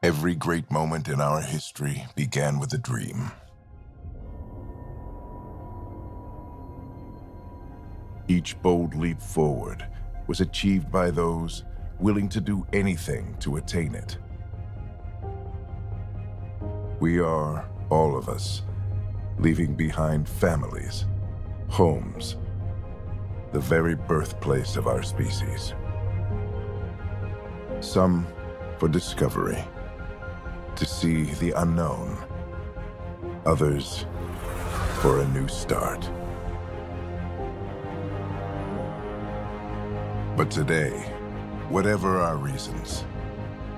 Every great moment in our history began with a dream. Each bold leap forward was achieved by those willing to do anything to attain it. We are, all of us, leaving behind families, homes, the very birthplace of our species. Some for discovery, to see the unknown. Others for a new start. But today, whatever our reasons,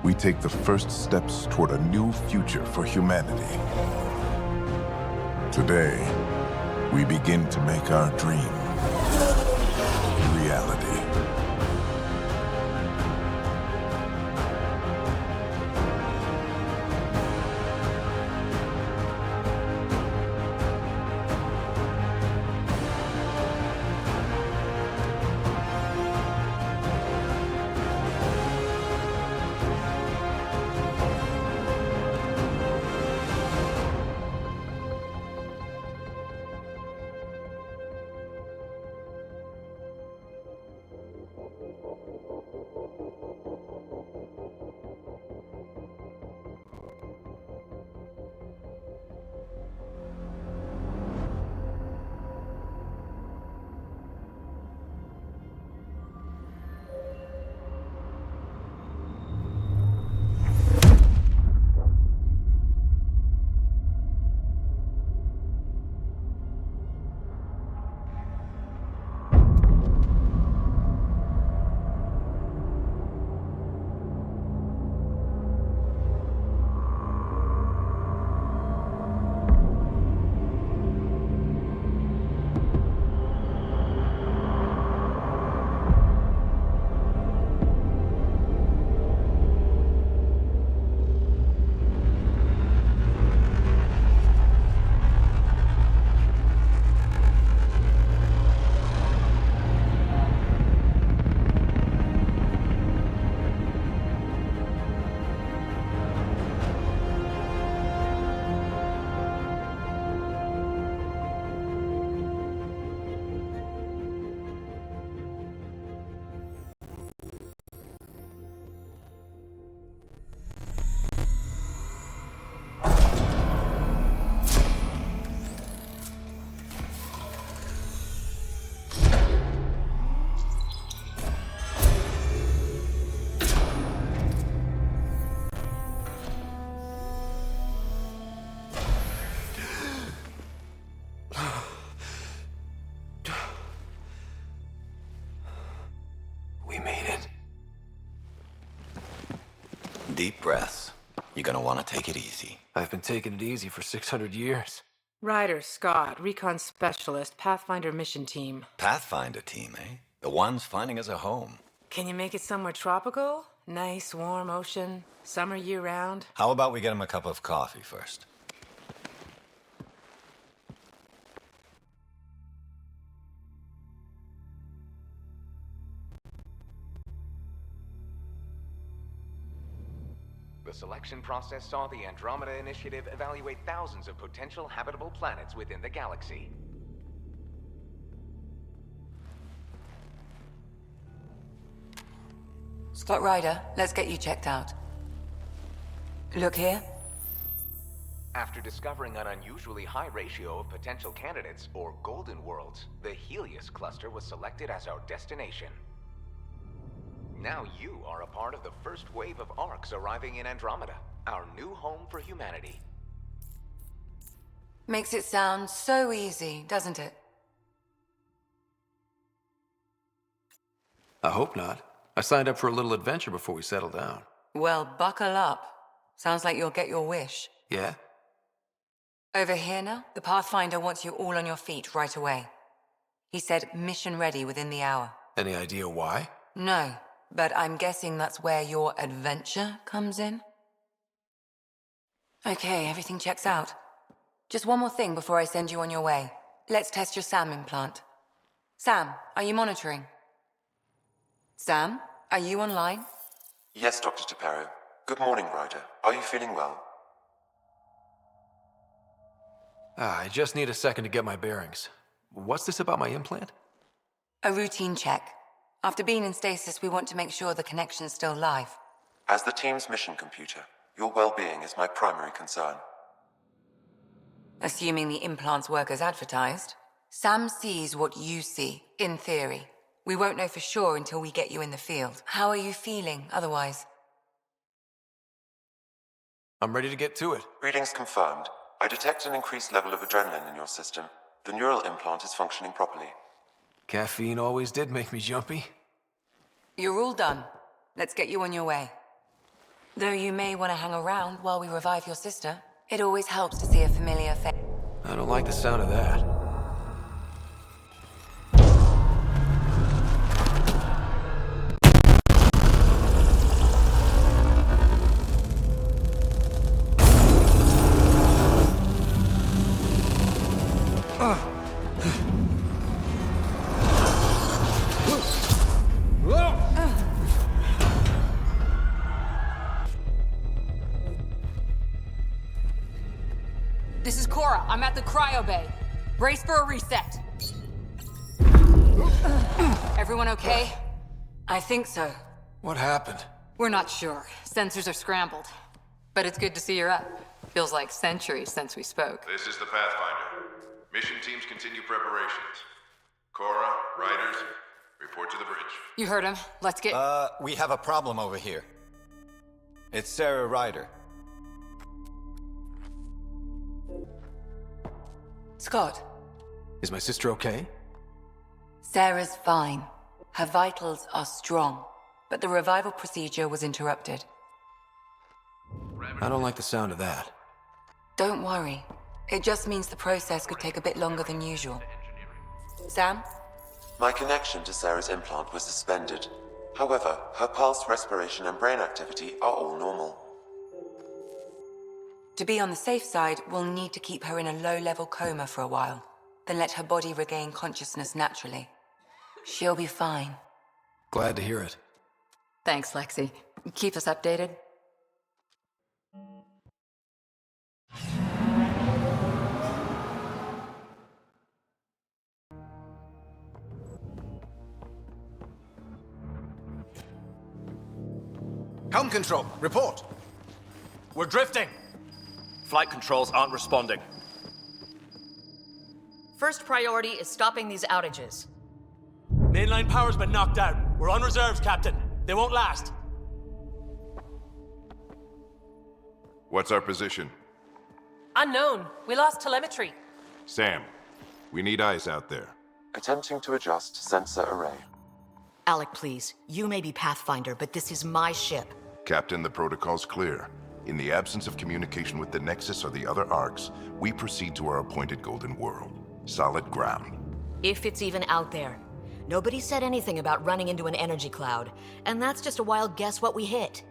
we take the first steps toward a new future for humanity. Today, we begin to make our dream reality. Deep breaths. You're gonna want to take it easy. I've been taking it easy for 600 years. Ryder, Scott, Recon Specialist, Pathfinder Mission Team. Pathfinder team, eh? The ones finding us a home. Can you make it somewhere tropical? Nice, warm ocean, summer year-round? How about we get him a cup of coffee first? The selection process saw the Andromeda Initiative evaluate thousands of potential habitable planets within the galaxy. Scott Ryder, let's get you checked out. Look here. After discovering an unusually high ratio of potential candidates, or golden worlds, the Helios cluster was selected as our destination. Now you are a part of the first wave of arcs arriving in Andromeda, our new home for humanity. Makes it sound so easy, doesn't it? I hope not. I signed up for a little adventure before we settle down. Well, buckle up. Sounds like you'll get your wish. Yeah? Over here now, the Pathfinder wants you all on your feet right away. He said mission ready within the hour. Any idea why? No, but I'm guessing that's where your adventure comes in. Okay, everything checks out. Just one more thing before I send you on your way. Let's test your SAM implant. Sam, are you monitoring? Sam, are you online? Yes, Dr. Taparo. Good morning, Ryder. Are you feeling well? I just need a second to get my bearings. What's this about my implant? A routine check. After being in stasis, we want to make sure the connection's still live. As the team's mission computer, your well-being is my primary concern. Assuming the implants work as advertised, Sam sees what you see, in theory. We won't know for sure until we get you in the field. How are you feeling otherwise? I'm ready to get to it. Readings confirmed. I detect an increased level of adrenaline in your system. The neural implant is functioning properly. Caffeine always did make me jumpy. You're all done. Let's get you on your way. Though you may want to hang around while we revive your sister. It always helps to see a familiar face. I don't like the sound of that. This is Cora. I'm at the cryo bay. Brace for a reset. Everyone okay? I think so. What happened? We're not sure. Sensors are scrambled. But it's good to see you're up. Feels like centuries since we spoke. This is the Pathfinder. Mission teams continue preparations. Cora, Riders, report to the bridge. You heard him. Let's get... We have a problem over here. It's Sara Ryder. Scott, Is my sister okay? Sarah's fine. Her vitals are strong, but the revival procedure was interrupted. I don't like the sound of that. Don't worry. It just means the process could take a bit longer than usual. Sam? My connection to Sarah's implant was suspended. However, her pulse, respiration, and brain activity are all normal. To be on the safe side, we'll need to keep her in a low-level coma for a while, then let her body regain consciousness naturally. She'll be fine. Glad to hear it. Thanks, Lexi. Keep us updated. Helm control, report. We're drifting. Flight controls aren't responding. First priority is stopping these outages. Mainline power's been knocked out. We're on reserves, Captain. They won't last. What's our position? Unknown. We lost telemetry. Sam, we need eyes out there. Attempting to adjust sensor array. Alec, please. You may be Pathfinder, but this is my ship. Captain, the protocol's clear. In the absence of communication with the Nexus or the other arcs, we proceed to our appointed Golden World. Solid ground. If it's even out there. Nobody said anything about running into an energy cloud, and that's just a wild guess what we hit.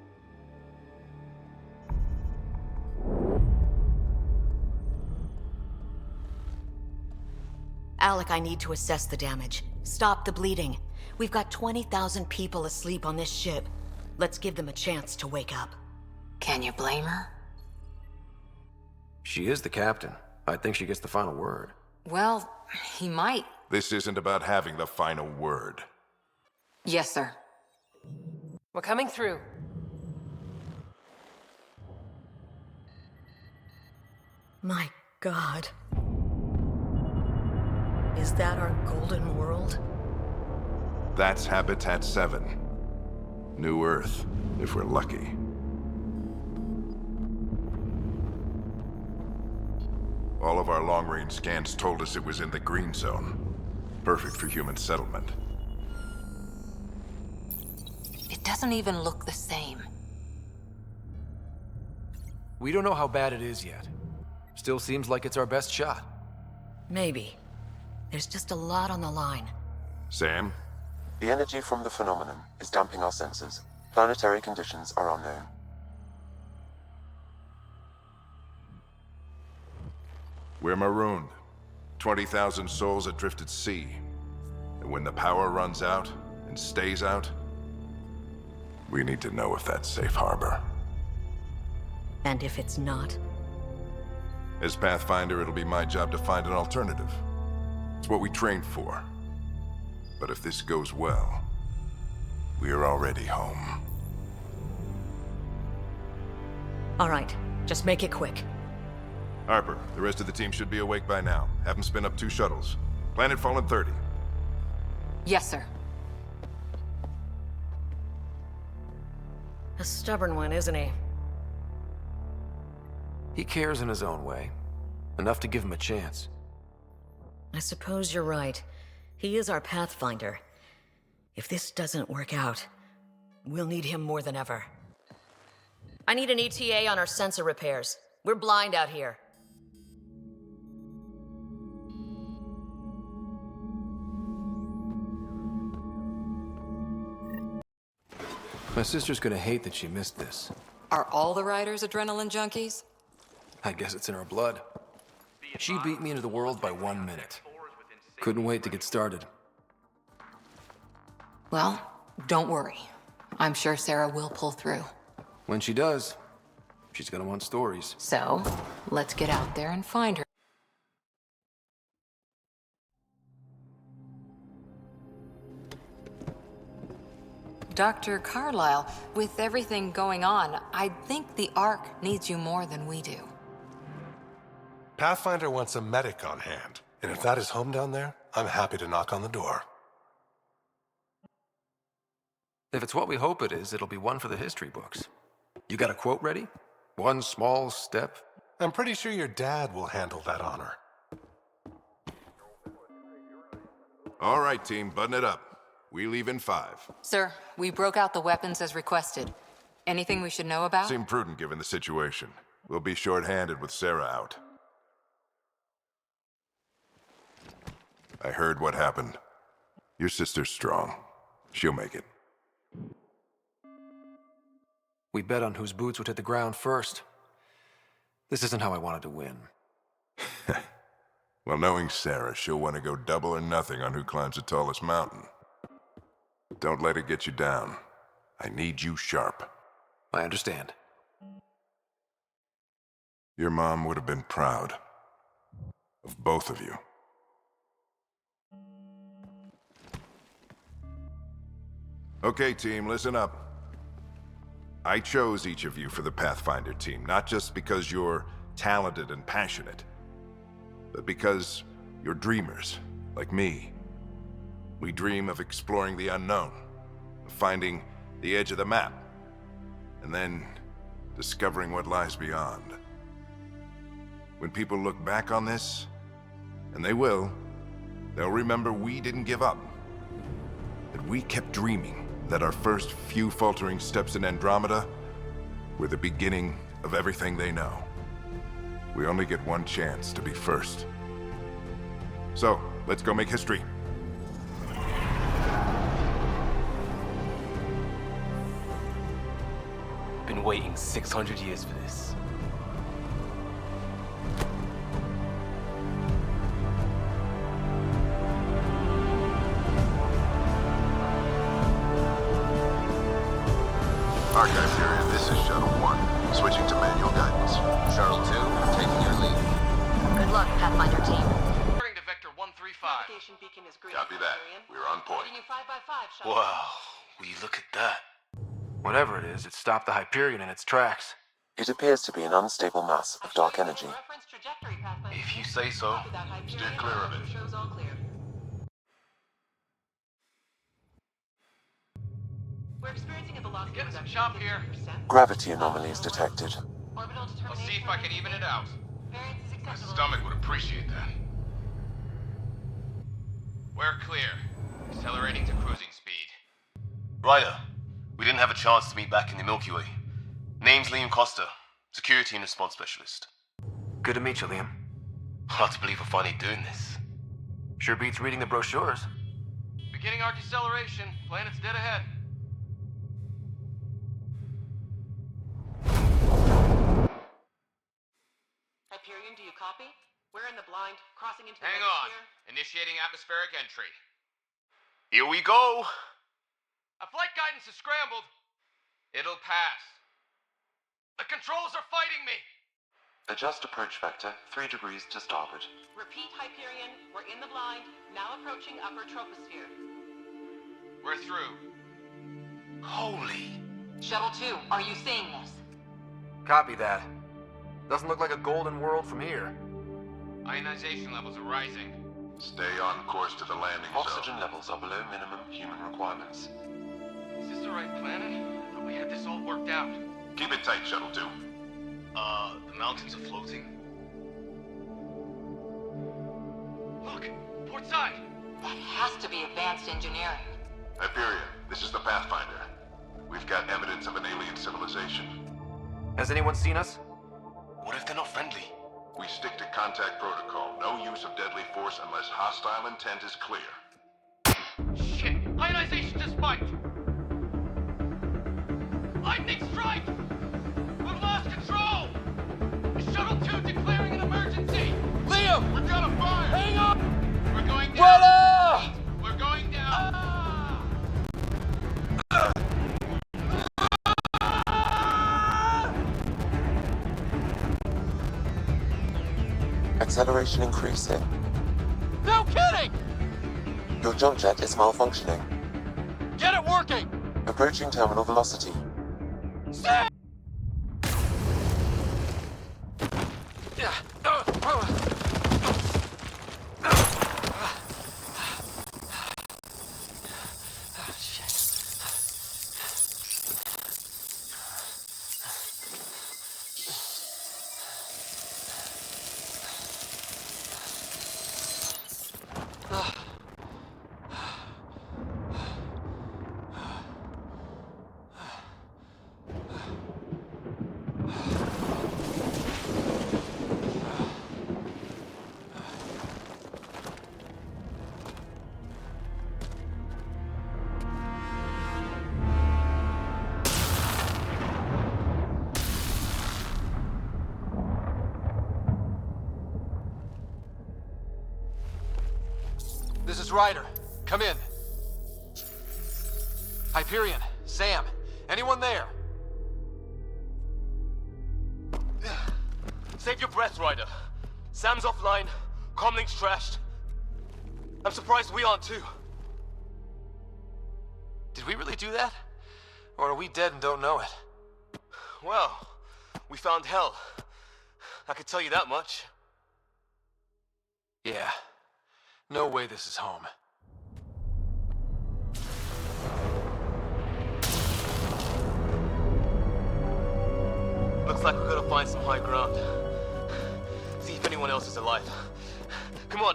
Alec, I need to assess the damage. Stop the bleeding. We've got 20,000 people asleep on this ship. Let's give them a chance to wake up. Can you blame her? She is the captain. I think she gets the final word. Well, he might. This isn't about having the final word. Yes, sir. We're coming through. My God. Is that our golden world? That's Habitat 7. New Earth, if we're lucky. All of our long-range scans told us it was in the green zone. Perfect for human settlement. It doesn't even look the same. We don't know how bad it is yet. Still seems like it's our best shot. Maybe. There's just a lot on the line. Sam? The energy from the phenomenon is damping our senses. Planetary conditions are unknown. We're marooned. 20,000 souls adrift at sea. And when the power runs out, and stays out, we need to know if that's safe harbor. And if it's not? As Pathfinder, it'll be my job to find an alternative. It's what we trained for. But if this goes well, we are already home. All right, just make it quick. Harper, the rest of the team should be awake by now. Have them spin up 2 shuttles. Planetfall in 30. Yes, sir. A stubborn one, isn't he? He cares in his own way. Enough to give him a chance. I suppose you're right. He is our Pathfinder. If this doesn't work out, we'll need him more than ever. I need an ETA on our sensor repairs. We're blind out here. My sister's gonna hate that she missed this. Are all the riders adrenaline junkies? I guess it's in her blood. She beat me into the world by 1 minute. Couldn't wait to get started. Well, don't worry. I'm sure Sarah will pull through. When she does, she's gonna want stories. So, let's get out there and find her. Dr. Carlyle, with everything going on, I think the Ark needs you more than we do. Pathfinder wants a medic on hand, and if that is home down there, I'm happy to knock on the door. If it's what we hope it is, it'll be one for the history books. You got a quote ready? One small step? I'm pretty sure your dad will handle that honor. All right, team, button it up. We leave in 5. Sir, we broke out the weapons as requested. Anything we should know about? Seemed prudent given the situation. We'll be short-handed with Sarah out. I heard what happened. Your sister's strong. She'll make it. We bet on whose boots would hit the ground first. This isn't how I wanted to win. Well, knowing Sarah, she'll want to go double or nothing on who climbs the tallest mountain. Don't let it get you down. I need you sharp. I understand. Your mom would have been proud of both of you. Okay, team, listen up. I chose each of you for the Pathfinder team, not just because you're talented and passionate, but because you're dreamers, like me. We dream of exploring the unknown, of finding the edge of the map, and then discovering what lies beyond. When people look back on this, and they will, they'll remember we didn't give up, that we kept dreaming, that our first few faltering steps in Andromeda were the beginning of everything they know. We only get one chance to be first. So, let's go make history. Been waiting 600 years for this. Archive period, this is Shuttle 1. Switching to manual guidance. Shuttle 2, taking your lead. Good luck, Pathfinder team. Reporting to Vector 135. Copy that. We're on point. Wow, will you look at that? Whatever it is, it stopped the Hyperion in its tracks. It appears to be an unstable mass of dark energy. If you say so. Steer clear of it. We're experiencing a velocity Getting some reduction chop here. Gravity anomalies detected. I'll see if I can even it out. Variance is My acceptable. stomach would appreciate that. We're clear. Accelerating to cruising speed. Ryder, we didn't have a chance to meet back in the Milky Way. Name's Liam Costa, Security and Response Specialist. Good to meet you, Liam. Hard to believe we're finally doing this. Sure beats reading the brochures. Beginning our deceleration. Planet's dead ahead. Hyperion, do you copy? We're in the blind, crossing into the Hang on. atmosphere. Initiating atmospheric entry. Here we go! A flight guidance is scrambled. It'll pass. The controls are fighting me! Adjust approach vector 3 degrees to starboard. Repeat, Hyperion. We're in the blind, now approaching upper troposphere. We're through. Holy. Shuttle 2, are you seeing this? Copy that. Doesn't look like a golden world from here. Ionization levels are rising. Stay on course to the landing zone. Oxygen levels are below minimum human requirements. Is this the right planet? I thought we had this all worked out. Keep it tight, Shuttle 2. The mountains are floating. Look! Port side! That has to be advanced engineering. Hyperion, this is the Pathfinder. We've got evidence of an alien civilization. Has anyone seen us? What if they're not friendly? We stick to contact protocol. No use of deadly force unless hostile intent is clear. Shit! Ionization just spiked! Lightning strike! We've lost control! Shuttle 2 declaring an emergency! Liam! We've got a fire! Hang on! We're going down! Brother! We're going down! Acceleration increasing. No kidding! Your jump jet is malfunctioning. Get it working! Approaching terminal velocity. Stay! This is Ryder. Come in. Hyperion, Sam, anyone there? Save your breath, Ryder. Sam's offline. Comlink's trashed. I'm surprised we aren't too. Did we really do that? Or are we dead and don't know it? Well, we found hell. I could tell you that much. Yeah. No way this is home. Looks like we've got to find some high ground. See if anyone else is alive. Come on.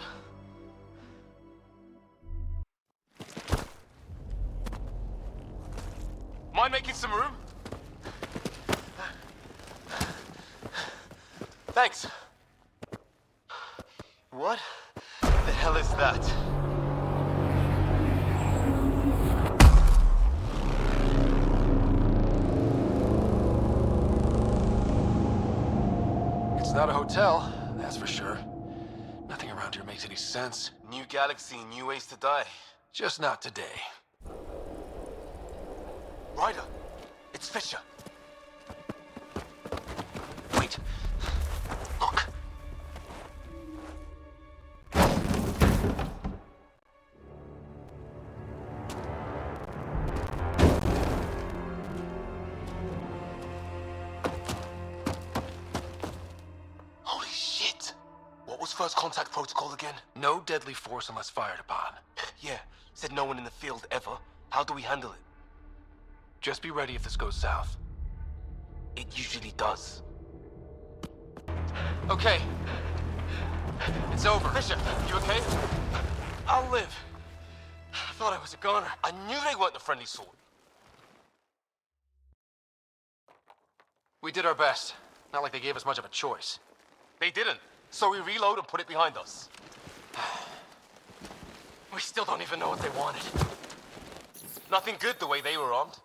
Mind making some room? Thanks. What the hell is that? It's not a hotel, that's for sure. Nothing around here makes any sense. New galaxy, new ways to die. Just not today. Ryder, it's Fisher. Wait. Look. Holy shit! What was first contact protocol again? No deadly force unless fired upon. Yeah, said no one in the field ever. How do we handle it? Just be ready if this goes south. It usually does. Okay. It's over. Fisher, you okay? I'll live. I thought I was a goner. I knew they weren't the friendly sort. We did our best. Not like they gave us much of a choice. They didn't. So we reload and put it behind us. We still don't even know what they wanted. Nothing good the way they were armed.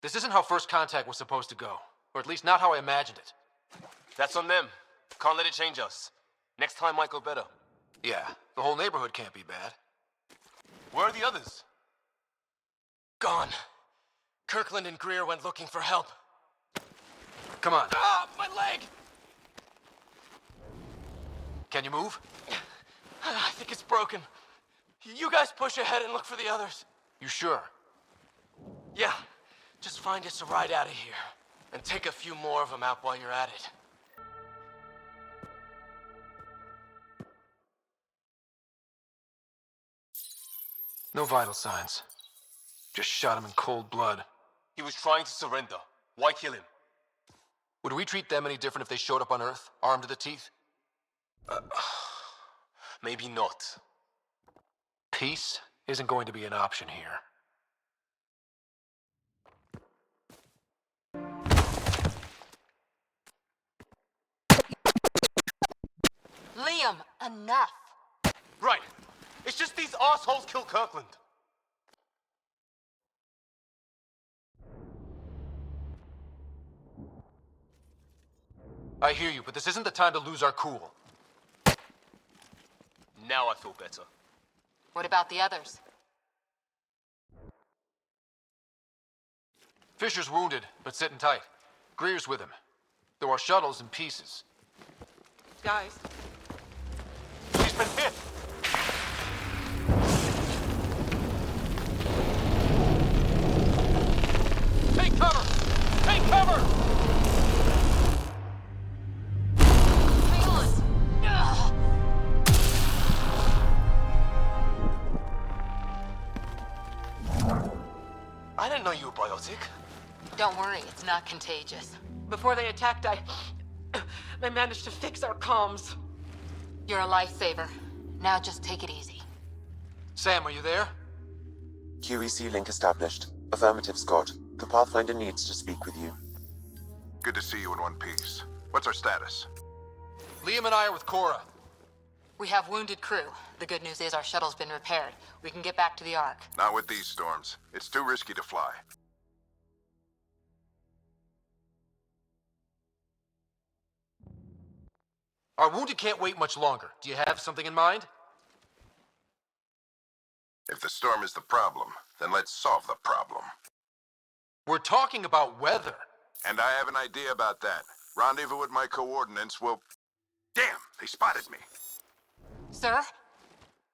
This isn't how first contact was supposed to go. Or at least not how I imagined it. That's on them. Can't let it change us. Next time might go better. Yeah, the whole neighborhood can't be bad. Where are the others? Gone. Kirkland and Greer went looking for help. Come on. Ah, my leg! Can you move? I think it's broken. You guys push ahead and look for the others. You sure? Yeah. Just find us a ride out of here. And take a few more of them out while you're at it. No vital signs. Just shot him in cold blood. He was trying to surrender. Why kill him? Would we treat them any different if they showed up on Earth, armed to the teeth? Maybe not. Peace isn't going to be an option here. Liam, enough. Right. It's just these assholes kill Kirkland. I hear you, but this isn't the time to lose our cool. Now I feel better. What about the others? Fisher's wounded, but sitting tight. Greer's with him. There are shuttles in pieces. Guys. He's been hit! Take cover! Take cover! Hang on! Ugh. I didn't know you were biotic. Don't worry, it's not contagious. Before they attacked, I managed to fix our comms. You're a lifesaver. Now just take it easy. Sam, are you there? QEC link established. Affirmative, Scott. The Pathfinder needs to speak with you. Good to see you in one piece. What's our status? Liam and I are with Cora. We have wounded crew. The good news is our shuttle's been repaired. We can get back to the Ark. Not with these storms. It's too risky to fly. Our wounded can't wait much longer. Do you have something in mind? If the storm is the problem, then let's solve the problem. We're talking about weather. And I have an idea about that. Rendezvous with my coordinates will... Damn, they spotted me. Sir?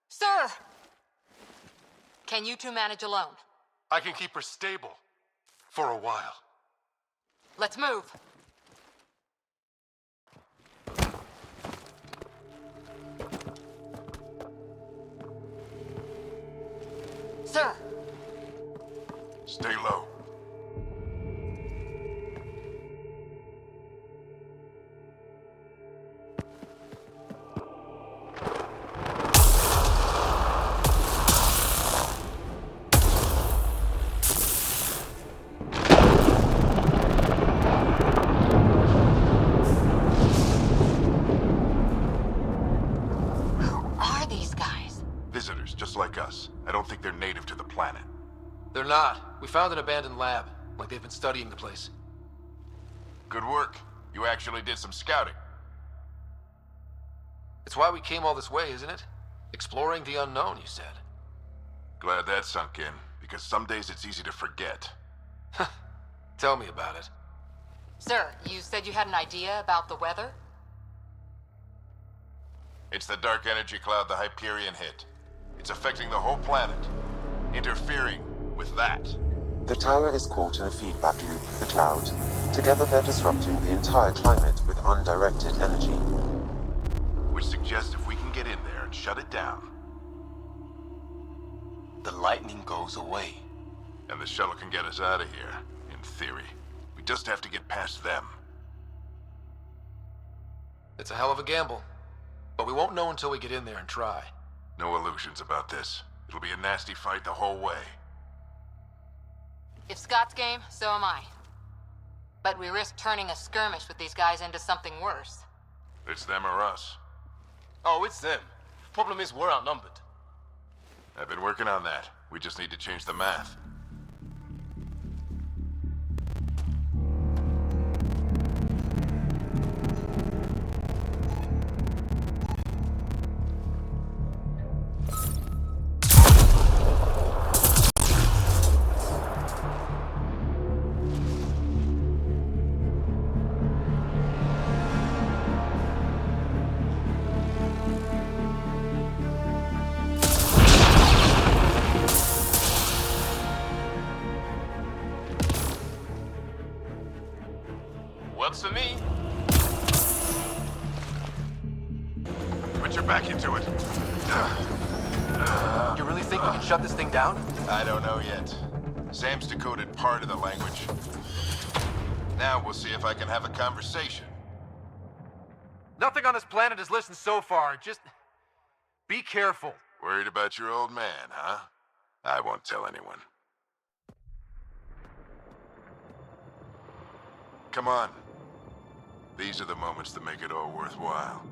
Sir! Can you two manage alone? I can keep her stable. For a while. Let's move. Sir! Stay low. Visitors, just like us. I don't think they're native to the planet. They're not. We found an abandoned lab, like they've been studying the place. Good work. You actually did some scouting. It's why we came all this way, isn't it? Exploring the unknown, you said. Glad that sunk in, because some days it's easy to forget. Tell me about it. Sir, you said you had an idea about the weather? It's the dark energy cloud the Hyperion hit. It's affecting the whole planet, interfering with that. The tower is caught in a feedback loop with the cloud. Together they're disrupting the entire climate with undirected energy. Which suggests if we can get in there and shut it down... The lightning goes away. And the shuttle can get us out of here, in theory. We just have to get past them. It's a hell of a gamble. But we won't know until we get in there and try. No illusions about this. It'll be a nasty fight the whole way. If Scott's game, so am I. But we risk turning a skirmish with these guys into something worse. It's them or us. Oh, it's them. Problem is, we're outnumbered. I've been working on that. We just need to change the math. Works for me. Put your back into it. You really think we can shut this thing down? I don't know yet. Sam's decoded part of the language. Now we'll see if I can have a conversation. Nothing on this planet has listened so far. Just be careful. Worried about your old man, huh? I won't tell anyone. Come on. These are the moments that make it all worthwhile.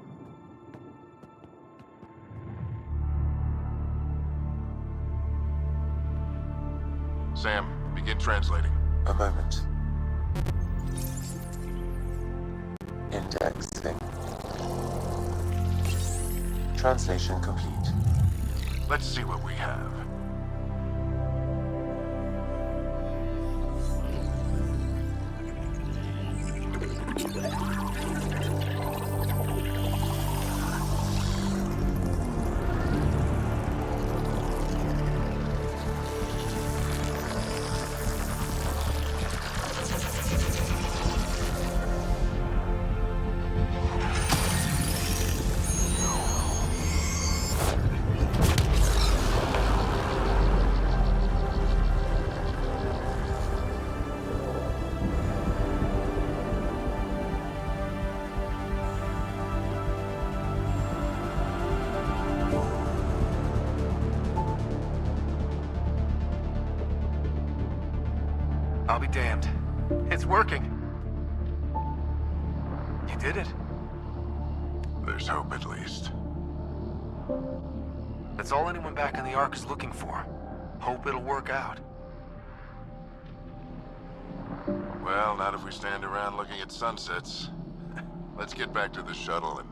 Sam, begin translating. A moment. Indexing. Translation complete. Let's see what we have. I'll be damned. It's working. You did it. There's hope at least. That's all anyone back in the Ark is looking for. Hope it'll work out. Well, not if we stand around looking at sunsets. Let's get back to the shuttle and...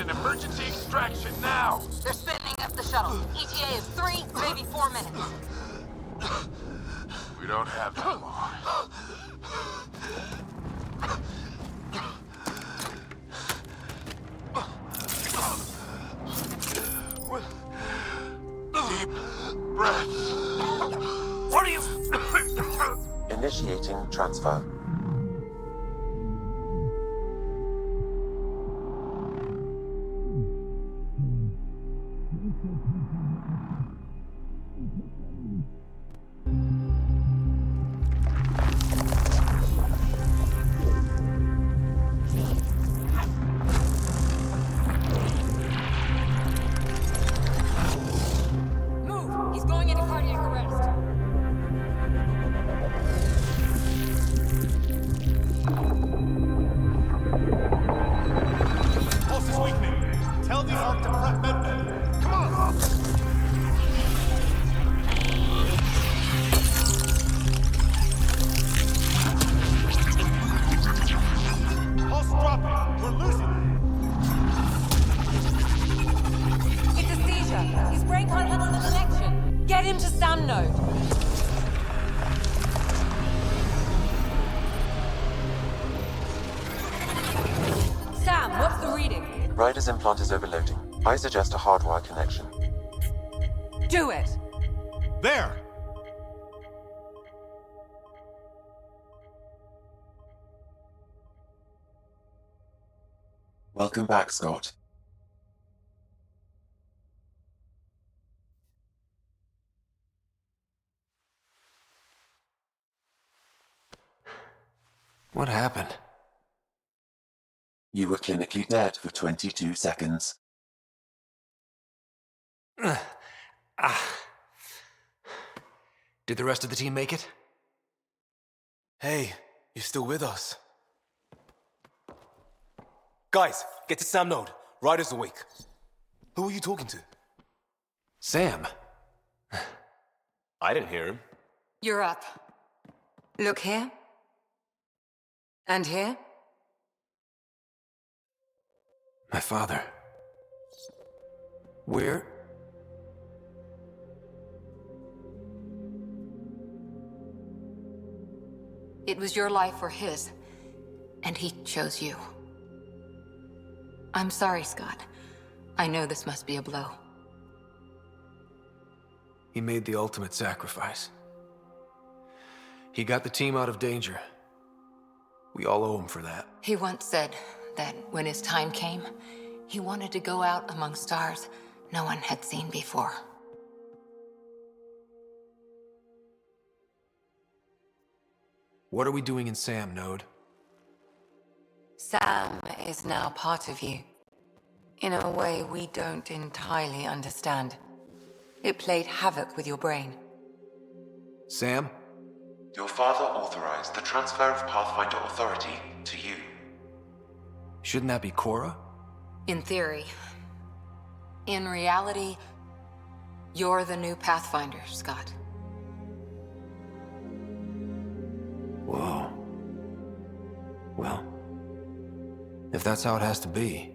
Emergency extraction now! They're spinning up the shuttle. ETA is 3, maybe 4 minutes. We don't have that long. Deep breaths. What are you... Initiating transfer. Ryder's implant is overloading. I suggest a hardwire connection. Do it! There! Welcome back, Scott. What happened? You were clinically dead for 22 seconds. Did the rest of the team make it? Hey, you're still with us. Guys, get to Sam Node. Ryder's awake. Who are you talking to? Sam. I didn't hear him. You're up. Look here. And here? My father. Where? It was your life or his, and he chose you. I'm sorry, Scott. I know this must be a blow. He made the ultimate sacrifice. He got the team out of danger. We all owe him for that. He once said that when his time came, he wanted to go out among stars no one had seen before. What are we doing in Sam, Node? Sam is now part of you. In a way we don't entirely understand. It played havoc with your brain. Sam? Your father authorized the transfer of Pathfinder authority to you. Shouldn't that be Cora? In theory. In reality, you're the new Pathfinder, Scott. Whoa. Well, if that's how it has to be.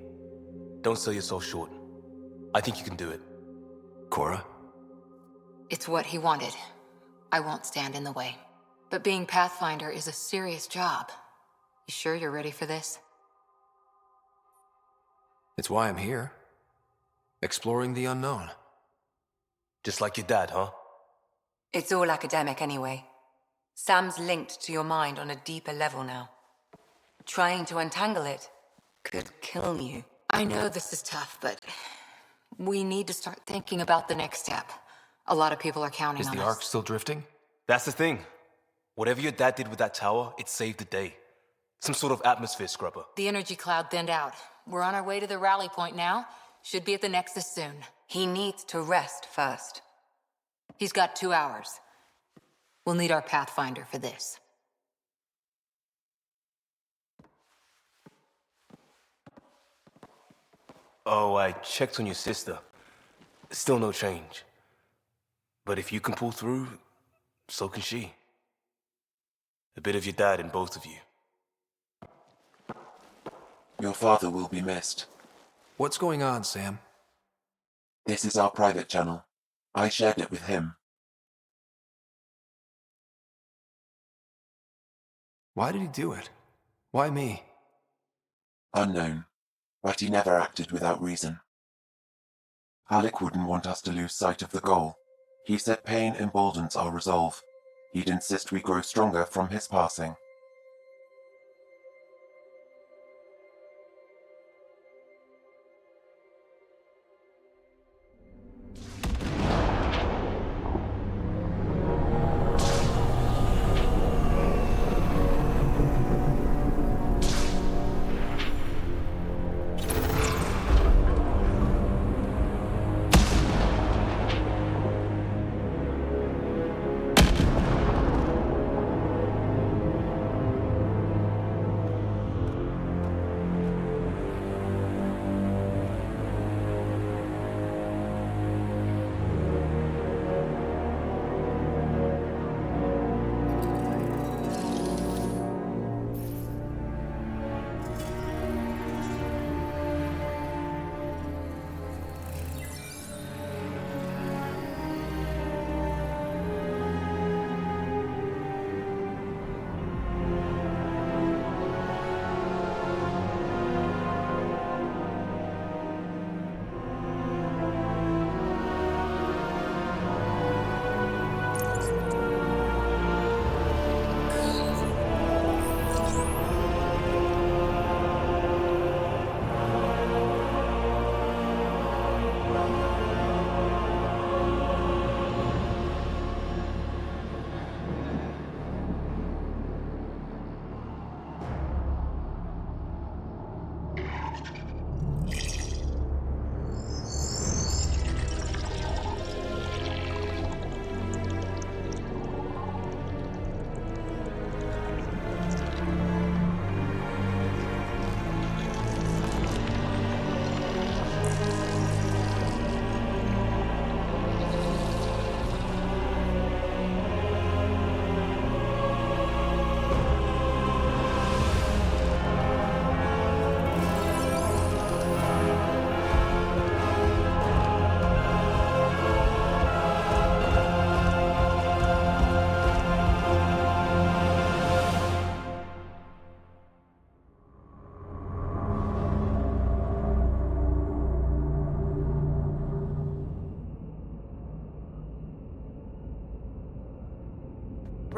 Don't sell yourself short. I think you can do it. Cora? It's what he wanted. I won't stand in the way. But being Pathfinder is a serious job. You sure you're ready for this? It's why I'm here. Exploring the unknown. Just like your dad, huh? It's all academic anyway. Sam's linked to your mind on a deeper level now. Trying to untangle it could kill you. I know this is tough, but we need to start thinking about the next step. A lot of people are counting on us. Is the Ark still drifting? That's the thing. Whatever your dad did with that tower, it saved the day. Some sort of atmosphere scrubber. The energy cloud thinned out. We're on our way to the rally point now. Should be at the Nexus soon. He needs to rest first. He's got 2 hours. We'll need our Pathfinder for this. Oh, I checked on your sister. Still no change. But if you can pull through, so can she. A bit of your dad in both of you. Your father will be missed. What's going on, Sam? This is our private channel. I shared it with him. Why did he do it? Why me? Unknown, but he never acted without reason. Alec wouldn't want us to lose sight of the goal. He said pain emboldens our resolve. He'd insist we grow stronger from his passing.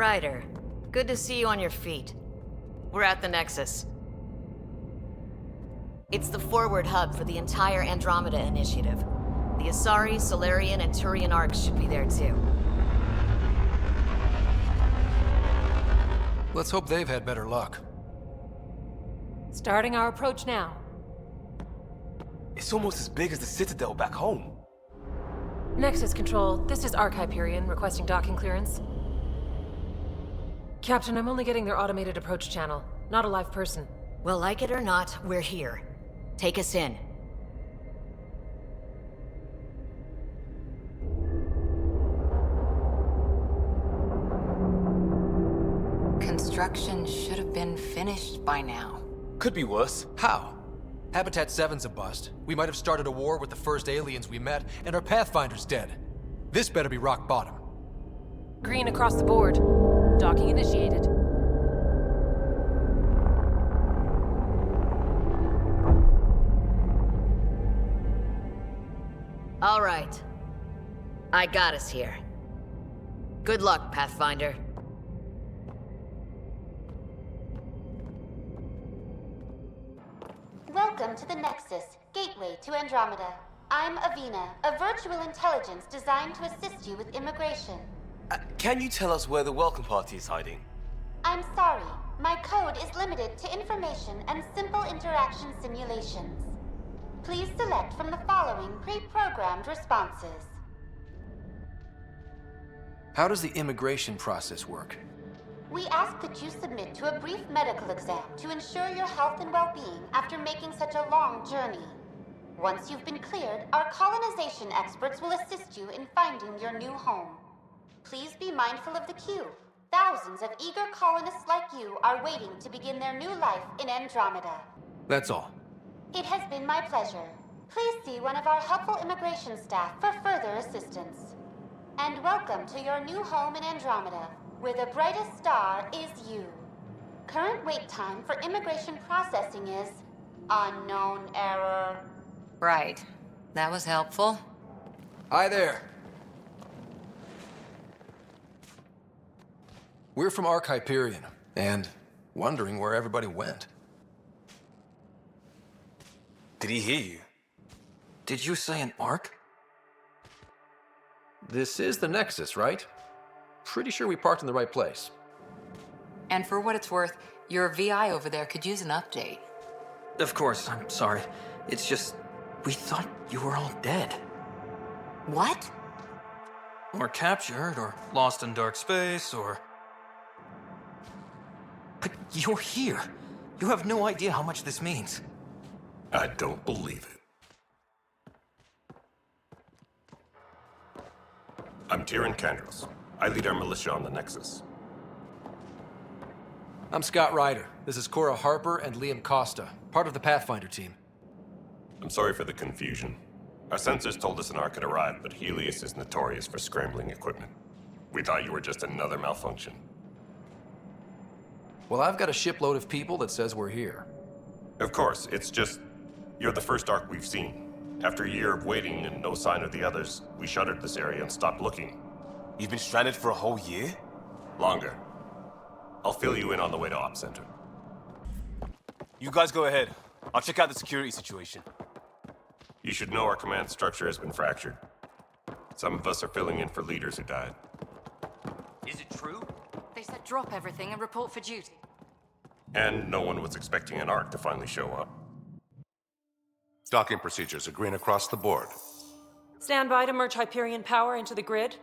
Ryder, good to see you on your feet. We're at the Nexus. It's the forward hub for the entire Andromeda initiative. The Asari, Solarian, and Turian arcs should be there too. Let's hope they've had better luck. Starting our approach now. It's almost as big as the Citadel back home. Nexus Control, this is Arc Hyperion requesting docking clearance. Captain, I'm only getting their automated approach channel, not a live person. Well, like it or not, we're here. Take us in. Construction should have been finished by now. Could be worse. How? Habitat 7's a bust. We might have started a war with the first aliens we met, and our Pathfinder's dead. This better be rock bottom. Green across the board. Docking initiated. All right. I got us here. Good luck, Pathfinder. Welcome to the Nexus, gateway to Andromeda. I'm Avina, a virtual intelligence designed to assist you with immigration. Can you tell us where the welcome party is hiding? I'm sorry, my code is limited to information and simple interaction simulations. Please select from the following pre-programmed responses. How does the immigration process work? We ask that you submit to a brief medical exam to ensure your health and well-being after making such a long journey. Once you've been cleared, our colonization experts will assist you in finding your new home. Please be mindful of the queue. Thousands of eager colonists like you are waiting to begin their new life in Andromeda. That's all. It has been my pleasure. Please see one of our helpful immigration staff for further assistance. And welcome to your new home in Andromeda, where the brightest star is you. Current wait time for immigration processing is unknown error. Right. That was helpful. Hi there. We're from Arc Hyperion, and wondering where everybody went. Did he hear you? Did you say an arc? This is the Nexus, right? Pretty sure we parked in the right place. And for what it's worth, your VI over there could use an update. Of course, I'm sorry. It's just, we thought you were all dead. What? Or captured, or lost in dark space, or... But you're here. You have no idea how much this means. I don't believe it. I'm Tyrion Kandros. I lead our militia on the Nexus. I'm Scott Ryder. This is Cora Harper and Liam Costa, part of the Pathfinder team. I'm sorry for the confusion. Our sensors told us an arc had arrived, but Helios is notorious for scrambling equipment. We thought you were just another malfunction. Well, I've got a shipload of people that says we're here. Of course, it's just... you're the first arc we've seen. After a year of waiting and no sign of the others, we shuttered this area and stopped looking. You've been stranded for a whole year? Longer. I'll fill you in on the way to Op Center. You guys go ahead. I'll check out the security situation. You should know our command structure has been fractured. Some of us are filling in for leaders who died. Is it true? They said drop everything and report for duty. And no one was expecting an arc to finally show up. Docking procedures are green across the board. Stand by to merge Hyperion power into the grid.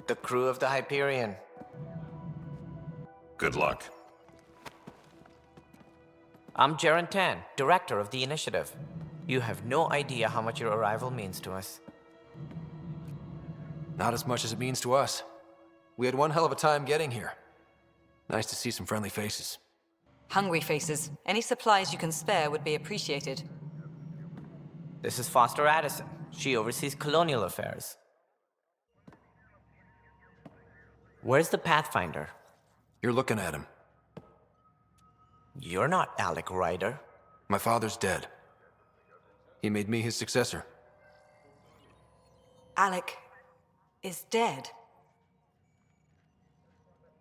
The crew of the Hyperion. Good luck. I'm Jaren Tan, director of the initiative. You have no idea how much your arrival means to us. Not as much as it means to us. We had one hell of a time getting here. Nice to see some friendly faces. Hungry faces. Any supplies you can spare would be appreciated. This is Foster Addison. She oversees colonial affairs. Where's the Pathfinder? You're looking at him. You're not Alec Ryder. My father's dead. He made me his successor. Alec is dead.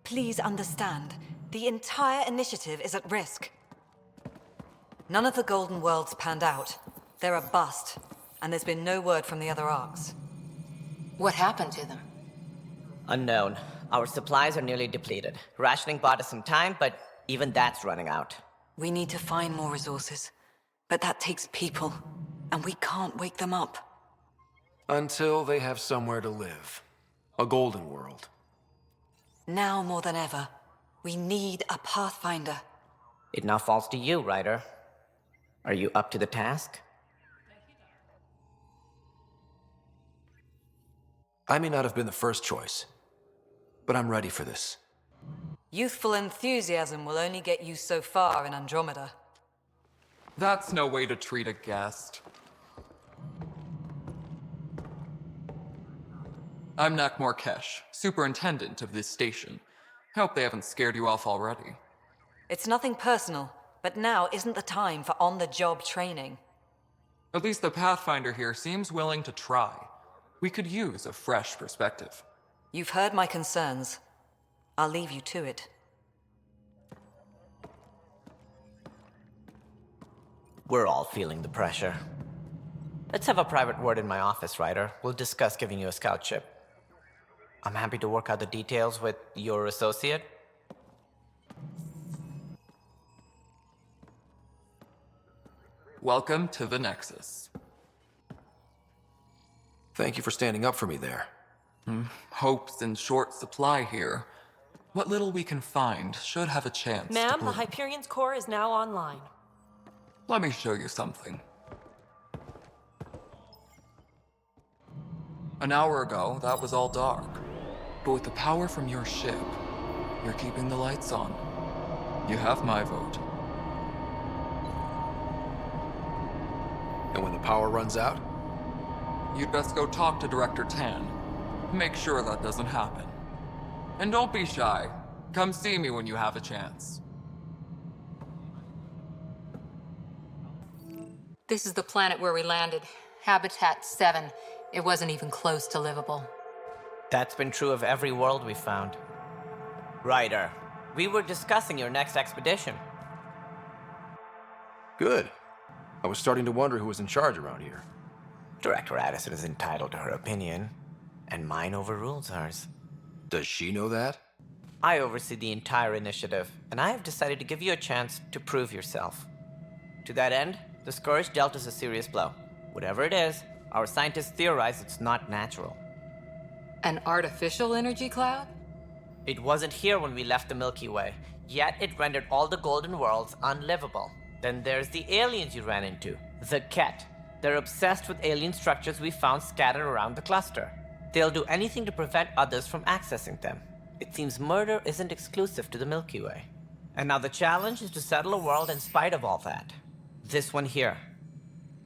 Please understand, the entire initiative is at risk. None of the Golden Worlds panned out. They're a bust, and there's been no word from the other arcs. What happened to them? Unknown. Our supplies are nearly depleted. Rationing bought us some time, but even that's running out. We need to find more resources, but that takes people, and we can't wake them up. Until they have somewhere to live. A golden world. Now more than ever, we need a Pathfinder. It now falls to you, Ryder. Are you up to the task? I may not have been the first choice, but I'm ready for this. Youthful enthusiasm will only get you so far in Andromeda. That's no way to treat a guest. I'm Nak Morkesh, superintendent of this station. Hope they haven't scared you off already. It's nothing personal, but now isn't the time for on-the-job training. At least the Pathfinder here seems willing to try. We could use a fresh perspective. You've heard my concerns. I'll leave you to it. We're all feeling the pressure. Let's have a private word in my office, Ryder. We'll discuss giving you a scout ship. I'm happy to work out the details with your associate. Welcome to the Nexus. Thank you for standing up for me there. Hope's in short supply here. What little we can find should have a chance Ma'am, to the bloom. Hyperion's core is now online. Let me show you something. An hour ago, that was all dark. But with the power from your ship, you're keeping the lights on. You have my vote. And when the power runs out? You'd best go talk to Director Tan. Make sure that doesn't happen. And don't be shy. Come see me when you have a chance. This is the planet where we landed. Habitat 7. It wasn't even close to livable. That's been true of every world we've found. Ryder, we were discussing your next expedition. Good. I was starting to wonder who was in charge around here. Director Addison is entitled to her opinion, and mine overrules hers. Does she know that? I oversee the entire initiative, and I have decided to give you a chance to prove yourself. To that end, the Scourge dealt us a serious blow. Whatever it is, our scientists theorize it's not natural. An artificial energy cloud? It wasn't here when we left the Milky Way, yet it rendered all the golden worlds unlivable. Then there's the aliens you ran into, the Ket. They're obsessed with alien structures we found scattered around the cluster. They'll do anything to prevent others from accessing them. It seems murder isn't exclusive to the Milky Way. And now the challenge is to settle a world in spite of all that. This one here.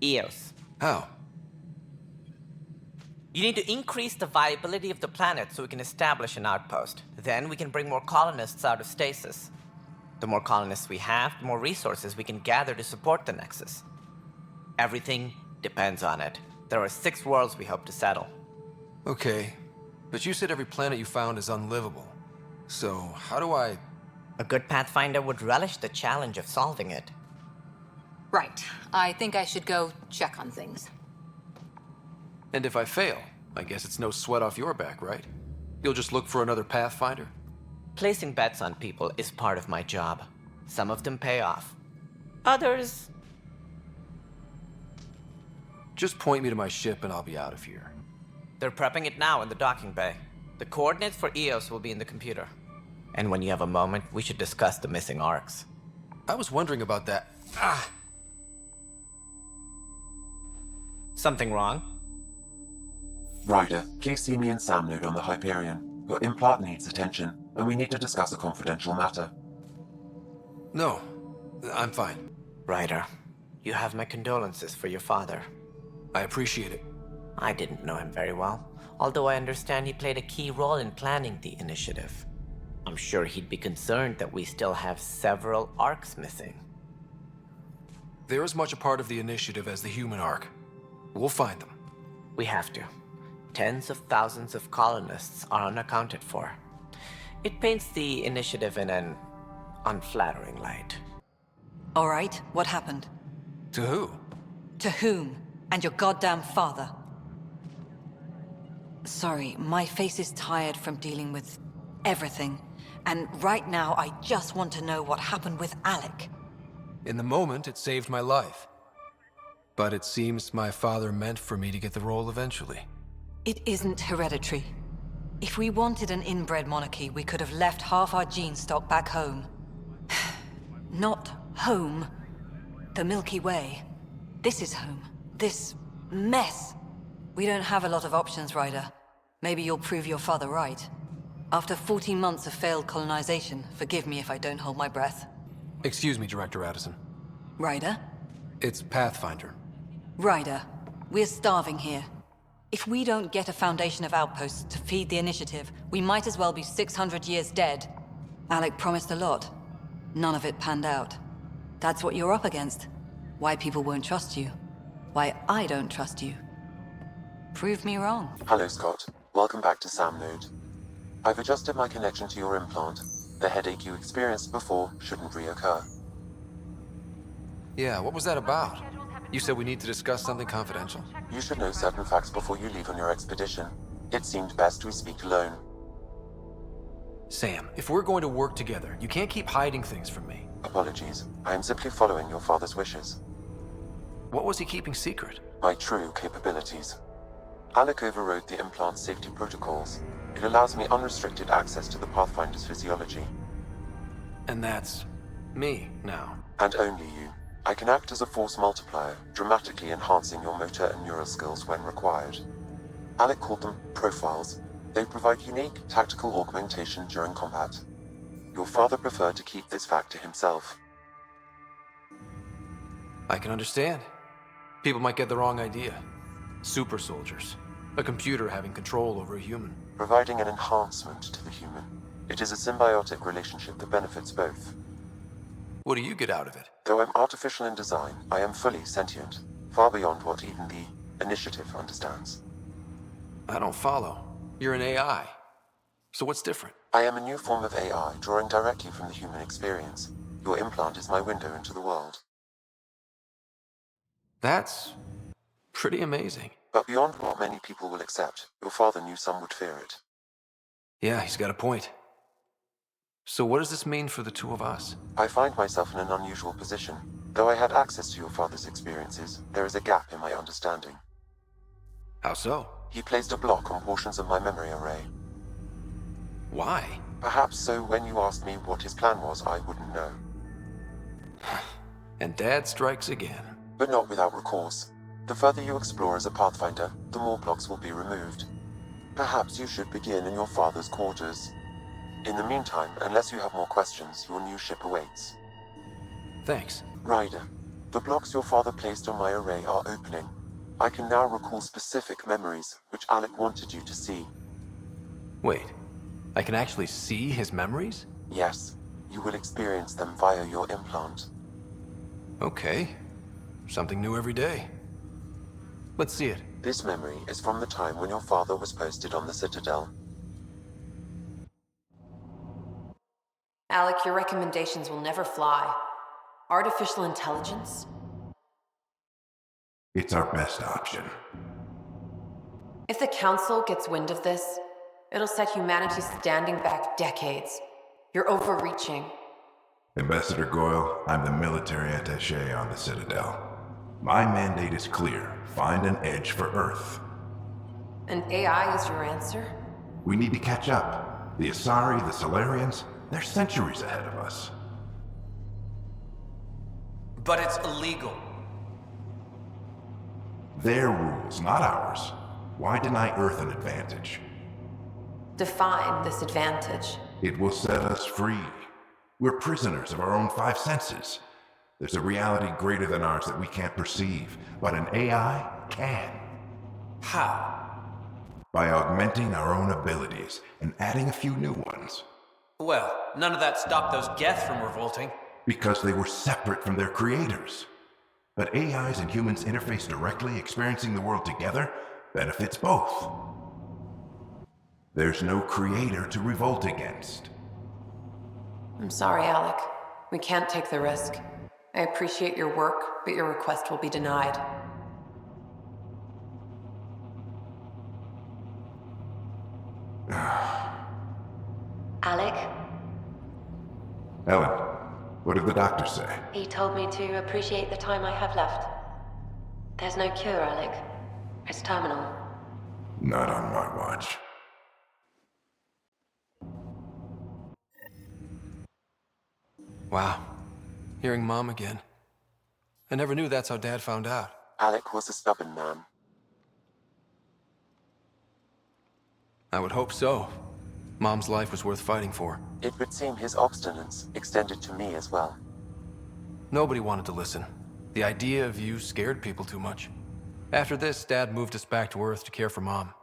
Eos. How? You need to increase the viability of the planet so we can establish an outpost. Then we can bring more colonists out of stasis. The more colonists we have, the more resources we can gather to support the Nexus. Everything depends on it. There are 6 worlds we hope to settle. Okay, but you said every planet you found is unlivable. So, how do I... A good Pathfinder would relish the challenge of solving it. Right. I think I should go check on things. And if I fail, I guess it's no sweat off your back, right? You'll just look for another Pathfinder? Placing bets on people is part of my job. Some of them pay off. Others... Just point me to my ship and I'll be out of here. They're prepping it now in the docking bay. The coordinates for Eos will be in the computer. And when you have a moment, we should discuss the missing arcs. I was wondering about that. Ah! Something wrong? Ryder, please see me and Sam Node on the Hyperion. Your implant needs attention, and we need to discuss a confidential matter. No, I'm fine. Ryder, you have my condolences for your father. I appreciate it. I didn't know him very well, although I understand he played a key role in planning the initiative. I'm sure he'd be concerned that we still have several arcs missing. They're as much a part of the initiative as the human arc. We'll find them. We have to. Tens of thousands of colonists are unaccounted for. It paints the initiative in an unflattering light. All right, what happened? To who? To whom? And your goddamn father. Sorry, my face is tired from dealing with everything. And right now, I just want to know what happened with Alec. In the moment, it saved my life. But it seems my father meant for me to get the role eventually. It isn't hereditary. If we wanted an inbred monarchy, we could have left half our gene stock back home. Not home. The Milky Way. This is home. This mess. We don't have a lot of options, Ryder. Maybe you'll prove your father right. After 14 months of failed colonization, forgive me if I don't hold my breath. Excuse me, Director Addison. Ryder? It's Pathfinder. Ryder, we're starving here. If we don't get a foundation of outposts to feed the initiative, we might as well be 600 years dead. Alec promised a lot. None of it panned out. That's what you're up against. Why people won't trust you. Why I don't trust you. Prove me wrong. Hello, Scott. Welcome back to Sam Node. I've adjusted my connection to your implant. The headache you experienced before shouldn't reoccur. Yeah, what was that about? You said we need to discuss something confidential. You should know certain facts before you leave on your expedition. It seemed best we speak alone. Sam, if we're going to work together, you can't keep hiding things from me. Apologies. I am simply following your father's wishes. What was he keeping secret? My true capabilities. Alec overrode the implant's safety protocols. It allows me unrestricted access to the Pathfinder's physiology. And that's me now. And only you. I can act as a force multiplier, dramatically enhancing your motor and neural skills when required. Alec called them profiles. They provide unique tactical augmentation during combat. Your father preferred to keep this fact to himself. I can understand. People might get the wrong idea. Super soldiers. A computer having control over a human. Providing an enhancement to the human. It is a symbiotic relationship that benefits both. What do you get out of it? Though I'm artificial in design, I am fully sentient. Far beyond what even the Initiative understands. I don't follow. You're an AI. So what's different? I am a new form of AI, drawing directly from the human experience. Your implant is my window into the world. That's pretty amazing. But beyond what many people will accept, your father knew some would fear it. Yeah, he's got a point. So what does this mean for the two of us? I find myself in an unusual position. Though I had access to your father's experiences, there is a gap in my understanding. How so? He placed a block on portions of my memory array. Why? Perhaps so when you asked me what his plan was, I wouldn't know. And Dad strikes again. But not without recourse. The further you explore as a Pathfinder, the more blocks will be removed. Perhaps you should begin in your father's quarters. In the meantime, unless you have more questions, your new ship awaits. Thanks. Ryder, the blocks your father placed on my array are opening. I can now recall specific memories, which Alec wanted you to see. Wait, I can actually see his memories? Yes, you will experience them via your implant. Okay, something new every day. Let's see it. This memory is from the time when your father was posted on the Citadel. Alec, your recommendations will never fly. Artificial intelligence? It's our best option. If the Council gets wind of this, it'll set humanity standing back decades. You're overreaching. Ambassador Goyle, I'm the military attaché on the Citadel. My mandate is clear. Find an edge for Earth. And AI is your answer? We need to catch up. The Asari, the Solarians, they're centuries ahead of us. But it's illegal. Their rules, not ours. Why deny Earth an advantage? Define this advantage. It will set us free. We're prisoners of our own five senses. There's a reality greater than ours that we can't perceive, but an AI can. How? By augmenting our own abilities and adding a few new ones. Well, none of that stopped those Geth from revolting. Because they were separate from their creators. But AIs and humans interface directly, experiencing the world together benefits both. There's no creator to revolt against. I'm sorry, Alec. We can't take the risk. I appreciate your work, but your request will be denied. Alec? Ellen, what did the doctor say? He told me to appreciate the time I have left. There's no cure, Alec. It's terminal. Not on my watch. Wow. Hearing Mom again. I never knew that's how Dad found out. Alec was a stubborn man. I would hope so. Mom's life was worth fighting for. It would seem his obstinance extended to me as well. Nobody wanted to listen. The idea of you scared people too much. After this, Dad moved us back to Earth to care for Mom.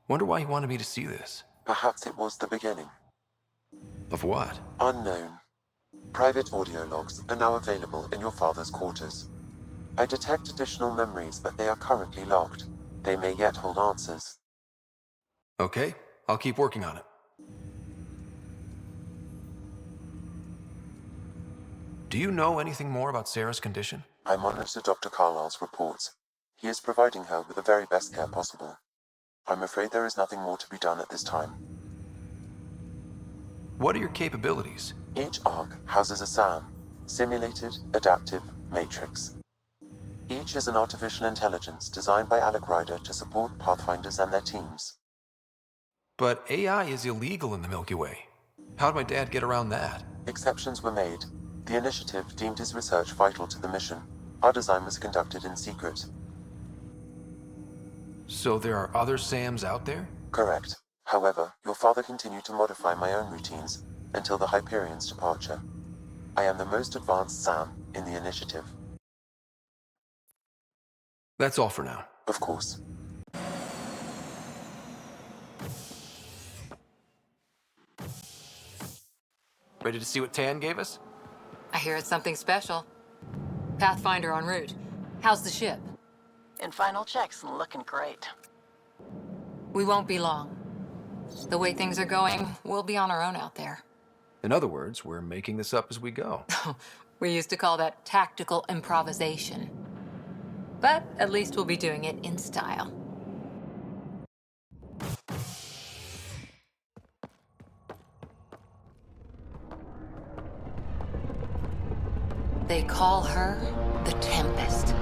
Wonder why he wanted me to see this. Perhaps it was the beginning. Of what? Unknown. Private audio logs are now available in your father's quarters. I detect additional memories, but they are currently logged. They may yet hold answers. Okay, I'll keep working on it. Do you know anything more about Sarah's condition? I monitor Dr. Carlisle's reports. He is providing her with the very best care possible. I'm afraid there is nothing more to be done at this time. What are your capabilities? Each ARC houses a SAM, Simulated Adaptive Matrix. Each is an artificial intelligence designed by Alec Ryder to support Pathfinders and their teams. But AI is illegal in the Milky Way. How'd my dad get around that? Exceptions were made. The initiative deemed his research vital to the mission. Our design was conducted in secret. So there are other SAMs out there? Correct. However, your father continued to modify my own routines until the Hyperion's departure. I am the most advanced SAM in the initiative. That's all for now. Of course. Ready to see what Tan gave us? I hear it's something special. Pathfinder en route. How's the ship? In final checks and looking great. We won't be long. The way things are going, we'll be on our own out there. In other words, we're making this up as we go. We used to call that tactical improvisation. But at least we'll be doing it in style. They call her the Tempest.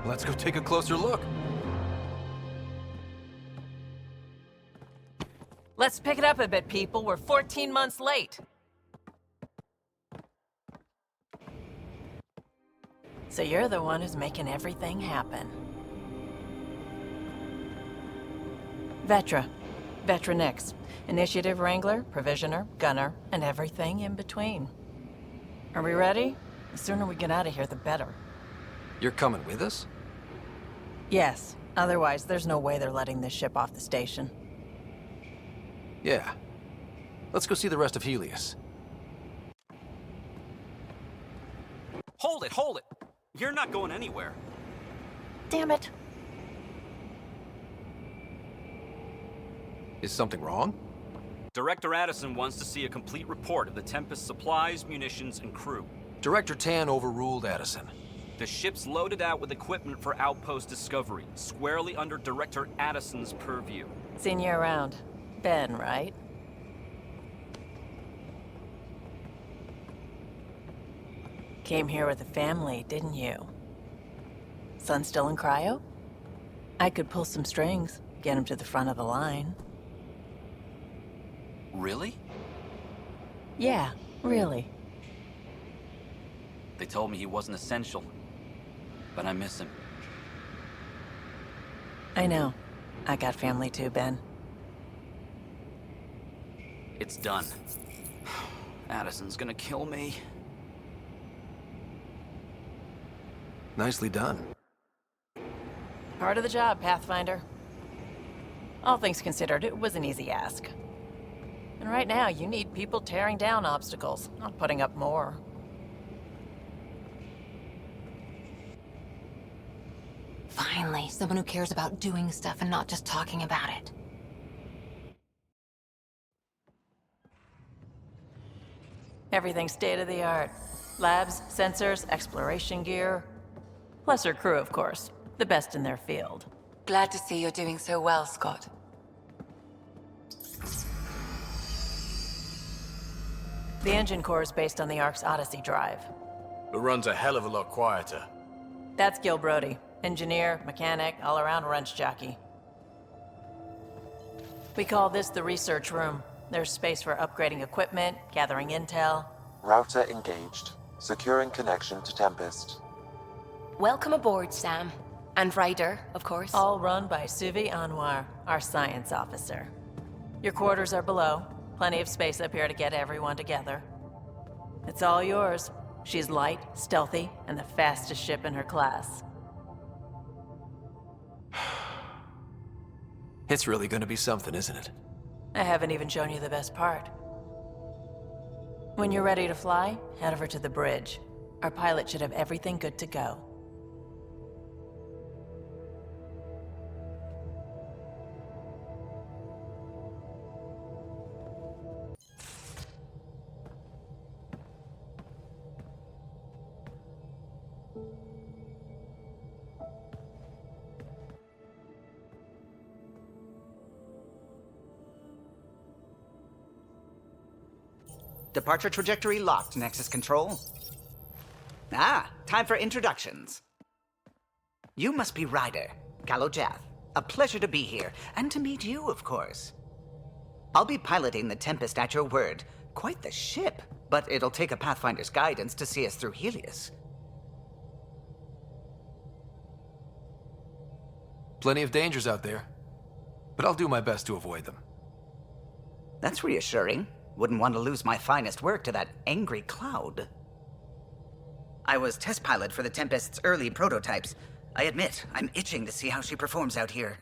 Let's go take a closer look. Let's pick it up a bit, people. We're 14 months late. So you're the one who's making everything happen. Vetra. Vetronix. Initiative Wrangler, Provisioner, Gunner, and everything in between. Are we ready? The sooner we get out of here, the better. You're coming with us? Yes. Otherwise, there's no way they're letting this ship off the station. Yeah. Let's go see the rest of Helios. Hold it, hold it! You're not going anywhere. Damn it. Is something wrong? Director Addison wants to see a complete report of the Tempest's supplies, munitions, and crew. Director Tan overruled Addison. The ship's loaded out with equipment for outpost discovery, squarely under Director Addison's purview. Seen you around. Ben, right? Came here with a family, didn't you? Son still in cryo? I could pull some strings, get him to the front of the line. Really? Yeah, really. They told me he wasn't essential, but I miss him. I know. I got family too, Ben. It's done. Addison's gonna kill me. Nicely done. Part of the job, Pathfinder. All things considered, it was an easy ask. And right now, you need people tearing down obstacles, not putting up more. Finally, someone who cares about doing stuff and not just talking about it. Everything's state-of-the-art. Labs, sensors, exploration gear. Plus her crew, of course. The best in their field. Glad to see you're doing so well, Scott. The engine core is based on the Ark's Odyssey drive. It runs a hell of a lot quieter. That's Gil Brody. Engineer, mechanic, all-around wrench jockey. We call this the research room. There's space for upgrading equipment, gathering intel. Router engaged. Securing connection to Tempest. Welcome aboard, Sam. And Ryder, of course. All run by Suvi Anwar, our science officer. Your quarters are below. Plenty of space up here to get everyone together. It's all yours. She's light, stealthy, and the fastest ship in her class. It's really gonna be something, isn't it? I haven't even shown you the best part. When you're ready to fly, head over to the bridge. Our pilot should have everything good to go. Departure trajectory locked, Nexus Control. Time for introductions. You must be Ryder, Kalojath. A pleasure to be here, and to meet you, of course. I'll be piloting the Tempest at your word. Quite the ship, but it'll take a Pathfinder's guidance to see us through Helios. Plenty of dangers out there, but I'll do my best to avoid them. That's reassuring. Wouldn't want to lose my finest work to that angry cloud. I was test pilot for the Tempest's early prototypes. I admit, I'm itching to see how she performs out here.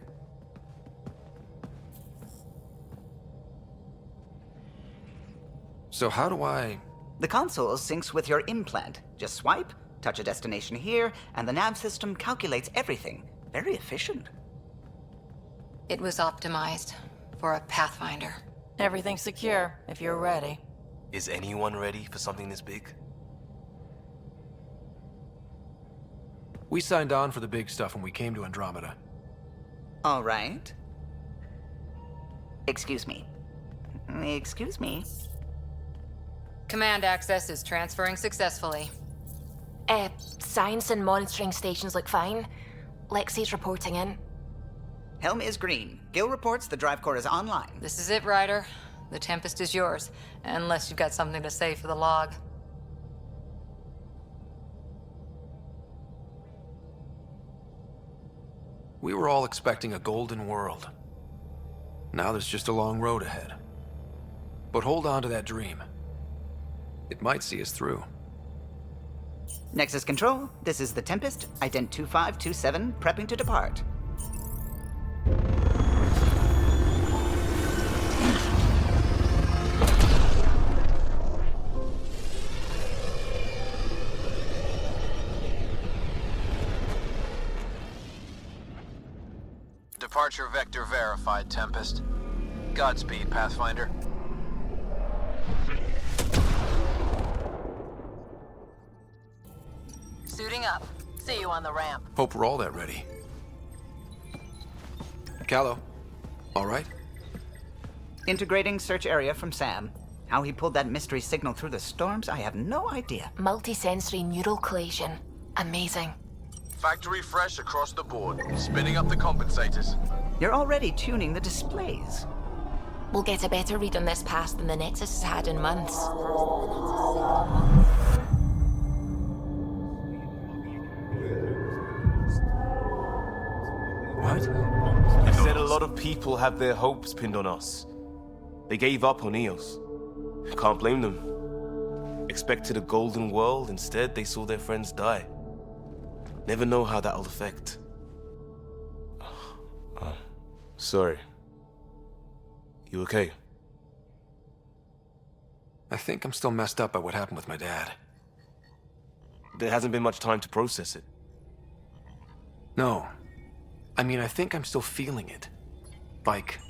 So how do I... The console syncs with your implant. Just swipe, touch a destination here, and the nav system calculates everything. Very efficient. It was optimized for a Pathfinder. Everything's secure, if you're ready. Is anyone ready for something this big? We signed on for the big stuff when we came to Andromeda. All right. Excuse me. Excuse me. Command access is transferring successfully. Science and monitoring stations look fine. Lexi's reporting in. Helm is green. Gil reports the drive core is online. This is it, Ryder. The Tempest is yours, unless you've got something to say for the log. We were all expecting a golden world. Now there's just a long road ahead. But hold on to that dream. It might see us through. Nexus Control, this is the Tempest, ident 2527, prepping to depart. Departure vector verified, Tempest. Godspeed, Pathfinder. Suiting up. See you on the ramp. Hope we're all that ready. Callow, all right? Integrating search area from Sam. How he pulled that mystery signal through the storms, I have no idea. Multisensory neural collation. Amazing. Factory fresh across the board. Spinning up the compensators. You're already tuning the displays. We'll get a better read on this pass than the Nexus has had in months. What? He said a lot of people have their hopes pinned on us. They gave up on Eos. Can't blame them. Expected a golden world, instead they saw their friends die. Never know how that'll affect. Sorry. You okay? I think I'm still messed up by what happened with my dad. There hasn't been much time to process it. No. I mean, I think I'm still feeling it. Like...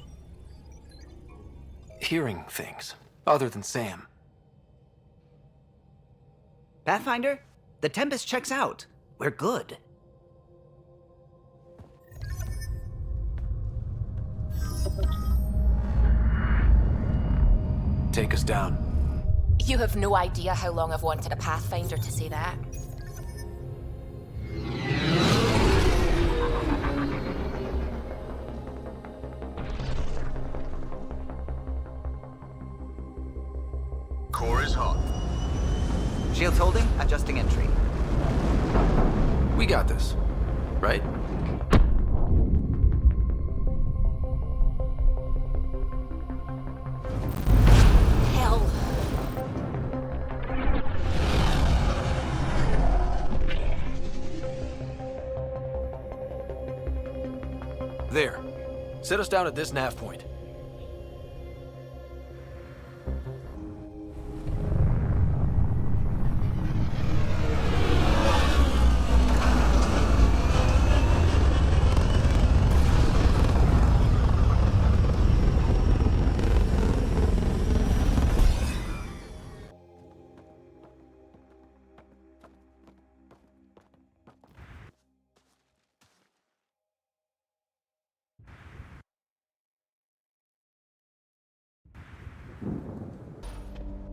hearing things, other than Sam. Pathfinder, the Tempest checks out. We're good. Take us down. You have no idea how long I've wanted a Pathfinder to say that. Core is hot. Shields holding, adjusting entry. We got this, right? Hell. There. Set us down at this nav point.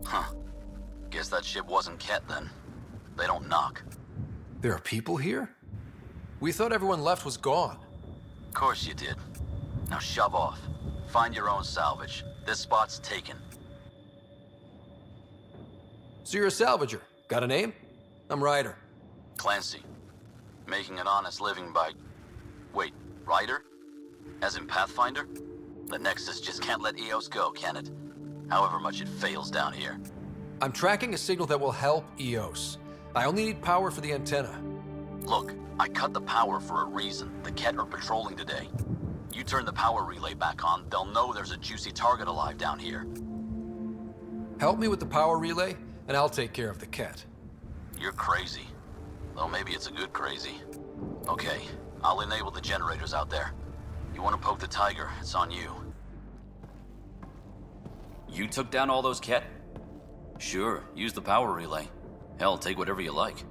Huh. Guess that ship wasn't Ket then. They don't knock. There are people here? We thought everyone left was gone. Of course you did. Now shove off. Find your own salvage. This spot's taken. So you're a salvager. Got a name? I'm Ryder. Clancy. Making an honest living by... Wait, Ryder? As in Pathfinder? The Nexus just can't let Eos go, can it? However much it fails down here. I'm tracking a signal that will help Eos. I only need power for the antenna. Look, I cut the power for a reason. The Ket are patrolling today. You turn the power relay back on, they'll know there's a juicy target alive down here. Help me with the power relay, and I'll take care of the Ket. You're crazy. Though maybe it's a good crazy. Okay, I'll enable the generators out there. You want to poke the tiger, it's on you. You took down all those Ket? Sure, use the power relay. Hell, take whatever you like.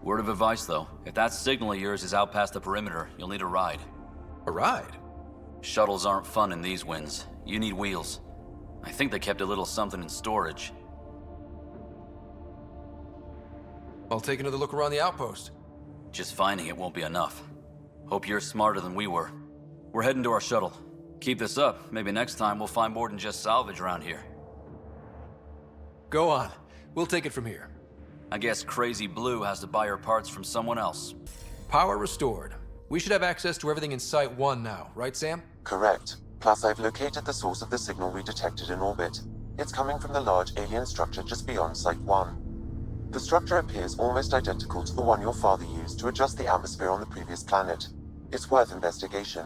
Word of advice, though. If that signal of yours is out past the perimeter, you'll need a ride. A ride? Shuttles aren't fun in these winds. You need wheels. I think they kept a little something in storage. I'll take another look around the outpost. Just finding it won't be enough. Hope you're smarter than we were. We're heading to our shuttle. Keep this up. Maybe next time we'll find more than just salvage around here. Go on. We'll take it from here. I guess Crazy Blue has to buy her parts from someone else. Power restored. We should have access to everything in Site 1 now, right, Sam? Correct. Plus, I've located the source of the signal we detected in orbit. It's coming from the large alien structure just beyond Site 1. The structure appears almost identical to the one your father used to adjust the atmosphere on the previous planet. It's worth investigation.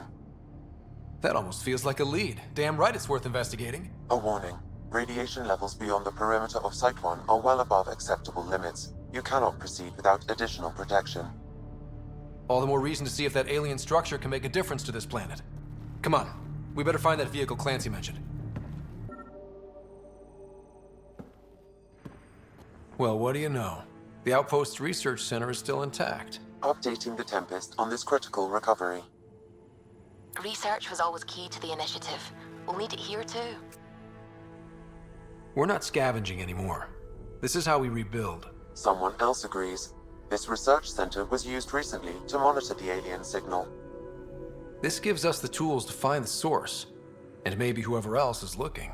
That almost feels like a lead. Damn right it's worth investigating. A warning. Radiation levels beyond the perimeter of Site 1 are well above acceptable limits. You cannot proceed without additional protection. All the more reason to see if that alien structure can make a difference to this planet. Come on. We better find that vehicle Clancy mentioned. Well, what do you know? The Outpost's research center is still intact. Updating the Tempest on this critical recovery. Research was always key to the initiative. We'll need it here too. We're not scavenging anymore. This is how we rebuild. Someone else agrees. This research center was used recently to monitor the alien signal. This gives us the tools to find the source, and maybe whoever else is looking.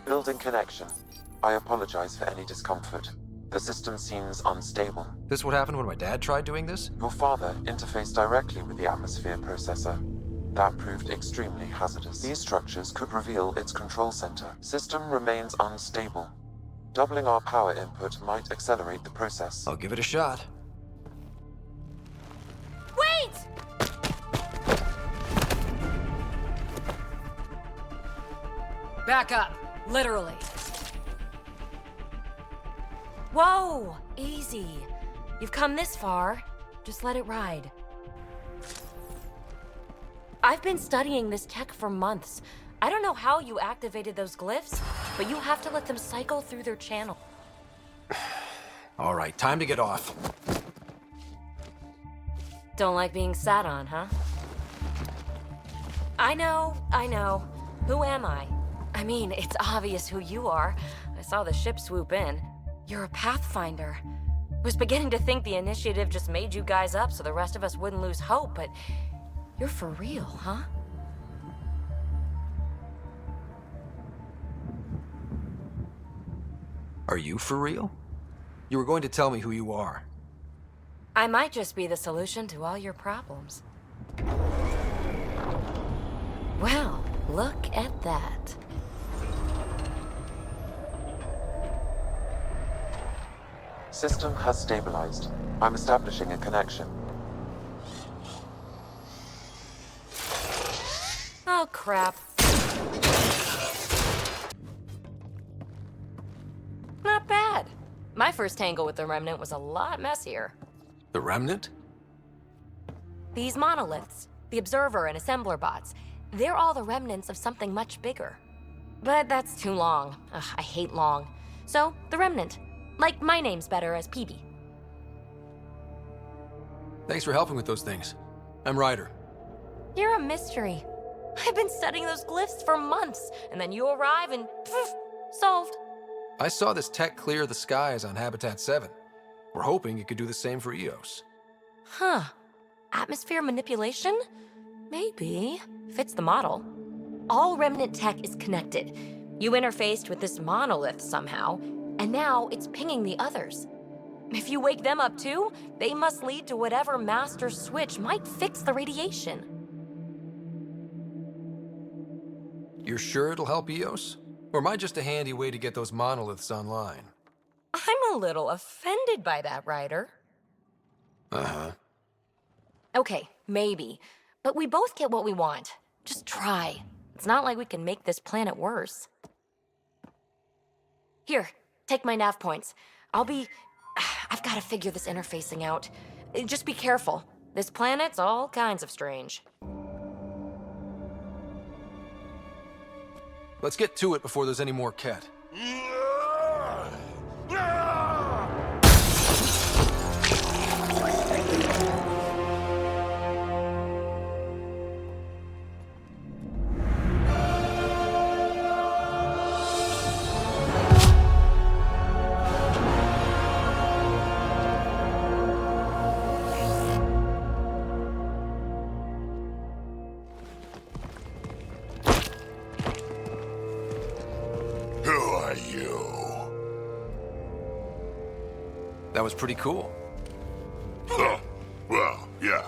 Building connection. I apologize for any discomfort. The system seems unstable. This what happened when my dad tried doing this? Your father interfaced directly with the atmosphere processor. That proved extremely hazardous. These structures could reveal its control center. System remains unstable. Doubling our power input might accelerate the process. I'll give it a shot. Wait! Back up. Literally. Whoa! Easy. You've come this far. Just let it ride. I've been studying this tech for months. I don't know how you activated those glyphs, but you have to let them cycle through their channel. All right, time to get off. Don't like being sat on, huh? I know. Who am I? I mean, it's obvious who you are. I saw the ship swoop in. You're a Pathfinder. Was beginning to think the initiative just made you guys up so the rest of us wouldn't lose hope, but you're for real, huh? Are you for real? You were going to tell me who you are. I might just be the solution to all your problems. Well, look at that. System has stabilized. I'm establishing a connection. Oh, crap. Not bad. My first tangle with the Remnant was a lot messier. The Remnant? These monoliths, the Observer and Assembler bots, they're all the remnants of something much bigger. But that's too long. Ugh, I hate long. So, the Remnant. Like, my name's better as PB. Thanks for helping with those things. I'm Ryder. You're a mystery. I've been studying those glyphs for months, and then you arrive and poof, solved. I saw this tech clear the skies on Habitat 7. We're hoping it could do the same for EOS. Huh. Atmosphere manipulation? Maybe. Fits the model. All Remnant tech is connected. You interfaced with this monolith somehow, and now it's pinging the others. If you wake them up too, they must lead to whatever master switch might fix the radiation. You're sure it'll help EOS? Or am I just a handy way to get those monoliths online? I'm a little offended by that, Ryder. Uh-huh. Okay, maybe. But we both get what we want. Just try. It's not like we can make this planet worse. Here, take my nav points. I've got to figure this interfacing out. Just be careful. This planet's all kinds of strange. Let's get to it before there's any more Ket. That was pretty cool. Huh. Well, yeah.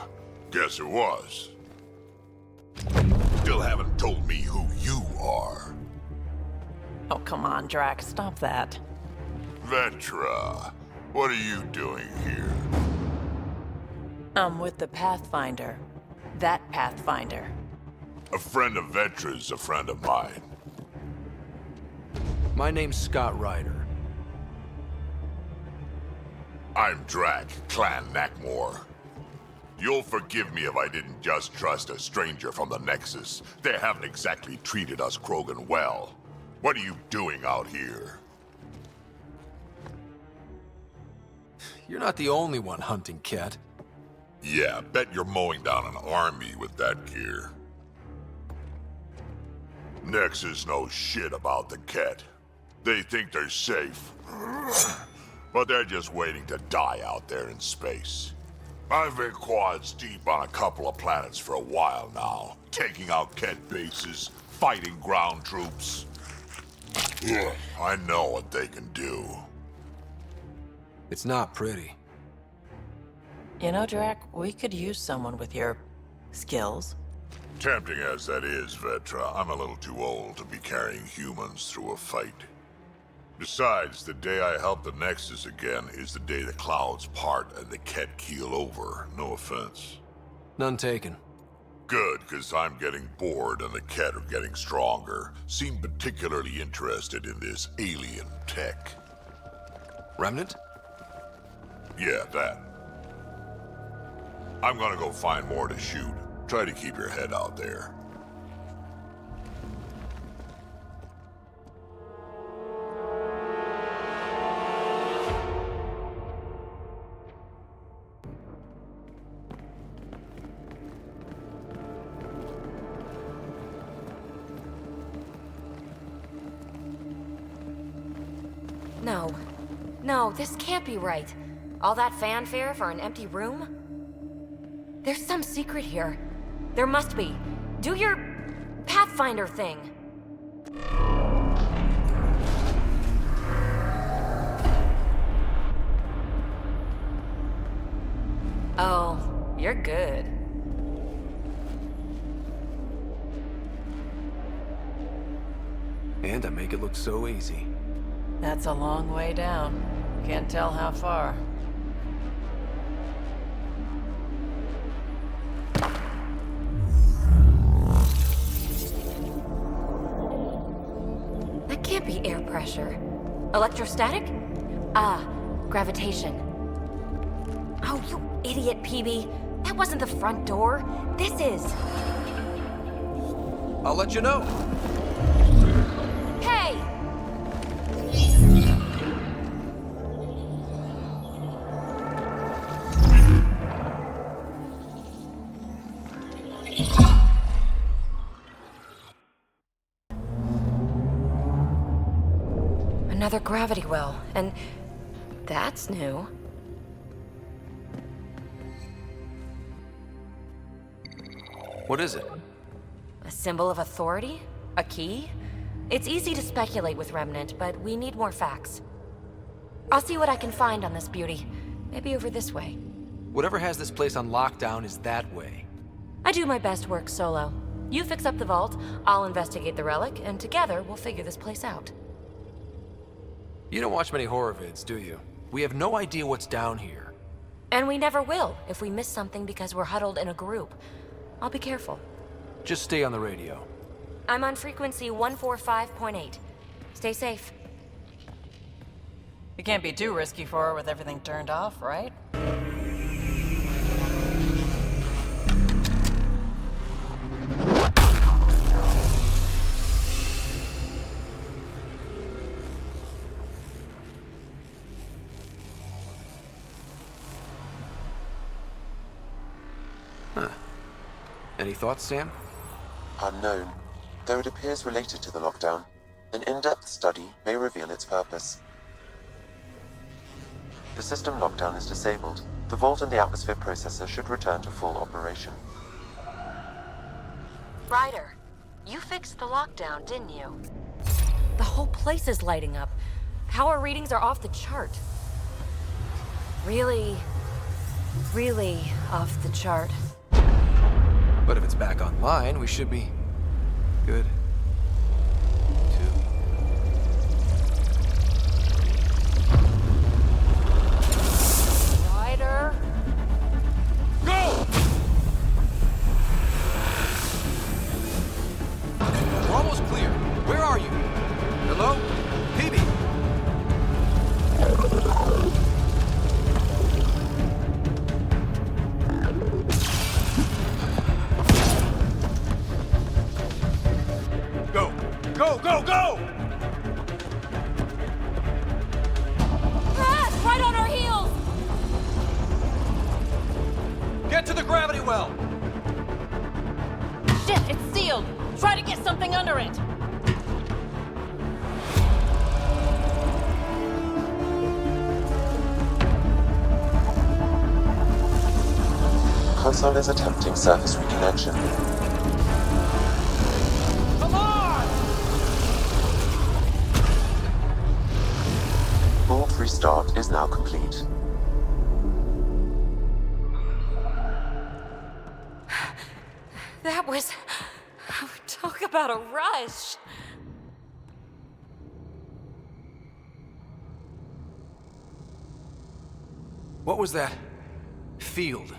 Guess it was. Still haven't told me who you are. Oh, come on, Drax. Stop that. Vetra, what are you doing here? I'm with the Pathfinder. That Pathfinder. A friend of Vetra's a friend of mine. My name's Scott Ryder. I'm Drac, Clan Nakmor. You'll forgive me if I didn't just trust a stranger from the Nexus. They haven't exactly treated us Krogan well. What are you doing out here? You're not the only one hunting Ket. Yeah, bet you're mowing down an army with that gear. Nexus knows shit about the Ket. They think they're safe. But they're just waiting to die out there in space. I've been quads deep on a couple of planets for a while now, taking out Ket bases, fighting ground troops. Yeah, I know what they can do. It's not pretty. You know, Drac, we could use someone with your skills. Tempting as that is, Vetra, I'm a little too old to be carrying humans through a fight. Besides, the day I help the Nexus again is the day the clouds part and the Ket keel over. No offense. None taken. Good, because I'm getting bored and the Ket are getting stronger. Seem particularly interested in this alien tech. Remnant? Yeah, that. I'm gonna go find more to shoot. Try to keep your head out there. No, this can't be right. All that fanfare for an empty room? There's some secret here. There must be. Do your Pathfinder thing. Oh, you're good. And I make it look so easy. That's a long way down. Can't tell how far. That can't be air pressure. Electrostatic? Gravitation. Oh, you idiot, PB. That wasn't the front door. This is. I'll let you know. Hey! Another gravity well, and that's new. What is it? A symbol of authority? A key? It's easy to speculate with Remnant, but we need more facts. I'll see what I can find on this beauty. Maybe over this way. Whatever has this place on lockdown is that way. I do my best work solo. You fix up the vault, I'll investigate the relic, and together we'll figure this place out. You don't watch many horror vids, do you? We have no idea what's down here. And we never will if we miss something because we're huddled in a group. I'll be careful. Just stay on the radio. I'm on frequency 145.8. Stay safe. It can't be too risky for her with everything turned off, right? Huh. Any thoughts, Sam? Unknown, though it appears related to the lockdown. An in-depth study may reveal its purpose. The system lockdown is disabled. The vault and the atmosphere processor should return to full operation. Ryder, you fixed the lockdown, didn't you? The whole place is lighting up. Power readings are off the chart. Really off the chart. But if it's back online, we should be good. Ryder? Go! We're almost clear. Where are you? Hello? PB? Go! Go, go, go! Right on our heels! Get to the gravity well! Shit, it's sealed! Try to get something under it! Console is attempting surface reconnection. Come on! restart is now complete. That was... Talk about a rush. What was that? Field.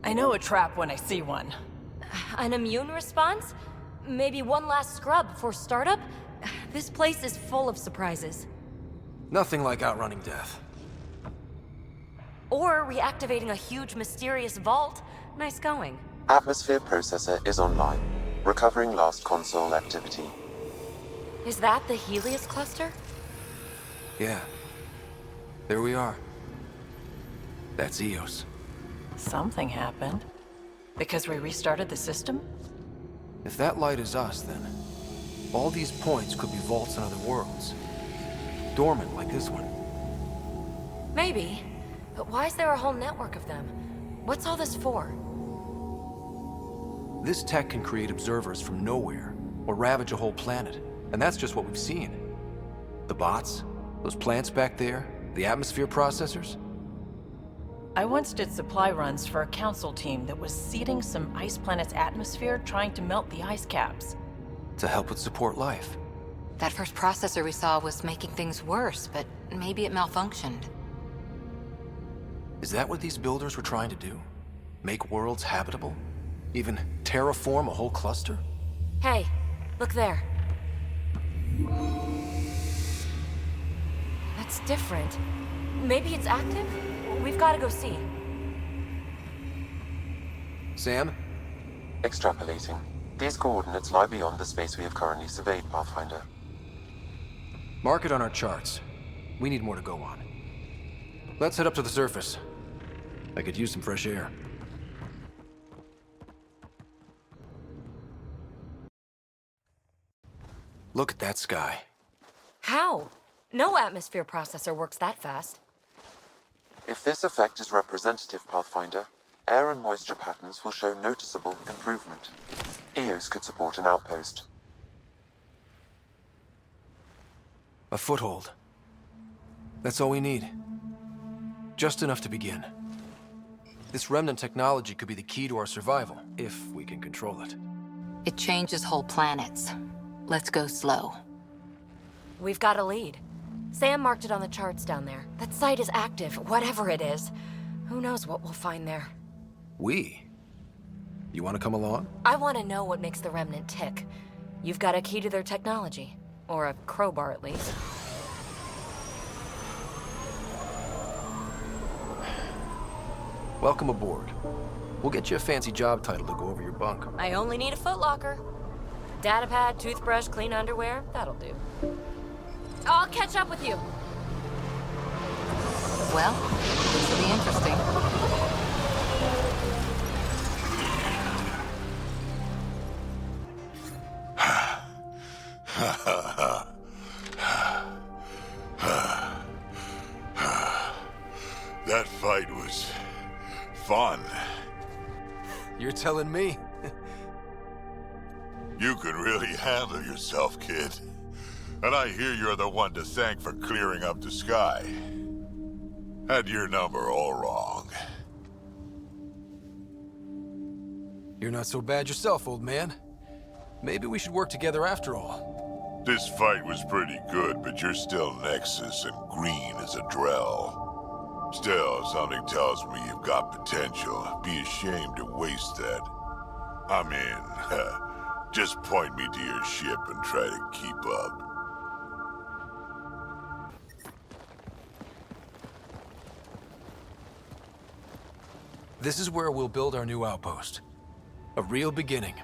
I know a trap when I see one. An immune response? Maybe one last scrub before startup? This place is full of surprises. Nothing like outrunning death. Or reactivating a huge mysterious vault. Nice going. Atmosphere processor is online, recovering last console activity. Is that the Helios cluster? Yeah. There we are. That's Eos. Something happened. Because we restarted the system? If that light is us, then all these points could be vaults in other worlds. Dormant like this one. Maybe. But why is there a whole network of them? What's all this for? This tech can create observers from nowhere, or ravage a whole planet. And that's just what we've seen. The bots, those plants back there, the atmosphere processors. I once did supply runs for a council team that was seeding some ice planet's atmosphere, trying to melt the ice caps. To help it support life. That first processor we saw was making things worse, but maybe it malfunctioned. Is that what these builders were trying to do? Make worlds habitable? Even terraform a whole cluster? Hey, look there. That's different. Maybe it's active? We've got to go see. Sam? Extrapolating. These coordinates lie beyond the space we have currently surveyed, Pathfinder. Mark it on our charts. We need more to go on. Let's head up to the surface. I could use some fresh air. Look at that sky. How? No atmosphere processor works that fast. If this effect is representative, Pathfinder, air and moisture patterns will show noticeable improvement. Eos could support an outpost. A foothold. That's all we need. Just enough to begin. This remnant technology could be the key to our survival, if we can control it. It changes whole planets. Let's go slow. We've got a lead. Sam marked it on the charts down there. That site is active, whatever it is. Who knows what we'll find there. We? You want to come along? I want to know what makes the Remnant tick. You've got a key to their technology. Or a crowbar, at least. Welcome aboard. We'll get you a fancy job title to go over your bunk. I only need a footlocker. Datapad, toothbrush, clean underwear, that'll do. I'll catch up with you. Well, this will be interesting. That fight was fun. You're telling me? You can really handle yourself, kid. And I hear you're the one to thank for clearing up the sky. Had your number all wrong. You're not so bad yourself, old man. Maybe we should work together after all. This fight was pretty good, but you're still Nexus and green as a Drell. Still, something tells me you've got potential. Be ashamed to waste that. I mean, just point me to your ship and try to keep up. This is where we'll build our new outpost. A real beginning.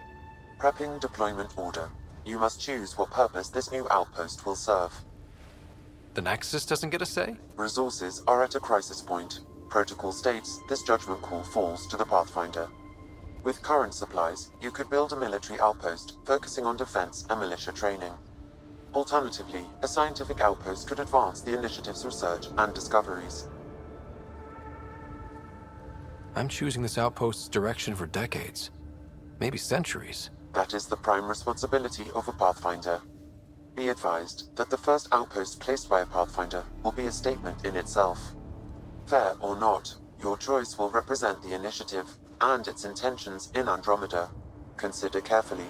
Prepping deployment order. You must choose what purpose this new outpost will serve. The Nexus doesn't get a say? Resources are at a crisis point. Protocol states this judgment call falls to the Pathfinder. With current supplies, you could build a military outpost focusing on defense and militia training. Alternatively, a scientific outpost could advance the initiative's research and discoveries. I'm choosing this outpost's direction for decades. Maybe centuries. That is the prime responsibility of a Pathfinder. Be advised that the first outpost placed by a Pathfinder will be a statement in itself. Fair or not, your choice will represent the initiative and its intentions in Andromeda. Consider carefully.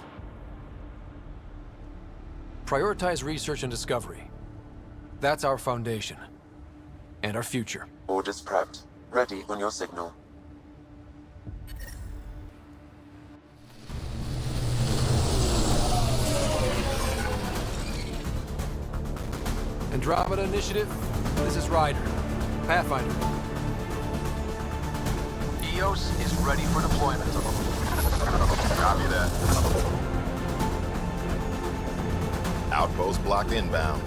Prioritize research and discovery. That's our foundation. And our future. Orders prepped. Ready on your signal. Andromeda Initiative, this is Ryder. Pathfinder. EOS is ready for deployment. Copy that. Outpost block inbound.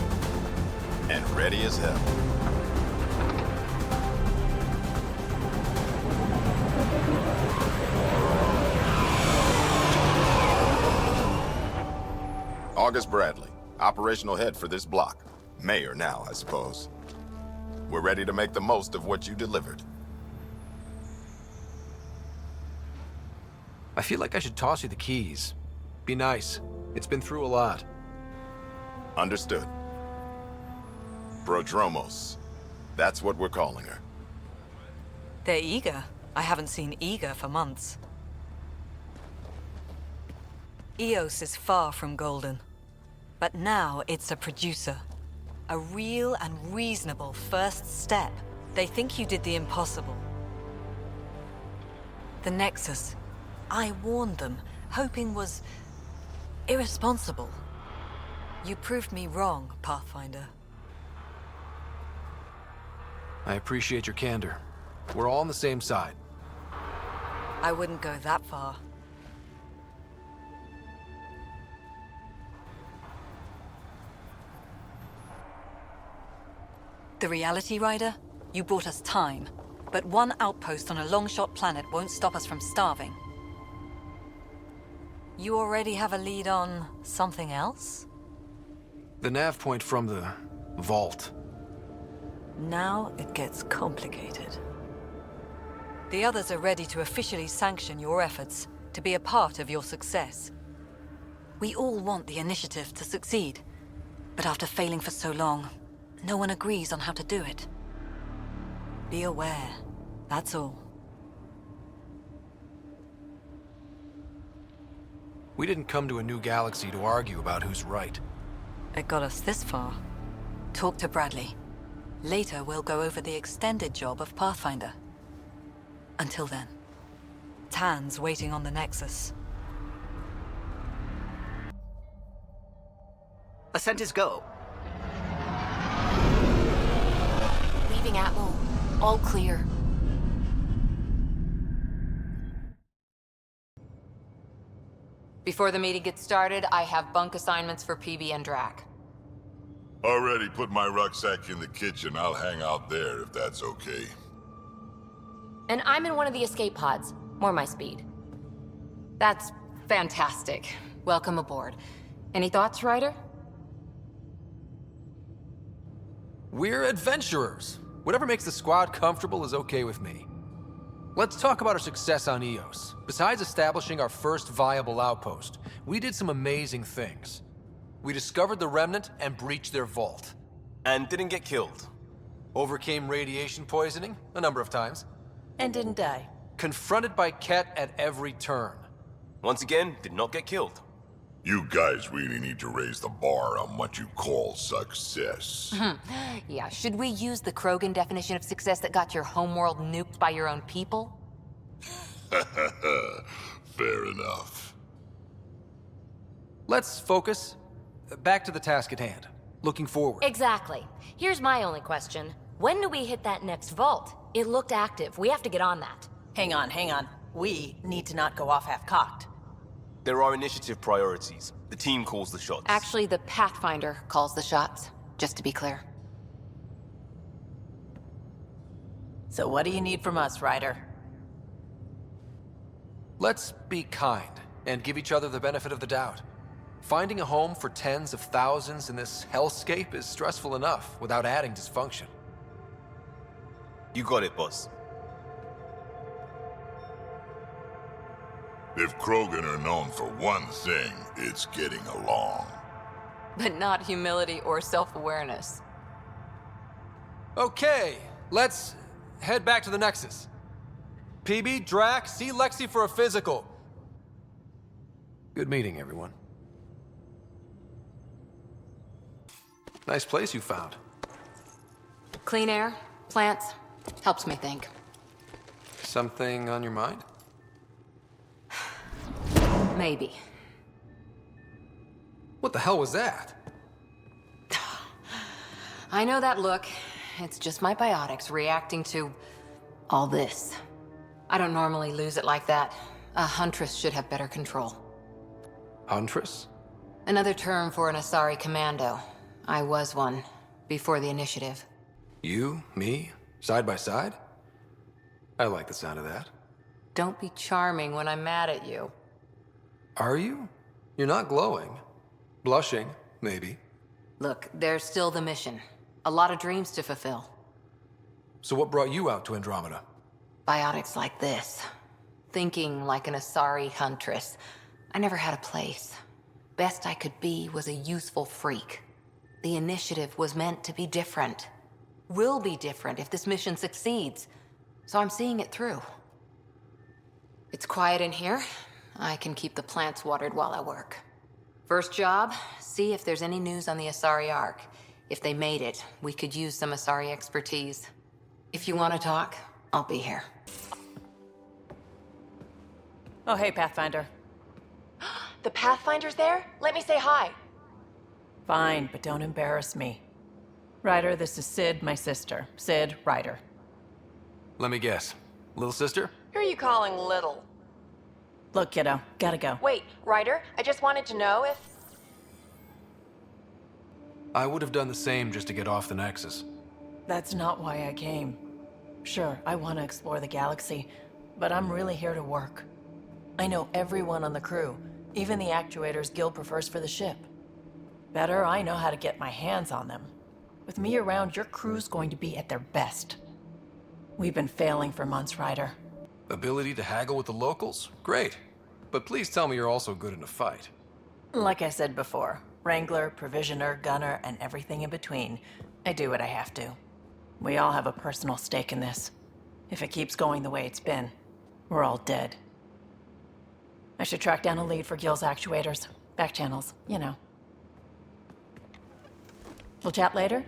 And ready as hell. August Bradley, operational head for this block. Mayor now, I suppose. We're ready to make the most of what you delivered. I feel like I should toss you the keys. Be nice. It's been through a lot. Understood. Prodromos. That's what we're calling her. They're eager. I haven't seen eager for months. EOS is far from golden. But now it's a producer. A real and reasonable first step. They think you did the impossible. The Nexus. I warned them, hoping was irresponsible. You proved me wrong, Pathfinder. I appreciate your candor. We're all on the same side. I wouldn't go that far. The reality, Ryder? You bought us time, but one outpost on a long-shot planet won't stop us from starving. You already have a lead on something else? The nav point from the vault. Now it gets complicated. The others are ready to officially sanction your efforts, to be a part of your success. We all want the initiative to succeed, but after failing for so long, no one agrees on how to do it. Be aware, that's all. We didn't come to a new galaxy to argue about who's right. It got us this far. Talk to Bradley. Later, we'll go over the extended job of Pathfinder. Until then, Tan's waiting on the Nexus. Ascent is go. Leaving Atmo. All clear. Before the meeting gets started, I have bunk assignments for PB and Drac. Already put my rucksack in the kitchen. I'll hang out there if that's okay. And I'm in one of the escape pods. More my speed. That's fantastic. Welcome aboard. Any thoughts, Ryder? We're adventurers. Whatever makes the squad comfortable is okay with me. Let's talk about our success on EOS. Besides establishing our first viable outpost, we did some amazing things. We discovered the Remnant and breached their vault. And didn't get killed. Overcame radiation poisoning a number of times. And didn't die. Confronted by Ket at every turn. Once again, did not get killed. You guys really need to raise the bar on what you call success. Yeah, should we use the Krogan definition of success that got your homeworld nuked by your own people? Fair enough. Let's focus. Back to the task at hand. Looking forward. Exactly. Here's my only question. When do we hit that next vault? It looked active. We have to get on that. Hang on. We need to not go off half-cocked. There are initiative priorities. The team calls the shots. Actually, the Pathfinder calls the shots, just to be clear. So what do you need from us, Ryder? Let's be kind and give each other the benefit of the doubt. Finding a home for tens of thousands in this hellscape is stressful enough without adding dysfunction. You got it, boss. If Krogan are known for one thing, it's getting along. but not humility or self-awareness. Okay, let's head back to the Nexus. PB, Drac, see Lexi for a physical. Good meeting, everyone. Nice place you found. Clean air, plants, helps me think. Something on your mind? Maybe. What the hell was that? I know that look. It's just my biotics reacting to all this. I don't normally lose it like that. A huntress should have better control. Huntress? Another term for an Asari commando. I was one, before the initiative. You, me, side by side? I like the sound of that. Don't be charming when I'm mad at you. Are you? You're not glowing. Blushing, maybe. Look, there's still the mission. A lot of dreams to fulfill. So what brought you out to Andromeda? Biotics like this. Thinking like an Asari huntress. I never had a place. Best I could be was a useful freak. The initiative was meant to be different. Will be different if this mission succeeds. So I'm seeing it through. It's quiet in here. I can keep the plants watered while I work. First job, see if there's any news on the Asari Ark. If they made it, we could use some Asari expertise. If you want to talk, I'll be here. Oh, hey, Pathfinder. The Pathfinder's there? Let me say hi. Fine, but don't embarrass me. Ryder, this is Sid, my sister. Sid Ryder. Let me guess. Little sister? Who are you calling little? Look, kiddo, gotta go. Wait, Ryder, I just wanted to know if... I would have done the same just to get off the Nexus. That's not why I came. Sure, I want to explore the galaxy, but I'm really here to work. I know everyone on the crew, even the actuators Guild prefers for the ship. Better, I know how to get my hands on them. With me around, your crew's going to be at their best. We've been failing for months, Ryder. Ability to haggle with the locals? Great. But please tell me you're also good in a fight. Like I said before, Wrangler, Provisioner, Gunner, and everything in between. I do what I have to. We all have a personal stake in this. If it keeps going the way it's been, we're all dead. I should track down a lead for Gil's actuators. Back channels, you know. We'll chat later?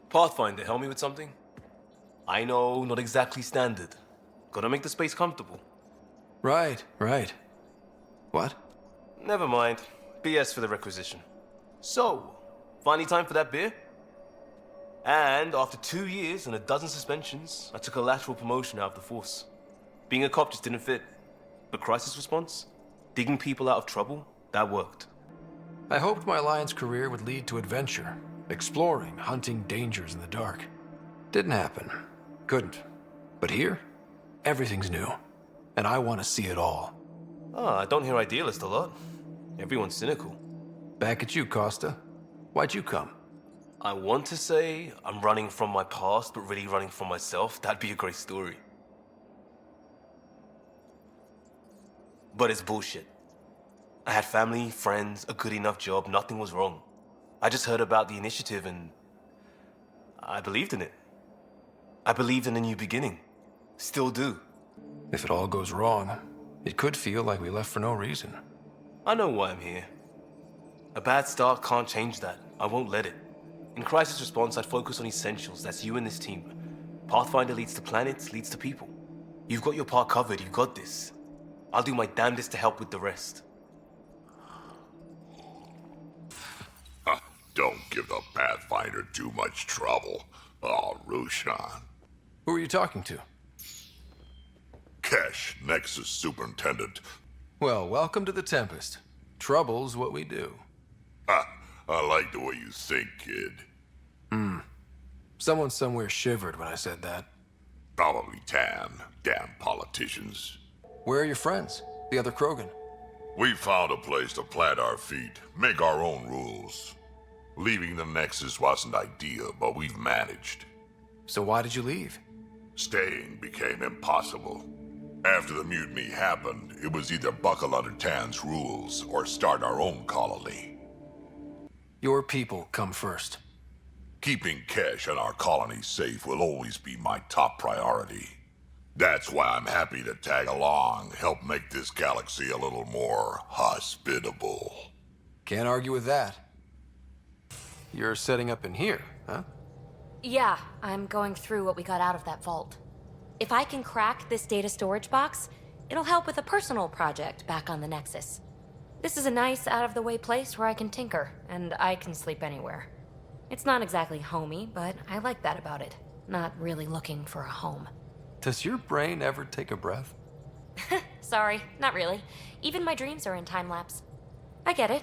Pathfinder, help me with something? I know, not exactly standard. Gotta make the space comfortable. Right. What? Never mind. BS for the requisition. So, finally time for that beer? And after 2 years and a dozen suspensions, I took a lateral promotion out of the force. Being a cop just didn't fit. But crisis response? Digging people out of trouble? That worked. I hoped my Alliance career would lead to adventure. Exploring, hunting dangers in the dark. Didn't happen. Couldn't. But here, everything's new. And I want to see it all. I don't hear idealist a lot. Everyone's cynical. Back at you, Costa. Why'd you come? I want to say I'm running from my past, but really running from myself. That'd be a great story. But it's bullshit. I had family, friends, a good enough job, nothing was wrong. I just heard about the initiative and I believed in it. I believed in a new beginning. Still do. If it all goes wrong, it could feel like we left for no reason. I know why I'm here. A bad start can't change that. I won't let it. In crisis response, I'd focus on essentials. That's you and this team. Pathfinder leads to planets, leads to people. You've got your part covered. You've got this. I'll do my damnedest to help with the rest. Don't give the Pathfinder too much trouble. Oh, Roshan. Who are you talking to? Kesh, Nexus Superintendent. Well, welcome to the Tempest. Trouble's what we do. I like the way you think, kid. Someone somewhere shivered when I said that. Probably Tan. Damn politicians. Where are your friends? The other Krogan? We found a place to plant our feet, make our own rules. Leaving the Nexus wasn't ideal, but we've managed. So why did you leave? Staying became impossible. After the mutiny happened, it was either buckle under Tan's rules or start our own colony. Your people come first. Keeping Kesh and our colony safe will always be my top priority. That's why I'm happy to tag along, help make this galaxy a little more hospitable. Can't argue with that. You're setting up in here, huh? Yeah, I'm going through what we got out of that vault. If I can crack this data storage box, it'll help with a personal project back on the Nexus. This is a nice, out-of-the-way place where I can tinker, and I can sleep anywhere. It's not exactly homey, but I like that about it. Not really looking for a home. Does your brain ever take a breath? Sorry, not really. Even my dreams are in time-lapse. I get it.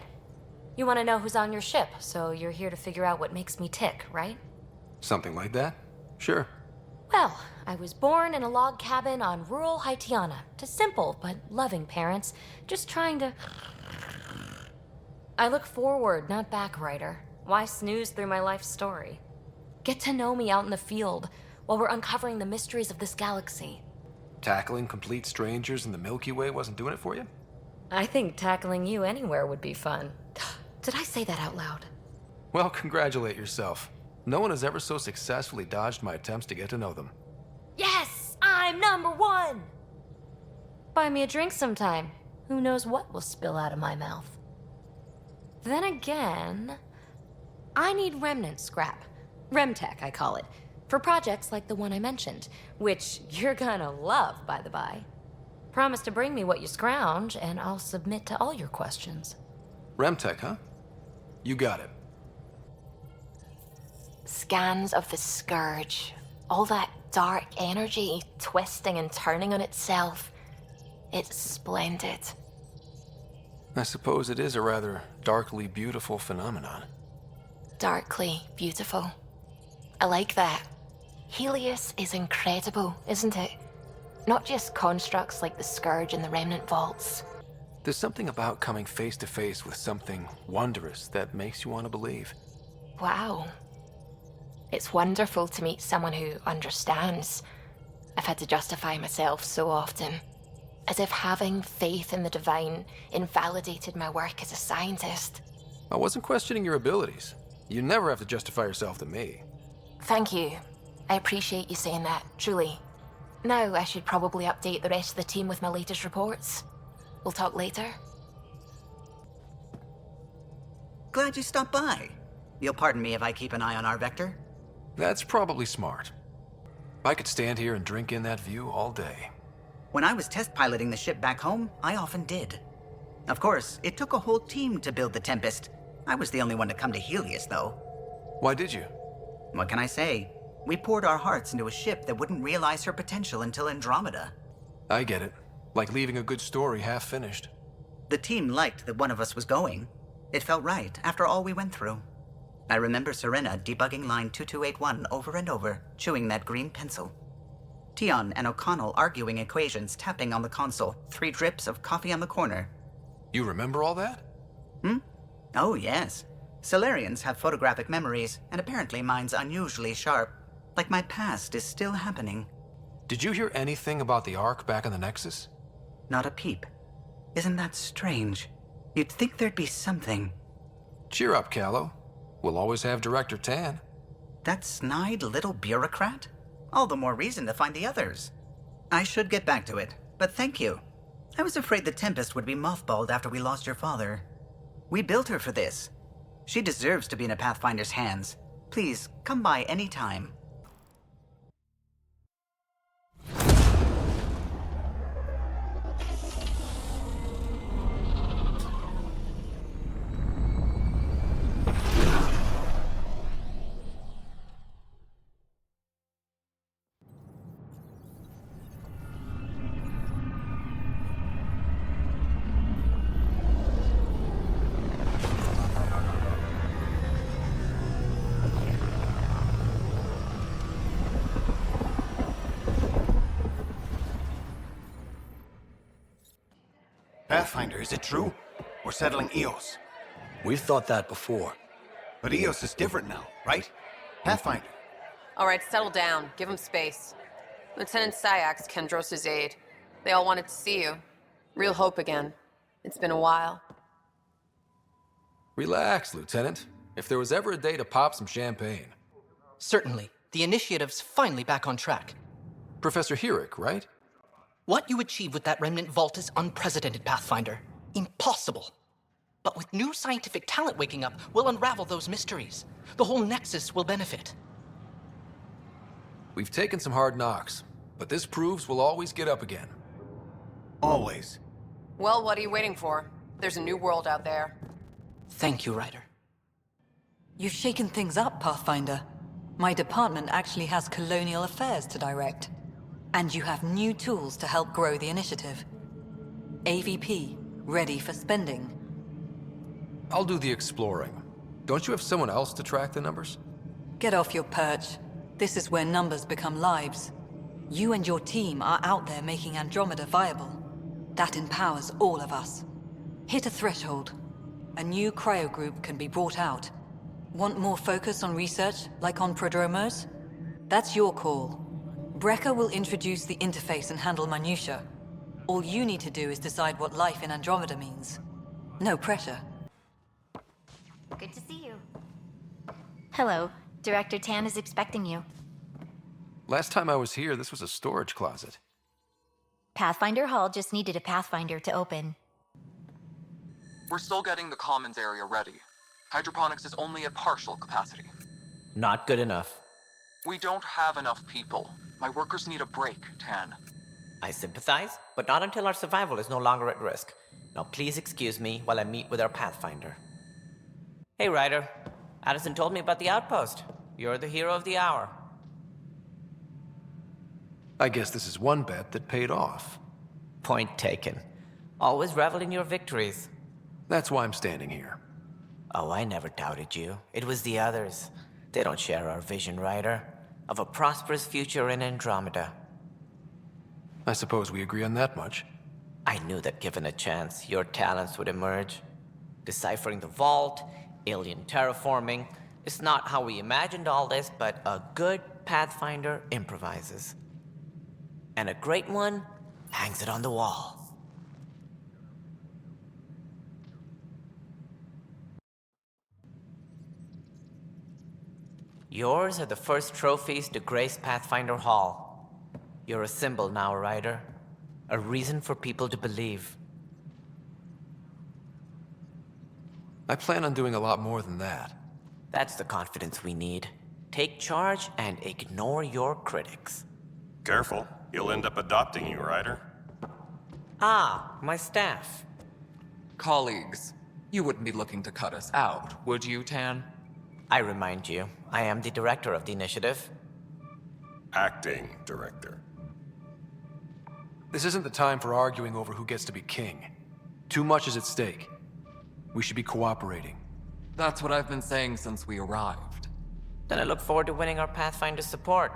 You want to know who's on your ship, so you're here to figure out what makes me tick, right? Something like that? Sure. Well, I was born in a log cabin on rural Haitiana to simple but loving parents, just trying to... I look forward, not back, Ryder. Why snooze through my life story? Get to know me out in the field while we're uncovering the mysteries of this galaxy. Tackling complete strangers in the Milky Way wasn't doing it for you? I think tackling you anywhere would be fun. Did I say that out loud? Well, congratulate yourself. No one has ever so successfully dodged my attempts to get to know them. Yes! I'm #1! Buy me a drink sometime. Who knows what will spill out of my mouth. Then again, I need remnant scrap. Remtech, I call it. For projects like the one I mentioned, which you're gonna love, by the by. Promise to bring me what you scrounge, and I'll submit to all your questions. Remtech, huh? You got it. Scans of the Scourge. All that dark energy twisting and turning on itself. It's splendid. I suppose it is a rather darkly beautiful phenomenon. Darkly beautiful. I like that. Helios is incredible, isn't it? Not just constructs like the Scourge and the Remnant Vaults. There's something about coming face to face with something wondrous that makes you want to believe. Wow. It's wonderful to meet someone who understands. I've had to justify myself so often. As if having faith in the divine invalidated my work as a scientist. I wasn't questioning your abilities. You never have to justify yourself to me. Thank you. I appreciate you saying that, truly. Now I should probably update the rest of the team with my latest reports. We'll talk later. Glad you stopped by. You'll pardon me if I keep an eye on our vector? That's probably smart. I could stand here and drink in that view all day. When I was test piloting the ship back home, I often did. Of course, it took a whole team to build the Tempest. I was the only one to come to Helios, though. Why did you? What can I say? We poured our hearts into a ship that wouldn't realize her potential until Andromeda. I get it. Like leaving a good story half-finished. The team liked that one of us was going. It felt right, after all we went through. I remember Serena debugging line 2281 over and over, chewing that green pencil. Tion and O'Connell arguing equations, tapping on the console, 3 drips of coffee on the corner. You remember all that? Oh, yes. Solarians have photographic memories, and apparently mine's unusually sharp. Like my past is still happening. Did you hear anything about the Ark back in the Nexus? Not a peep. Isn't that strange? You'd think there'd be something. Cheer up, Callow. We'll always have Director Tan. That snide little bureaucrat? All the more reason to find the others. I should get back to it, but thank you. I was afraid the Tempest would be mothballed after we lost your father. We built her for this. She deserves to be in a Pathfinder's hands. Please, come by any time. Pathfinder, is it true? We're settling Eos. We've thought that before. But Eos is different now, right? Pathfinder, All right, settle down. Give him space. Lieutenant Syax, Kendros' aide. They all wanted to see you. Real hope again. It's been a while. Relax, Lieutenant. If there was ever a day to pop some champagne. Certainly. The initiative's finally back on track. Professor Herrick, right? What you achieved with that remnant vault is unprecedented, Pathfinder. Impossible. But with new scientific talent waking up, we'll unravel those mysteries. The whole Nexus will benefit. We've taken some hard knocks, but this proves we'll always get up again. Always. Well, what are you waiting for? There's a new world out there. Thank you, Ryder. You've shaken things up, Pathfinder. My department actually has colonial affairs to direct. And you have new tools to help grow the initiative. AVP, ready for spending. I'll do the exploring. Don't you have someone else to track the numbers? Get off your perch. This is where numbers become lives. You and your team are out there making Andromeda viable. That empowers all of us. Hit a threshold. A new cryo group can be brought out. Want more focus on research, like on prodromos? That's your call. Brecker will introduce the interface and handle minutiae. All you need to do is decide what life in Andromeda means. No pressure. Good to see you. Hello. Director Tan is expecting you. Last time I was here, this was a storage closet. Pathfinder Hall just needed a Pathfinder to open. We're still getting the commons area ready. Hydroponics is only at partial capacity. Not good enough. We don't have enough people. My workers need a break, Tan. I sympathize, but not until our survival is no longer at risk. Now please excuse me while I meet with our Pathfinder. Hey, Ryder. Addison told me about the outpost. You're the hero of the hour. I guess this is one bet that paid off. Point taken. Always revel in your victories. That's why I'm standing here. Oh, I never doubted you. It was the others. They don't share our vision, Ryder, of a prosperous future in Andromeda. I suppose we agree on that much. I knew that given a chance, your talents would emerge. Deciphering the vault, alien terraforming. It's not how we imagined all this, but a good Pathfinder improvises. And a great one hangs it on the wall. Yours are the first trophies to grace Pathfinder Hall. You're a symbol now, Ryder. A reason for people to believe. I plan on doing a lot more than that. That's the confidence we need. Take charge and ignore your critics. Careful. He'll end up adopting you, Ryder. Ah, my staff. Colleagues, you wouldn't be looking to cut us out, would you, Tan? I remind you, I am the director of the initiative. Acting director. This isn't the time for arguing over who gets to be king. Too much is at stake. We should be cooperating. That's what I've been saying since we arrived. Then I look forward to winning our Pathfinder support.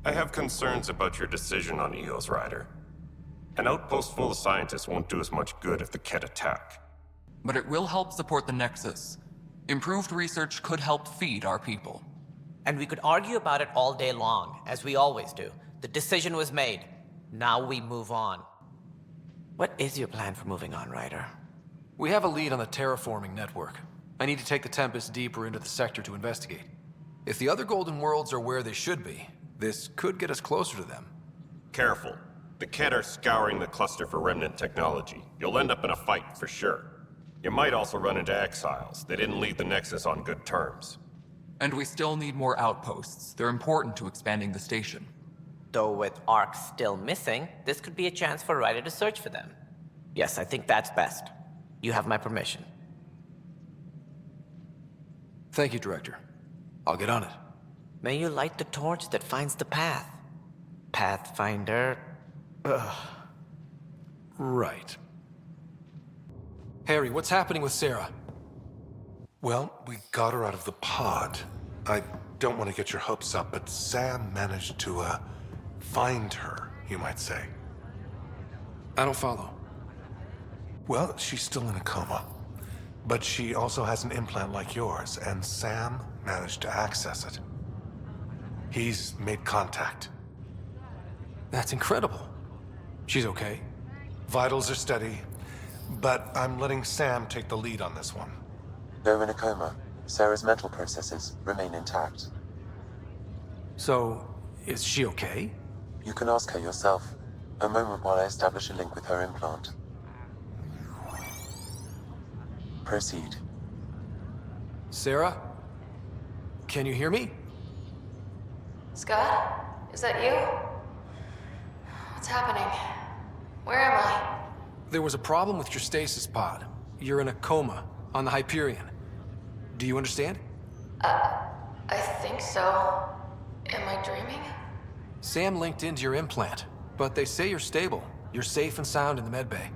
I have concerns about your decision on Eos, Ryder. An outpost full of scientists won't do as much good if the Ket attack. But it will help support the Nexus. Improved research could help feed our people. And we could argue about it all day long, as we always do. The decision was made. Now we move on. What is your plan for moving on, Ryder? We have a lead on the terraforming network. I need to take the Tempest deeper into the sector to investigate. If the other Golden Worlds are where they should be, this could get us closer to them. Careful. The Ket are scouring the cluster for remnant technology. You'll end up in a fight, for sure. You might also run into exiles. They didn't leave the Nexus on good terms. And we still need more outposts. They're important to expanding the station. Though with Ark still missing, this could be a chance for Ryder to search for them. Yes, I think that's best. You have my permission. Thank you, Director. I'll get on it. May you light the torch that finds the path. Pathfinder. Ugh. Right. Harry, what's happening with Sarah? Well, we got her out of the pod. I don't want to get your hopes up, but Sam managed to, find her, you might say. I don't follow. Well, she's still in a coma. But she also has an implant like yours, and Sam managed to access it. He's made contact. That's incredible. She's okay? Vitals are steady, but I'm letting Sam take the lead on this one. They're in a coma. Sarah's mental processes remain intact. So, is she okay? You can ask her yourself. A moment while I establish a link with her implant. Proceed. Sarah? Can you hear me? Scott? Is that you? What's happening? Where am I? There was a problem with your stasis pod. You're in a coma on the Hyperion. Do you understand? I think so. Am I dreaming? Sam linked into your implant, but they say you're stable. You're safe and sound in the medbay.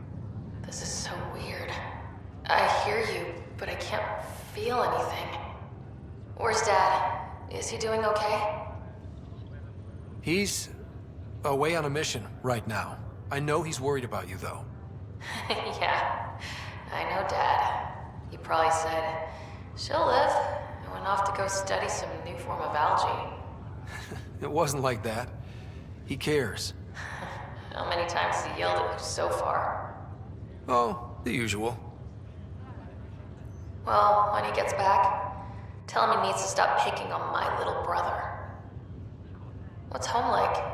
This is so weird. I hear you, but I can't feel anything. Where's Dad? Is he doing okay? He's away on a mission right now. I know he's worried about you, though. Yeah, I know Dad. He probably said, she'll live, and went off to go study some new form of algae. It wasn't like that. He cares. How many times has he yelled at you so far? Oh, the usual. Well, when he gets back, tell him he needs to stop picking on my little brother. What's home like?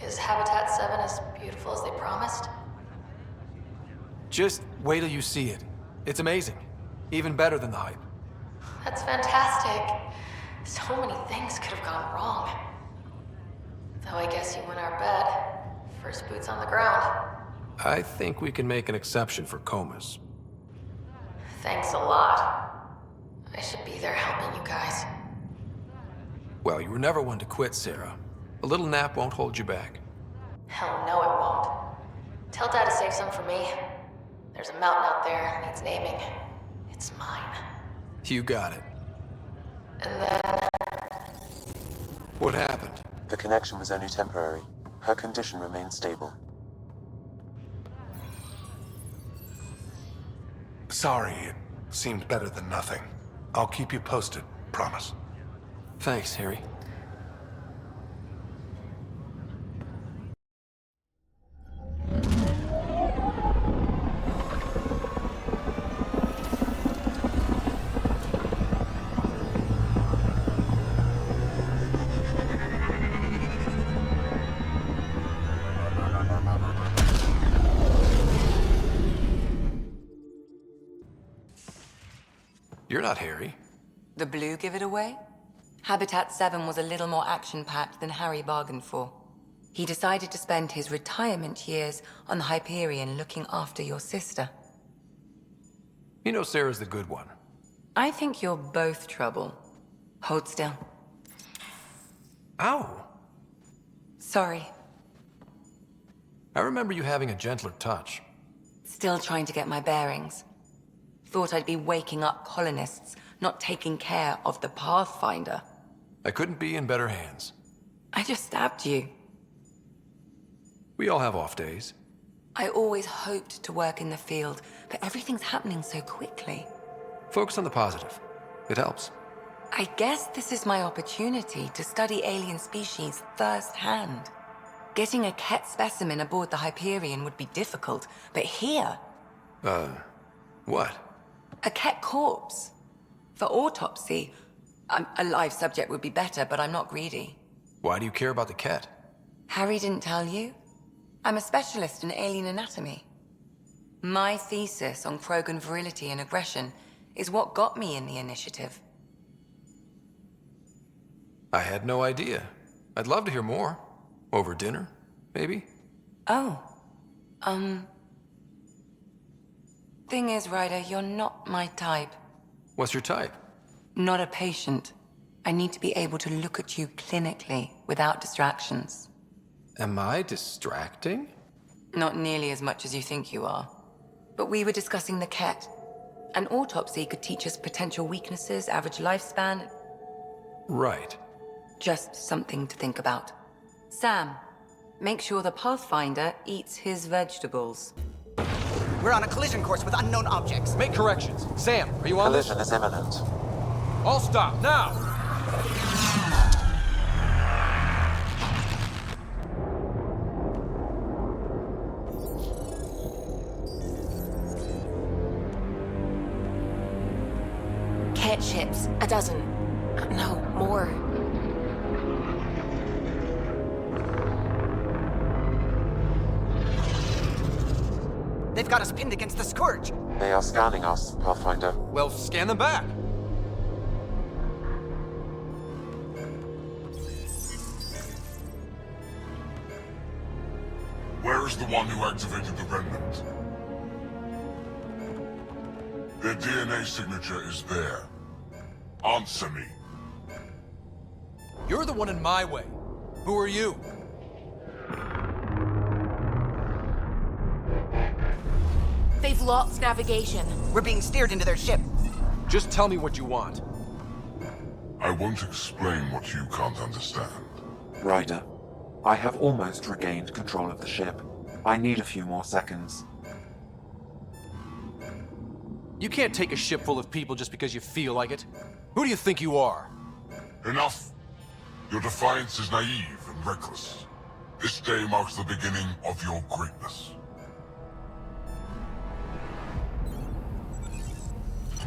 Is Habitat 7 as beautiful as they promised? Just wait till you see it. It's amazing. Even better than the hype. That's fantastic. So many things could have gone wrong. Though I guess you win our bet. First boots on the ground. I think we can make an exception for comas. Thanks a lot. I should be there helping you guys. Well, you were never one to quit, Sarah. A little nap won't hold you back. Hell no, it won't. Tell Dad to save some for me. There's a mountain out there, needs naming. It's mine. You got it. And then... What happened? The connection was only temporary. Her condition remains stable. Sorry, it seemed better than nothing. I'll keep you posted, promise. Thanks, Harry. You're not Harry. The blue give it away? Habitat 7 was a little more action-packed than Harry bargained for. He decided to spend his retirement years on the Hyperion looking after your sister. You know Sarah's the good one. I think you're both trouble. Hold still. Ow! Sorry. I remember you having a gentler touch. Still trying to get my bearings. Thought I'd be waking up colonists, not taking care of the Pathfinder. I couldn't be in better hands. I just stabbed you. We all have off days. I always hoped to work in the field, but everything's happening so quickly. Focus on the positive. It helps. I guess this is my opportunity to study alien species firsthand. Getting a Ket specimen aboard the Hyperion would be difficult, but here... What? A Ket corpse. For autopsy, a live subject would be better, but I'm not greedy. Why do you care about the Ket? Harry didn't tell you? I'm a specialist in alien anatomy. My thesis on Krogan virility and aggression is what got me in the initiative. I had no idea. I'd love to hear more. Over dinner, maybe? Oh. Thing is, Ryder, you're not my type. What's your type? Not a patient. I need to be able to look at you clinically, without distractions. Am I distracting? Not nearly as much as you think you are. But we were discussing the Ket. An autopsy could teach us potential weaknesses, average lifespan. Right. Just something to think about. Sam, make sure the Pathfinder eats his vegetables. We're on a collision course with unknown objects. Make corrections. Sam, are you on this? Collision is imminent. All stop, now! ships. A dozen. No, more. They've got us pinned against the Scourge. They are scanning us, Pathfinder. Well, scan them back. Where is the one who activated the remnant? Their DNA signature is there. Answer me. You're the one in my way. Who are you? They've lost navigation. We're being steered into their ship. Just tell me what you want. I won't explain what you can't understand. Ryder, I have almost regained control of the ship. I need a few more seconds. You can't take a ship full of people just because you feel like it. Who do you think you are? Enough! Your defiance is naive and reckless. This day marks the beginning of your greatness.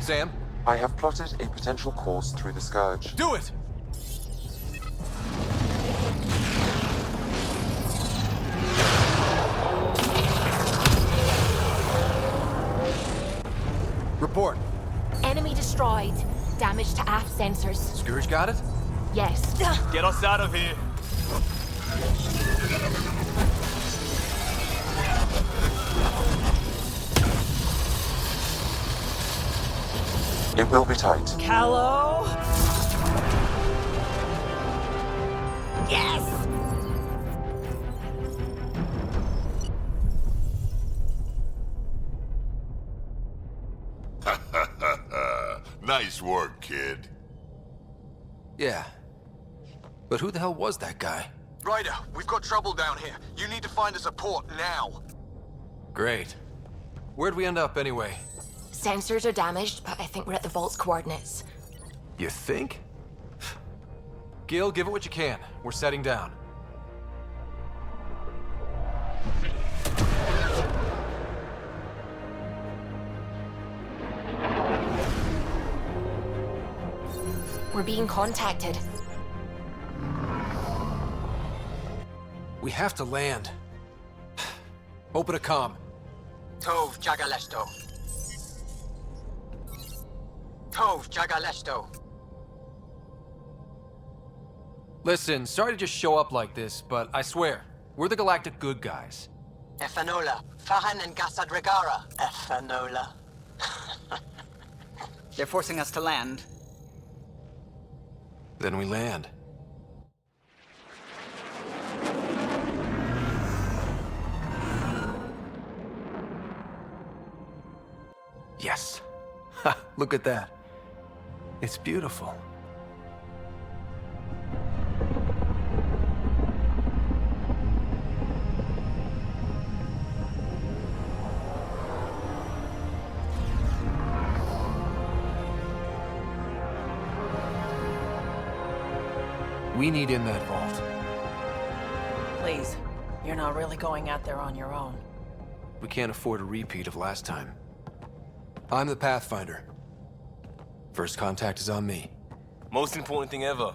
Sam? I have plotted a potential course through the Scourge. Do it! Report. Enemy destroyed. Damage to aft sensors. Scourge got it? Yes. Get us out of here. It will be tight. Callow? Yes! Nice work, kid. Yeah. But who the hell was that guy? Ryder, we've got trouble down here. You need to find us a port now. Great. Where'd we end up anyway? Sensors are damaged, but I think we're at the vault's coordinates. You think? Gil, give it what you can. We're setting down. We're being contacted. We have to land. Open a comm. Tov Jagaleshto. Tov Jagaleshto. Listen, sorry to just show up like this, but I swear, we're the galactic good guys. Efanola. Fahan and Gasadregara. Efanola. They're forcing us to land. Then we land. Yes. Ha, look at that. It's beautiful. We need in that vault. Please, you're not really going out there on your own. We can't afford a repeat of last time. I'm the Pathfinder. First contact is on me. Most important thing ever.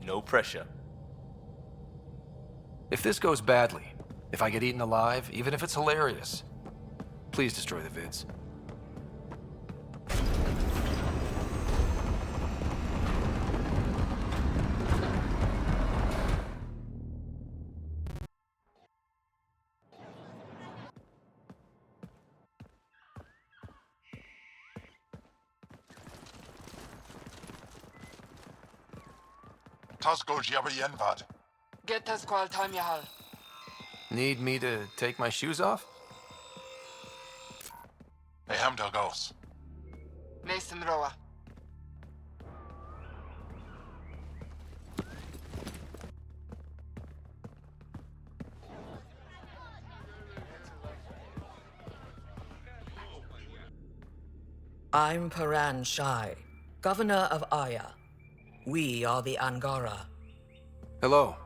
No pressure. If this goes badly, if I get eaten alive, even if it's hilarious, please destroy the vids. Tasco Jabayenvad. Get das qual time yahal. Need me to take my shoes off? Hamdal goes. Nächsten Roa. I'm Paran Shai, Governor of Aya. We are the Angara. Hello.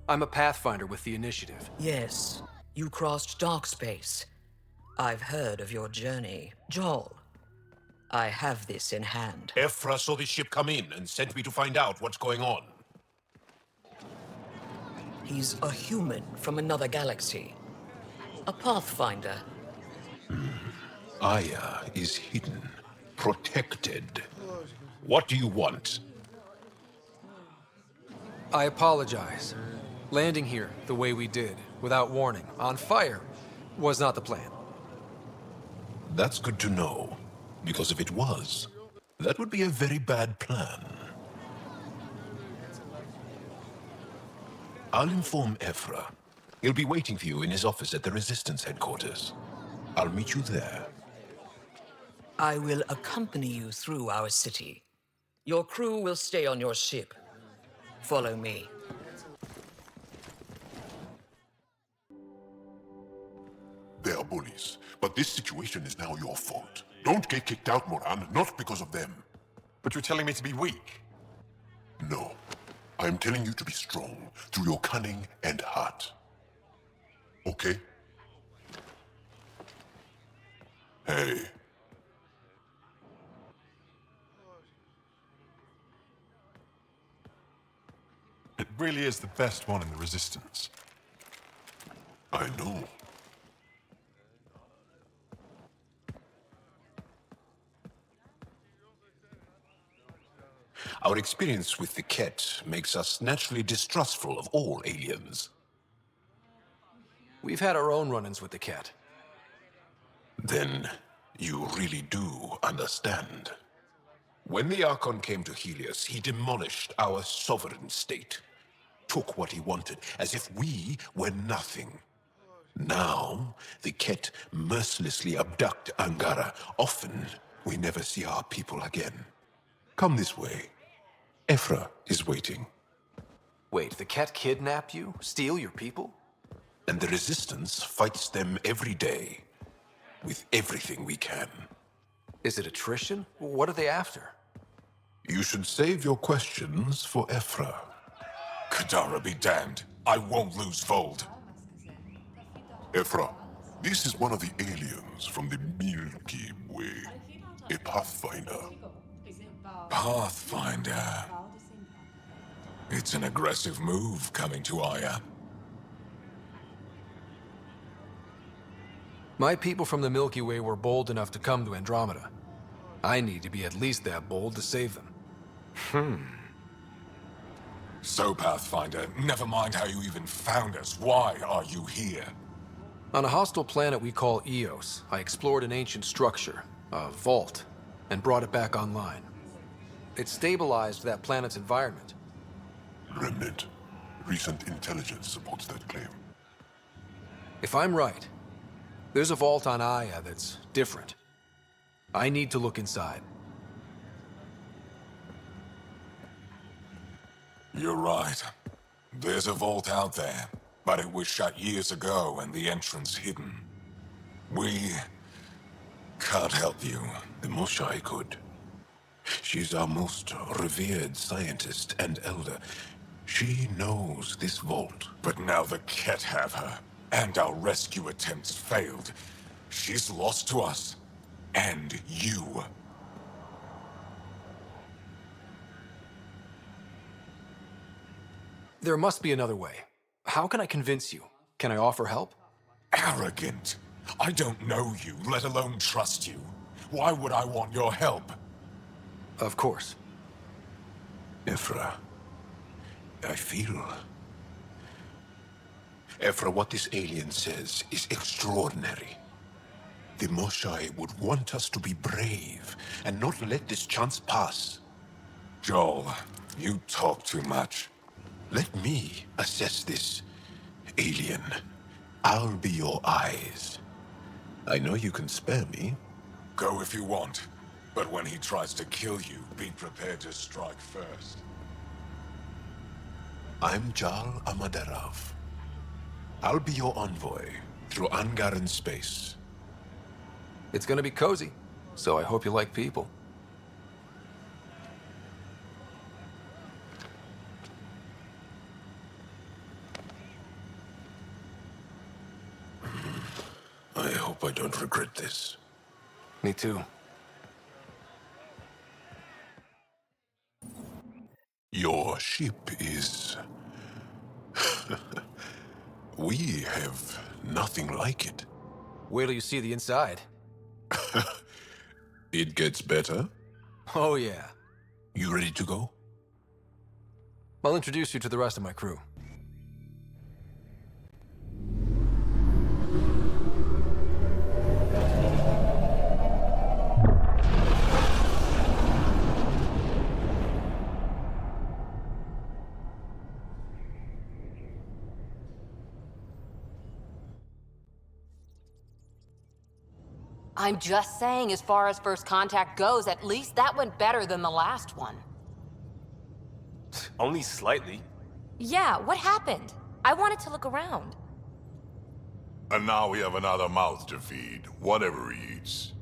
I'm a Pathfinder with the Initiative. Yes, you crossed dark space. I've heard of your journey. Joel, I have this in hand. Ephra saw the ship come in and sent me to find out what's going on. He's a human from another galaxy. A pathfinder. Aya is hidden, protected. What do you want? I apologize. Landing here the way we did, without warning, on fire, was not the plan. That's good to know, because if it was, that would be a very bad plan. I'll inform Ephra. He'll be waiting for you in his office at the Resistance headquarters. I'll meet you there. I will accompany you through our city. Your crew will stay on your ship. Follow me. They are bullies, but this situation is now your fault. Don't get kicked out, Moran, not because of them. But you're telling me to be weak? No. I'm telling you to be strong through your cunning and heart. Okay? Hey. It really is the best one in the Resistance. I know. Our experience with the Ket makes us naturally distrustful of all aliens. We've had our own run-ins with the Ket. Then you really do understand. When the Archon came to Helios, he demolished our sovereign state. Took what he wanted, as if we were nothing. Now, the Ket mercilessly abduct Angara. Often, we never see our people again. Come this way. Ephra is waiting. Wait, the Ket kidnap you? Steal your people? And the Resistance fights them every day. With everything we can. Is it attrition? What are they after? You should save your questions for Ephra. Kadara be damned. I won't lose Vold. Ephra, this is one of the aliens from the Milky Way. A Pathfinder. Pathfinder. It's an aggressive move coming to Aya. My people from the Milky Way were bold enough to come to Andromeda. I need to be at least that bold to save them. So, Pathfinder, never mind how you even found us. Why are you here? On a hostile planet we call Eos, I explored an ancient structure, a vault, and brought it back online. It stabilized that planet's environment. Remnant. Recent intelligence supports that claim. If I'm right, there's a vault on Aya that's different. I need to look inside. You're right. There's a vault out there, but it was shut years ago and the entrance hidden. We can't help you. The Moshai could. She's our most revered scientist and elder. She knows this vault. But now the Ket have her, and our rescue attempts failed. She's lost to us, and you. There must be another way. How can I convince you? Can I offer help? Arrogant. I don't know you, let alone trust you. Why would I want your help? Of course. Ephra, I feel... Ephra, what this alien says is extraordinary. The Moshai would want us to be brave and not let this chance pass. Joel, you talk too much. Let me assess this, alien. I'll be your eyes. I know you can spare me. Go if you want, but when he tries to kill you, be prepared to strike first. I'm Jal Amaderov. I'll be your envoy through Angaran space. It's gonna be cozy, so I hope you like people. I hope I don't regret this. Me too. ship is... We have nothing like it. Wait till you see the inside. It gets better? Oh, yeah. You ready to go? I'll introduce you to the rest of my crew. I'm just saying, as far as first contact goes, at least that went better than the last one. Only slightly. Yeah, what happened? I wanted to look around. And now we have another mouth to feed, whatever he eats.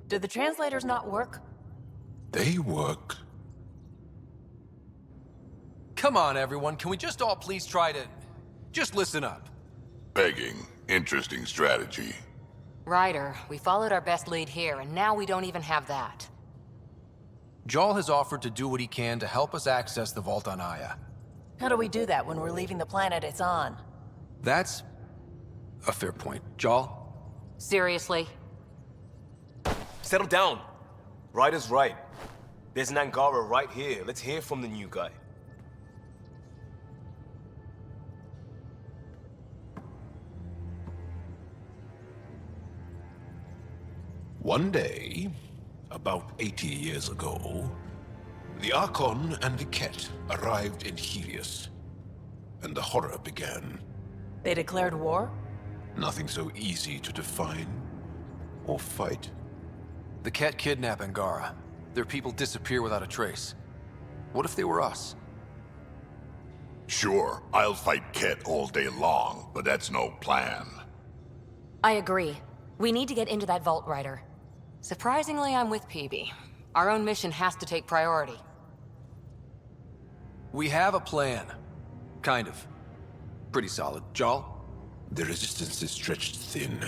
Did the translators not work? They work. Come on, everyone. Can we just all please try to... just listen up? Begging. Interesting strategy. Ryder, we followed our best lead here, and now we don't even have that. Jarl has offered to do what he can to help us access the vault on Aya. How do we do that when we're leaving the planet it's on? That's a fair point. Jarl? Seriously? Settle down. Ryder's right. There's an Angara right here. Let's hear from the new guy. One day, about 80 years ago, the Archon and the Ket arrived in Helios, and the horror began. They declared war? Nothing so easy to define or fight. The Ket kidnap Angara. Their people disappear without a trace. What if they were us? Sure, I'll fight Ket all day long, but that's no plan. I agree. We need to get into that vault, Ryder. Surprisingly, I'm with PB. Our own mission has to take priority. We have a plan. Kind of. Pretty solid. Jarl? The resistance is stretched thin.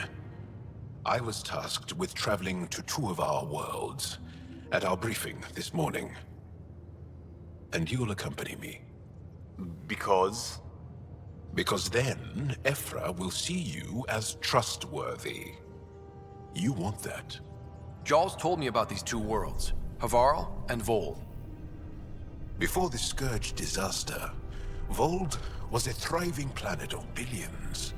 I was tasked with traveling to two of our worlds at our briefing this morning. And you'll accompany me. Because? Because then, Ephra will see you as trustworthy. You want that. Jarl's told me about these two worlds, Havarl and Vold. Before the Scourge disaster, Vold was a thriving planet of billions,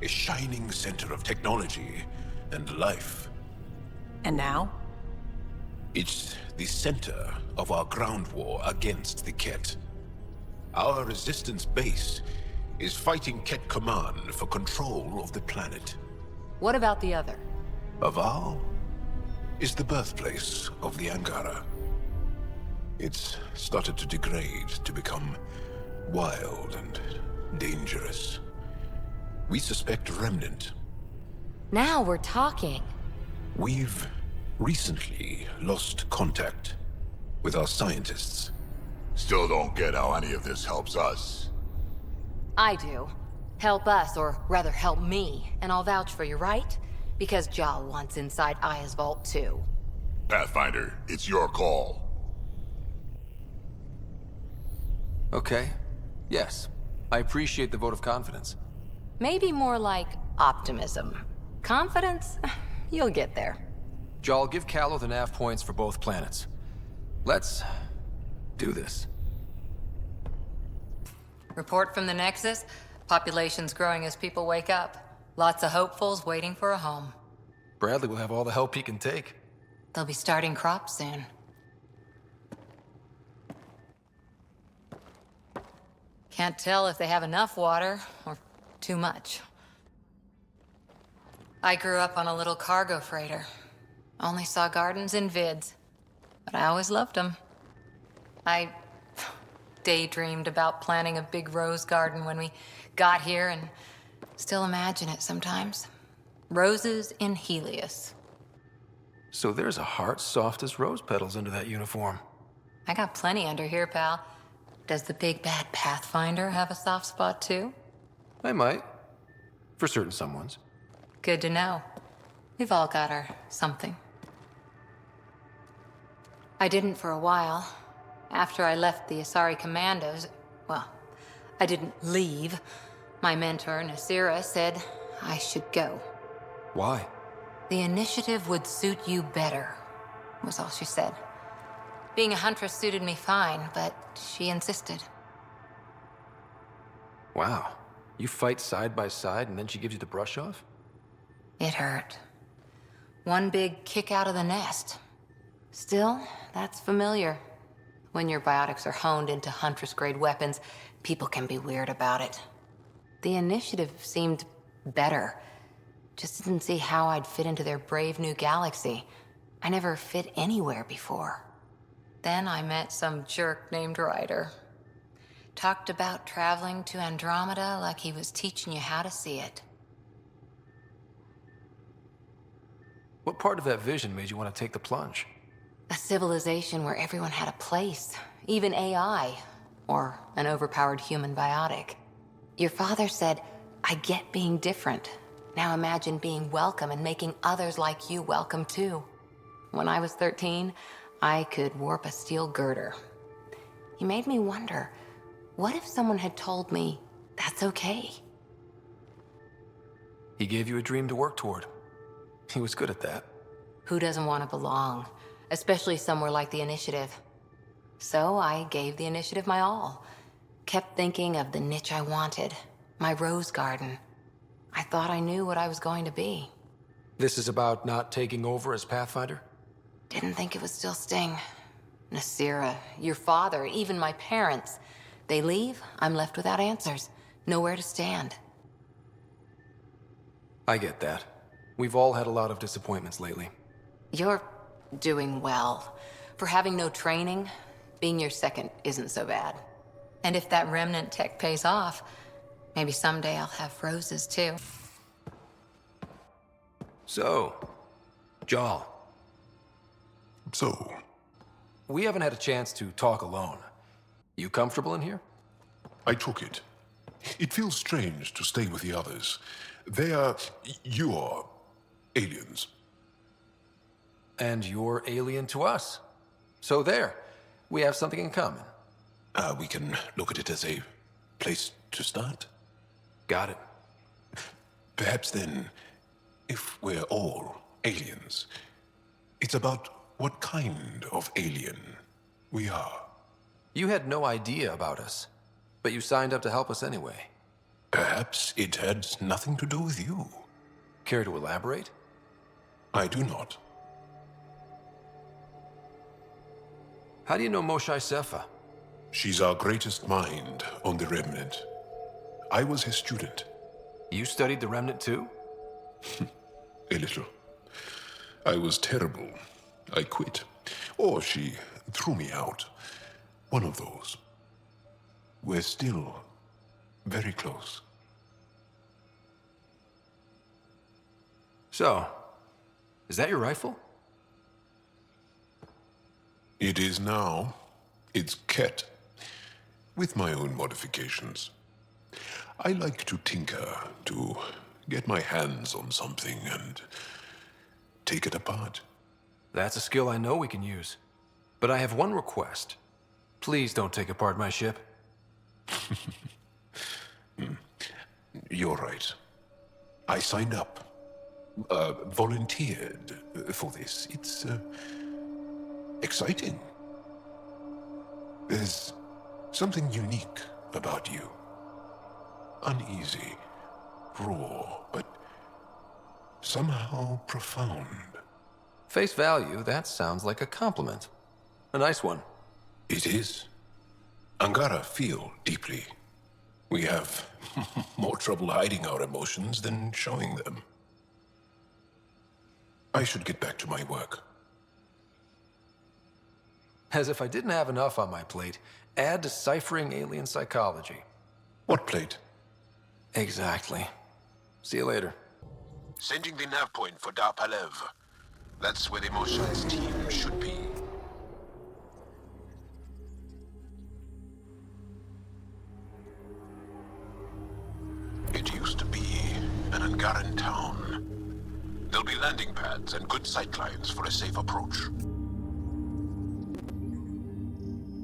a shining center of technology and life. And now? It's the center of our ground war against the Ket. Our resistance base is fighting Ket Command for control of the planet. What about the other? Havarl is the birthplace of the Angara. It's started to degrade, to become wild and dangerous. We suspect Remnant. Now we're talking. We've recently lost contact with our scientists. Still don't get how any of this helps us. I do. Help us, or rather help me, and I'll vouch for you, right? Because Jarl wants inside Aya's vault too. Pathfinder, it's your call. Okay. Yes. I appreciate the vote of confidence. Maybe more like optimism. Confidence? You'll get there. Jarl, give Callow the nav points for both planets. Let's do this. Report from the Nexus. Population's growing as people wake up. Lots of hopefuls waiting for a home. Bradley will have all the help he can take. They'll be starting crops soon. Can't tell if they have enough water or too much. I grew up on a little cargo freighter. Only saw gardens in vids, but I always loved them. I daydreamed about planting a big rose garden when we got here and still imagine it sometimes. Roses in Helios. So there's a heart soft as rose petals under that uniform. I got plenty under here, pal. Does the big bad Pathfinder have a soft spot too? I might. For certain someones. Good to know. We've all got our something. I didn't for a while. After I left the Asari Commandos, well, I didn't leave. My mentor, Nasira, said I should go. Why? The initiative would suit you better, was all she said. Being a huntress suited me fine, but she insisted. Wow. You fight side by side and then she gives you the brush off? It hurt. One big kick out of the nest. Still, that's familiar. When your biotics are honed into Huntress-grade weapons, people can be weird about it. The initiative seemed better. Just didn't see how I'd fit into their brave new galaxy. I never fit anywhere before. Then I met some jerk named Ryder. Talked about traveling to Andromeda like he was teaching you how to see it. What part of that vision made you want to take the plunge? A civilization where everyone had a place, even AI, or an overpowered human biotic. Your father said, I get being different. Now imagine being welcome and making others like you welcome too. When I was 13, I could warp a steel girder. He made me wonder, what if someone had told me that's okay? He gave you a dream to work toward. He was good at that. Who doesn't want to belong? Especially somewhere like the Initiative. So I gave the Initiative my all. Kept thinking of the niche I wanted. My rose garden. I thought I knew what I was going to be. This is about not taking over as Pathfinder? Didn't think it would still sting. Nasira, your father, even my parents. They leave, I'm left without answers. Nowhere to stand. I get that. We've all had a lot of disappointments lately. You're doing well. For having no training, being your second isn't so bad. And if that remnant tech pays off, maybe someday I'll have roses too. So, Jal. So? We haven't had a chance to talk alone. You comfortable in here? I took it. It feels strange to stay with the others. You are aliens. And you're alien to us. So there, we have something in common. We can look at it as a place to start. Got it. Perhaps then, if we're all aliens, it's about what kind of alien we are. You had no idea about us, but you signed up to help us anyway. Perhaps it had nothing to do with you. Care to elaborate? I do not. How do you know Moshae Sefa? She's our greatest mind on the Remnant. I was his student. You studied the Remnant too? A little. I was terrible. I quit. Or she threw me out. One of those. We're still very close. So, is that your rifle? It is now. It's Ket. With my own modifications. I like to tinker, to get my hands on something and take it apart. That's a skill I know we can use. But I have one request. Please don't take apart my ship. You're right. I signed up. Volunteered for this. It's exciting. There's something unique about you. Uneasy, raw, but somehow profound. Face value, that sounds like a compliment. A nice one. It is. Angara feel deeply. We have more trouble hiding our emotions than showing them. I should get back to my work. As if I didn't have enough on my plate, add deciphering alien psychology. What plate? Exactly. See you later. Sending the nav point for Dar Palev. That's where the Moshae's team should be. It used to be an Angaran town. There'll be landing pads and good sightlines for a safe approach.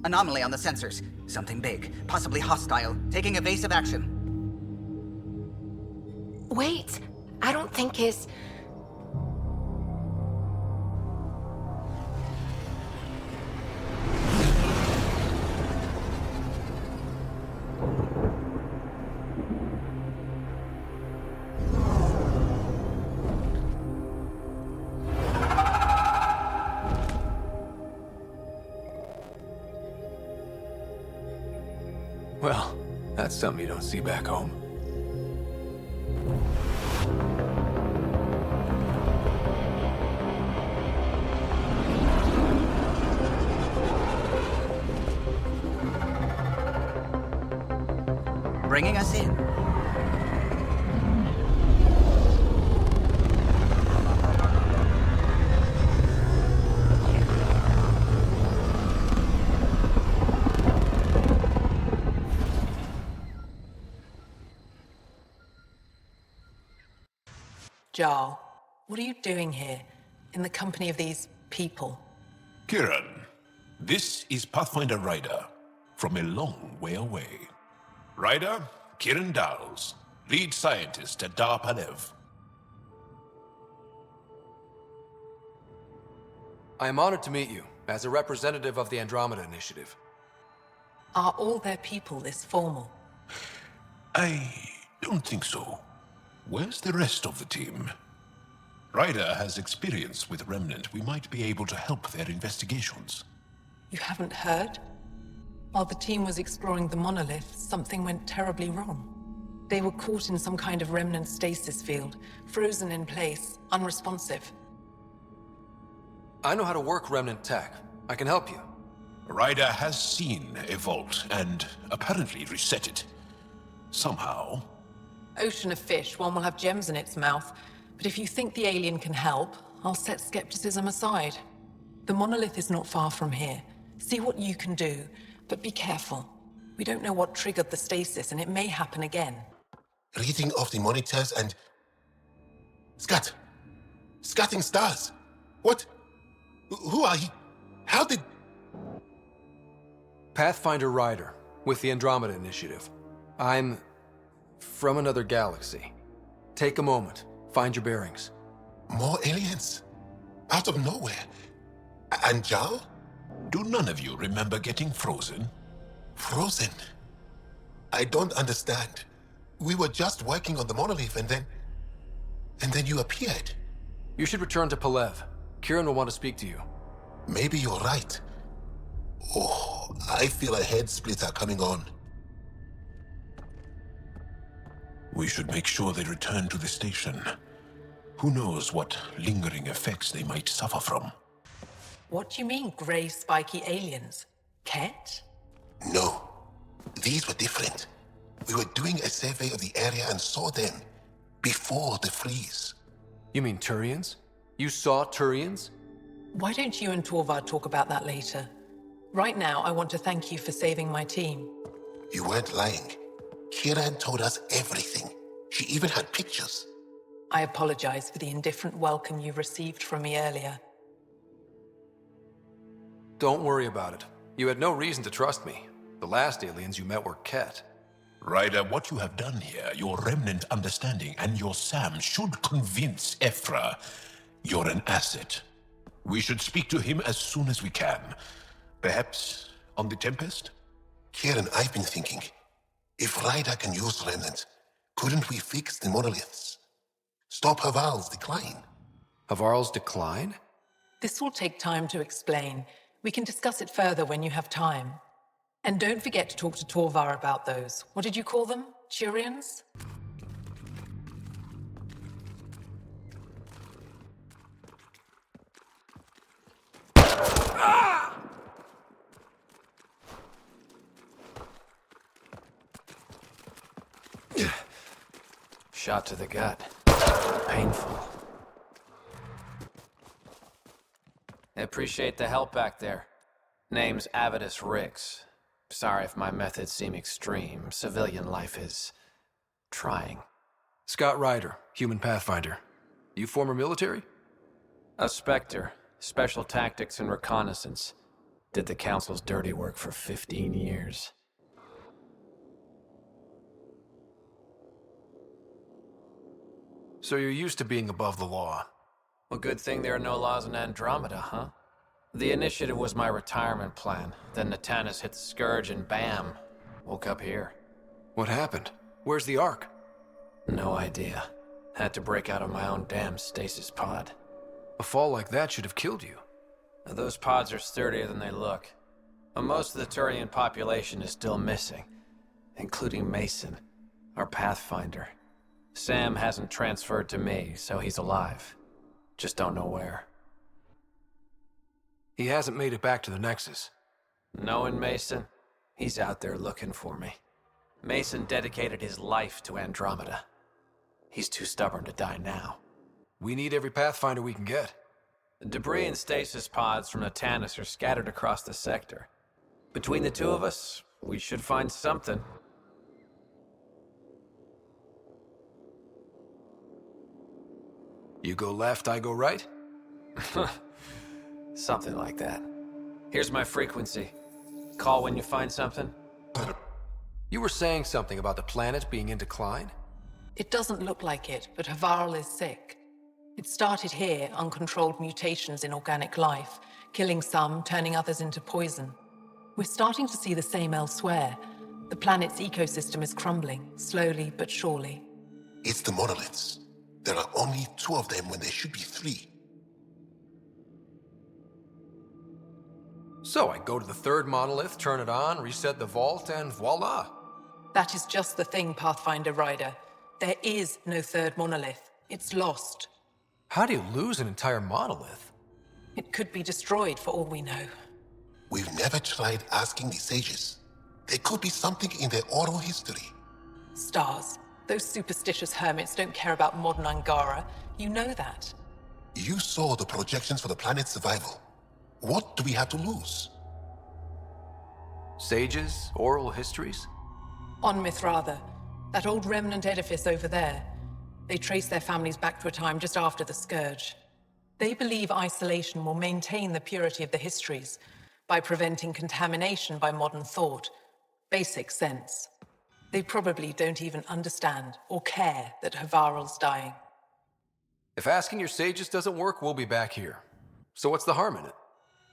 Anomaly on the sensors. Something big, possibly hostile, taking evasive action. Wait, I don't think his... Well, that's something you don't see back home. Bringing us in. Jarl, what are you doing here, in the company of these people? Kieran, this is Pathfinder Ryder, from a long way away. Ryder, Kieran Dowles, lead scientist at Dar Palev. I am honored to meet you, as a representative of the Andromeda Initiative. Are all their people this formal? I don't think so. Where's the rest of the team? Ryder has experience with Remnant. We might be able to help their investigations. You haven't heard? While the team was exploring the monolith, something went terribly wrong. They were caught in some kind of remnant stasis field, frozen in place, unresponsive. I know how to work remnant tech. I can help you. Ryder has seen a vault and apparently reset it. Somehow. Ocean of fish, one will have gems in its mouth. But if you think the alien can help, I'll set skepticism aside. The monolith is not far from here. See what you can do, but be careful. We don't know what triggered the stasis, and it may happen again. Reading of the monitors and... Scatting stars! What? Who are you? How did... Pathfinder Ryder, with the Andromeda Initiative. I'm... from another galaxy. Take a moment. Find your bearings. More aliens? Out of nowhere? And Jarl? Do none of you remember getting frozen? Frozen? I don't understand. We were just working on the monolith and then you appeared. You should return to Palev. Kieran will want to speak to you. Maybe you're right. Oh, I feel a head splitter coming on. We should make sure they return to the station. Who knows what lingering effects they might suffer from. What do you mean, grey spiky aliens? Ket? No. These were different. We were doing a survey of the area and saw them before the freeze. You mean Turians? You saw Turians? Why don't you and Torvar talk about that later? Right now, I want to thank you for saving my team. You weren't lying. Kieran told us everything. She even had pictures. I apologize for the indifferent welcome you received from me earlier. Don't worry about it. You had no reason to trust me. The last aliens you met were Ket. Ryder, what you have done here, your remnant understanding and your Sam should convince Ephra you're an asset. We should speak to him as soon as we can. Perhaps on the Tempest? Kieran, I've been thinking. If Ryder can use remnant, couldn't we fix the monoliths? Stop Havarl's decline? Havarl's decline? This will take time to explain. We can discuss it further when you have time. And don't forget to talk to Torvar about those. What did you call them? Turians? Shot to the gut. Painful. I appreciate the help back there. Name's Avidus Rix. Sorry if my methods seem extreme. Civilian life is... trying. Scott Ryder, human pathfinder. You former military? A Spectre. Special tactics and reconnaissance. Did the Council's dirty work for 15 years. So you're used to being above the law. Well, good thing there are no laws in Andromeda, huh? The initiative was my retirement plan. Then Natanis hit the Scourge and bam, woke up here. What happened? Where's the Ark? No idea. Had to break out of my own damn stasis pod. A fall like that should have killed you. Those pods are sturdier than they look. But most of the Turian population is still missing, including Mason, our Pathfinder. Sam hasn't transferred to me, so he's alive. Just don't know where. He hasn't made it back to the Nexus. Knowing Mason, he's out there looking for me. Mason dedicated his life to Andromeda. He's too stubborn to die now. We need every Pathfinder we can get. The debris and stasis pods from Natanis are scattered across the sector. Between the two of us, we should find something. You go left, I go right? Something like that. Here's my frequency. Call when you find something. You were saying something about the planet being in decline? It doesn't look like it, but Havarl is sick. It started here, uncontrolled mutations in organic life, killing some, turning others into poison. We're starting to see the same elsewhere. The planet's ecosystem is crumbling, slowly but surely. It's the monoliths. There are only 2 of them when there should be 3. So I go to the 3rd monolith, turn it on, reset the vault, and voila. That is just the thing, Pathfinder Ryder. There is no 3rd monolith. It's lost. How do you lose an entire monolith? It could be destroyed for all we know. We've never tried asking the sages. There could be something in their oral history. Stars. Those superstitious hermits don't care about modern Angara. You know that. You saw the projections for the planet's survival. What do we have to lose? Sages? Oral histories? On Mithratha, that old remnant edifice over there. They trace their families back to a time just after the Scourge. They believe isolation will maintain the purity of the histories by preventing contamination by modern thought. Basic sense. They probably don't even understand or care that Havarl's dying. If asking your sages doesn't work, we'll be back here. So what's the harm in it?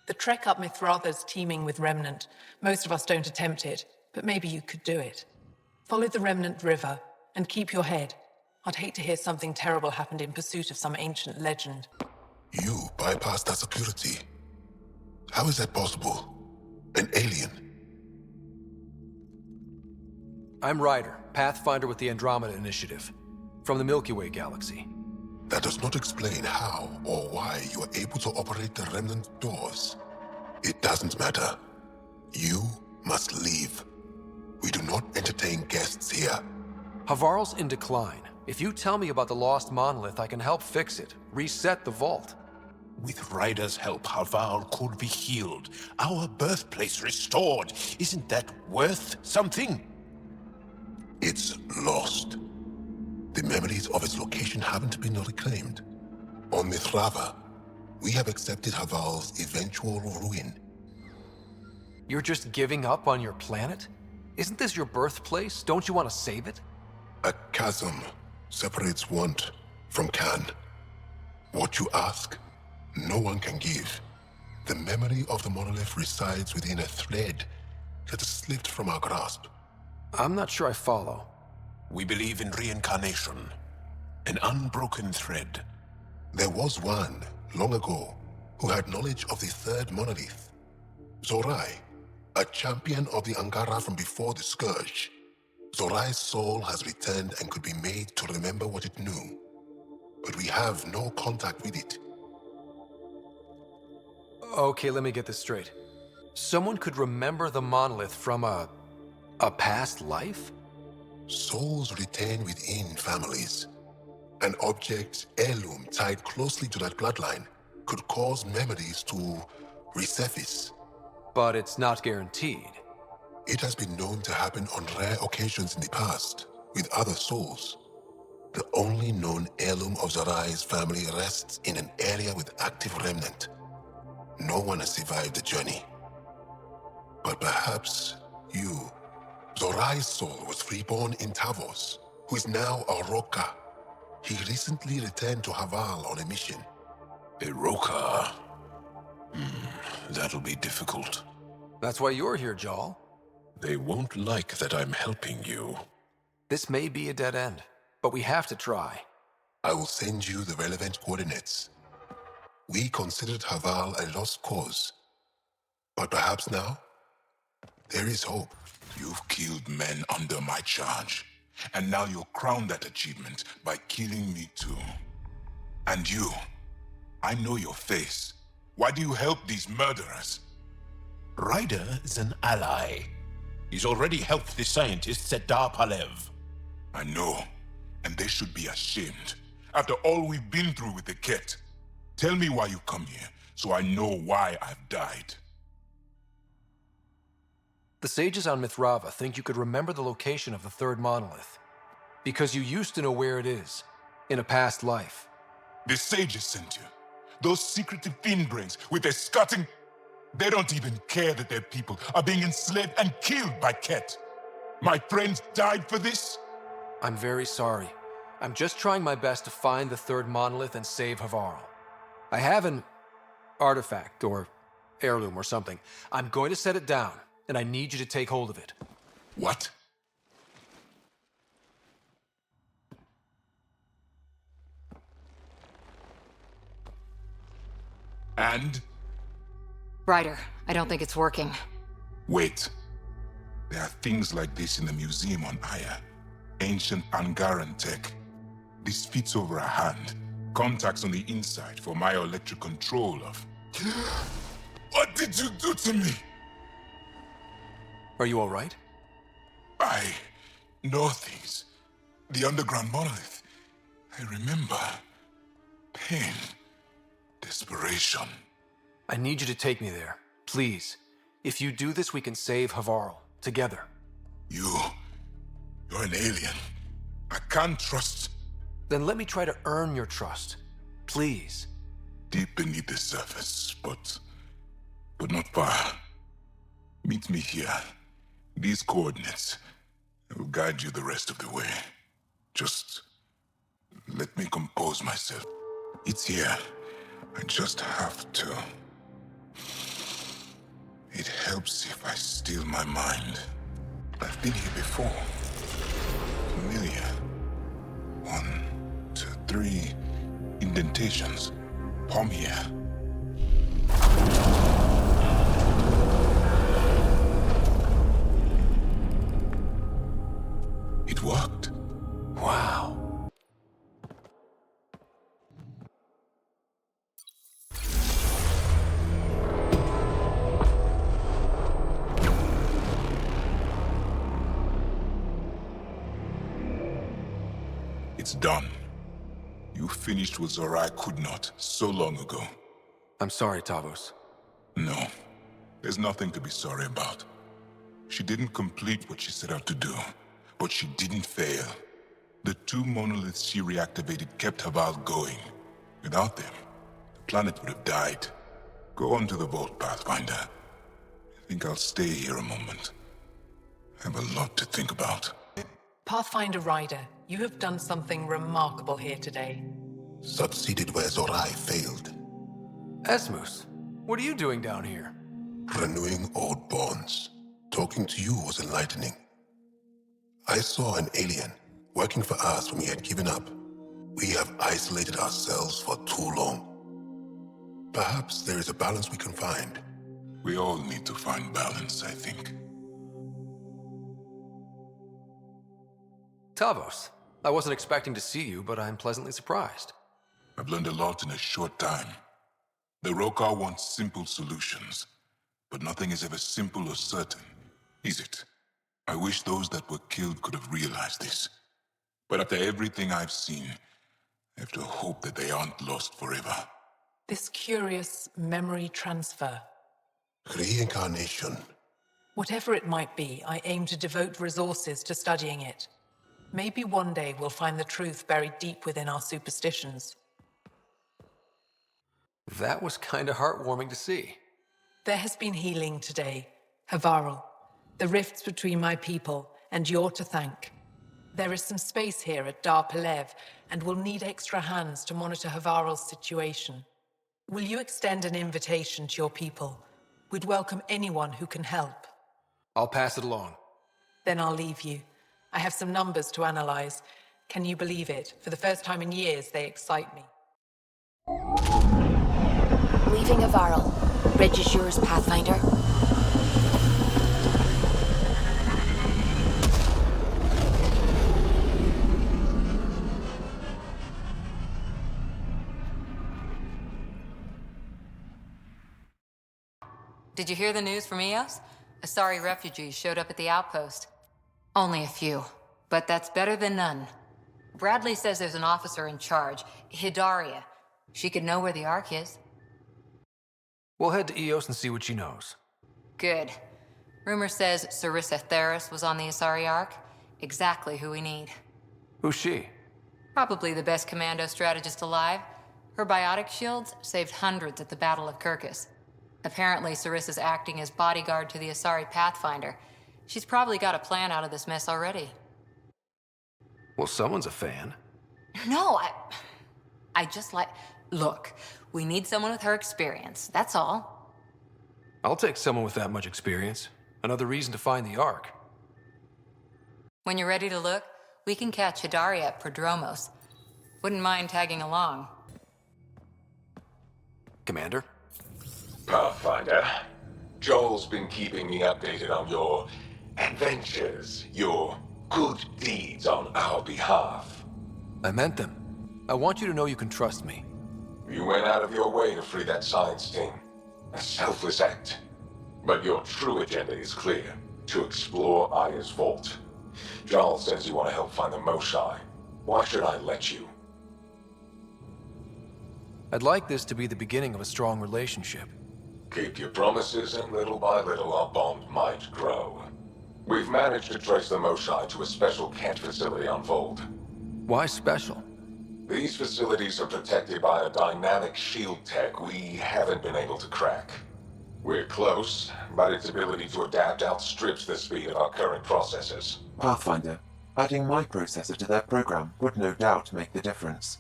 The trek up Mithratha's teeming with Remnant. Most of us don't attempt it, but maybe you could do it. Follow the Remnant River, and keep your head. I'd hate to hear something terrible happened in pursuit of some ancient legend. You bypassed our security. How is that possible? An alien? I'm Ryder, Pathfinder with the Andromeda Initiative, from the Milky Way galaxy. That does not explain how or why you are able to operate the remnant doors. It doesn't matter. You must leave. We do not entertain guests here. Havarl's in decline. If you tell me about the lost monolith, I can help fix it, reset the vault. With Ryder's help, Havarl could be healed. Our birthplace restored. Isn't that worth something? It's lost. The memories of its location haven't been reclaimed. On Mithratha, we have accepted Havarl's eventual ruin. You're just giving up on your planet? Isn't this your birthplace? Don't you want to save it? A chasm separates want from can. What you ask, no one can give. The memory of the monolith resides within a thread that has slipped from our grasp. I'm not sure I follow. We believe in reincarnation. An unbroken thread. There was one, long ago, who had knowledge of the 3rd monolith. Zorai, a champion of the Angara from before the Scourge. Zorai's soul has returned and could be made to remember what it knew. But we have no contact with it. Okay, let me get this straight. Someone could remember the monolith from a past life? Souls retain within families. An object, heirloom tied closely to that bloodline could cause memories to resurface. But it's not guaranteed. It has been known to happen on rare occasions in the past, with other souls. The only known heirloom of Zarai's family rests in an area with active remnant. No one has survived the journey. But perhaps you, Zorai's soul was reborn in Tavos, who is now a Roka. He recently returned to Haval on a mission. A Roka? That'll be difficult. That's why you're here, Jal. They won't like that I'm helping you. This may be a dead end, but we have to try. I will send you the relevant coordinates. We considered Haval a lost cause. But perhaps now, there is hope. You've killed men under my charge, and now you'll crown that achievement by killing me too. And you, I know your face. Why do you help these murderers? Ryder is an ally. He's already helped the scientists at Dar Palev. I know, and they should be ashamed. After all we've been through with the Ket, tell me why you come here, so I know why I've died. The sages on Mithrava think you could remember the location of the third monolith, because you used to know where it is, in a past life. The sages sent you. Those secretive fiend brains with their scutting... They don't even care that their people are being enslaved and killed by Ket. My friends died for this? I'm very sorry. I'm just trying my best to find the third monolith and save Havarl. I have an artifact, or heirloom or something. I'm going to set it down, and I need you to take hold of it. What? And? Ryder, I don't think it's working. Wait. There are things like this in the museum on Aya. Ancient Angaran tech. This fits over a hand. Contacts on the inside for myoelectric control of... What did you do to me? Are you all right? I know things. The underground monolith. I remember. Pain. Desperation. I need you to take me there, please. If you do this, we can save Havarl, together. You're an alien. I can't trust... Then let me try to earn your trust. Please. Deep beneath the surface, but not far. Meet me here. These coordinates. I will guide you the rest of the way. Just let me compose myself. It's here. I just have to... It helps if I still my mind. I've been here before. Familiar. 1, 2, 3 indentations. Palm here. It worked. Wow. It's done. You finished what Zorai could not so long ago. I'm sorry, Tavos. No. There's nothing to be sorry about. She didn't complete what she set out to do, but she didn't fail. The 2 monoliths she reactivated kept Haval going. Without them, the planet would have died. Go on to the vault, Pathfinder. I think I'll stay here a moment. I have a lot to think about. Pathfinder Ryder, you have done something remarkable here today. Succeeded where Zorai failed. Esmus, what are you doing down here? Renewing old bonds. Talking to you was enlightening. I saw an alien working for us when we had given up. We have isolated ourselves for too long. Perhaps there is a balance we can find. We all need to find balance, I think. Tavos, I wasn't expecting to see you, but I'm pleasantly surprised. I've learned a lot in a short time. The Rokar wants simple solutions, but nothing is ever simple or certain, is it? I wish those that were killed could have realized this. But after everything I've seen, I have to hope that they aren't lost forever. This curious memory transfer. Reincarnation. Whatever it might be, I aim to devote resources to studying it. Maybe one day we'll find the truth buried deep within our superstitions. That was kinda heartwarming to see. There has been healing today. Havarl, the rifts between my people, and you're to thank. There is some space here at Dar Pelev, and we'll need extra hands to monitor Havarl's situation. Will you extend an invitation to your people? We'd welcome anyone who can help. I'll pass it along. Then I'll leave you. I have some numbers to analyze. Can you believe it? For the first time in years, they excite me. Leaving Havarl. Bridge is yours, Pathfinder. Did you hear the news from Eos? Asari refugees showed up at the outpost. Only a few, but that's better than none. Bradley says there's an officer in charge, Hidaria. She could know where the Ark is. We'll head to Eos and see what she knows. Good. Rumor says Sarissa Theris was on the Asari Ark. Exactly who we need. Who's she? Probably the best commando strategist alive. Her biotic shields saved hundreds at the Battle of Kirkus. Apparently, Sarissa's acting as bodyguard to the Asari Pathfinder. She's probably got a plan out of this mess already. Well, someone's a fan. No, I just like... Look, we need someone with her experience, that's all. I'll take someone with that much experience. Another reason to find the Ark. When you're ready to look, we can catch Hidaria at Prodromos. Wouldn't mind tagging along. Commander? Pathfinder, Joel's been keeping me updated on your adventures, your good deeds on our behalf. I meant them. I want you to know you can trust me. You went out of your way to free that science team. A selfless act. But your true agenda is clear. To explore Aya's vault. Joel says you want to help find the Moshae. Why should I let you? I'd like this to be the beginning of a strong relationship. Keep your promises, and little by little our bond might grow. We've managed to trace the Moshae to a special Kent facility on Vold. Why special? These facilities are protected by a dynamic shield tech we haven't been able to crack. We're close, but its ability to adapt outstrips the speed of our current processors. Pathfinder, adding my processor to their program would no doubt make the difference.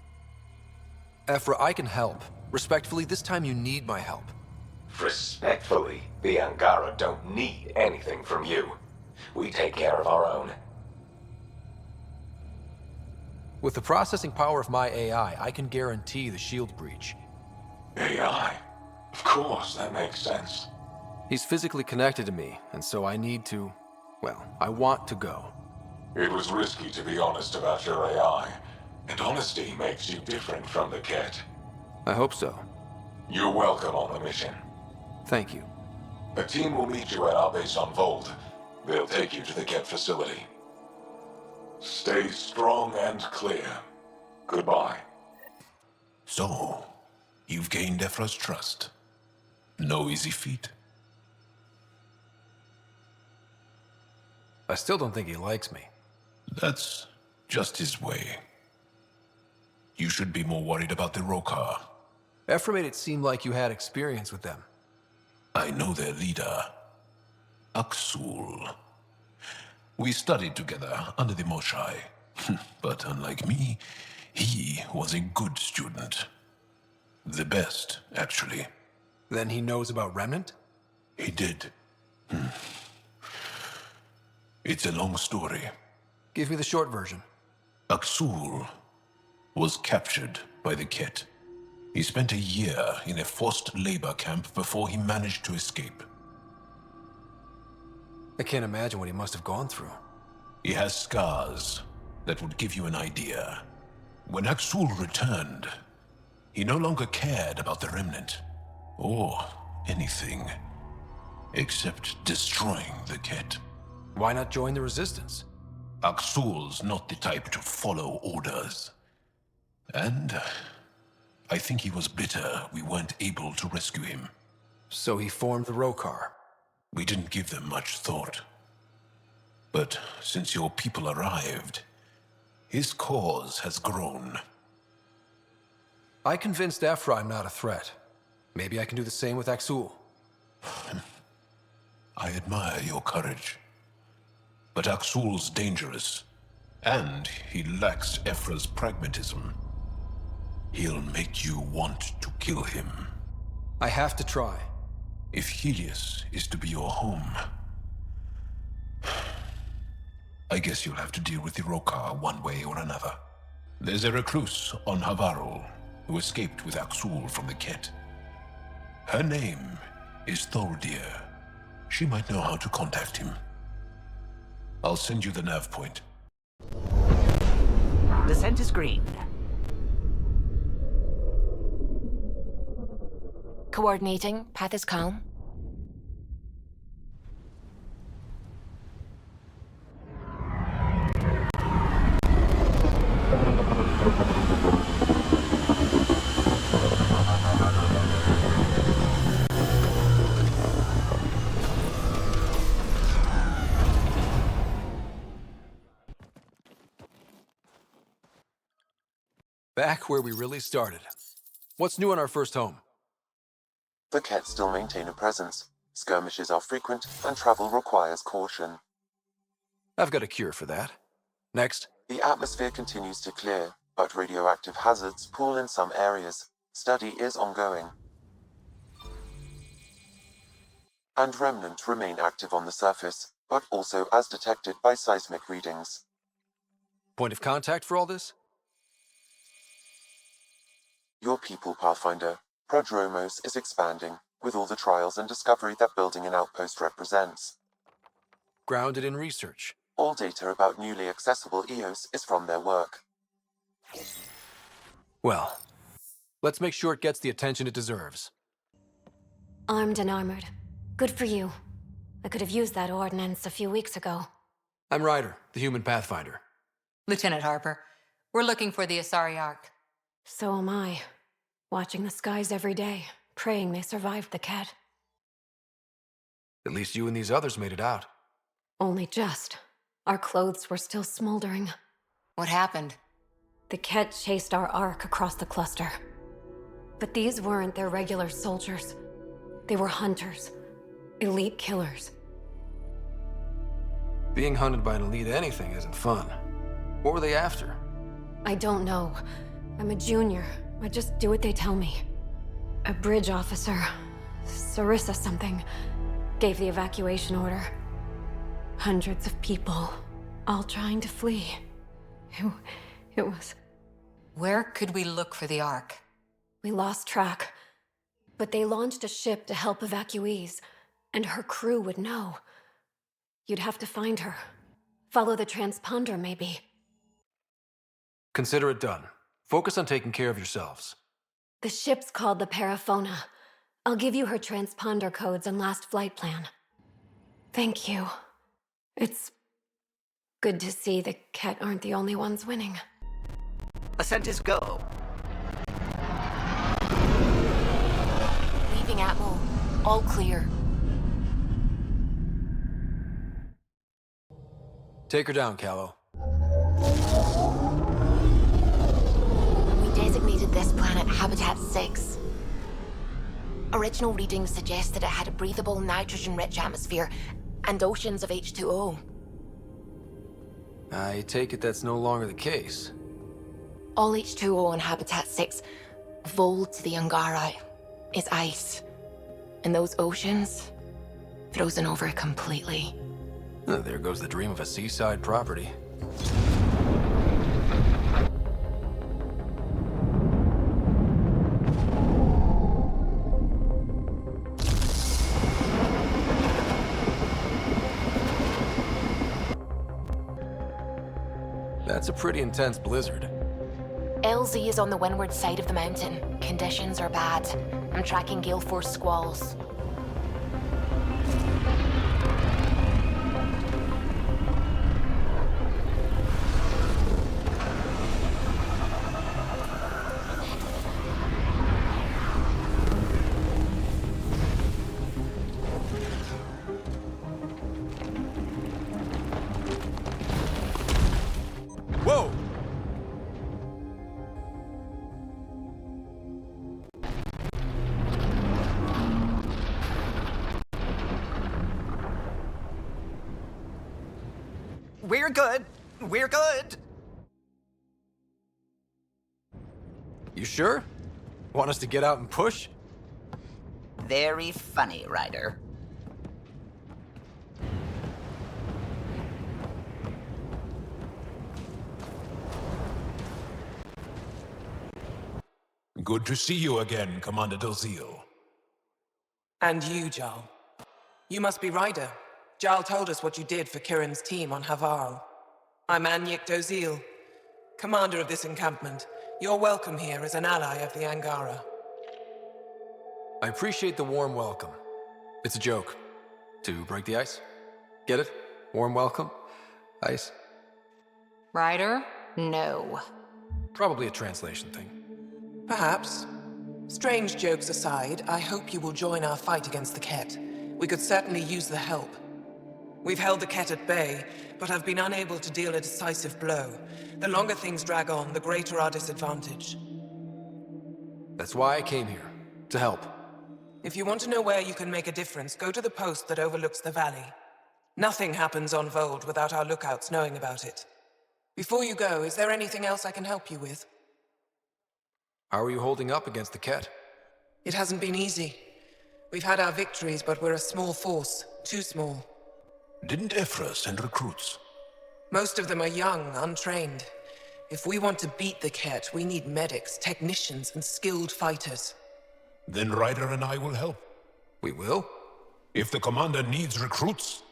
Ephra, I can help. Respectfully, this time you need my help. Respectfully, the Angara don't need anything from you. We take care of our own. With the processing power of my AI, I can guarantee the shield breach. AI? Of course, that makes sense. He's physically connected to me, and so I need to... well, I want to go. It was risky to be honest about your AI, and honesty makes you different from the Ket. I hope so. You're welcome on the mission. Thank you. A team will meet you at our base on Vold. They'll take you to the Ket facility. Stay strong and clear. Goodbye. So, you've gained Ephra's trust. No easy feat. I still don't think he likes me. That's just his way. You should be more worried about the Rokar. Ephra made it seem like you had experience with them. I know their leader, Aksul. We studied together under the Moshae. But unlike me, he was a good student. The best, actually. Then he knows about Remnant? He did. It's a long story. Give me the short version. Aksul was captured by the Ket. He spent a year in a forced labor camp before he managed to escape. I can't imagine what he must have gone through. He has scars that would give you an idea. When Aksul returned, he no longer cared about the Remnant, or anything, except destroying the Ket. Why not join the Resistance? Aksul's not the type to follow orders. And I think he was bitter we weren't able to rescue him. So he formed the Rokar. We didn't give them much thought. But since your people arrived, his cause has grown. I convinced Ephra I'm not a threat. Maybe I can do the same with Aksul. I admire your courage. But Axul's dangerous, and he lacks Ephra's pragmatism. He'll make you want to kill him. I have to try. If Helios is to be your home, I guess you'll have to deal with the Rokar one way or another. There's a recluse on Havarul who escaped with Axul from the Ket. Her name is Tholdir. She might know how to contact him. I'll send you the nav point. Descent is green. Coordinating. Path is calm. Back where we really started. What's new in our first home? The Ket still maintain a presence. Skirmishes are frequent, and travel requires caution. I've got a cure for that. Next. The atmosphere continues to clear, but radioactive hazards pool in some areas. Study is ongoing. And remnant remain active on the surface, but also as detected by seismic readings. Point of contact for all this? Your people, Pathfinder. Prodromos is expanding, with all the trials and discovery that building an outpost represents. Grounded in research. All data about newly accessible EOS is from their work. Well, let's make sure it gets the attention it deserves. Armed and armored. Good for you. I could have used that ordnance a few weeks ago. I'm Ryder, the human Pathfinder. Lieutenant Harper, we're looking for the Asari Ark. So am I. Watching the skies every day, praying they survived the Ket. At least you and these others made it out. Only just. Our clothes were still smoldering. What happened? The Ket chased our Ark across the cluster. But these weren't their regular soldiers. They were hunters. Elite killers. Being hunted by an elite anything isn't fun. What were they after? I don't know. I'm a junior. I just do what they tell me. A bridge officer, Sarissa something, gave the evacuation order. Hundreds of people, all trying to flee. It was... Where could we look for the Ark? We lost track. But they launched a ship to help evacuees, and her crew would know. You'd have to find her. Follow the transponder, maybe. Consider it done. Focus on taking care of yourselves. The ship's called the Paraphona. I'll give you her transponder codes and last flight plan. Thank you. It's good to see the Ket aren't the only ones winning. Ascent is go. Leaving Atmo. All clear. Take her down, Callow. Designated this planet Habitat 6. Original readings suggest that it had a breathable, nitrogen-rich atmosphere and oceans of H2O. I take it that's no longer the case. All H2O on Habitat 6, vol to the Angara, is ice. And those oceans, frozen over completely. There goes the dream of a seaside property. That's a pretty intense blizzard. LZ is on the windward side of the mountain. Conditions are bad. I'm tracking gale force squalls. Whoa! We're good. We're good. You sure? Want us to get out and push? Very funny, Ryder. Good to see you again, Commander Dozil. And you, Jarl. You must be Ryder. Jarl told us what you did for Kirin's team on Havarl. I'm Anyek Dozil, commander of this encampment. You're welcome here as an ally of the Angara. I appreciate the warm welcome. It's a joke. To break the ice. Get it? Warm welcome? Ice? Ryder? No. Probably a translation thing. Perhaps. Strange jokes aside, I hope you will join our fight against the Ket. We could certainly use the help. We've held the Ket at bay, but have been unable to deal a decisive blow. The longer things drag on, the greater our disadvantage. That's why I came here. To help. If you want to know where you can make a difference, go to the post that overlooks the valley. Nothing happens on Vold without our lookouts knowing about it. Before you go, is there anything else I can help you with? How are you holding up against the Ket? It hasn't been easy. We've had our victories, but we're a small force. Too small. Didn't Ephra send recruits? Most of them are young, untrained. If we want to beat the Ket, we need medics, technicians, and skilled fighters. Then Ryder and I will help. We will? If the commander needs recruits,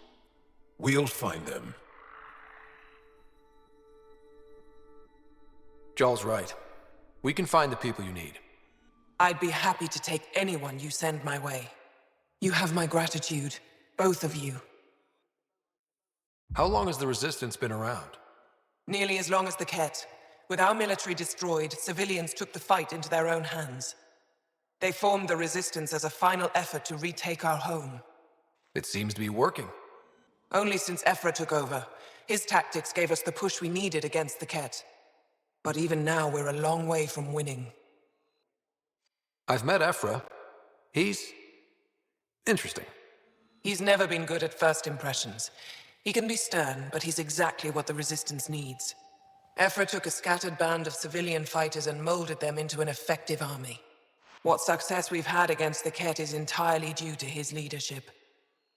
we'll find them. Jarl's right. We can find the people you need. I'd be happy to take anyone you send my way. You have my gratitude, both of you. How long has the Resistance been around? Nearly as long as the Ket. With our military destroyed, civilians took the fight into their own hands. They formed the Resistance as a final effort to retake our home. It seems to be working. Only since Ephra took over. His tactics gave us the push we needed against the Ket. But even now, we're a long way from winning. I've met Ephra. He's interesting. He's never been good at first impressions. He can be stern, but he's exactly what the Resistance needs. Ephra took a scattered band of civilian fighters and molded them into an effective army. What success we've had against the Ket is entirely due to his leadership.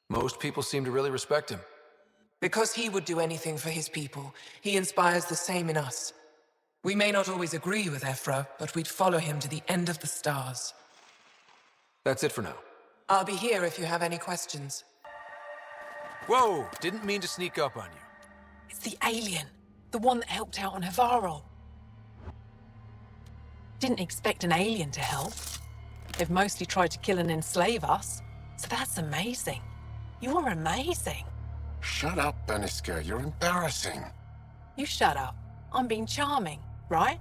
Most people seem to really respect him. Because he would do anything for his people, he inspires the same in us. We may not always agree with Ephra, but we'd follow him to the end of the stars. That's it for now. I'll be here if you have any questions. Whoa! Didn't mean to sneak up on you. It's the alien. The one that helped out on Havarl. Didn't expect an alien to help. They've mostly tried to kill and enslave us. So that's amazing. You are amazing. Shut up, Beniska. You're embarrassing. You shut up. I'm being charming, right?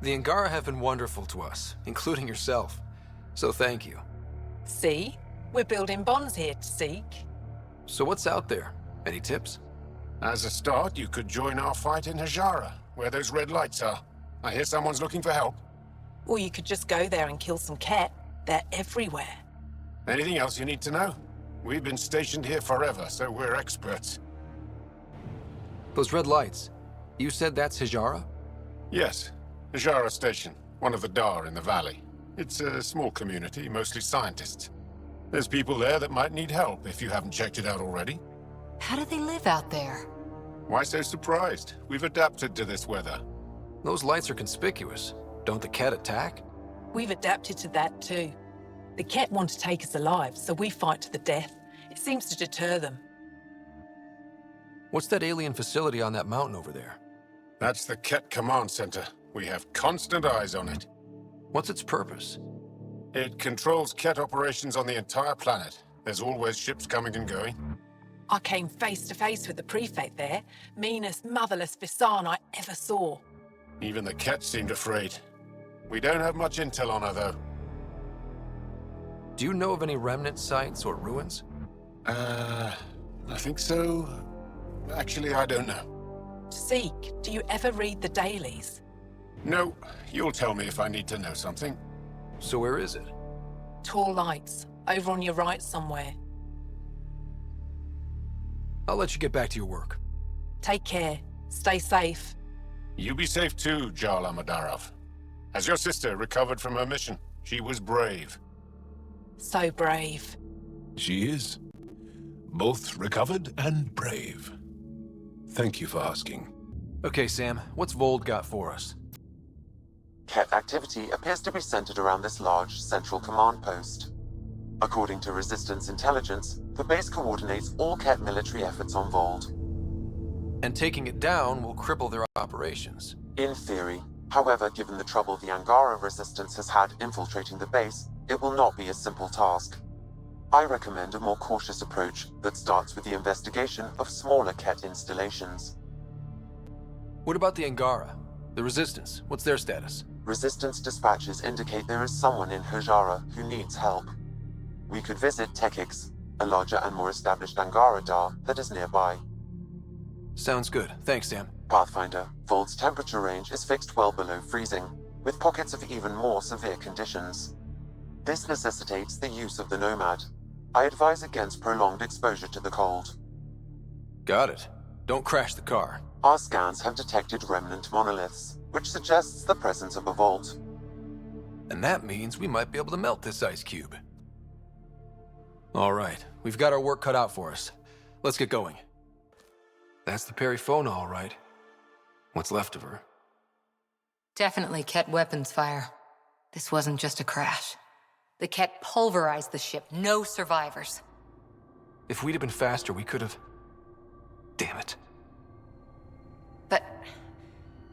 The Angara have been wonderful to us, including yourself. So thank you. See? We're building bonds here to seek. So what's out there? Any tips? As a start, you could join our fight in Hajara, where those red lights are. I hear someone's looking for help. Or you could just go there and kill some Ket. They're everywhere. Anything else you need to know? We've been stationed here forever, so we're experts. Those red lights. You said that's Hajara? Yes. Hajara Station, one of the Dar in the valley. It's a small community, mostly scientists. There's people there that might need help if you haven't checked it out already. How do they live out there? Why so surprised? We've adapted to this weather. Those lights are conspicuous. Don't the Ket attack? We've adapted to that too. The Ket want to take us alive, so we fight to the death. It seems to deter them. What's that alien facility on that mountain over there? That's the Ket Command Center. We have constant eyes on it. What's its purpose? It controls Ket operations on the entire planet. There's always ships coming and going. I came face to face with the prefect there. Meanest, motherless Visan I ever saw. Even the Ket seemed afraid. We don't have much intel on her, though. Do you know of any remnant sites or ruins? I think so. Actually, I don't know. Seek, do you ever read the dailies? No, you'll tell me if I need to know something. So where is it? Tall lights, over on your right somewhere. I'll let you get back to your work. Take care. Stay safe. You be safe too, Jarl Amadarov. Has your sister recovered from her mission? She was brave. So brave. She is. Both recovered and brave. Thank you for asking. Okay, Sam, what's Vold got for us? Ket activity appears to be centered around this large central command post. According to Resistance intelligence, the base coordinates all Ket military efforts on Vold. And taking it down will cripple their operations. In theory. However, given the trouble the Angara Resistance has had infiltrating the base, it will not be a simple task. I recommend a more cautious approach that starts with the investigation of smaller Ket installations. What about the Angara? The Resistance, what's their status? Resistance dispatches indicate there is someone in Hojara who needs help. We could visit Tekix, a larger and more established Angara Dar that is nearby. Sounds good. Thanks, Sam. Pathfinder, Vold's temperature range is fixed well below freezing, with pockets of even more severe conditions. This necessitates the use of the Nomad. I advise against prolonged exposure to the cold. Got it. Don't crash the car. Our scans have detected remnant monoliths, which suggests the presence of a vault. And that means we might be able to melt this ice cube. All right, we've got our work cut out for us. Let's get going. That's the Perifona, all right. What's left of her? Definitely Ket weapons fire. This wasn't just a crash. The Ket pulverized the ship. No survivors. If we'd have been faster, we could have... Damn it. But...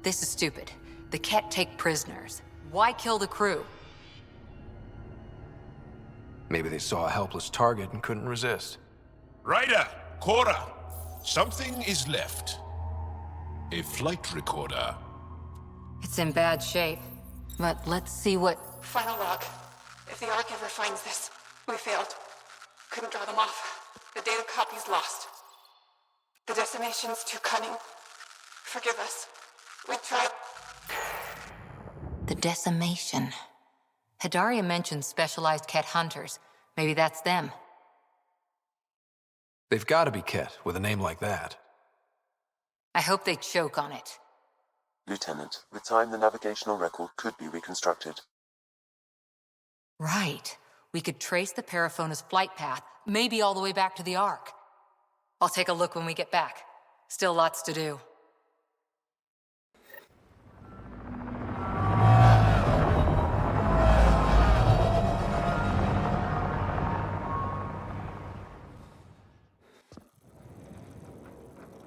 this is stupid. The Ket take prisoners. Why kill the crew? Maybe they saw a helpless target and couldn't resist. Ryder! Cora! Something is left. A flight recorder. It's in bad shape. But let's see what... Final log. If the Ark ever finds this, we failed. Couldn't draw them off. The data copy's lost. The decimation's too cunning. Forgive us. We tried. The decimation. Hidaria mentioned specialized Ket hunters. Maybe that's them. They've got to be Ket with a name like that. I hope they choke on it. Lieutenant, with time the navigational record could be reconstructed. Right. We could trace the Perifona's flight path, maybe all the way back to the Ark. I'll take a look when we get back. Still lots to do.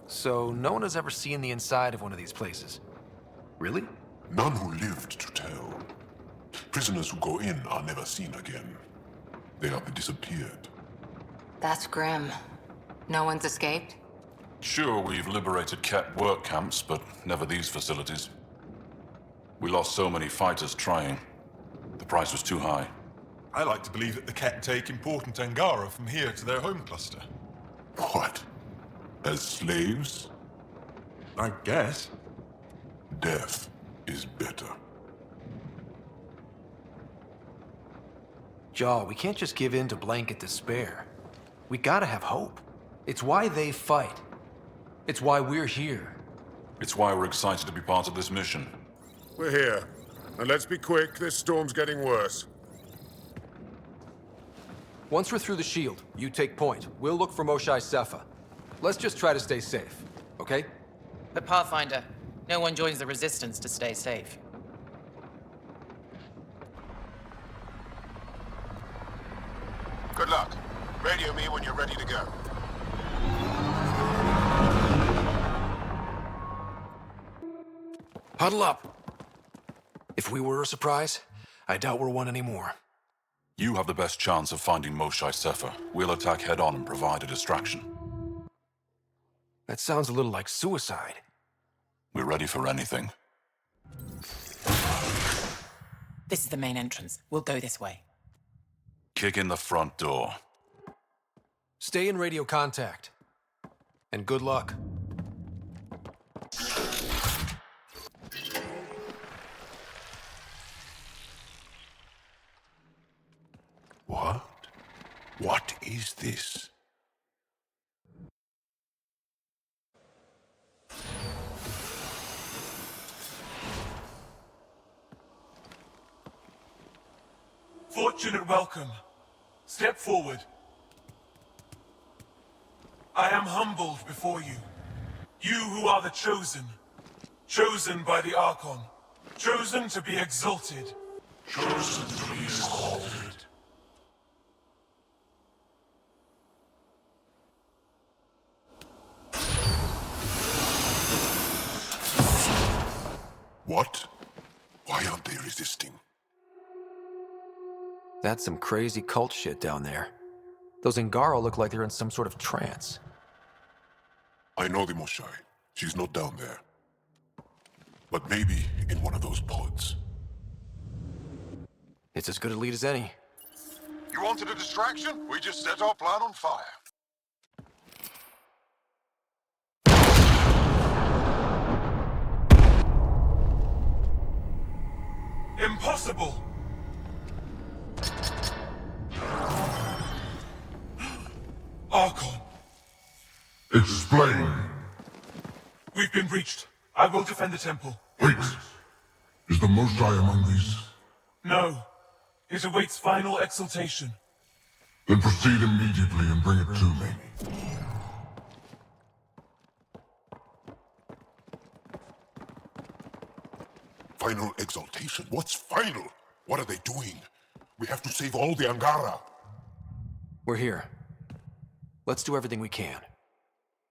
So, no one has ever seen the inside of one of these places. Really? None who lived to tell. Prisoners who go in are never seen again. They have disappeared. That's grim. No one's escaped? Sure, we've liberated Ket work camps, but never these facilities. We lost so many fighters trying. The price was too high. I like to believe that the Ket take important Angara from here to their home cluster. What? As slaves? I guess. Death is better. Jaw, we can't just give in to blanket despair. We gotta have hope. It's why they fight. It's why we're here. It's why we're excited to be part of this mission. We're here. And let's be quick, this storm's getting worse. Once we're through the shield, you take point. We'll look for Moshae Sepha. Let's just try to stay safe, okay? But Pathfinder, no one joins the Resistance to stay safe. Good luck. Radio me when you're ready to go. Huddle up. If we were a surprise, I doubt we're one anymore. You have the best chance of finding Moshae Sepha. We'll attack head-on and provide a distraction. That sounds a little like suicide. We're ready for anything. This is the main entrance. We'll go this way. Kick in the front door. Stay in radio contact. And good luck. What? What is this? Fortunate welcome. Step forward. I am humbled before you. You who are the chosen. Chosen by the Archon. Chosen to be exalted. Chosen to be exalted. What? Why aren't they resisting? That's some crazy cult shit down there. Those Angara look like they're in some sort of trance. I know the Moshai. She's not down there. But maybe in one of those pods. It's as good a lead as any. You wanted a distraction? We just set our plan on fire. Impossible! Archon. Explain. We've been breached. I will defend the temple. Wait. Is the Moshai among these? No. It awaits final exaltation. Then proceed immediately and bring it to me. Final exaltation? What's final? What are they doing? We have to save all the Angara. We're here. Let's do everything we can.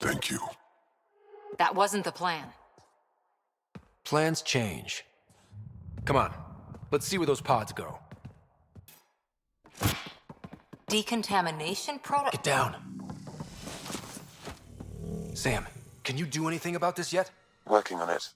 Thank you. That wasn't the plan. Plans change. Come on. Let's see where those pods go. Decontamination protocol? Get down. Sam, can you do anything about this yet? Working on it.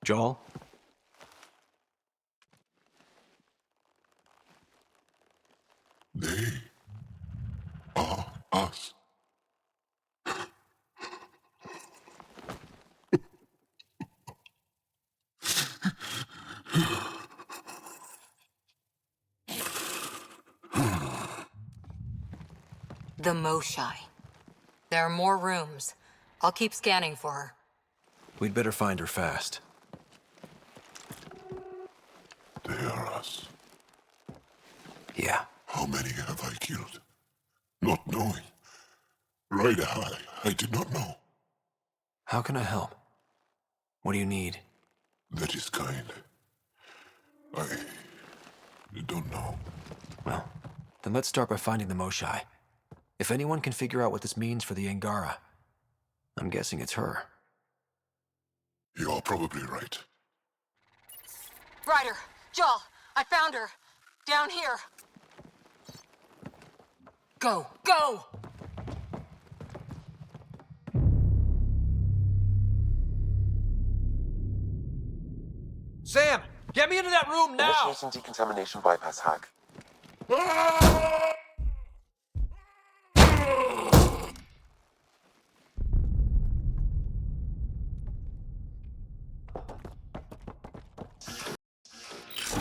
Joel? They are us. The Moshai. There are more rooms. I'll keep scanning for her. We'd better find her fast. They are us. Yeah. How many have I killed? Not knowing. Ryder, I did not know. How can I help? What do you need? That is kind. I don't know. Well, then let's start by finding the Moshai. If anyone can figure out what this means for the Angara, I'm guessing it's her. You're probably right. Ryder! Joel! I found her! Down here! Go! Go! Sam! Get me into that room now! Initiating decontamination bypass hack.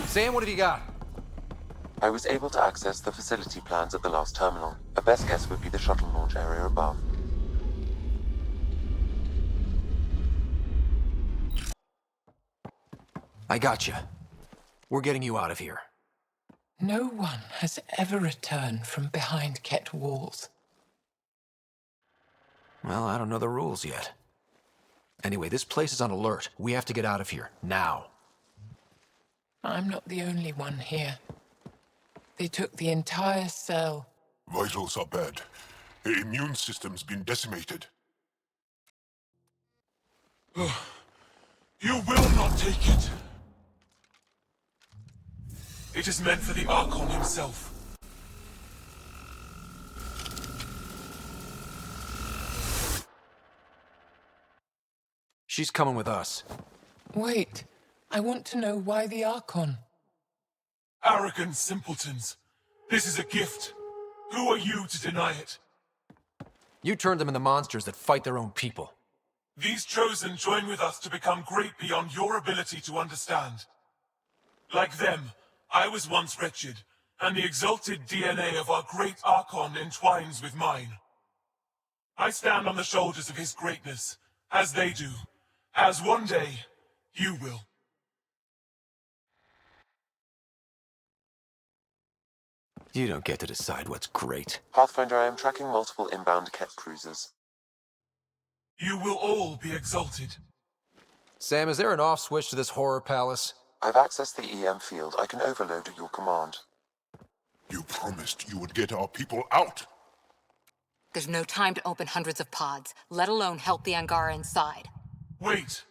Sam, what have you got? I was able to access the facility plans at the last terminal. A best guess would be the shuttle launch area above. I gotcha. We're getting you out of here. No one has ever returned from behind Ket walls. Well, I don't know the rules yet. Anyway, this place is on alert. We have to get out of here, now. I'm not the only one here. They took the entire cell. Vitals are bad. The immune system's been decimated. You will not take it. It is meant for the Archon himself. She's coming with us. Wait, I want to know why the Archon. Arrogant simpletons. This is a gift. Who are you to deny it? You turned them into monsters that fight their own people. These chosen join with us to become great beyond your ability to understand. Like them, I was once wretched, and the exalted DNA of our great Archon entwines with mine. I stand on the shoulders of his greatness, as they do, as one day you will. You don't get to decide what's great. Pathfinder, I am tracking multiple inbound Ket cruisers. You will all be exalted. Sam, is there an off switch to this horror palace? I've accessed the EM field. I can overload at your command. You promised you would get our people out. There's no time to open hundreds of pods, let alone help the Angara inside. Wait.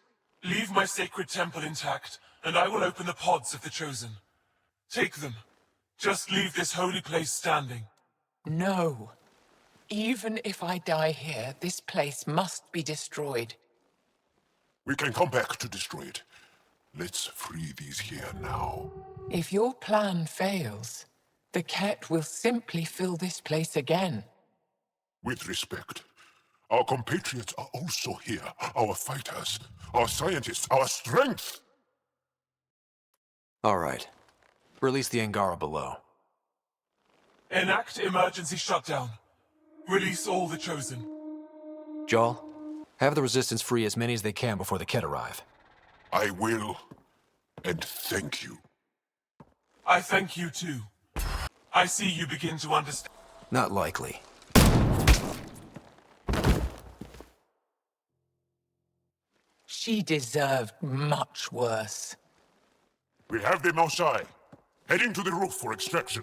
Leave my sacred temple intact, and I will open the pods of the Chosen. Take them. Just leave this holy place standing. No. Even if I die here, this place must be destroyed. We can come back to destroy it. Let's free these here now. If your plan fails, the Ket will simply fill this place again. With respect, our compatriots are also here. Our fighters, our scientists, our strength! All right. Release the Angara below. Enact emergency shutdown. Release all the Chosen. Jarl, have the Resistance free as many as they can before the Ket arrive. I will, and thank you. I thank you too. I see you begin to understand. Not likely. She deserved much worse. We have them outside. Heading to the roof for extraction.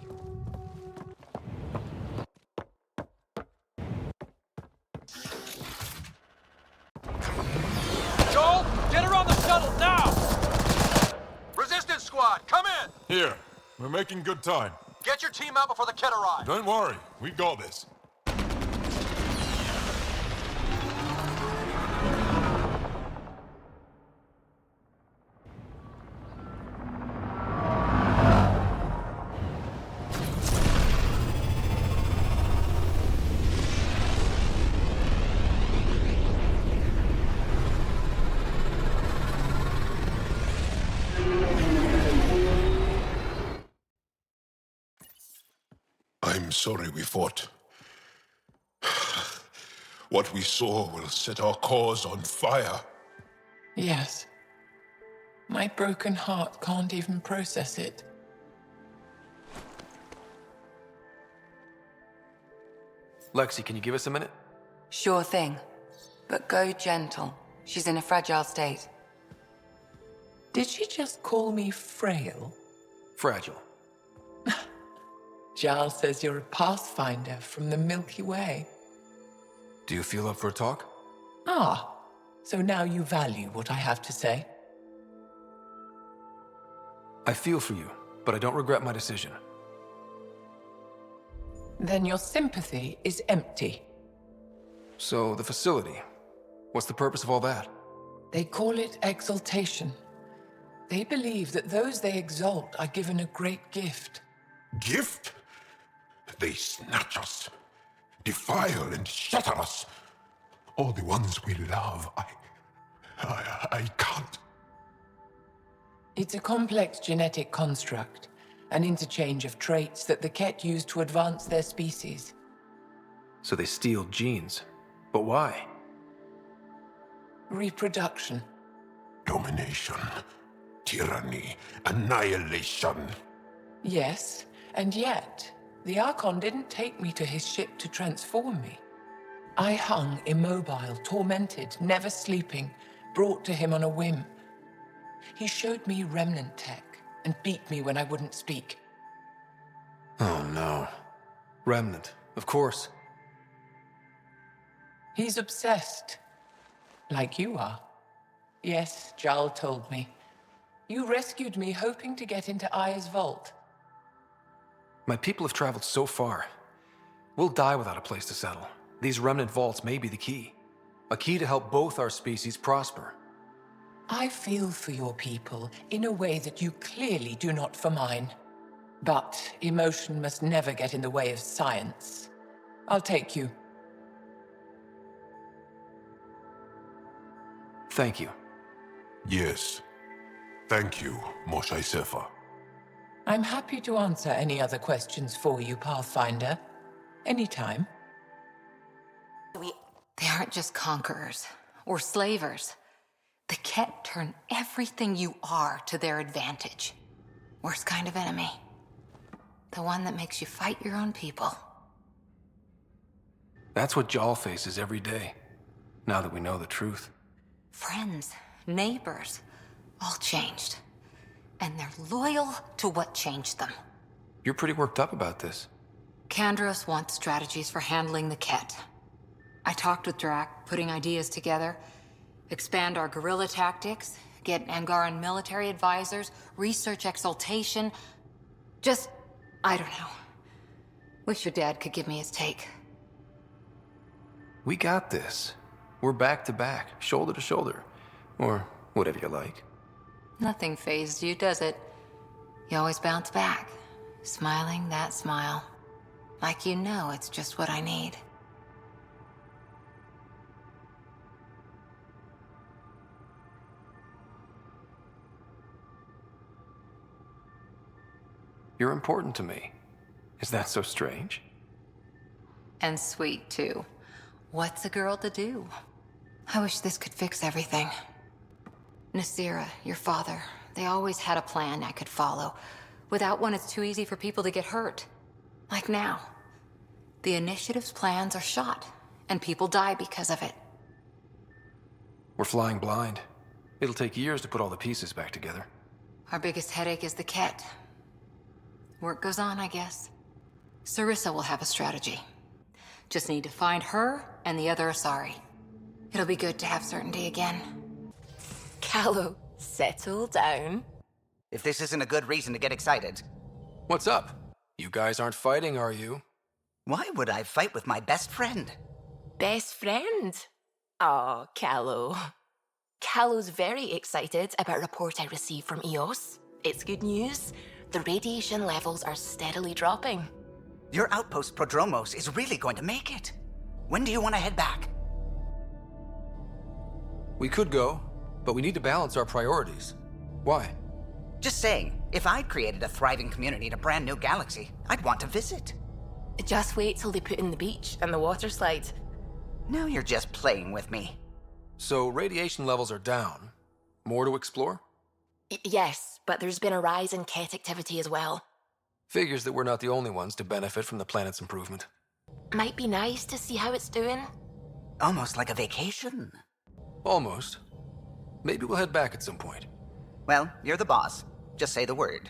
Joel, get her on the shuttle now! Resistance squad, come in! Here. We're making good time. Get your team out before the Ket arrive. Don't worry. We got this. I'm sorry we fought. What we saw will set our cause on fire. Yes. My broken heart can't even process it. Lexi, can you give us a minute? Sure thing. But go gentle. She's in a fragile state. Did she just call me frail? Fragile. Giles says you're a pathfinder from the Milky Way. Do you feel up for a talk? Ah, so now you value what I have to say? I feel for you, but I don't regret my decision. Then your sympathy is empty. So, the facility. What's the purpose of all that? They call it exaltation. They believe that those they exalt are given a great gift. Gift? They snatch us, defile and shatter us. All the ones we love. I can't. It's a complex genetic construct, an interchange of traits that the Ket use to advance their species. So they steal genes. But why? Reproduction. Domination. tyranny, annihilation. Yes, and yet, the Archon didn't take me to his ship to transform me. I hung immobile, tormented, never sleeping, brought to him on a whim. He showed me remnant tech and beat me when I wouldn't speak. Oh no. Remnant, of course. He's obsessed. Like you are. Yes, Jarl told me. You rescued me hoping to get into Aya's vault. My people have traveled so far. We'll die without a place to settle. These remnant vaults may be the key. A key to help both our species prosper. I feel for your people in a way that you clearly do not for mine. But emotion must never get in the way of science. I'll take you. Thank you. Yes. Thank you, Moshe Sefer. I'm happy to answer any other questions for you, Pathfinder. Anytime. They aren't just conquerors or slavers. The Ket turn everything you are to their advantage. Worst kind of enemy. The one that makes you fight your own people. That's what Jal faces every day, now that we know the truth. Friends, neighbors, all changed. And they're loyal to what changed them. You're pretty worked up about this. Kandros wants strategies for handling the Ket. I talked with Drac, putting ideas together. Expand our guerrilla tactics, get Angaran military advisors, research exaltation. Just, I don't know. Wish your dad could give me his take. We got this. We're back to back, shoulder to shoulder. Or whatever you like. Nothing fazed you, does it? You always bounce back, smiling that smile. Like you know it's just what I need. You're important to me. Is that so strange? And sweet, too. What's a girl to do? I wish this could fix everything. Nasira, your father, they always had a plan I could follow. Without one, it's too easy for people to get hurt. Like now. The Initiative's plans are shot, and people die because of it. We're flying blind. It'll take years to put all the pieces back together. Our biggest headache is the Ket. Work goes on, I guess. Sarissa will have a strategy. Just need to find her and the other Asari. It'll be good to have certainty again. Callow, settle down. If this isn't a good reason to get excited. What's up? You guys aren't fighting, are you? Why would I fight with my best friend? Best friend? Oh, Callow. Callow's very excited about a report I received from EOS. It's good news. The radiation levels are steadily dropping. Your outpost Prodromos is really going to make it. When do you want to head back? We could go, but we need to balance our priorities. Why? Just saying, if I'd created a thriving community in a brand new galaxy, I'd want to visit. Just wait till they put in the beach and the water slide. Now you're just playing with me. So radiation levels are down. More to explore? Yes, but there's been a rise in Ket activity as well. Figures that we're not the only ones to benefit from the planet's improvement. Might be nice to see how it's doing. Almost like a vacation. Almost. Maybe we'll head back at some point. Well, you're the boss. Just say the word.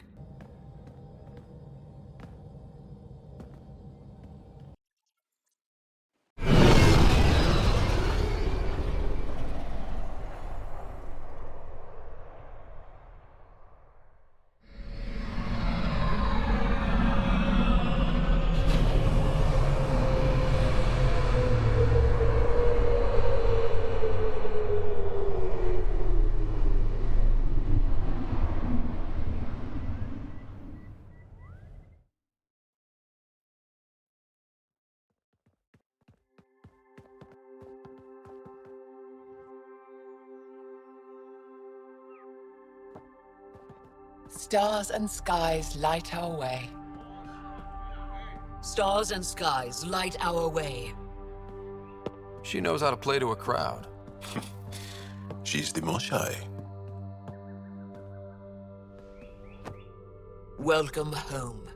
Stars and skies light our way. Stars and skies light our way. She knows how to play to a crowd. She's the Moshe. Welcome home.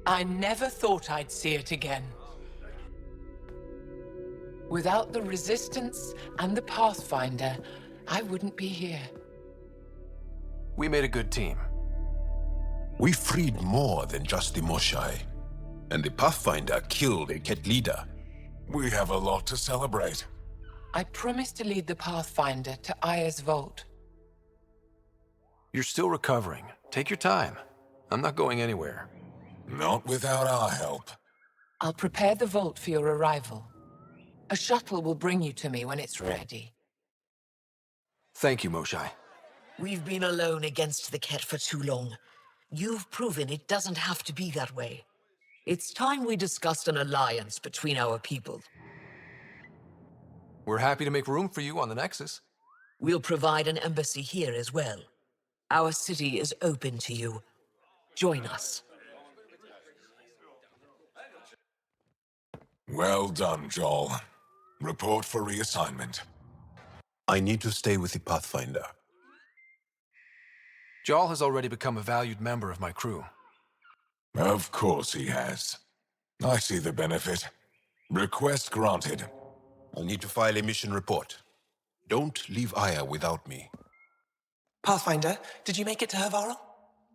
I never thought I'd see it again. Without the Resistance and the Pathfinder, I wouldn't be here. We made a good team. We freed more than just the Moshai. And the Pathfinder killed a Ket leader. We have a lot to celebrate. I promised to lead the Pathfinder to Aya's vault. You're still recovering. Take your time. I'm not going anywhere. Not without our help. I'll prepare the vault for your arrival. A shuttle will bring you to me when it's ready. Thank you, Moshai. We've been alone against the Ket for too long. You've proven it doesn't have to be that way. It's time we discussed an alliance between our people. We're happy to make room for you on the Nexus. We'll provide an embassy here as well. Our city is open to you. Join us. Well done, Joel. Report for reassignment. I need to stay with the Pathfinder. Jarl has already become a valued member of my crew. Of course he has. I see the benefit. Request granted. I'll need to file a mission report. Don't leave Aya without me. Pathfinder, did you make it to Hervarl?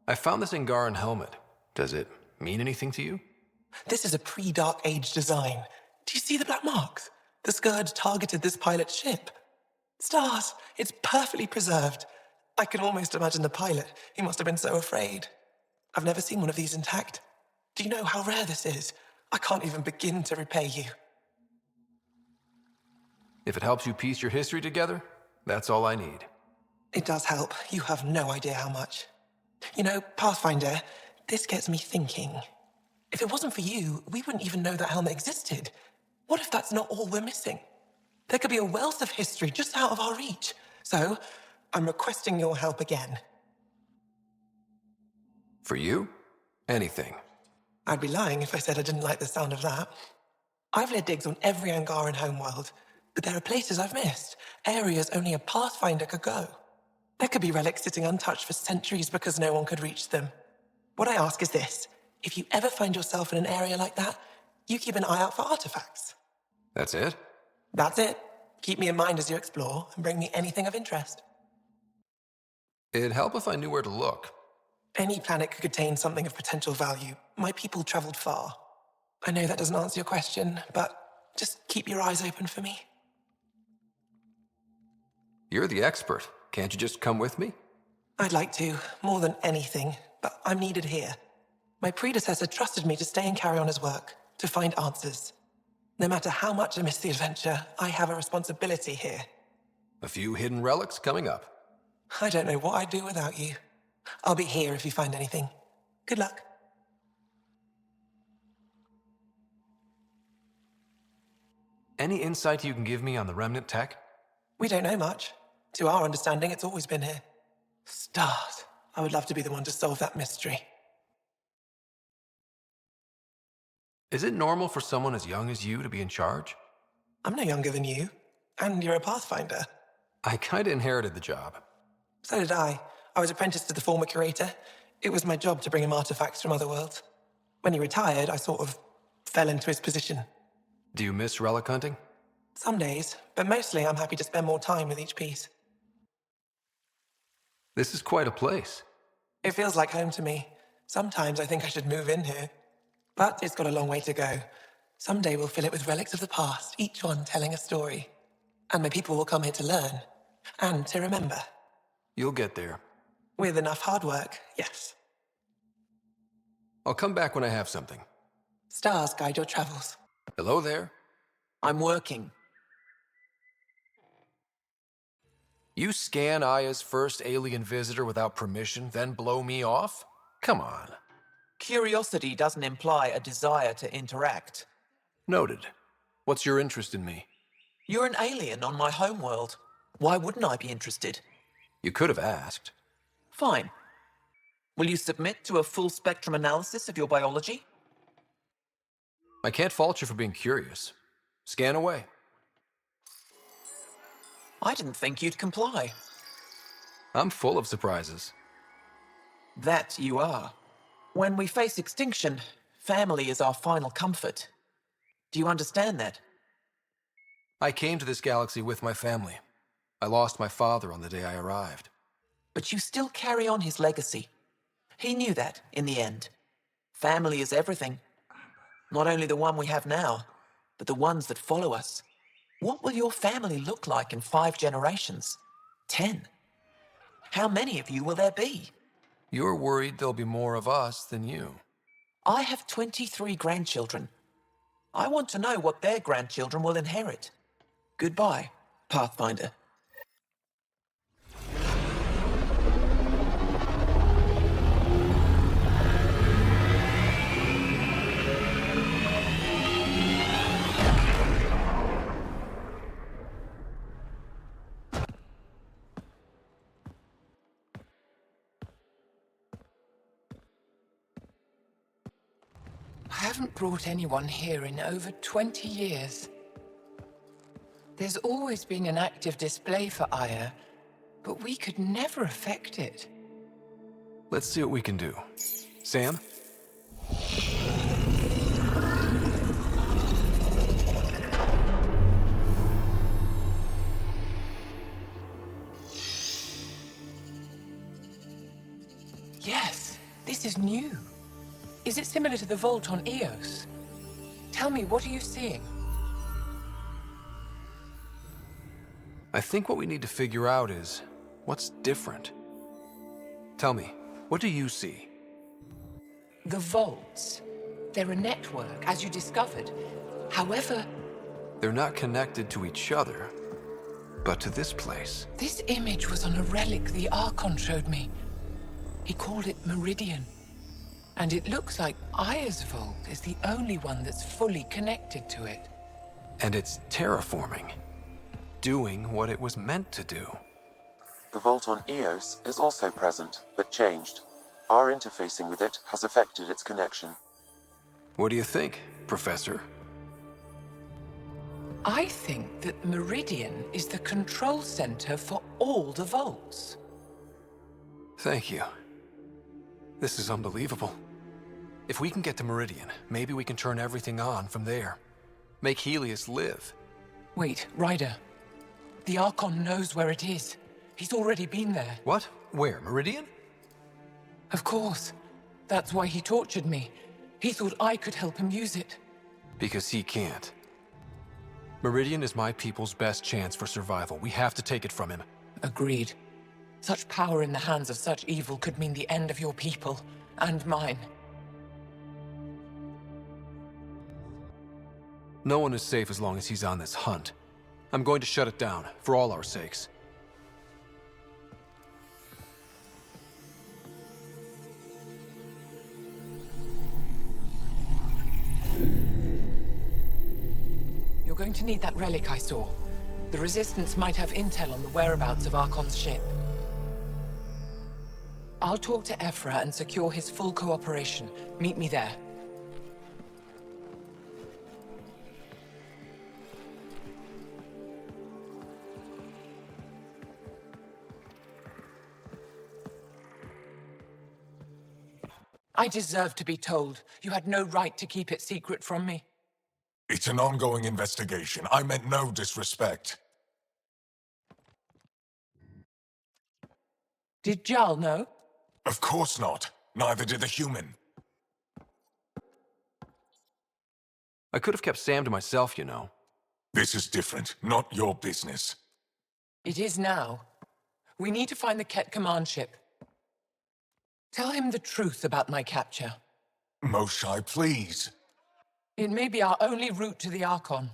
I found this Angaran helmet. Does it mean anything to you? This is a pre-Dark Age design. Do you see the black marks? The Scourge targeted this pilot's ship. Stars, it's perfectly preserved. I can almost imagine the pilot. He must have been so afraid. I've never seen one of these intact. Do you know how rare this is? I can't even begin to repay you. If it helps you piece your history together, that's all I need. It does help. You have no idea how much. You know, Pathfinder, this gets me thinking. If it wasn't for you, we wouldn't even know that helmet existed. What if that's not all we're missing? There could be a wealth of history just out of our reach. So, I'm requesting your help again. For you? Anything. I'd be lying if I said I didn't like the sound of that. I've led digs on every Angaran homeworld, but there are places I've missed, areas only a Pathfinder could go. There could be relics sitting untouched for centuries because no one could reach them. What I ask is this: if you ever find yourself in an area like that, you keep an eye out for artifacts. That's it? That's it. Keep me in mind as you explore and bring me anything of interest. It'd help if I knew where to look. Any planet could contain something of potential value. My people traveled far. I know that doesn't answer your question, but just keep your eyes open for me. You're the expert. Can't you just come with me? I'd like to, more than anything, but I'm needed here. My predecessor trusted me to stay and carry on his work, to find answers. No matter how much I miss the adventure, I have a responsibility here. A few hidden relics coming up. I don't know what I'd do without you. I'll be here if you find anything. Good luck. Any insight you can give me on the remnant tech? We don't know much. To our understanding, it's always been here. Stars. I would love to be the one to solve that mystery. Is it normal for someone as young as you to be in charge? I'm no younger than you. And you're a Pathfinder. I kinda inherited the job. So did I. I was apprenticed to the former curator. It was my job to bring him artifacts from other worlds. When he retired, I sort of fell into his position. Do you miss relic hunting? Some days, but mostly I'm happy to spend more time with each piece. This is quite a place. It feels like home to me. Sometimes I think I should move in here. But it's got a long way to go. Someday we'll fill it with relics of the past, each one telling a story. And my people will come here to learn. And to remember. You'll get there. With enough hard work, yes. I'll come back when I have something. Stars guide your travels. Hello there. I'm working. You scan Aya's first alien visitor without permission, then blow me off? Come on. Curiosity doesn't imply a desire to interact. Noted. What's your interest in me? You're an alien on my homeworld. Why wouldn't I be interested? You could have asked. Fine. Will you submit to a full spectrum analysis of your biology? I can't fault you for being curious. Scan away. I didn't think you'd comply. I'm full of surprises. That you are. When we face extinction, family is our final comfort. Do you understand that? I came to this galaxy with my family. I lost my father on the day I arrived. But you still carry on his legacy. He knew that, in the end. Family is everything. Not only the one we have now, but the ones that follow us. What will your family look like in 5 generations? 10? How many of you will there be? You're worried there'll be more of us than you. I have 23 grandchildren. I want to know what their grandchildren will inherit. Goodbye, Pathfinder. I haven't brought anyone here in over 20 years. There's always been an active display for Aya, but we could never affect it. Let's see what we can do. Sam? Yes, this is new. Is it similar to the vault on Eos? Tell me, what are you seeing? I think what we need to figure out is what's different. Tell me, what do you see? The vaults. They're a network, as you discovered. However, They're not connected to each other, but to this place. this image was on a relic the Archon showed me. He called it Meridian. And it looks like Aya's vault is the only one that's fully connected to it. And it's terraforming, doing what it was meant to do. The vault on Eos is also present, but changed. Our interfacing with it has affected its connection. What do you think, Professor? I think that Meridian is the control center for all the vaults. Thank you. This is unbelievable. If we can get to Meridian, maybe we can turn everything on from there. Make Helios live. Wait, Ryder. The Archon knows where it is. He's already been there. What? Where? Meridian? Of course. That's why he tortured me. He thought I could help him use it. Because he can't. Meridian is my people's best chance for survival. We have to take it from him. Agreed. Such power in the hands of such evil could mean the end of your people, and mine. No one is safe as long as he's on this hunt. I'm going to shut it down, for all our sakes. You're going to need that relic I saw. The Resistance might have intel on the whereabouts of Archon's ship. I'll talk to Ephra and secure his full cooperation. Meet me there. I deserve to be told. You had no right to keep it secret from me. It's an ongoing investigation. I meant no disrespect. Did Jal know? Of course not. Neither did the human. I could have kept Sam to myself, you know. This is different. Not your business. It is now. We need to find the Ket command ship. Tell him the truth about my capture. Moshai, please. It may be our only route to the Archon.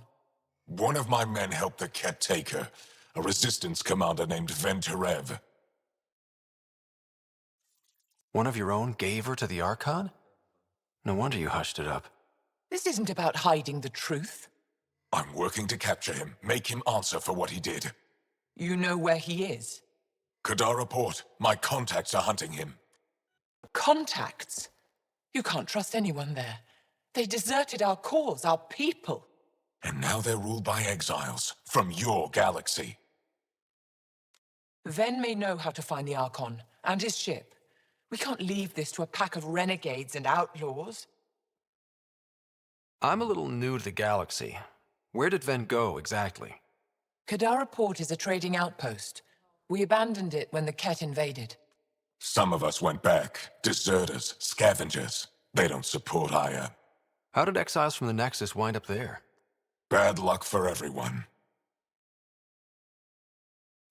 One of my men helped the Ket take her. A resistance commander named Venterev. One of your own gave her to the Archon? No wonder you hushed it up. This isn't about hiding the truth. I'm working to capture him, make him answer for what he did. You know where he is? Kadar Port. My contacts are hunting him. Contacts? You can't trust anyone there. They deserted our cause, our people. And now they're ruled by exiles from your galaxy. Ven may know how to find the Archon and his ship. We can't leave this to a pack of renegades and outlaws. I'm a little new to the galaxy. Where did Ven go, exactly? Kadara Port is a trading outpost. We abandoned it when the Ket invaded. Some of us went back. Deserters, scavengers. They don't support Aya. How did exiles from the Nexus wind up there? Bad luck for everyone.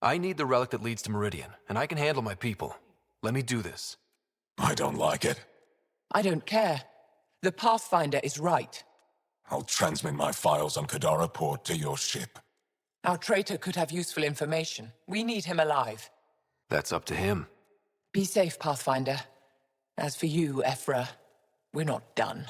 I need the relic that leads to Meridian, and I can handle my people. Let me do this. I don't like it. I don't care. The Pathfinder is right. I'll transmit my files on Kadara Port to your ship. Our traitor could have useful information. We need him alive. That's up to him. Be safe, Pathfinder. As for you, Ephra, we're not done.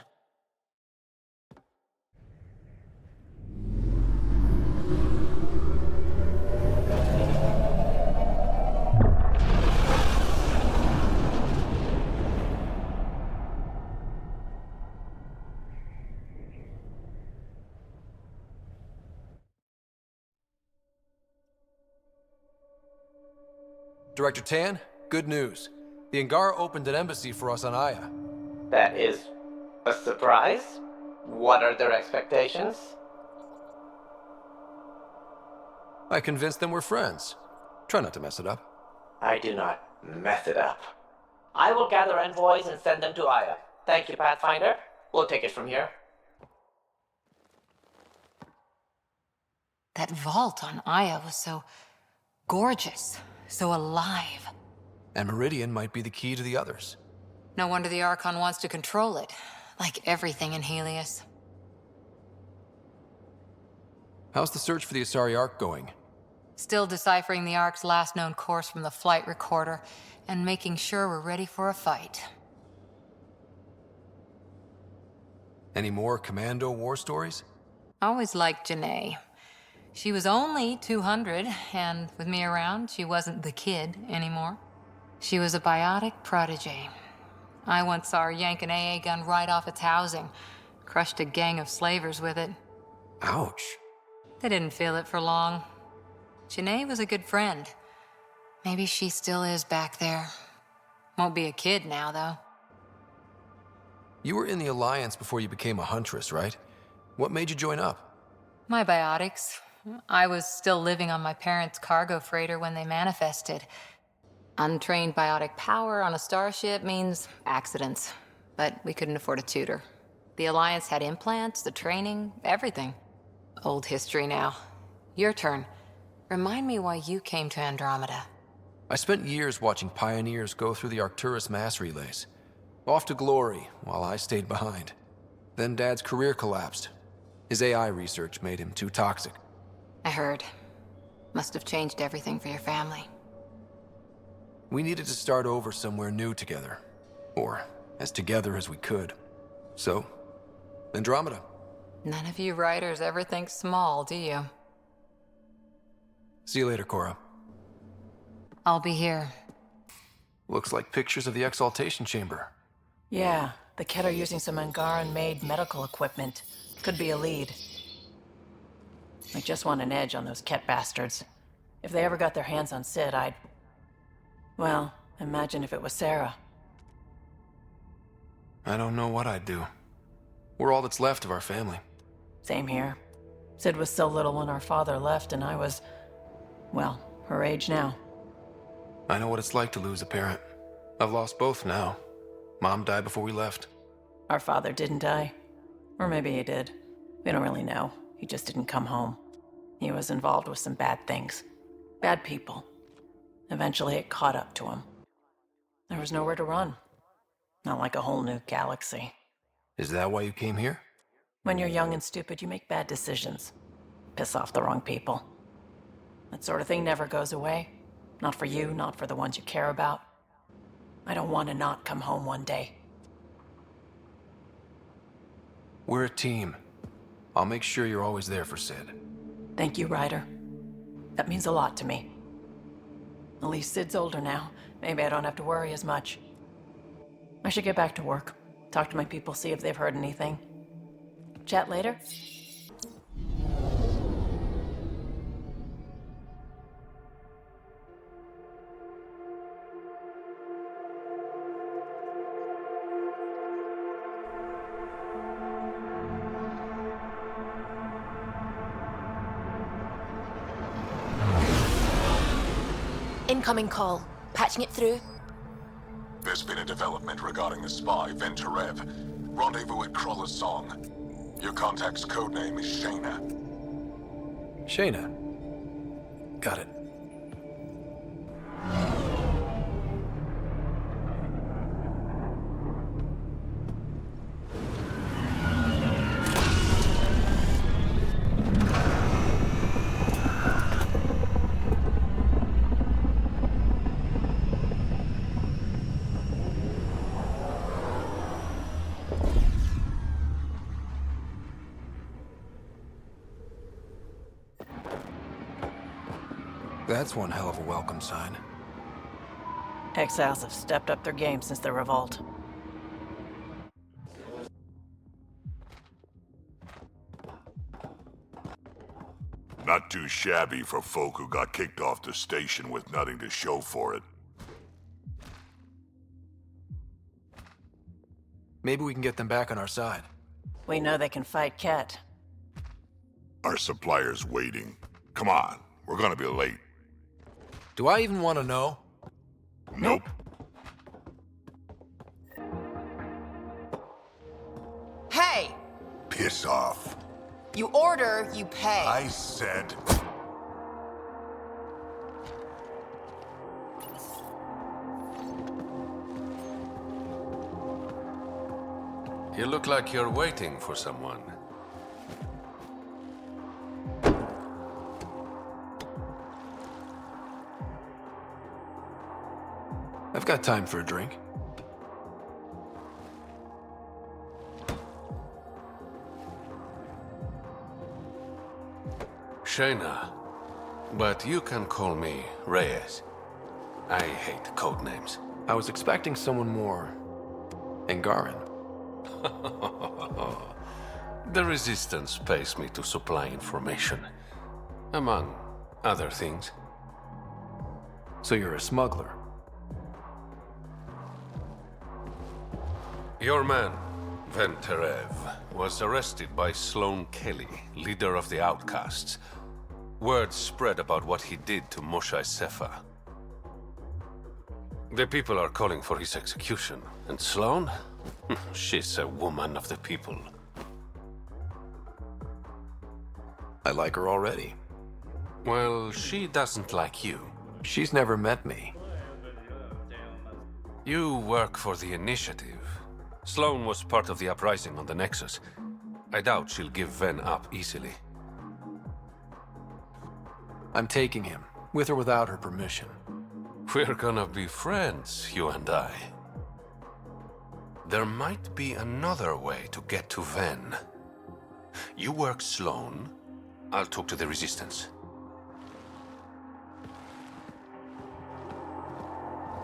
Director Tan, good news. The Angara opened an embassy for us on Aya. That is a surprise? What are their expectations? I convinced them we're friends. Try not to mess it up. I do not mess it up. I will gather envoys and send them to Aya. Thank you, Pathfinder. We'll take it from here. That vault on Aya was so gorgeous, so alive. And Meridian might be the key to the others. No wonder the Archon wants to control it, like everything in Helios. How's the search for the Asari Ark going? Still deciphering the Ark's last known course from the flight recorder, and making sure we're ready for a fight. Any more Commando war stories? Always liked Janae. She was only 200, and with me around, she wasn't the kid anymore. She was a biotic protege. I once saw her yank an AA gun right off its housing, crushed a gang of slavers with it. Ouch. They didn't feel it for long. Janae was a good friend. Maybe she still is back there. Won't be a kid now, though. You were in the Alliance before you became a huntress, right? What made you join up? My biotics. I was still living on my parents' cargo freighter when they manifested. Untrained biotic power on a starship means accidents, but we couldn't afford a tutor. The Alliance had implants, the training, everything. Old history now. Your turn. Remind me why you came to Andromeda. I spent years watching pioneers go through the Arcturus mass relays. Off to glory, while I stayed behind. Then Dad's career collapsed. His AI research made him too toxic. I heard. Must have changed everything for your family. We needed to start over somewhere new together. Or as together as we could. So, Andromeda. None of you writers ever think small, do you? See you later, Cora. I'll be here. Looks like pictures of the exaltation chamber. Yeah, the Ket are using some Angaran-made medical equipment. Could be a lead. I just want an edge on those Ket bastards. If they ever got their hands on Sid, I'd... Well, imagine if it was Sarah. I don't know what I'd do. We're all that's left of our family. Same here. Sid was so little when our father left, and I was... well, her age now. I know what it's like to lose a parent. I've lost both now. Mom died before we left. Our father didn't die. Or maybe he did. We don't really know. He just didn't come home. He was involved with some bad things. Bad people. Eventually it caught up to him. There was nowhere to run. Not like a whole new galaxy. Is that why you came here? When you're young and stupid, you make bad decisions. Piss off the wrong people. That sort of thing never goes away. Not for you, not for the ones you care about. I don't want to not come home one day. We're a team. I'll make sure you're always there for Sid. Thank you, Ryder. That means a lot to me. At least Sid's older now. Maybe I don't have to worry as much. I should get back to work. Talk to my people, see if they've heard anything. Chat later? Incoming call. Patching it through. There's been a development regarding the spy, Venturev. Rendezvous at Crawler's Song. Your contact's codename is Shayna. Shayna. Got it. That's one hell of a welcome sign. Exiles have stepped up their game since the revolt. Not too shabby for folk who got kicked off the station with nothing to show for it. Maybe we can get them back on our side. We know they can fight Ket. Our supplier's waiting. Come on, we're gonna be late. Do I even want to know? Nope. Hey! Piss off. You order, you pay. I said... You look like you're waiting for someone. I've got time for a drink. Shayna, but you can call me Reyes. I hate codenames. I was expecting someone more... Angaran. The Resistance pays me to supply information, among other things. So you're a smuggler? Your man, Venturev, was arrested by Sloane Kelly, leader of the Outcasts. Word spread about what he did to Moshae Sefa. The people are calling for his execution, and Sloane? She's a woman of the people. I like her already. Well, she doesn't like you. She's never met me. You work for the Initiative. Sloane was part of the uprising on the Nexus. I doubt she'll give Ven up easily. I'm taking him, with or without her permission. We're gonna be friends, you and I. There might be another way to get to Ven. You work Sloane, I'll talk to the Resistance.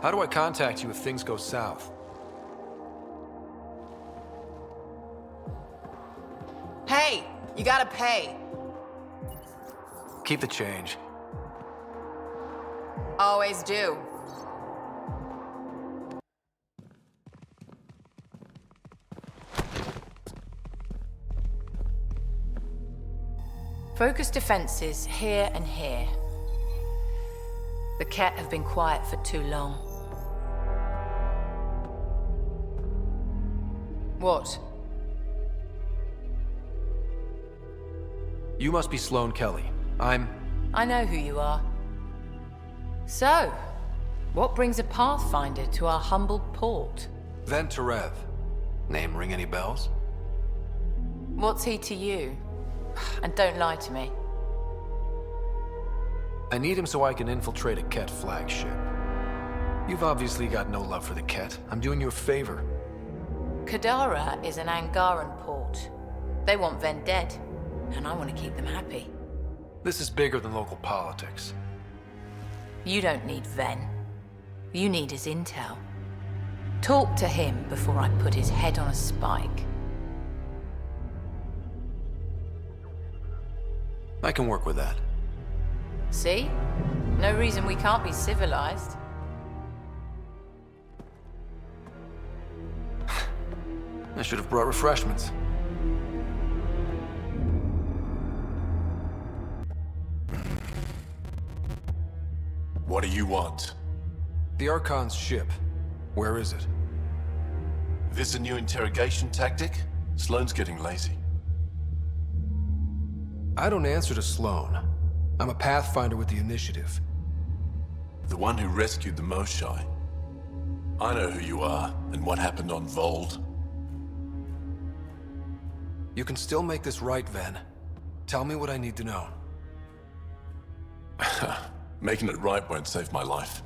How do I contact you if things go south? Hey, you gotta pay. Keep the change. Always do. Focus defenses here and here. The Ket have been quiet for too long. What? You must be Sloane Kelly. I know who you are. So, what brings a Pathfinder to our humble port? Venturev. Name ring any bells? What's he to you? And don't lie to me. I need him so I can infiltrate a Ket flagship. You've obviously got no love for the Ket. I'm doing you a favor. Kadara is an Angaran port. They want Ven dead, and I want to keep them happy. This is bigger than local politics. You don't need Ven. You need his intel. Talk to him before I put his head on a spike. I can work with that. See? No reason we can't be civilized. I should have brought refreshments. What are do you want? The Archon's ship. Where is it? This a new interrogation tactic? Sloane's getting lazy. I don't answer to Sloane. I'm a Pathfinder with the Initiative. The one who rescued the Moshai. I know who you are, and what happened on Vold. You can still make this right, Ven. Tell me what I need to know. Making it right won't save my life.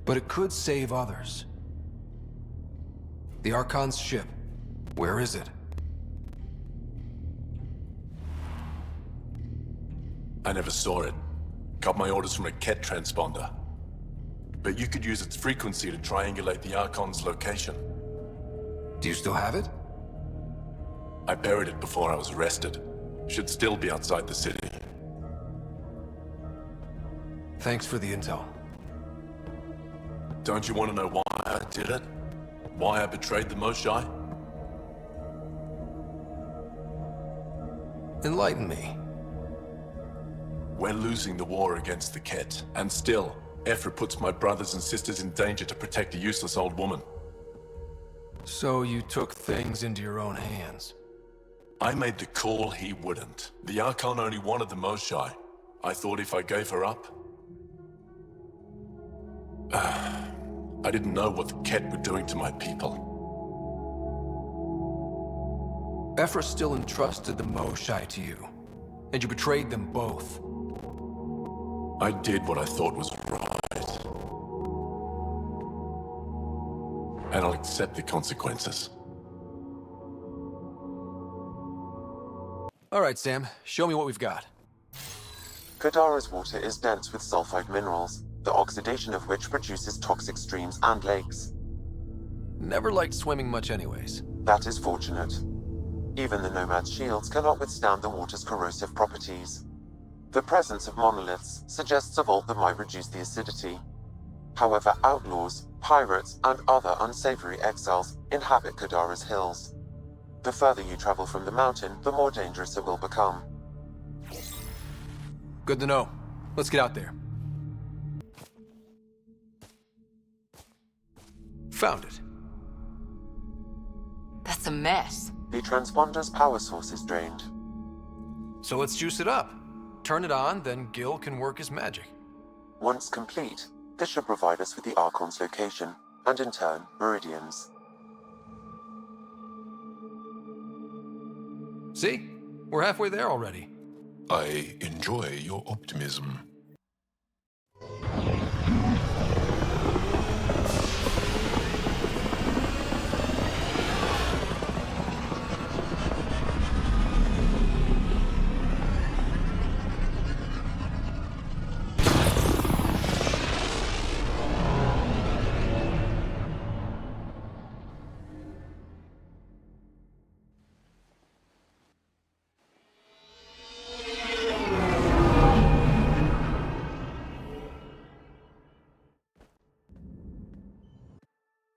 But it could save others. The Archon's ship. Where is it? I never saw it. Got my orders from a Ket transponder. But you could use its frequency to triangulate the Archon's location. Do you still have it? I buried it before I was arrested. Should still be outside the city. Thanks for the intel. Don't you want to know why I did it? Why I betrayed the Moshai? Enlighten me. We're losing the war against the Ket, and still, Ephra puts my brothers and sisters in danger to protect a useless old woman. So you took things into your own hands. I made the call he wouldn't. The Archon only wanted the Moshai. I thought if I gave her up... I didn't know what the Ket were doing to my people. Ephra still entrusted the Moshai to you, and you betrayed them both. I did what I thought was right. And I'll accept the consequences. All right, Sam. Show me what we've got. Kadara's water is dense with sulfide minerals, the oxidation of which produces toxic streams and lakes. Never liked swimming much anyways. That is fortunate. Even the Nomad's shields cannot withstand the water's corrosive properties. The presence of monoliths suggests a vault that might reduce the acidity. However, outlaws, pirates, and other unsavory exiles inhabit Kadara's hills. The further you travel from the mountain, the more dangerous it will become. Good to know. Let's get out there. Found it. That's a mess. The transponder's power source is drained. So let's juice it up. Turn it on, then Gil can work his magic. Once complete, this should provide us with the Archon's location, and in turn, meridians. See? We're halfway there already. I enjoy your optimism.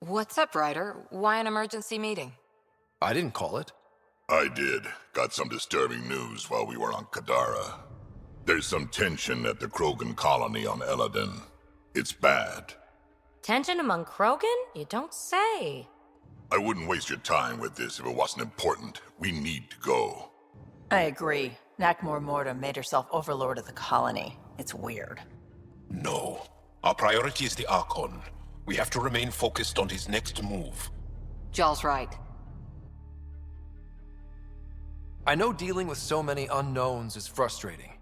What's up, Ryder? Why an emergency meeting? I didn't call it. I did. Got some disturbing news while we were on Kadara. There's some tension at the Krogan colony on Eladin. It's bad. Tension among Krogan? You don't say. I wouldn't waste your time with this if it wasn't important. We need to go. I agree. Nakmor Morta made herself overlord of the colony. It's weird. No. Our priority is the Archon. We have to remain focused on his next move. Jall's right. I know dealing with so many unknowns is frustrating,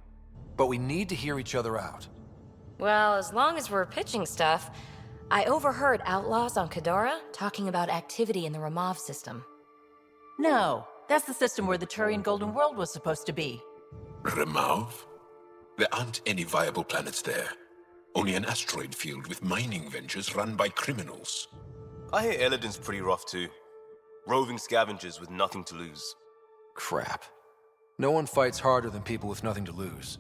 but we need to hear each other out. Well, as long as we're pitching stuff, I overheard outlaws on Kadara talking about activity in the Ramov system. No, that's the system where the Turian Golden World was supposed to be. Ramov? There aren't any viable planets there. Only an asteroid field with mining ventures run by criminals. I hear Eladin's pretty rough too. Roving scavengers with nothing to lose. Crap. No one fights harder than people with nothing to lose.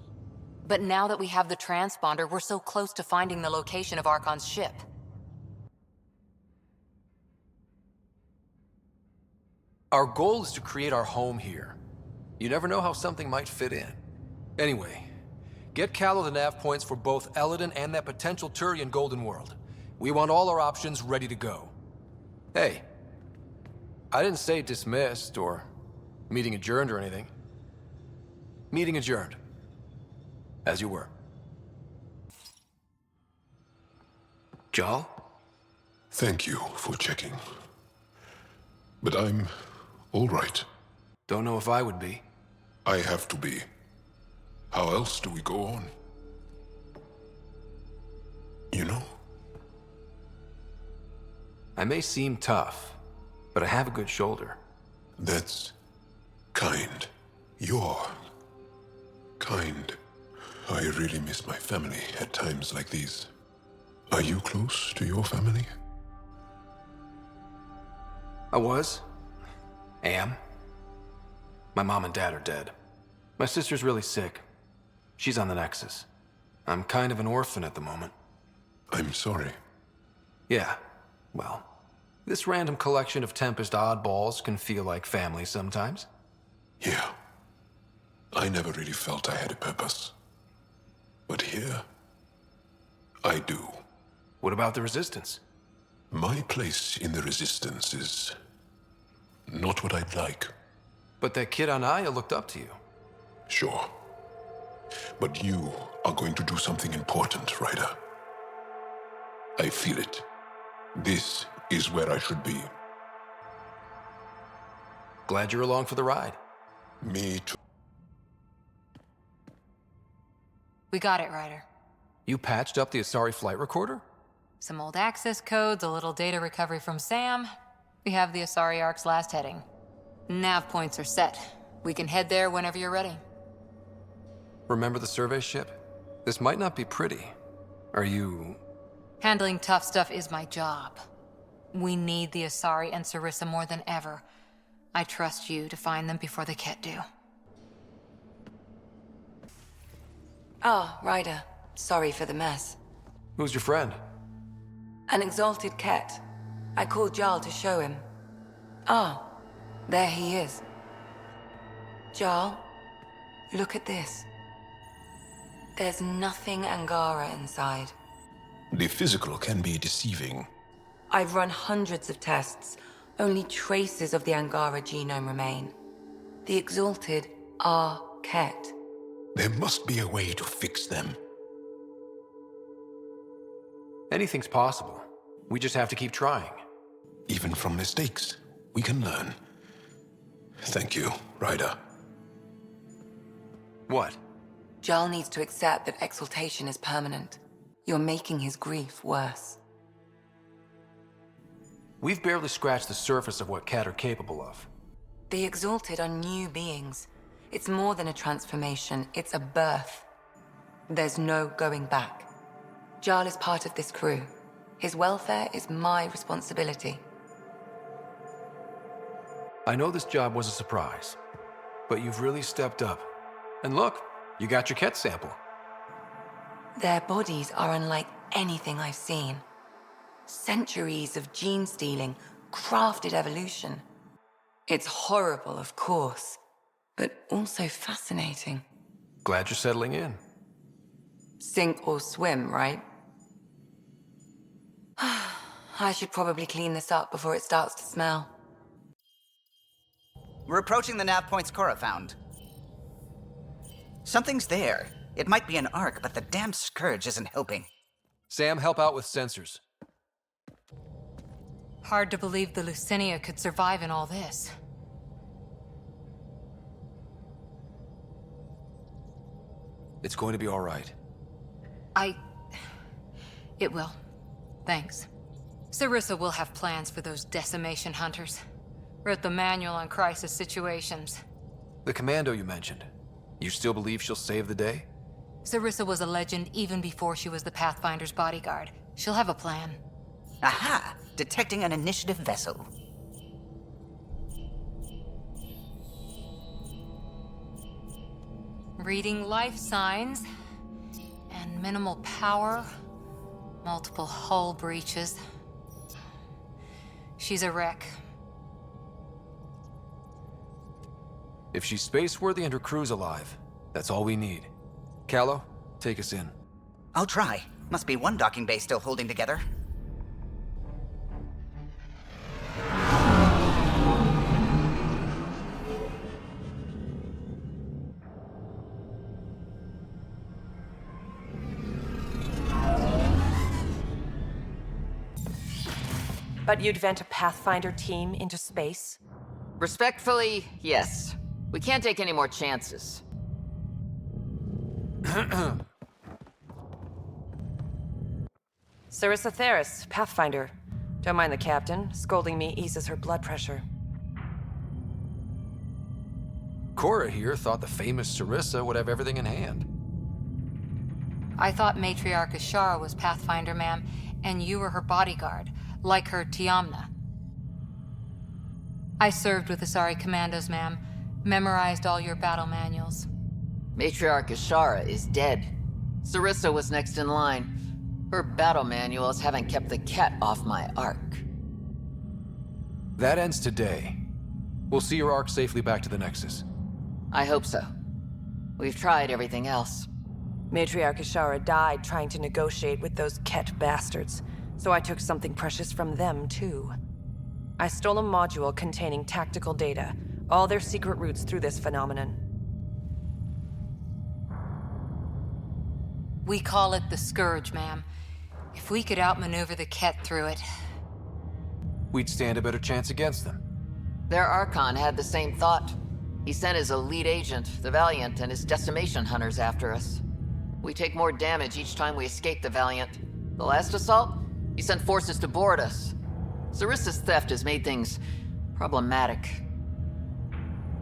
But now that we have the transponder, we're so close to finding the location of Archon's ship. Our goal is to create our home here. You never know how something might fit in. Anyway, Get Callow the nav points for both Eladin and that potential Turian Golden World. We want all our options ready to go. Hey, I didn't say dismissed or meeting adjourned or anything. Meeting adjourned. As you were. Jal? Thank you for checking. But I'm all right. Don't know if I would be. I have to be. How else do we go on? You know? I may seem tough, but I have a good shoulder. That's kind. You're kind. I really miss my family at times like these. Are you close to your family? I was. Am. My mom and dad are dead. My sister's really sick. She's on the Nexus. I'm kind of an orphan at the moment. I'm sorry. Yeah, well, this random collection of Tempest oddballs can feel like family sometimes. Yeah. I never really felt I had a purpose. But here, I do. What about the Resistance? My place in the Resistance is not what I'd like. But that kid on Aya looked up to you. Sure. But you are going to do something important, Ryder. I feel it. This is where I should be. Glad you're along for the ride. Me too. We got it, Ryder. You patched up the Asari flight recorder? Some old access codes, a little data recovery from Sam. We have the Asari Ark's last heading. Nav points are set. We can head there whenever you're ready. Remember the survey ship? This might not be pretty. Are you... Handling tough stuff is my job. We need the Asari and Sarissa more than ever. I trust you to find them before the Ket do. Ah, Ryder. Sorry for the mess. Who's your friend? An exalted Ket. I called Jarl to show him. Ah, there he is. Jarl, look at this. There's nothing Angara inside. The physical can be deceiving. I've run hundreds of tests. Only traces of the Angara genome remain. The exalted are Ket. There must be a way to fix them. Anything's possible. We just have to keep trying. Even from mistakes, we can learn. Thank you, Ryder. What? Jarl needs to accept that exaltation is permanent. You're making his grief worse. We've barely scratched the surface of what Ket are capable of. The exalted are new beings. It's more than a transformation, it's a birth. There's no going back. Jarl is part of this crew. His welfare is my responsibility. I know this job was a surprise, but you've really stepped up. And look, you got your Ket sample. Their bodies are unlike anything I've seen. Centuries of gene stealing, crafted evolution. It's horrible, of course, but also fascinating. Glad you're settling in. Sink or swim, right? I should probably clean this up before it starts to smell. We're approaching the nav points Cora found. Something's there. It might be an arc, but the damn scourge isn't helping. Sam, help out with sensors. Hard to believe the Lucinia could survive in all this. It's going to be all right. It will. Thanks. Sarissa will have plans for those decimation hunters. Wrote the manual on crisis situations. The commando you mentioned. You still believe she'll save the day? Sarissa was a legend even before she was the Pathfinder's bodyguard. She'll have a plan. Aha! Detecting an initiative vessel. Reading life signs. And minimal power. Multiple hull breaches. She's a wreck. If she's space-worthy and her crew's alive, that's all we need. Callow, Take us in. I'll try. Must be one docking bay still holding together. But you'd vent a Pathfinder team into space? Respectfully, yes. We can't take any more chances. Sarissa Theris, Pathfinder. Don't mind the captain. Scolding me eases her blood pressure. Cora here thought the famous Sarissa would have everything in hand. I thought Matriarch Ashara was Pathfinder, ma'am, and you were her bodyguard, like her Tiamna. I served with the Asari Commandos, ma'am. Memorized all your battle manuals. Matriarch Ashara is dead. Sarissa was next in line. Her battle manuals haven't kept the cat off my ark. That ends today. We'll see your ark safely back to the Nexus. I hope so. We've tried everything else. Matriarch Ashara died trying to negotiate with those Ket bastards, so I took something precious from them, too. I stole a module containing tactical data, all their secret routes through this phenomenon. We call it the Scourge, ma'am. If we could outmaneuver the Ket through it... We'd stand a better chance against them. Their Archon had the same thought. He sent his elite agent, the Valiant, and his decimation hunters after us. We take more damage each time we escape the Valiant. The last assault, he sent forces to board us. Sarissa's theft has made things problematic.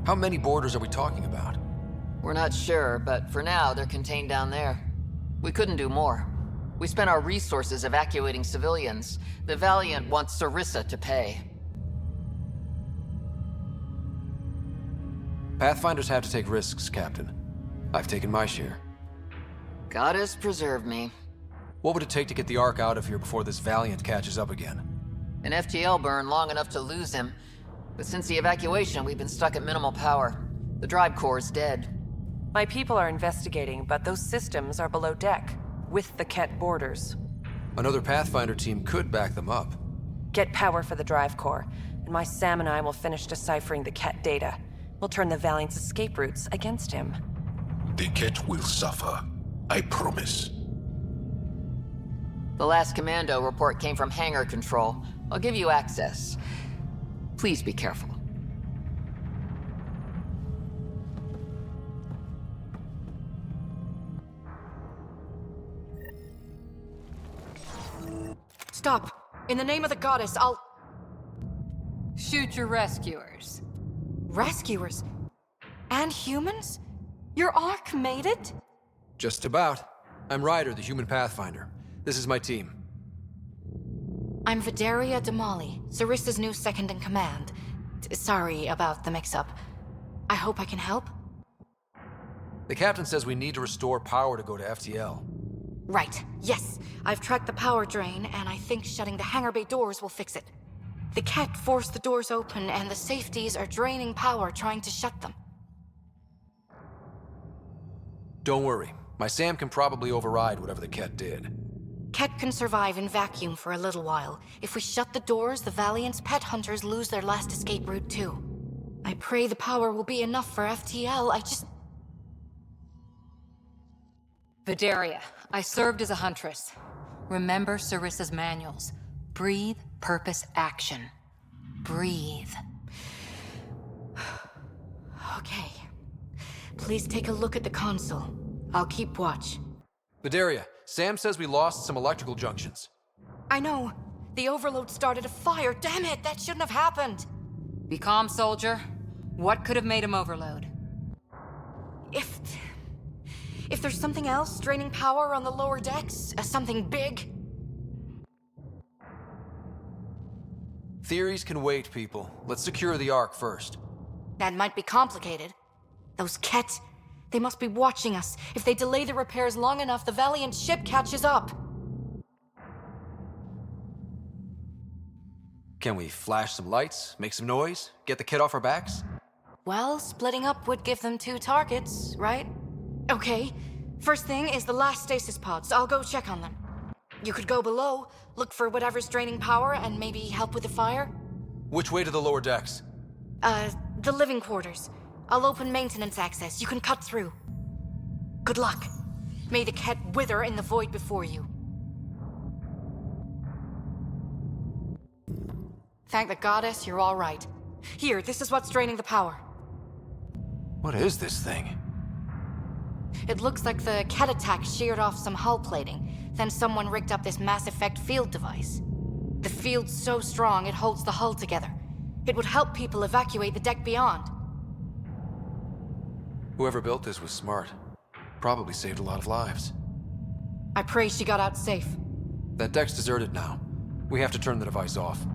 How many boarders are we talking about? We're not sure, but for now, they're contained down there. We couldn't do more. We spent our resources evacuating civilians. The Valiant wants Sarissa to pay. Pathfinders have to take risks, Captain. I've taken my share. God has preserved me. What would it take to get the Ark out of here before this Valiant catches up again? An FTL burn long enough to lose him. But since the evacuation, we've been stuck at minimal power. The drive core is dead. My people are investigating, but those systems are below deck, with the Ket borders. Another Pathfinder team could back them up. Get power for the drive core, and my Sam and I will finish deciphering the Ket data. We'll turn the Valiant's escape routes against him. The Ket will suffer. I promise. The last commando report came from hangar control. I'll give you access. Please be careful. Stop! In the name of the goddess, I'll... Shoot your rescuers. Rescuers? And humans? Your Ark made it? Just about. I'm Ryder, the human Pathfinder. This is my team. I'm Vidaria Damali, Sarissa's new second-in-command. Sorry about the mix-up. I hope I can help? The captain says we need to restore power to go to FTL. Right, yes. I've tracked the power drain, and I think shutting the hangar bay doors will fix it. The Ket forced the doors open, and the safeties are draining power trying to shut them. Don't worry. My Sam can probably override whatever the Ket did. Ket can survive in vacuum for a little while. If we shut the doors, the Valiant's pet hunters lose their last escape route too. I pray the power will be enough for FTL, Vidaria, I served as a huntress. Remember Sarissa's manuals. Breathe, purpose, action. Breathe. Okay. Please take a look at the console. I'll keep watch. Vidaria, Sam says we lost some electrical junctions. I know. The overload started a fire. Damn it, that shouldn't have happened. Be calm, soldier. What could have made him overload? If there's something else draining power on the lower decks, something big... Theories can wait, people. Let's secure the Ark first. That might be complicated. Those Ket, they must be watching us. If they delay the repairs long enough, the Valiant ship catches up. Can we flash some lights, make some noise, get the Ket off our backs? Well, splitting up would give them 2 targets, right? Okay, First thing is the last stasis pods. I'll go check on them. You could go below, look for whatever's draining power, and maybe help with the fire? Which way to the lower decks? The living quarters. I'll open maintenance access. You can cut through. Good luck. May the Ket wither in the void before you. Thank the goddess you're all right. Here, this is what's draining the power. What is this thing? It looks like the Ket attack sheared off some hull plating, then someone rigged up this Mass Effect field device. The field's so strong it holds the hull together. It would help people evacuate the deck beyond. Whoever built this was smart. Probably saved a lot of lives. I pray she got out safe. That deck's deserted now. We have to turn the device off.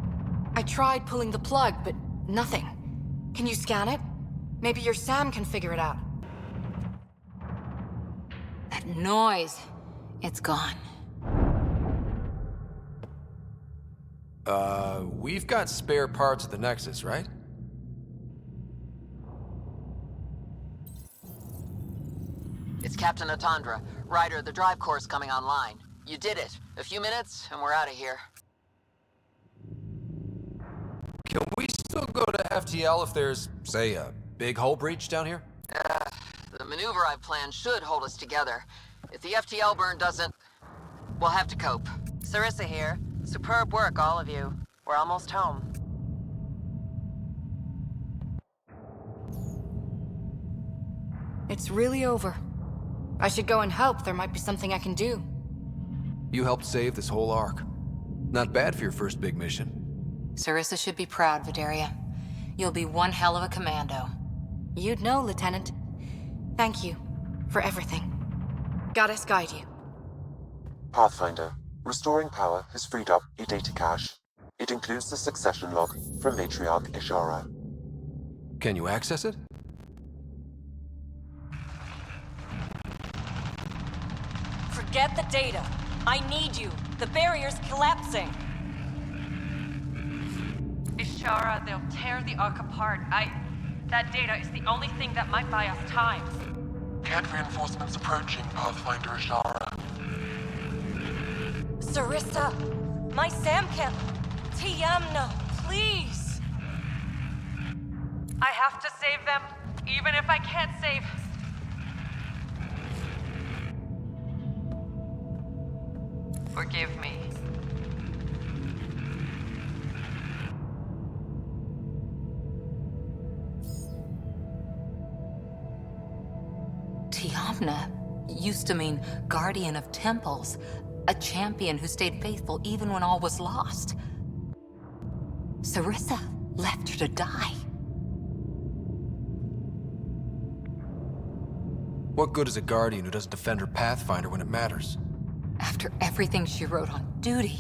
I tried pulling the plug, but nothing. Can you scan it? Maybe your Sam can figure it out. That noise. It's gone. We've got spare parts at the Nexus, right? It's Captain Atandra. Ryder, the drive core's coming online. You did it. A few minutes, and we're out of here. Can we still go to FTL if there's, say, a big hull breach down here? The maneuver I've planned should hold us together. If the FTL burn doesn't, we'll have to cope. Sarissa here. Superb work, all of you. We're almost home. It's really over. I should go and help. There might be something I can do. You helped save this whole arc. Not bad for your first big mission. Sarissa should be proud, Vidaria. You'll be one hell of a commando. You'd know, Lieutenant. Thank you for everything. Goddess guide you. Pathfinder, restoring power has freed up a data cache. It includes the succession log from Matriarch Ishara. Can you access it? Forget the data. I need you. The barrier's collapsing. Ishara, they'll tear the Ark apart. That data is the only thing that might buy us time. Cat reinforcements approaching, Pathfinder Ishara. Sarissa, my Sam can't... Tiamna, please. I have to save them, even if I can't save... Forgive me. Tiamna used to mean guardian of temples, a champion who stayed faithful even when all was lost. Sarissa left her to die. What good is a guardian who doesn't defend her Pathfinder when it matters? After everything she wrote on duty,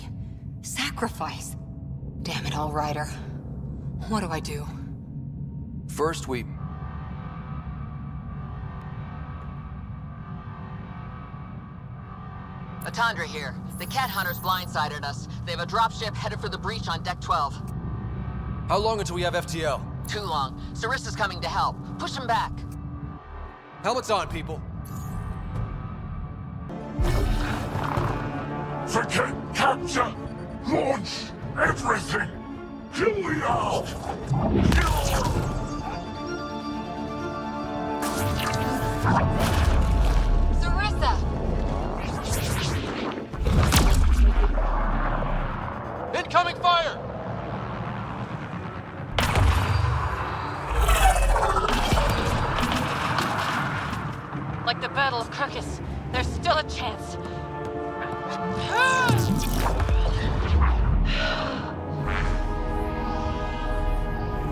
sacrifice. Damn it all, Ryder. What do I do? First, we... Atandra here. The cat hunters blindsided us. They have a dropship headed for the breach on Deck 12. How long until we have FTL? Too long. Sarissa's coming to help. Push him back. Helmets on, people. Forget capture! Launch everything! Kill the Ark! Sarissa! Incoming fire! Like the Battle of Kirkus, there's still a chance.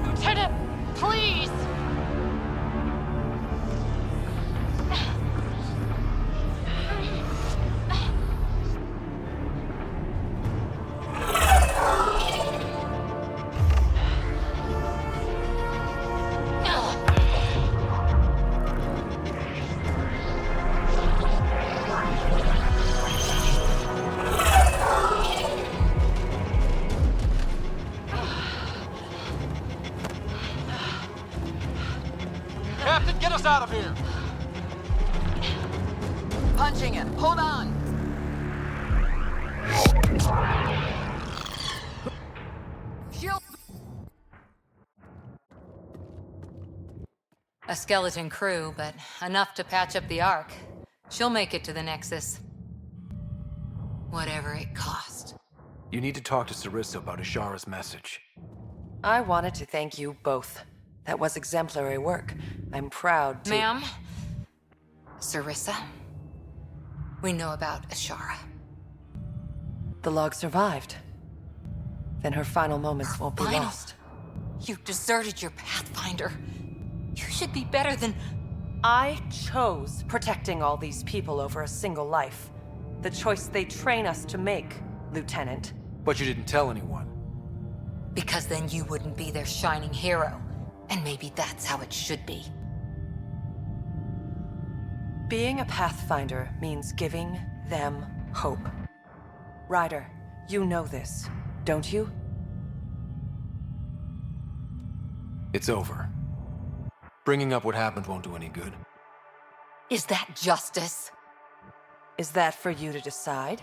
Lieutenant, please! Captain, get us out of here! punching it. Hold on. Shield. A skeleton crew, but enough to patch up the Ark. She'll make it to the Nexus. Whatever it cost. You need to talk to Sarissa about Ashara's message. I wanted to thank you both. That was exemplary work. I'm proud to— Ma'am? Sarissa? We know about Ashara. The log survived. Then her final moments won't be lost. You deserted your Pathfinder. You should be better than— I chose protecting all these people over a single life. The choice they train us to make, Lieutenant. But you didn't tell anyone. Because then you wouldn't be their shining hero. And maybe that's how it should be. Being a Pathfinder means giving them hope. Ryder, you know this, don't you? It's over. Bringing up what happened won't do any good. Is that justice? Is that for you to decide?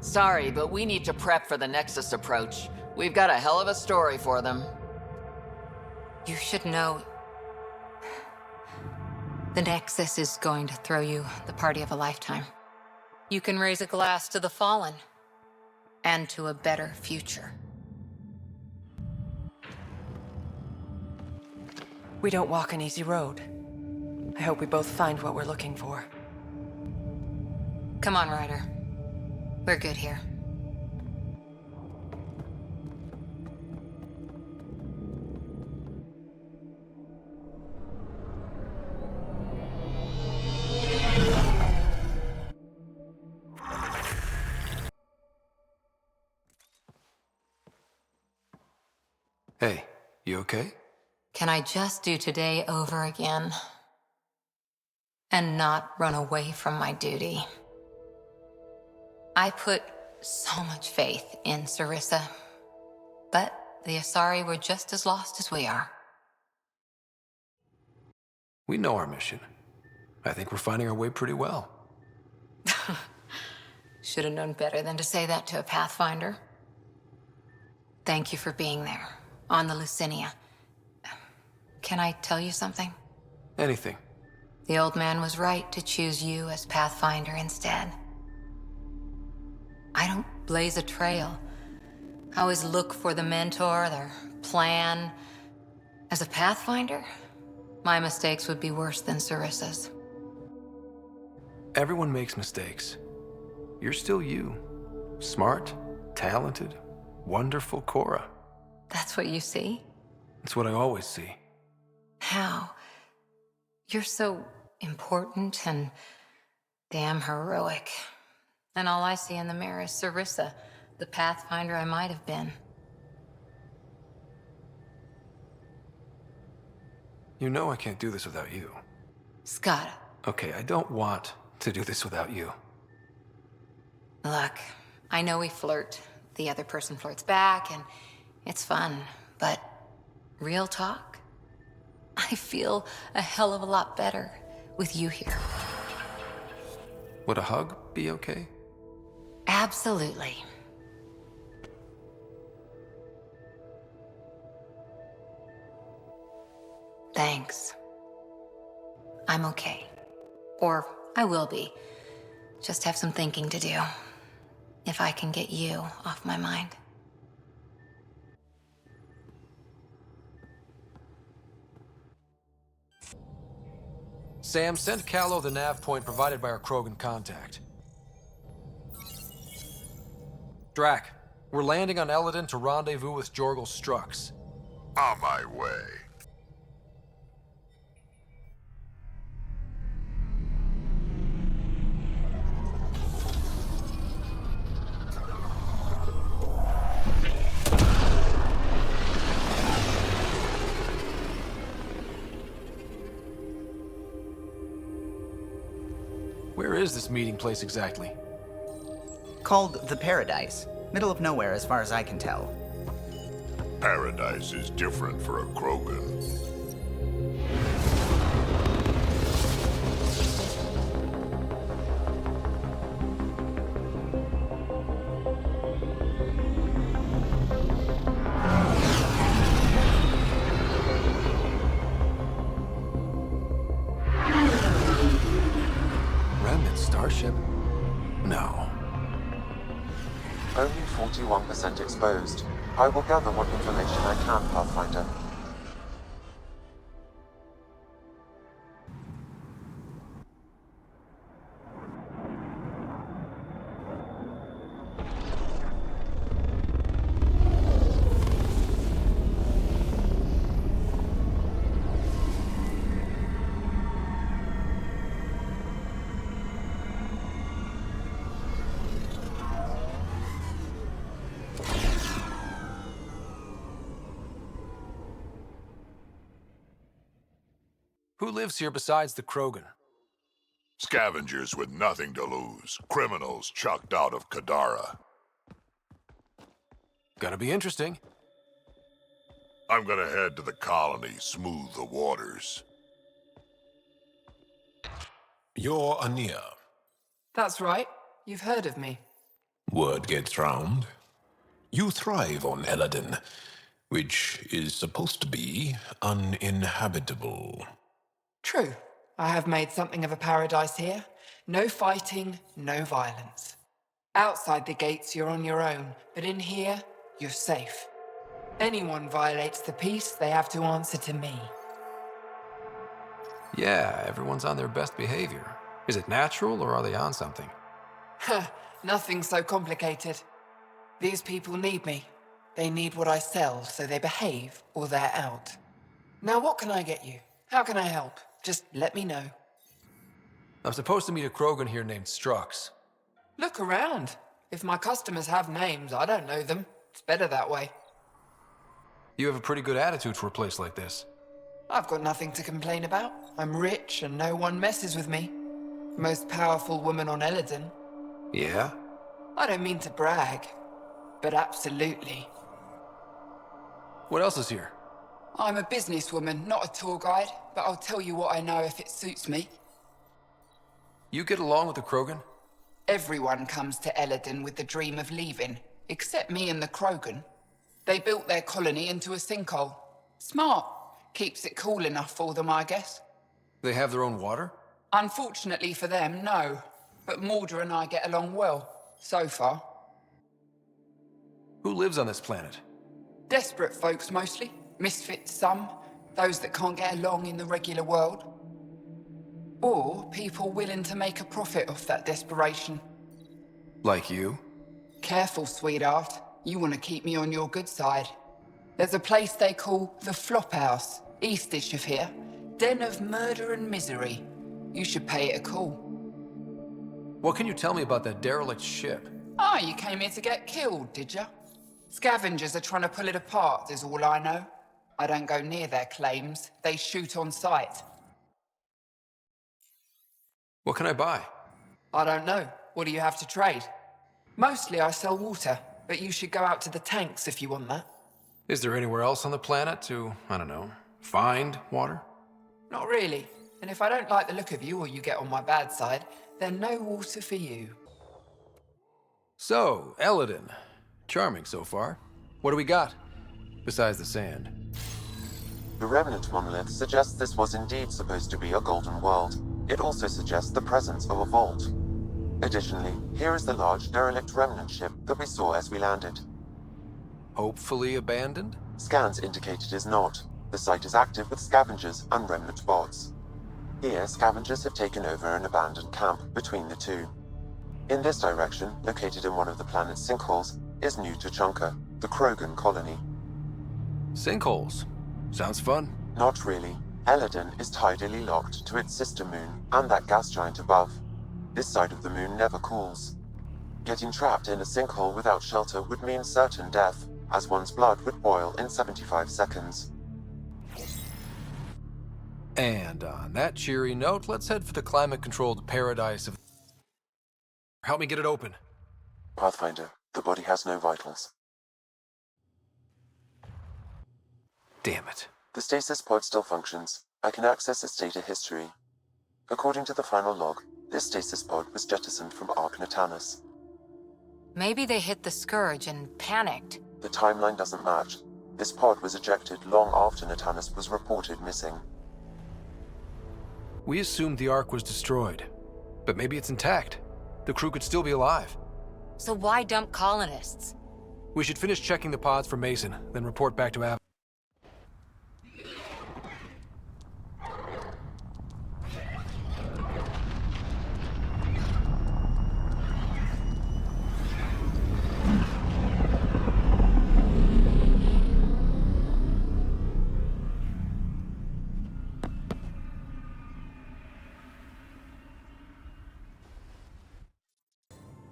Sorry, but we need to prep for the Nexus approach. We've got a hell of a story for them. You should know. The Nexus is going to throw you the party of a lifetime. You can raise a glass to the fallen. And to a better future. We don't walk an easy road. I hope we both find what we're looking for. Come on, Ryder. We're good here. Hey, you okay? Can I just do today over again? And not run away from my duty? I put so much faith in Sarissa, but the Asari were just as lost as we are. We know our mission. I think we're finding our way pretty well. Should have known better than to say that to a Pathfinder. Thank you for being there, on the Lucinia. Can I tell you something? Anything. The old man was right to choose you as Pathfinder instead. I don't blaze a trail. I always look for the mentor, their plan. As a Pathfinder, my mistakes would be worse than Sarissa's. Everyone makes mistakes. You're still you. Smart, talented, wonderful Cora. That's what you see? It's what I always see. How? You're so important and damn heroic. And all I see in the mirror is Sarissa, the Pathfinder I might have been. You know I can't do this without you. Scott. Okay, I don't want to do this without you. Look, I know we flirt. The other person flirts back, and it's fun. But real talk? I feel a hell of a lot better with you here. Would a hug be okay? Absolutely. Thanks. I'm okay. Or I will be. Just have some thinking to do. If I can get you off my mind. Sam, send Callow the nav point provided by our Krogan contact. Drac, we're landing on Eladin to rendezvous with Jorgal Strux. On my way. Where is this meeting place exactly? Called the Paradise. Middle of nowhere as far as I can tell. Paradise is different for a Krogan. exposed. I will gather what information I can, Pathfinder. Who lives here besides the Krogan? Scavengers with nothing to lose. Criminals chucked out of Kadara. Gonna be interesting. I'm gonna head to the colony, smooth the waters. You're Ania. That's right. You've heard of me. Word gets round. You thrive on Eladin, which is supposed to be uninhabitable. True. I have made something of a paradise here. No fighting, no violence. Outside the gates, you're on your own, but in here, you're safe. Anyone violates the peace, they have to answer to me. Yeah, everyone's on their best behavior. Is it natural, or are they on something? Nothing so complicated. These people need me. They need what I sell, so they behave, or they're out. Now what can I get you? How can I help? Just let me know. I'm supposed to meet a Krogan here named Strux. Look around. If my customers have names, I don't know them. It's better that way. You have a pretty good attitude for a place like this. I've got nothing to complain about. I'm rich and no one messes with me. Most powerful woman on Eladin. Yeah? I don't mean to brag, but absolutely. What else is here? I'm a businesswoman, not a tour guide, but I'll tell you what I know if it suits me. You get along with the Krogan? Everyone comes to Eladin with the dream of leaving, except me and the Krogan. They built their colony into a sinkhole. Smart. Keeps it cool enough for them, I guess. They have their own water? Unfortunately for them, no. But Mordor and I get along well, so far. Who lives on this planet? Desperate folks, mostly. Misfits, some. Those that can't get along in the regular world. Or people willing to make a profit off that desperation. Like you? Careful, sweetheart. You want to keep me on your good side. There's a place they call the Flop House, eastish of here. Den of murder and misery. You should pay it a call. What can you tell me about that derelict ship? Ah, you came here to get killed, did ya? Scavengers are trying to pull it apart, is all I know. I don't go near their claims. They shoot on sight. What can I buy? I don't know. What do you have to trade? Mostly I sell water, but you should go out to the tanks if you want that. Is there anywhere else on the planet to, I don't know, find water? Not really. And if I don't like the look of you or you get on my bad side, then no water for you. So, Eladin. Charming so far. What do we got? Besides the sand. The remnant monolith suggests this was indeed supposed to be a golden world. It also suggests the presence of a vault. Additionally, here is the large derelict remnant ship that we saw as we landed. Hopefully abandoned? Scans indicate it is not. The site is active with scavengers and remnant bots. Here, scavengers have taken over an abandoned camp between the two. In this direction, located in one of the planet's sinkholes, is New Tuchanka, the Krogan colony. Sinkholes? Sounds fun. Not really. Eladin is tidally locked to its sister moon and that gas giant above. This side of the moon never cools. Getting trapped in a sinkhole without shelter would mean certain death, as one's blood would boil in 75 seconds. And on that cheery note, let's head for the climate-controlled paradise of... Help me get it open. Pathfinder, the body has no vitals. Damn it. The stasis pod still functions. I can access its data history. According to the final log, this stasis pod was jettisoned from Ark Natanus. Maybe they hit the Scourge and panicked. The timeline doesn't match. This pod was ejected long after Natanus was reported missing. We assumed the Ark was destroyed, but maybe it's intact. The crew could still be alive. So why dump colonists? We should finish checking the pods for Mason, then report back to Av.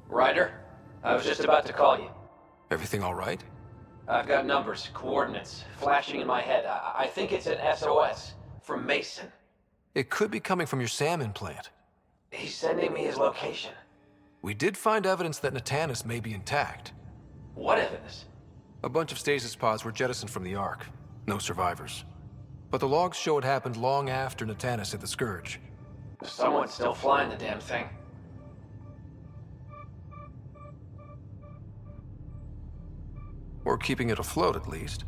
Ryder, I was just about to call you. Everything all right? I've got numbers, coordinates, flashing in my head. I think it's an SOS from Mason. It could be coming from your SAM implant. He's sending me his location. We did find evidence that Natanus may be intact. What evidence? A bunch of stasis pods were jettisoned from the Ark. No survivors. But the logs show it happened long after Natanus hit the Scourge. Someone's still flying the damn thing. Or keeping it afloat, at least.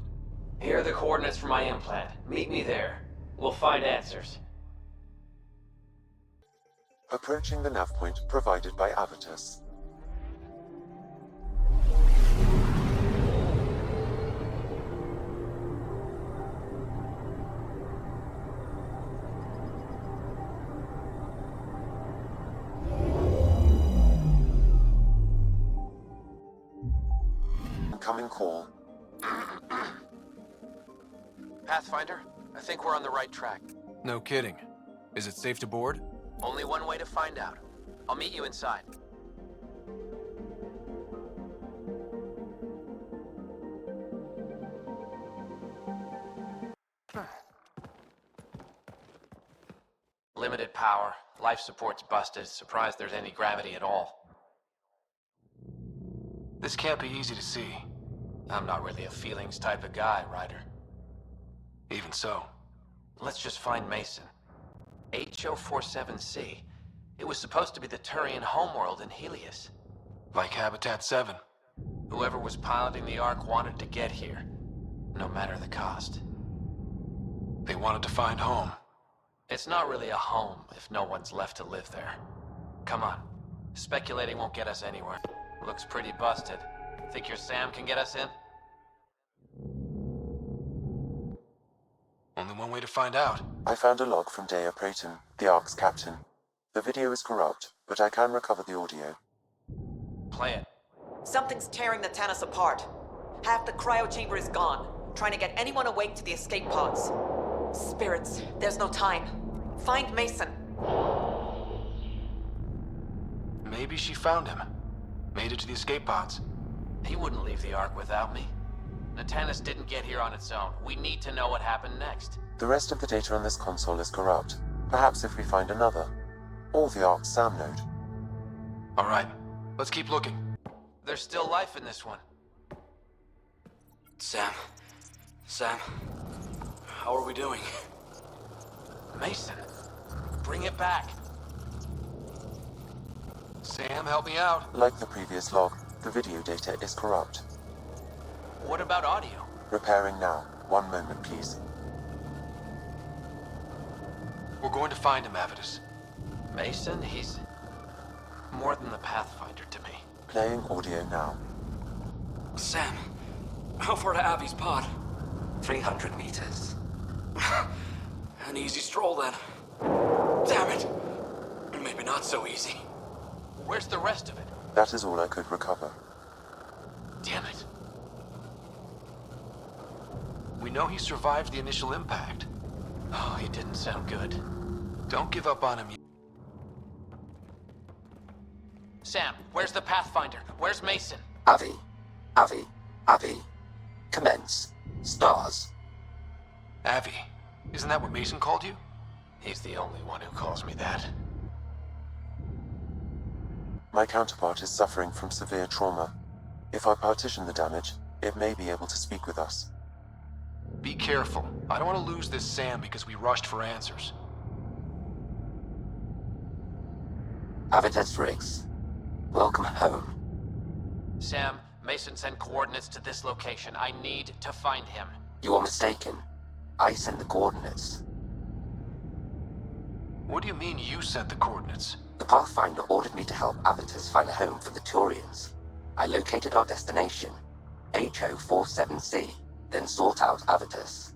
Here are the coordinates for my implant. Meet me there. We'll find answers. Approaching the nav point provided by Avitus. Incoming call. Pathfinder, I think we're on the right track. No kidding. Is it safe to board? Only one way to find out. I'll meet you inside. Limited power. Life support's busted. Surprised there's any gravity at all. This can't be easy to see. I'm not really a feelings type of guy, Ryder. Even so. Let's just find Mason. HO47C. It was supposed to be the Turian homeworld in Helios. Like Habitat 7. Whoever was piloting the Ark wanted to get here, no matter the cost. They wanted to find home. It's not really a home if no one's left to live there. Come on. Speculating won't get us anywhere. Looks pretty busted. Think your Sam can get us in? Only one way to find out. I found a log from Dea Praeton, the Ark's captain. The video is corrupt, but I can recover the audio. Play it. Something's tearing the Natanus apart. Half the cryo chamber is gone, trying to get anyone awake to the escape pods. Spirits, there's no time. Find Mason. Maybe she found him. Made it to the escape pods. He wouldn't leave the Ark without me. Natanus didn't get here on its own. We need to know what happened next. The rest of the data on this console is corrupt. Perhaps if we find another. Or the Ark's SAM node. All right, let's keep looking. There's still life in this one. Sam, how are we doing? Mason, bring it back. Sam, help me out. Like the previous log, the video data is corrupt. What about audio? Repairing now. 1 moment, please. We're going to find him, Avitus. Mason, he's more than the Pathfinder to me. Playing audio now. Sam, how far to Avi's pod? 300 meters. An easy stroll then. Damn it! Maybe not so easy. Where's the rest of it? That is all I could recover. Damn it. We know he survived the initial impact. Oh, he didn't sound good. Don't give up on him. Sam, where's the Pathfinder? Where's Mason? Avi. Commence. Stars. Avi. Isn't that what Mason called you? He's the only one who calls me that. My counterpart is suffering from severe trauma. If I partition the damage, it may be able to speak with us. Be careful. I don't want to lose this Sam because we rushed for answers. Avitus Riggs. Welcome home. Sam, Mason sent coordinates to this location. I need to find him. You are mistaken. I sent the coordinates. What do you mean you sent the coordinates? The Pathfinder ordered me to help Avitus find a home for the Turians. I located our destination. HO47C, then sought out Avitus.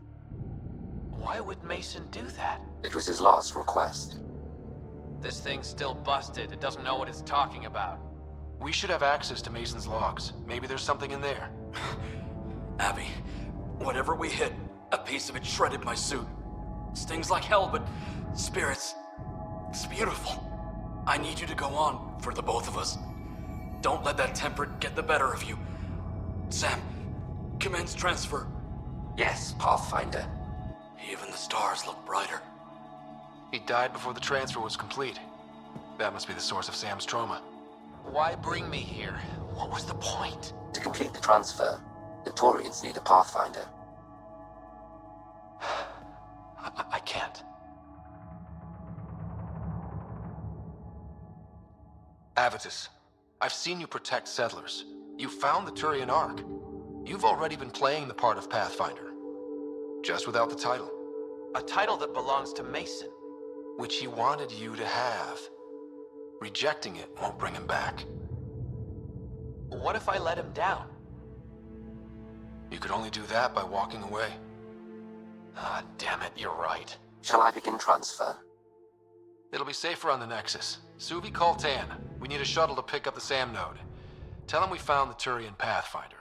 Why would Mason do that? It was his last request. This thing's still busted. It doesn't know what it's talking about. We should have access to Mason's logs. Maybe there's something in there. Abby, whatever we hit, a piece of it shredded my suit. Stings like hell, but spirits, it's beautiful. I need you to go on for the both of us. Don't let that temperate get the better of you. Sam, commence transfer. Yes, Pathfinder. Even the stars look brighter. He died before the transfer was complete. That must be the source of Sam's trauma. Why bring me here? What was the point? To complete the transfer, the Taurians need a Pathfinder. I can't. Avitus, I've seen you protect settlers. You found the Turian Ark. You've already been playing the part of Pathfinder. Just without the title. A title that belongs to Mason. Which he wanted you to have. Rejecting it won't bring him back. What if I let him down? You could only do that by walking away. Ah, damn it, you're right. Shall I begin transfer? It'll be safer on the Nexus. Suvi, call Tan. We need a shuttle to pick up the Sam node. Tell him we found the Turian Pathfinder.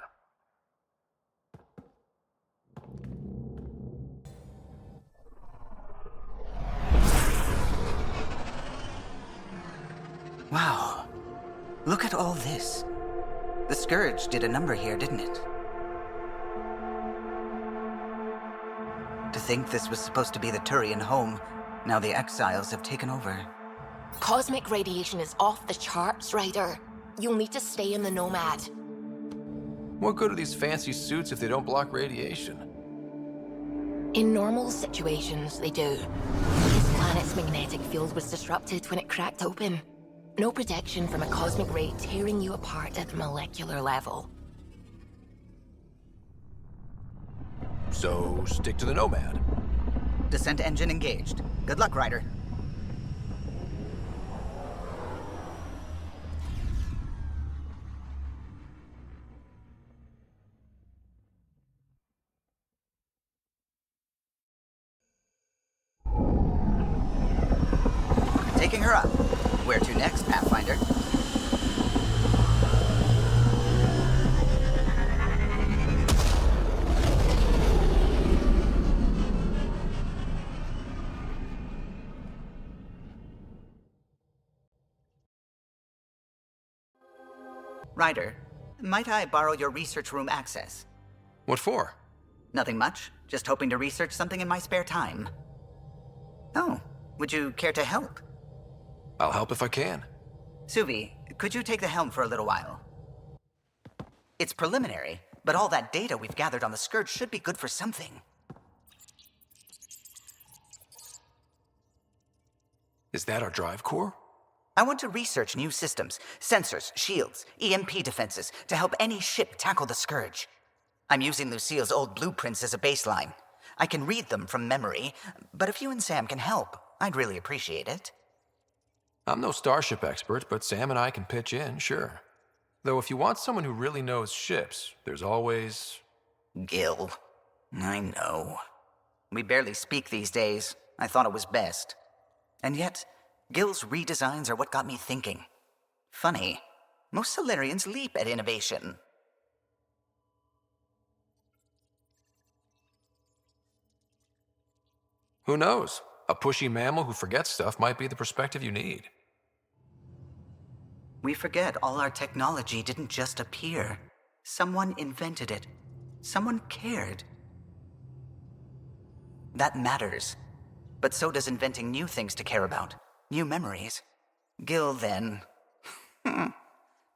Wow. Look at all this. The Scourge did a number here, didn't it? To think this was supposed to be the Turian home, now the exiles have taken over. Cosmic radiation is off the charts, Ryder. You'll need to stay in the Nomad. What good are these fancy suits if they don't block radiation? In normal situations, they do. This planet's magnetic field was disrupted when it cracked open. No protection from a cosmic ray tearing you apart at the molecular level. So, stick to the Nomad. Descent engine engaged. Good luck, Ryder. Taking her up. Where to next, Pathfinder? Ryder, might I borrow your research room access? What for? Nothing much. Just hoping to research something in my spare time. Oh, would you care to help? I'll help if I can. Suvi, could you take the helm for a little while? It's preliminary, but all that data we've gathered on the Scourge should be good for something. Is that our drive core? I want to research new systems, sensors, shields, EMP defenses, to help any ship tackle the Scourge. I'm using Lucille's old blueprints as a baseline. I can read them from memory, but if you and Sam can help, I'd really appreciate it. I'm no starship expert, but Sam and I can pitch in, sure. Though if you want someone who really knows ships, there's always... Gil. I know. We barely speak these days. I thought it was best. And yet, Gil's redesigns are what got me thinking. Funny. Most Solarians leap at innovation. Who knows? A pushy mammal who forgets stuff might be the perspective you need. We forget all our technology didn't just appear. Someone invented it. Someone cared. That matters. But so does inventing new things to care about. New memories. Gil, then.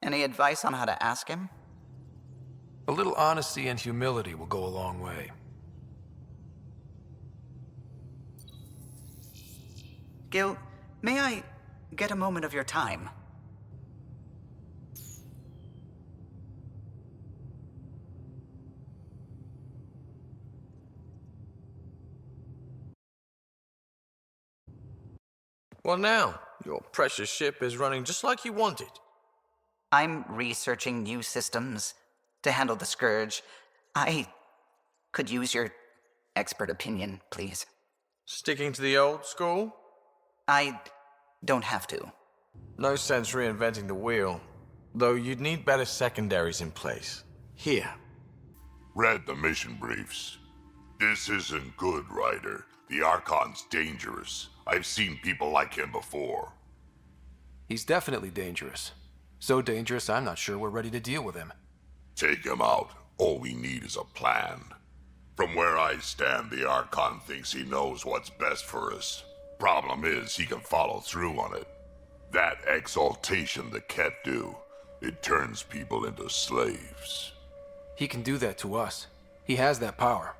Any advice on how to ask him? A little honesty and humility will go a long way. Gil, may I get a moment of your time? Well now, your precious ship is running just like you wanted. I'm researching new systems. to handle the Scourge. I could use your expert opinion, please. Sticking to the old school? I don't have to. No sense reinventing the wheel. Though you'd need better secondaries in place. Here. Read the mission briefs. This isn't good, Ryder. The Archon's dangerous. I've seen people like him before. He's definitely dangerous. So dangerous, I'm not sure we're ready to deal with him. Take him out. All we need is a plan. From where I stand, the Archon thinks he knows what's best for us. Problem is, he can follow through on it. That exaltation the Ket do, it turns people into slaves. He can do that to us. He has that power.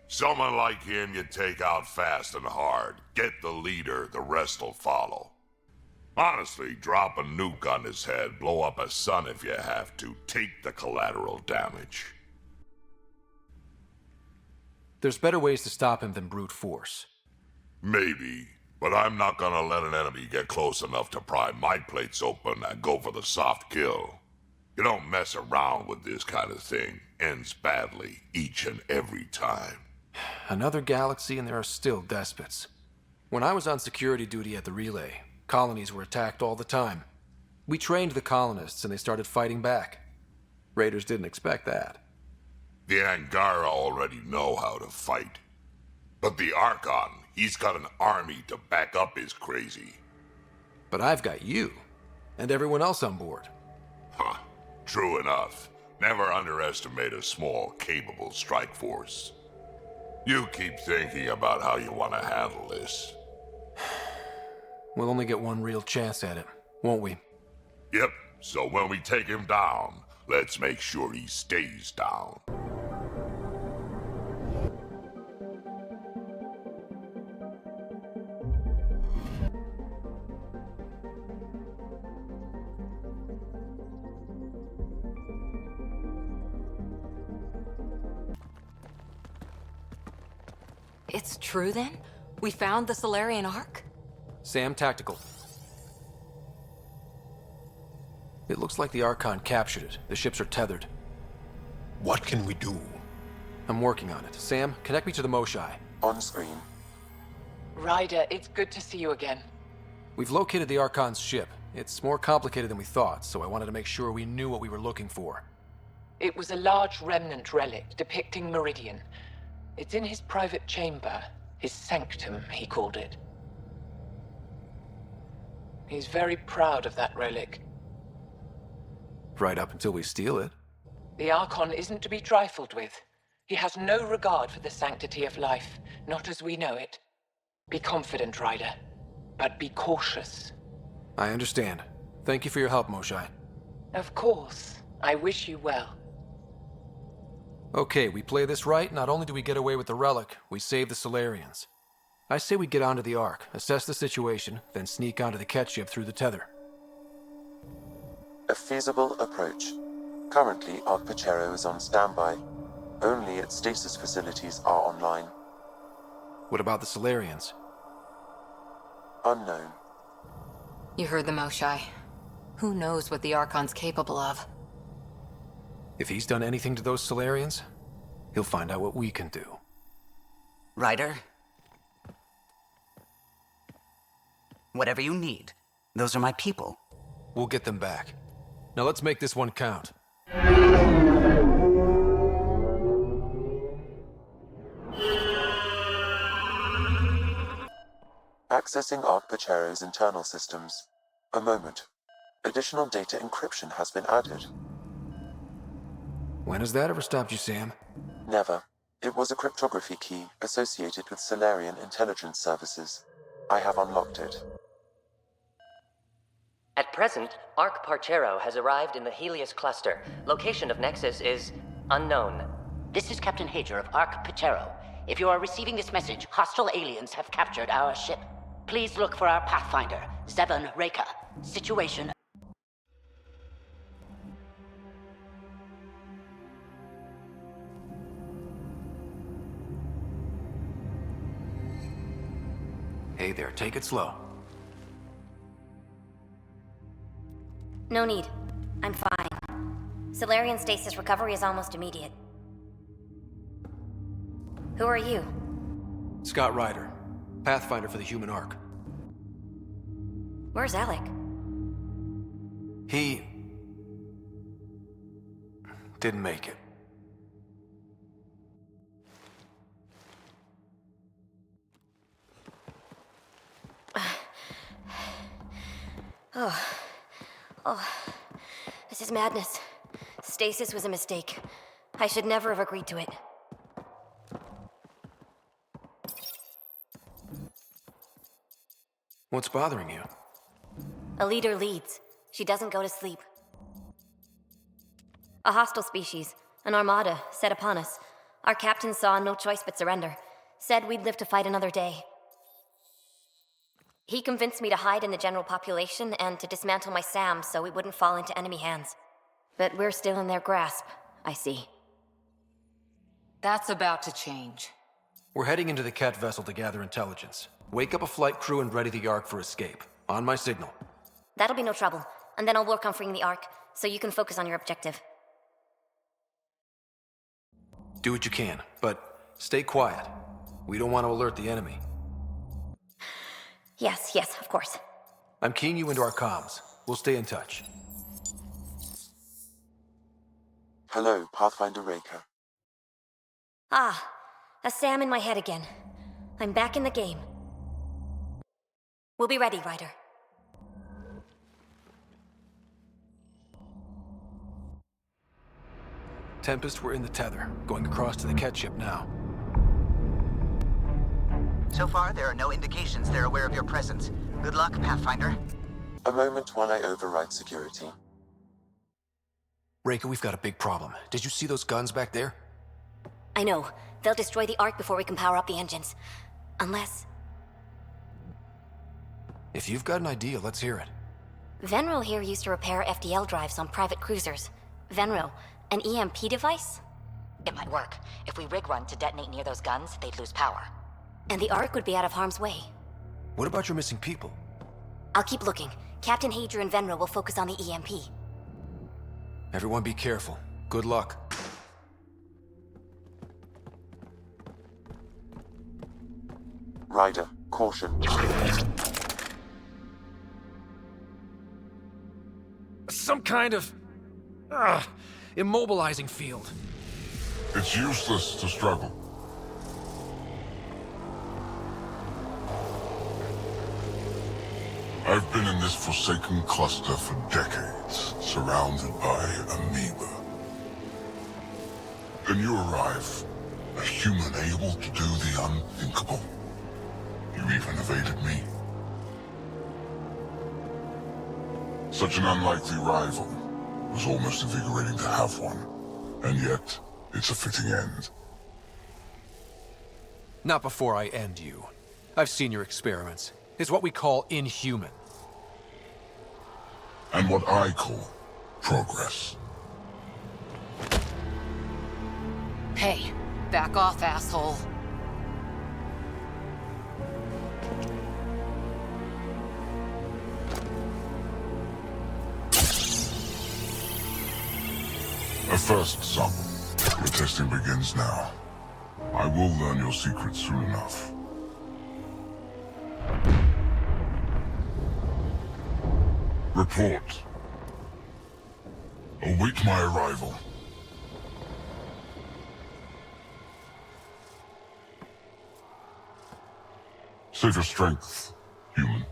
Someone like him you take out fast and hard. Get the leader, the rest will follow. Honestly, drop a nuke on his head, blow up a sun if you have to. Take the collateral damage. There's better ways to stop him than brute force. Maybe, but I'm not gonna let an enemy get close enough to pry my plates open and go for the soft kill. You don't mess around with this kind of thing. Ends badly, each and every time. Another galaxy and there are still despots. When I was on security duty at the relay, colonies were attacked all the time. We trained the colonists and they started fighting back. Raiders didn't expect that. The Angara already know how to fight. But the Archon, he's got an army to back up his crazy. But I've got you, and everyone else on board. Huh, true enough. Never underestimate a small, capable strike force. You keep thinking about how you want to handle this. We'll only get one real chance at it, won't we? Yep, so when we take him down, let's make sure he stays down. It's true then? We found the Solarian Ark? Sam, tactical. It looks like the Archon captured it. The ships are tethered. What can we do? I'm working on it. Sam, connect me to the Moshai. On screen. Ryder, it's good to see you again. We've located the Archon's ship. It's more complicated than we thought, so I wanted to make sure we knew what we were looking for. It was a large remnant relic depicting Meridian. It's in his private chamber. His sanctum, he called it. He's very proud of that relic. Right up until we steal it. The Archon isn't to be trifled with. He has no regard for the sanctity of life, not as we know it. Be confident, Ryder, but be cautious. I understand. Thank you for your help, Moshai. Of course. I wish you well. Okay, we play this right, not only do we get away with the relic, we save the Solarians. I say we get onto the Ark, assess the situation, then sneak onto the Ket ship through the tether. A feasible approach. Currently, Ark Pachero is on standby. Only its stasis facilities are online. What about the Solarians? Unknown. You heard the Moshai. Who knows what the Archon's capable of? If he's done anything to those Solarians, he'll find out what we can do. Ryder? Whatever you need. Those are my people. We'll get them back. Now let's make this one count. Accessing Ark Pachero's internal systems. A moment. Additional data encryption has been added. When has that ever stopped you, Sam? Never. It was a cryptography key associated with Solarian intelligence services. I have unlocked it. At present, Ark Parchero has arrived in the Helios cluster. Location of Nexus is unknown. This is Captain Hager of Ark Pachero. If you are receiving this message, hostile aliens have captured our ship. Please look for our Pathfinder, Zevon Reka. Situation. Hey there, take it slow. No need. I'm fine. Solarian stasis recovery is almost immediate. Who are you? Scott Ryder, Pathfinder for the human Ark. Where's Alec? He didn't make it. Oh, this is madness. Stasis was a mistake. I should never have agreed to it. What's bothering you? A leader leads. She doesn't go to sleep. A hostile species, an armada, set upon us. Our captain saw no choice but surrender. Said we'd live to fight another day. He convinced me to hide in the general population and to dismantle my SAM so we wouldn't fall into enemy hands. But we're still in their grasp, I see. That's about to change. We're heading into the Ket vessel to gather intelligence. Wake up a flight crew and ready the Ark for escape. On my signal. That'll be no trouble, and then I'll work on freeing the Ark, so you can focus on your objective. Do what you can, but stay quiet. We don't want to alert the enemy. Yes, of course. I'm keying you into our comms. We'll stay in touch. Hello, Pathfinder Raker. Ah, a SAM in my head again. I'm back in the game. We'll be ready, Ryder. Tempest, we're in the tether. Going across to the Ket ship now. So far, there are no indications they're aware of your presence. Good luck, Pathfinder. A moment while I override security. Raker, we've got a big problem. Did you see those guns back there? I know. They'll destroy the Ark before we can power up the engines. Unless... If you've got an idea, let's hear it. Venro here used to repair FDL drives on private cruisers. Venro, an EMP device? It might work. If we rig one to detonate near those guns, they'd lose power. And the Ark would be out of harm's way. What about your missing people? I'll keep looking. Captain Hadrian and Venro will focus on the EMP. Everyone be careful. Good luck. Ryder, caution. Some kind of... immobilizing field. It's useless to struggle. I've been in this forsaken cluster for decades, surrounded by amoeba. Then you arrive, a human able to do the unthinkable. You even evaded me. Such an unlikely rival. It was almost invigorating to have one. And yet, it's a fitting end. Not before I end you. I've seen your experiments. It's what we call inhuman. And what I call progress. Hey, back off, asshole. A first sample. Your testing begins now. I will learn your secrets soon enough. Report. Await my arrival. Save your strength, human.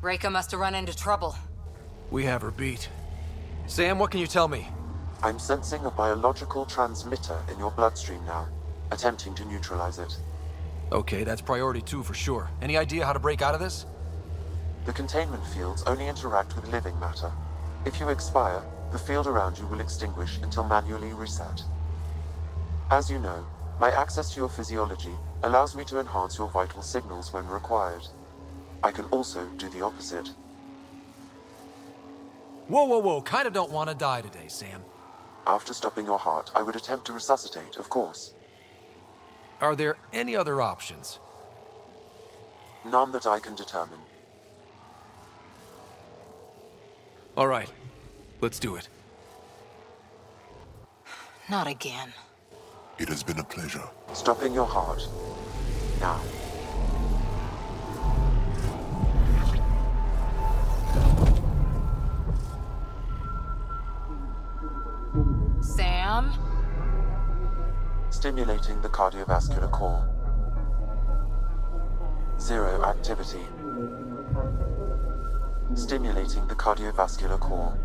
Reika must have run into trouble. We have her beat. Sam, what can you tell me? I'm sensing a biological transmitter in your bloodstream now, attempting to neutralize it. Okay, that's priority 2 for sure. Any idea how to break out of this? The containment fields only interact with living matter. If you expire, the field around you will extinguish until manually reset. As you know, my access to your physiology allows me to enhance your vital signals when required. I can also do the opposite. Whoa. Kinda don't want to die today, Sam. After stopping your heart, I would attempt to resuscitate, of course. Are there any other options? None that I can determine. All right. Let's do it. Not again. It has been a pleasure. Stopping your heart. Now. Sam? Stimulating the cardiovascular core. 0 activity. Stimulating the cardiovascular core.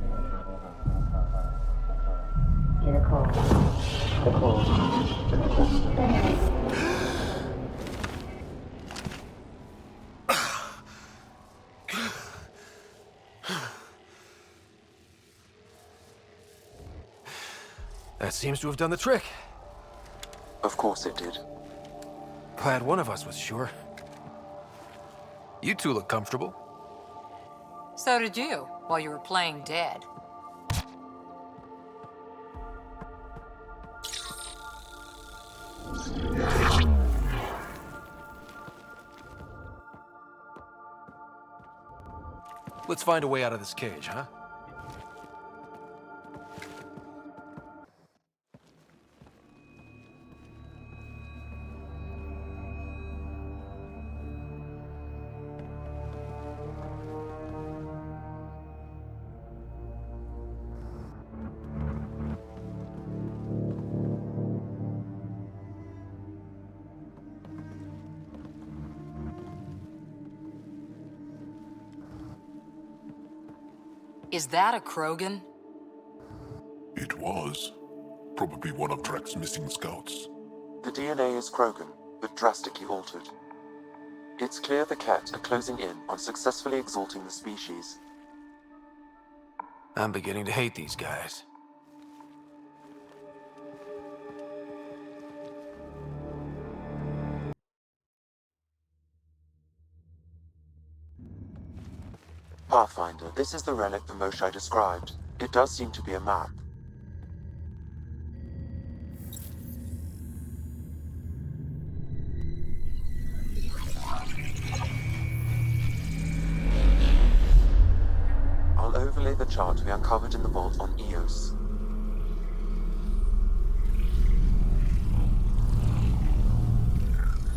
That seems to have done the trick. Of course it did. Glad one of us was sure. You two look comfortable. So did you, while you were playing dead. Let's find a way out of this cage, huh? Is that a Krogan? It was. Probably one of Drak's missing scouts. The DNA is Krogan, but drastically altered. It's clear the Ket are closing in on successfully exalting the species. I'm beginning to hate these guys. Pathfinder, this is the relic the Moshai described. It does seem to be a map. I'll overlay the chart we uncovered in the vault on Eos.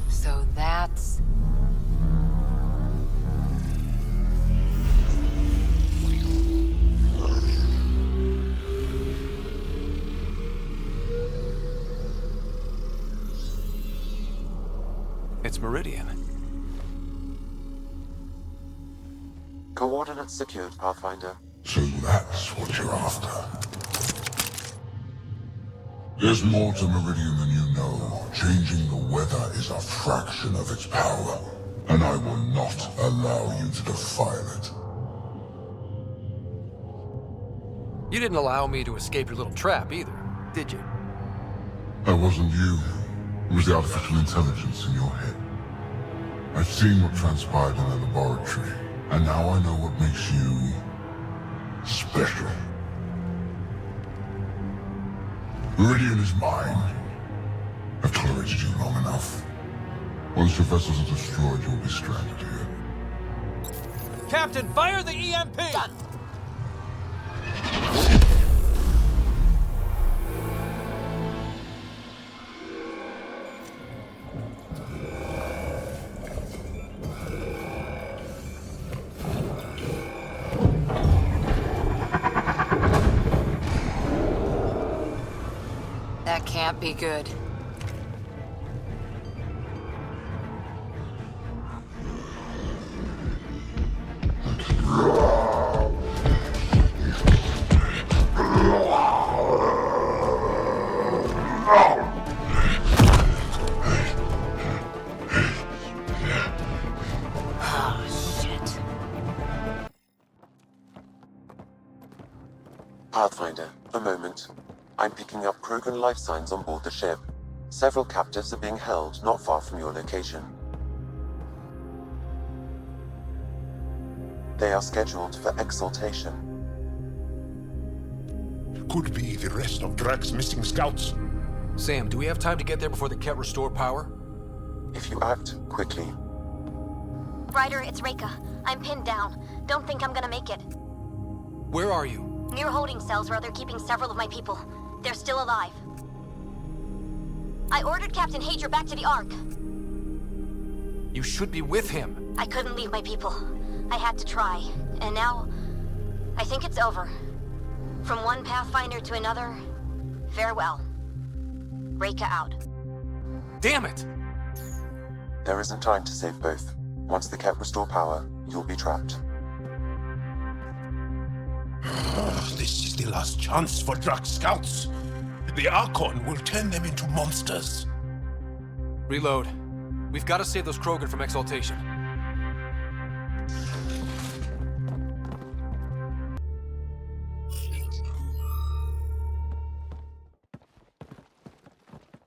So that's... It's Meridian. Coordinates secured, Pathfinder. So that's what you're after. There's more to Meridian than you know. Changing the weather is a fraction of its power, and I will not allow you to defile it. You didn't allow me to escape your little trap either, did you? That wasn't you. It was the artificial intelligence in your head. I've seen what transpired in the laboratory, and now I know what makes you... special. Meridian is mine. I've tolerated you long enough. Once your vessels are destroyed, you'll be stranded here. Captain, fire the EMP! Done. That can't be good. Pathfinder, a moment. I'm picking up Krogan life signs on board the ship. Several captives are being held not far from your location. They are scheduled for exaltation. Could be the rest of Drak's missing scouts. Sam, do we have time to get there before the Ket restore power? If you act quickly. Ryder, it's Reika. I'm pinned down. Don't think I'm gonna make it. Where are you? Near holding cells where they're keeping several of my people. They're still alive. I ordered Captain Hager back to the Ark. You should be with him. I couldn't leave my people. I had to try. And now, I think it's over. From one Pathfinder to another, farewell. Reika out. Damn it! There isn't time to save both. Once the Ket restore power, you'll be trapped. This is the last chance for Drak's scouts. The Archon will turn them into monsters. Reload. We've got to save those Krogan from exaltation.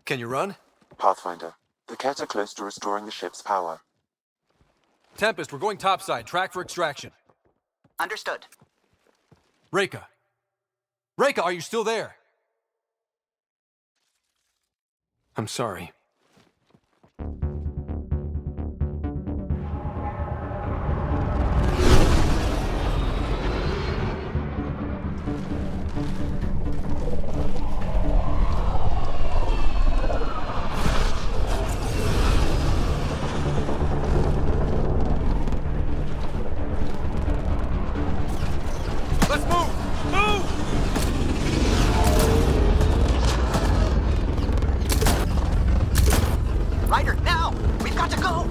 Can you run? Pathfinder, the Ket are close to restoring the ship's power. Tempest, we're going topside. Track for extraction. Understood. Reika. Reika, are you still there? I'm sorry. Let's move! Move! Ryder, now! We've got to go!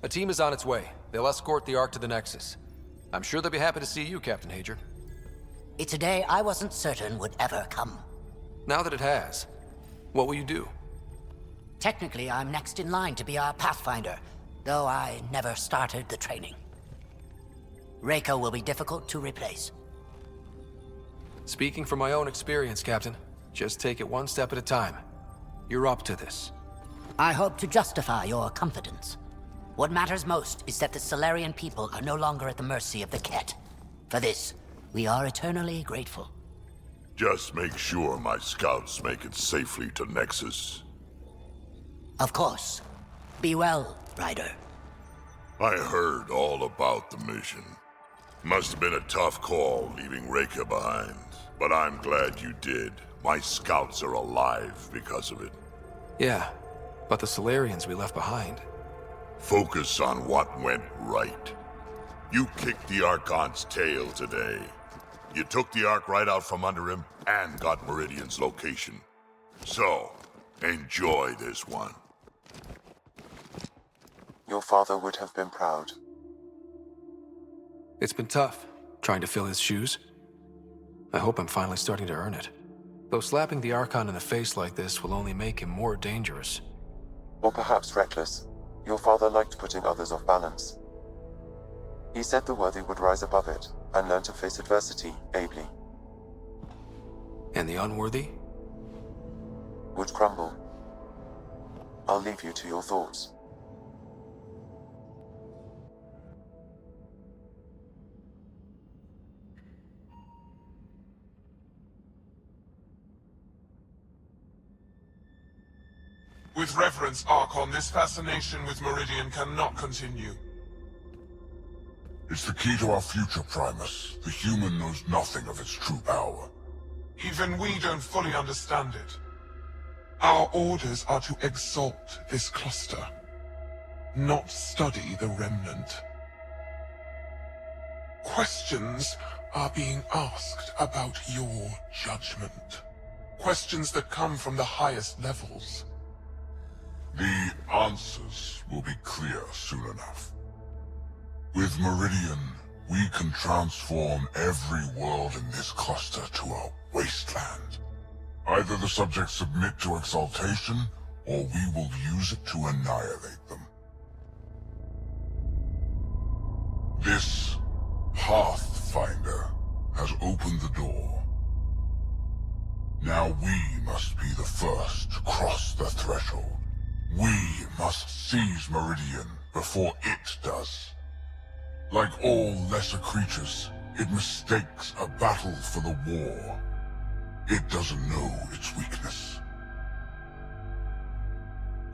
A team is on its way. They'll escort the Ark to the Nexus. I'm sure they'll be happy to see you, Captain Hager. It's a day I wasn't certain would ever come. Now that it has, what will you do? Technically, I'm next in line to be our Pathfinder, though I never started the training. Reika will be difficult to replace. Speaking from my own experience, Captain, just take it one step at a time. You're up to this. I hope to justify your confidence. What matters most is that the Solarian people are no longer at the mercy of the Ket. For this, we are eternally grateful. Just make sure my scouts make it safely to Nexus. Of course. Be well, Ryder. I heard all about the mission. Must have been a tough call leaving Reika behind, but I'm glad you did. My scouts are alive because of it. Yeah, but the Solarians we left behind. Focus on what went right. You kicked the Archon's tail today. You took the Ark right out from under him and got Meridian's location. So, enjoy this one. Your father would have been proud. It's been tough, trying to fill his shoes. I hope I'm finally starting to earn it. Though slapping the Archon in the face like this will only make him more dangerous. Or perhaps reckless. Your father liked putting others off balance. He said the worthy would rise above it and learn to face adversity ably. And the unworthy? Would crumble. I'll leave you to your thoughts. With reverence, Archon, this fascination with Meridian cannot continue. It's the key to our future, Primus. The human knows nothing of its true power. Even we don't fully understand it. Our orders are to exalt this cluster, not study the remnant. Questions are being asked about your judgment. questions that come from the highest levels. The answers will be clear soon enough. With Meridian, we can transform every world in this cluster to a wasteland. Either the subjects submit to exaltation, or we will use it to annihilate them. This Pathfinder has opened the door. Now we must be the first to cross the threshold. We must seize Meridian before it does. Like all lesser creatures, it mistakes a battle for the war. It doesn't know its weakness.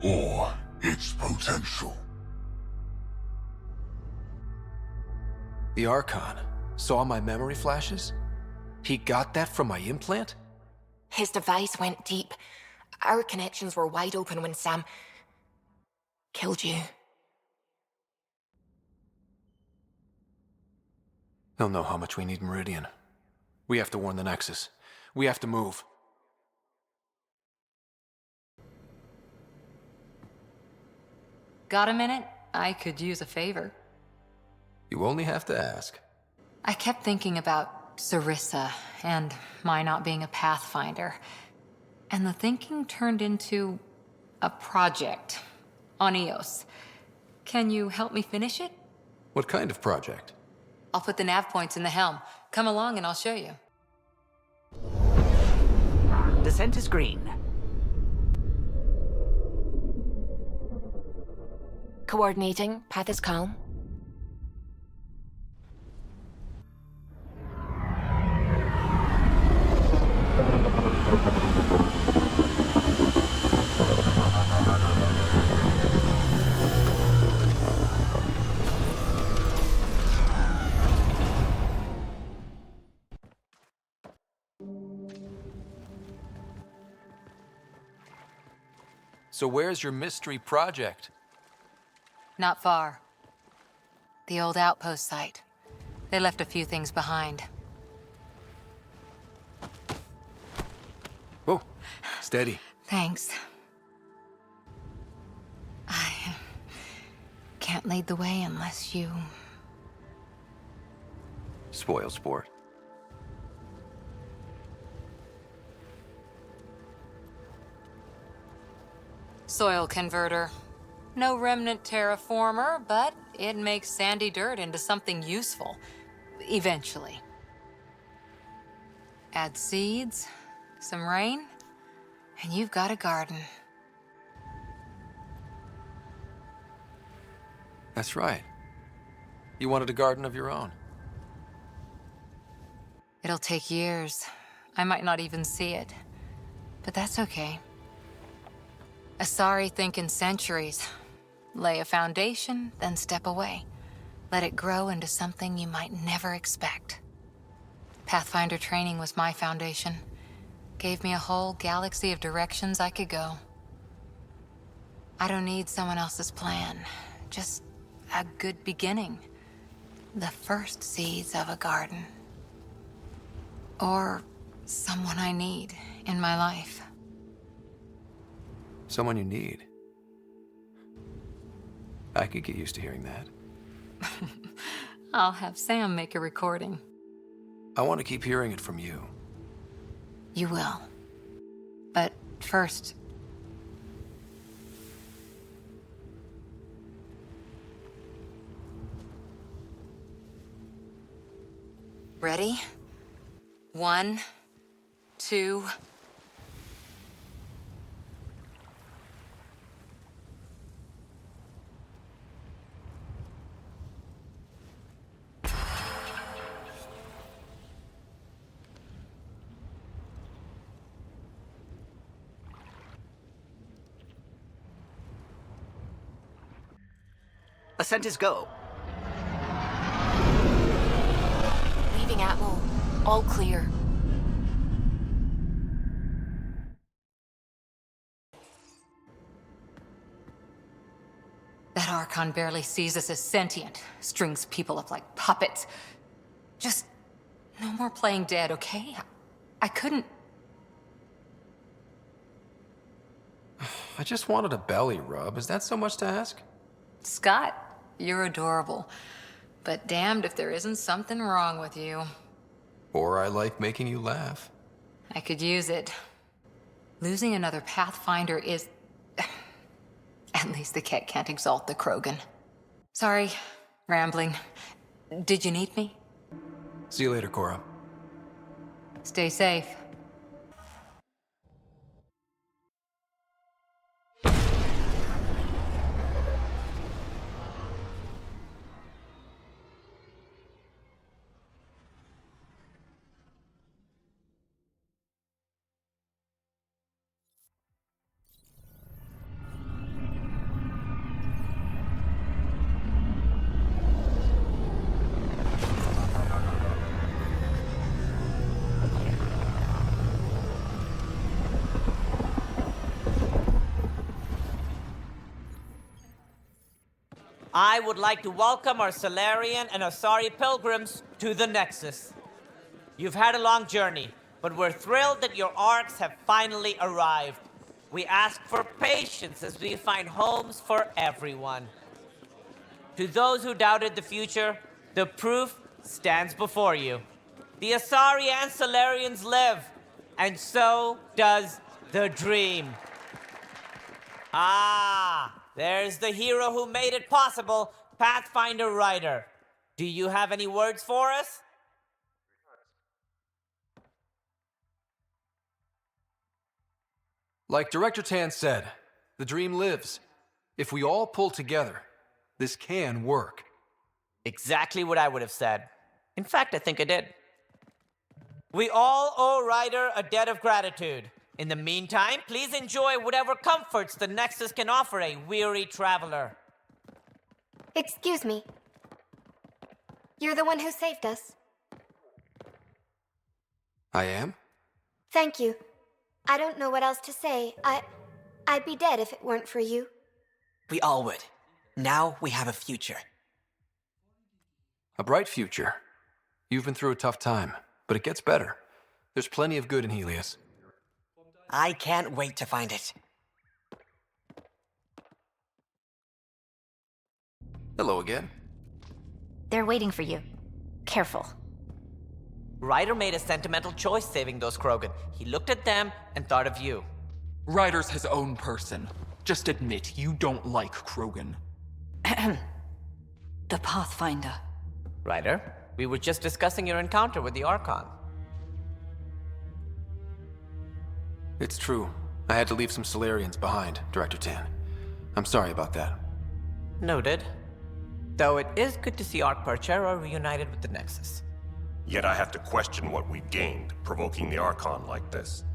Or its potential. The Archon saw my memory flashes? He got that from my implant? His device went deep. Our connections were wide open when Sam killed you. He'll know how much we need Meridian. We have to warn the Nexus. We have to move. Got a minute? I could use a favor. You only have to ask. I kept thinking about Sarissa and my not being a Pathfinder. And the thinking turned into a project on Eos. Can you help me finish it? What kind of project? I'll put the nav points in the helm. Come along and I'll show you. Descent is green. Coordinating. Path is calm. So where's your mystery project? Not far. The old outpost site. They left a few things behind. Whoa, steady. Thanks. I can't lead the way unless you... Spoil sport. Soil converter. No remnant terraformer, but it makes sandy dirt into something useful. Eventually. Add seeds, some rain, and you've got a garden. That's right. You wanted a garden of your own. It'll take years. I might not even see it. But that's okay. Asari think in centuries. Lay a foundation, then step away. Let it grow into something you might never expect. Pathfinder training was my foundation. Gave me a whole galaxy of directions I could go. I don't need someone else's plan. Just a good beginning. The first seeds of a garden. Or someone I need in my life. Someone you need. I could get used to hearing that. I'll have Sam make a recording. I want to keep hearing it from you. You will. But first... Ready? 1, 2... Ascent is go. Leaving Atmo. All clear. That Archon barely sees us as sentient. Strings people up like puppets. Just no more playing dead, okay? I couldn't... I just wanted a belly rub. Is that so much to ask? Scott, you're adorable. But damned if there isn't something wrong with you. Or I like making you laugh. I could use it. Losing another Pathfinder is... At least the cat can't exalt the Krogan. Sorry, rambling. Did you need me? See you later, Cora. Stay safe. I would like to welcome our Salarian and Asari pilgrims to the Nexus. You've had a long journey, but we're thrilled that your arcs have finally arrived. We ask for patience as we find homes for everyone. To those who doubted the future, the proof stands before you. The Asari and Salarians live, and so does the dream. Ah! There's the hero who made it possible, Pathfinder Ryder. Do you have any words for us? Like Director Tan said, the dream lives. If we all pull together, this can work. Exactly what I would have said. In fact, I think I did. We all owe Ryder a debt of gratitude. In the meantime, please enjoy whatever comforts the Nexus can offer a weary traveler. Excuse me. You're the one who saved us. I am? Thank you. I don't know what else to say. I'd be dead if it weren't for you. We all would. Now we have a future. A bright future. You've been through a tough time, but it gets better. There's plenty of good in Helios. I can't wait to find it. Hello again. They're waiting for you. Careful. Ryder made a sentimental choice saving those Krogan. He looked at them and thought of you. Ryder's his own person. Just admit you don't like Krogan. The Pathfinder. Ryder, we were just discussing your encounter with the Archon. It's true. I had to leave some Solarians behind, Director Tan. I'm sorry about that. Noted. Though it is good to see Ark Parchero reunited with the Nexus. Yet I have to question what we gained, provoking the Archon like this.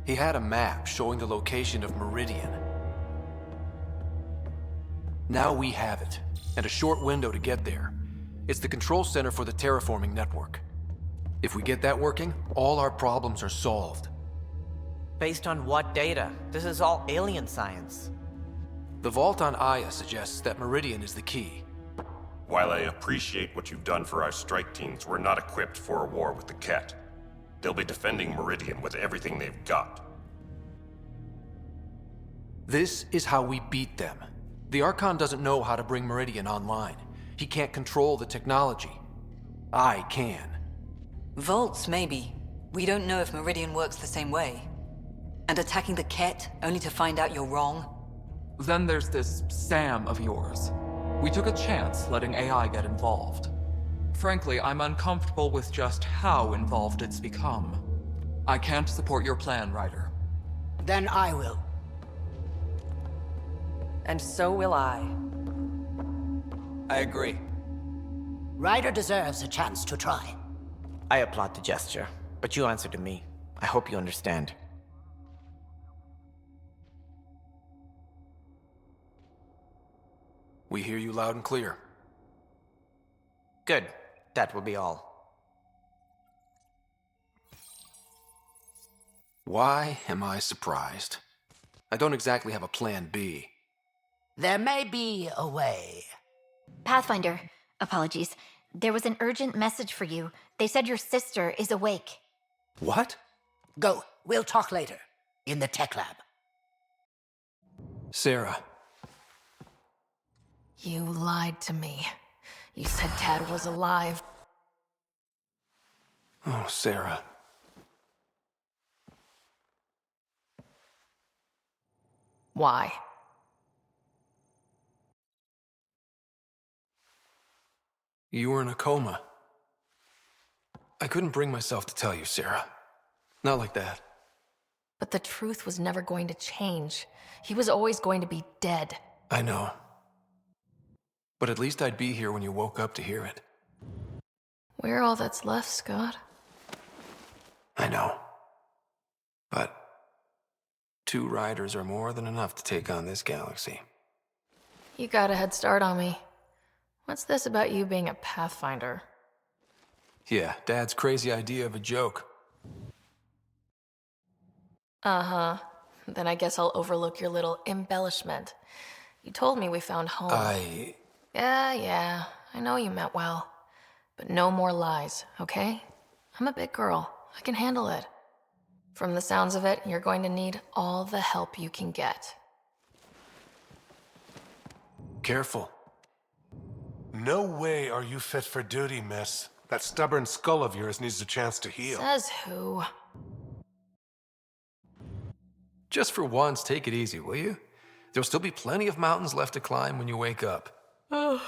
He had a map showing the location of Meridian. Now we have it, and a short window to get there. It's the control center for the terraforming network. If we get that working, all our problems are solved. Based on what data? This is all alien science. The vault on Aya suggests that Meridian is the key. While I appreciate what you've done for our strike teams, we're not equipped for a war with the Ket. They'll be defending Meridian with everything they've got. This is how we beat them. The Archon doesn't know how to bring Meridian online. He can't control the technology. I can. Vaults, maybe. We don't know if Meridian works the same way. And attacking the Ket, only to find out you're wrong? Then there's this Sam of yours. We took a chance letting AI get involved. Frankly, I'm uncomfortable with just how involved it's become. I can't support your plan, Ryder. Then I will. And so will I. I agree. Ryder deserves a chance to try. I applaud the gesture, but you answer to me. I hope you understand. We hear you loud and clear. Good. That will be all. Why am I surprised? I don't exactly have a plan B. There may be a way. Pathfinder, apologies. There was an urgent message for you. They said your sister is awake. What? Go. We'll talk later. In the tech lab. Sarah. You lied to me. You said Dad was alive. Oh, Sarah. Why? You were in a coma. I couldn't bring myself to tell you, Sarah. Not like that. But the truth was never going to change. He was always going to be dead. I know. But at least I'd be here when you woke up to hear it. We're all that's left, Scott. I know. But 2 riders are more than enough to take on this galaxy. You got a head start on me. What's this about you being a Pathfinder? Yeah, Dad's crazy idea of a joke. Uh-huh. Then I guess I'll overlook your little embellishment. You told me we found home. Yeah, I know you meant well. But no more lies, okay? I'm a big girl. I can handle it. From the sounds of it, you're going to need all the help you can get. Careful. No way are you fit for duty, miss. That stubborn skull of yours needs a chance to heal. Says who? Just for once, take it easy, will you? There'll still be plenty of mountains left to climb when you wake up. Oh,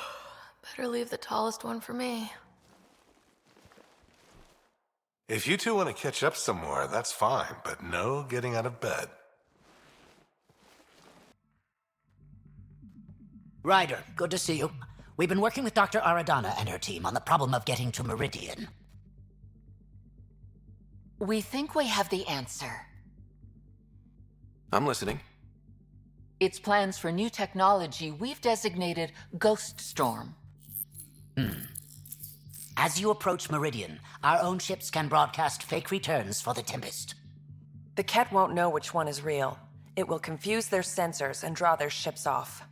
better leave the tallest one for me. If you two want to catch up some more, that's fine, but no getting out of bed. Ryder, good to see you. We've been working with Dr. Aradana and her team on the problem of getting to Meridian. We think we have the answer. I'm listening. It's plans for new technology we've designated Ghost Storm. As you approach Meridian, our own ships can broadcast fake returns for the Tempest. The Ket won't know which one is real. It will confuse their sensors and draw their ships off.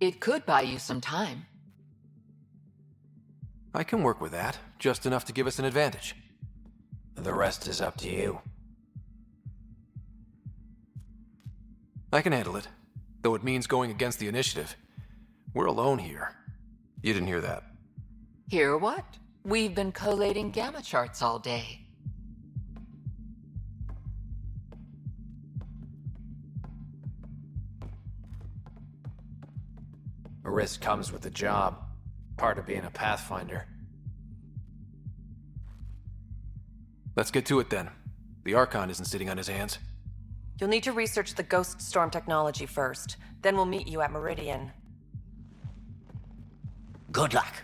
It could buy you some time. I can work with that, just enough to give us an advantage. The rest is up to you. I can handle it, though it means going against the initiative. We're alone here. You didn't hear that. Hear what? We've been collating gamma charts all day. A risk comes with the job. Part of being a Pathfinder. Let's get to it then. The Archon isn't sitting on his hands. You'll need to research the Ghost Storm technology first. Then we'll meet you at Meridian. Good luck.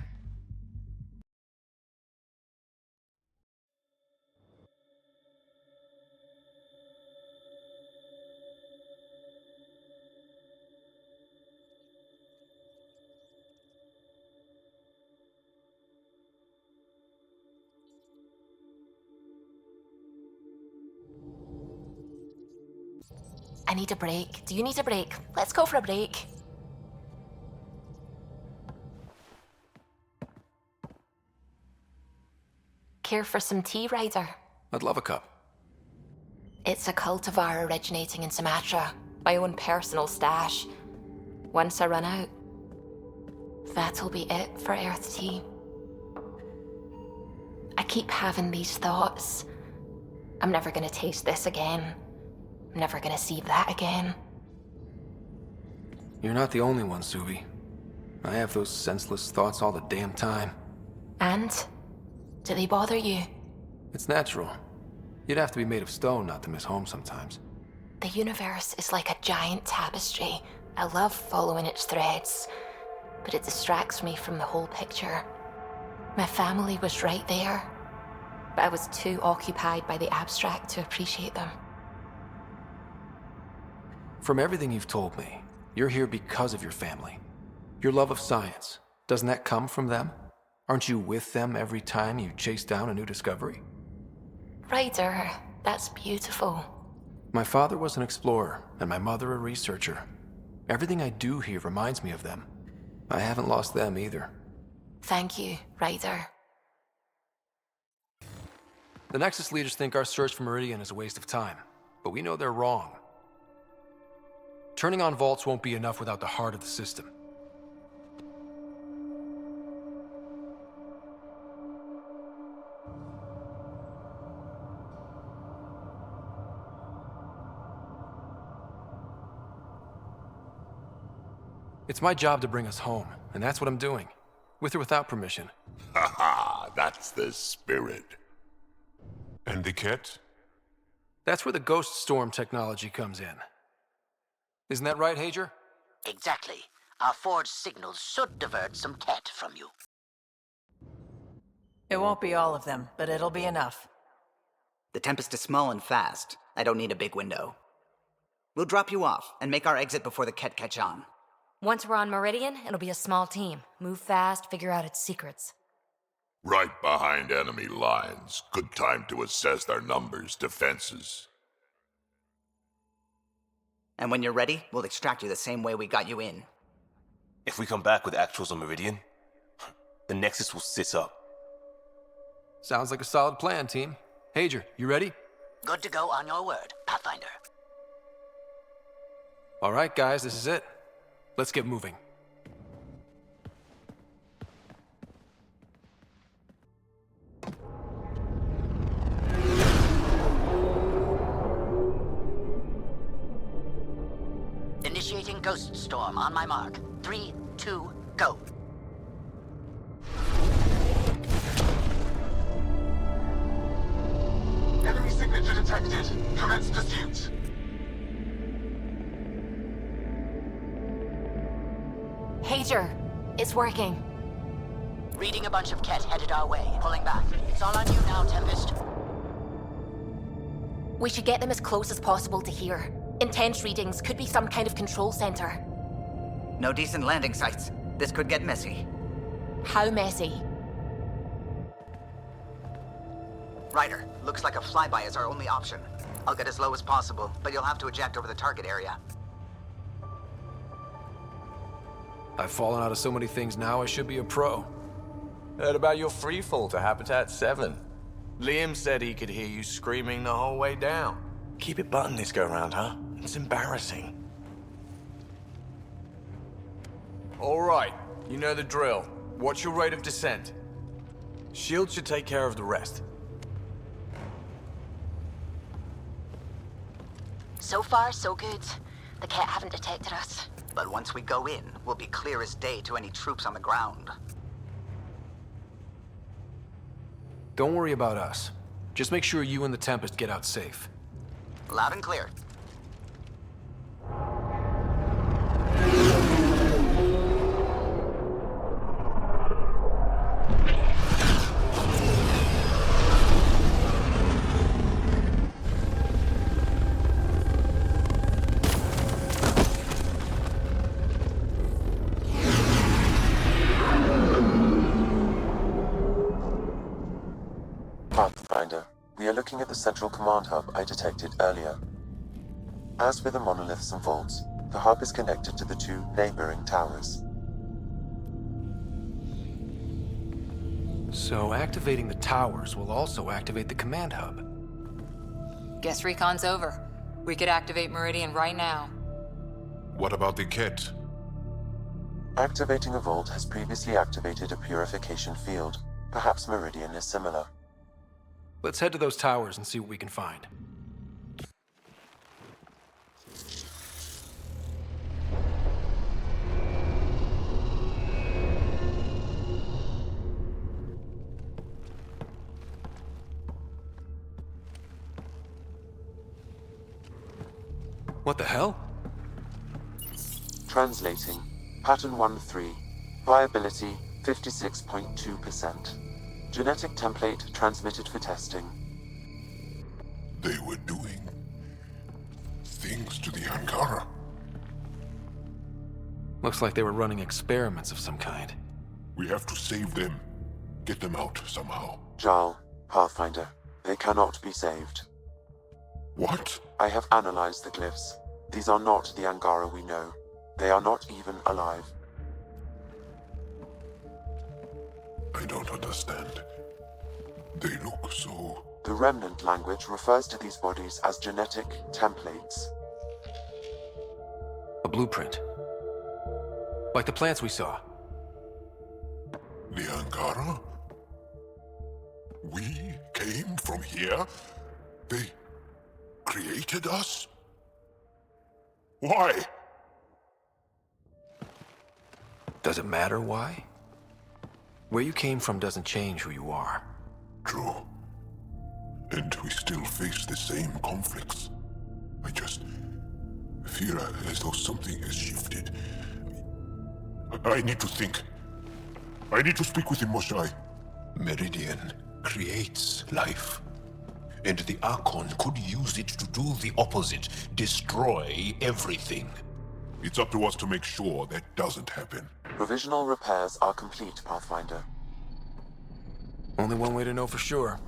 I need a break. Do you need a break? Let's go for a break. Care for some tea, Ryder? I'd love a cup. It's a cultivar originating in Sumatra. My own personal stash. Once I run out, that'll be it for Earth tea. I keep having these thoughts. I'm never gonna taste this again. I'm never gonna see that again. You're not the only one, Subi. I have those senseless thoughts all the damn time. And? Do they bother you? It's natural. You'd have to be made of stone not to miss home sometimes. The universe is like a giant tapestry. I love following its threads, but it distracts me from the whole picture. My family was right there, but I was too occupied by the abstract to appreciate them. From everything you've told me, you're here because of your family. Your love of science, doesn't that come from them? Aren't you with them every time you chase down a new discovery? Ryder, that's beautiful. My father was an explorer, and my mother a researcher. Everything I do here reminds me of them. I haven't lost them either. Thank you, Ryder. The Nexus leaders think our search for Meridian is a waste of time, but we know they're wrong. Turning on vaults won't be enough without the heart of the system. It's my job to bring us home, and that's what I'm doing. With or without permission. Haha, that's the spirit. And the cat? That's where the ghost storm technology comes in. Isn't that right, Hager? Exactly. Our forged signals should divert some cat from you. It won't be all of them, but it'll be enough. The Tempest is small and fast. I don't need a big window. We'll drop you off and make our exit before the Ket catch on. Once we're on Meridian, it'll be a small team. Move fast, figure out its secrets. Right behind enemy lines. Good time to assess their numbers, defenses. And when you're ready, we'll extract you the same way we got you in. If we come back with actuals on Meridian, the Nexus will sit up. Sounds like a solid plan, team. Hager, you ready? Good to go on your word, Pathfinder. All right, guys, this is it. Let's get moving. Initiating Ghost Storm on my mark. 3, 2, go. Enemy signature detected. Commence pursuit. Hager, it's working. Reading a bunch of Ket headed our way. Pulling back. It's all on you now, Tempest. We should get them as close as possible to here. Intense readings could be some kind of control center. No decent landing sites. This could get messy. How messy? Ryder, looks like a flyby is our only option. I'll get as low as possible, but you'll have to eject over the target area. I've fallen out of so many things now, I should be a pro. Heard about your freefall to Habitat 7. Liam said he could hear you screaming the whole way down. Keep it buttoned this go-round, huh? It's embarrassing. All right, you know the drill. What's your rate of descent? Shield should take care of the rest. So far, so good. The Ket haven't detected us. But once we go in, we'll be clear as day to any troops on the ground. Don't worry about us. Just make sure you and the Tempest get out safe. Loud and clear. Pathfinder, we are looking at the central command hub I detected earlier. As with the monoliths and vaults, the hub is connected to the 2 neighboring towers. So activating the towers will also activate the command hub. Guess recon's over. We could activate Meridian right now. What about the cat? Activating a vault has previously activated a purification field. Perhaps Meridian is similar. Let's head to those towers and see what we can find. What the hell? Translating. Pattern 1-3. Viability 56.2%. Genetic template transmitted for testing. They were doing things to the Angara. Looks like they were running experiments of some kind. We have to save them. Get them out somehow. Jarl, Pathfinder, they cannot be saved. What? I have analyzed the glyphs. These are not the Angara we know. They are not even alive. I don't understand. They look so... The Remnant language refers to these bodies as genetic templates. A blueprint. Like the plants we saw. The Angara? We came from here? They created us? Why? Does it matter why? Where you came from doesn't change who you are. True. And we still face the same conflicts. I just feel as though something has shifted. I need to think. I need to speak with him, Moshae. Meridian creates life. And the Archon could use it to do the opposite, destroy everything. It's up to us to make sure that doesn't happen. Provisional repairs are complete, Pathfinder. Only one way to know for sure.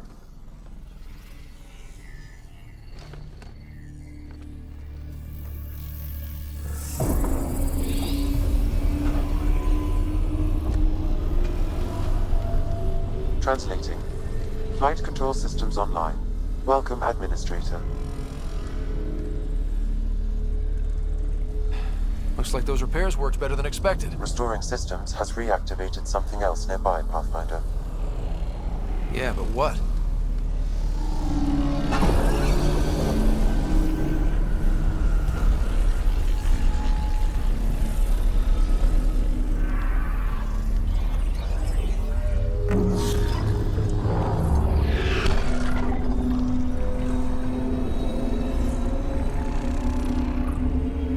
Translating. Flight control systems online. Welcome, Administrator. Looks like those repairs worked better than expected. Restoring systems has reactivated something else nearby, Pathfinder. Yeah, but what?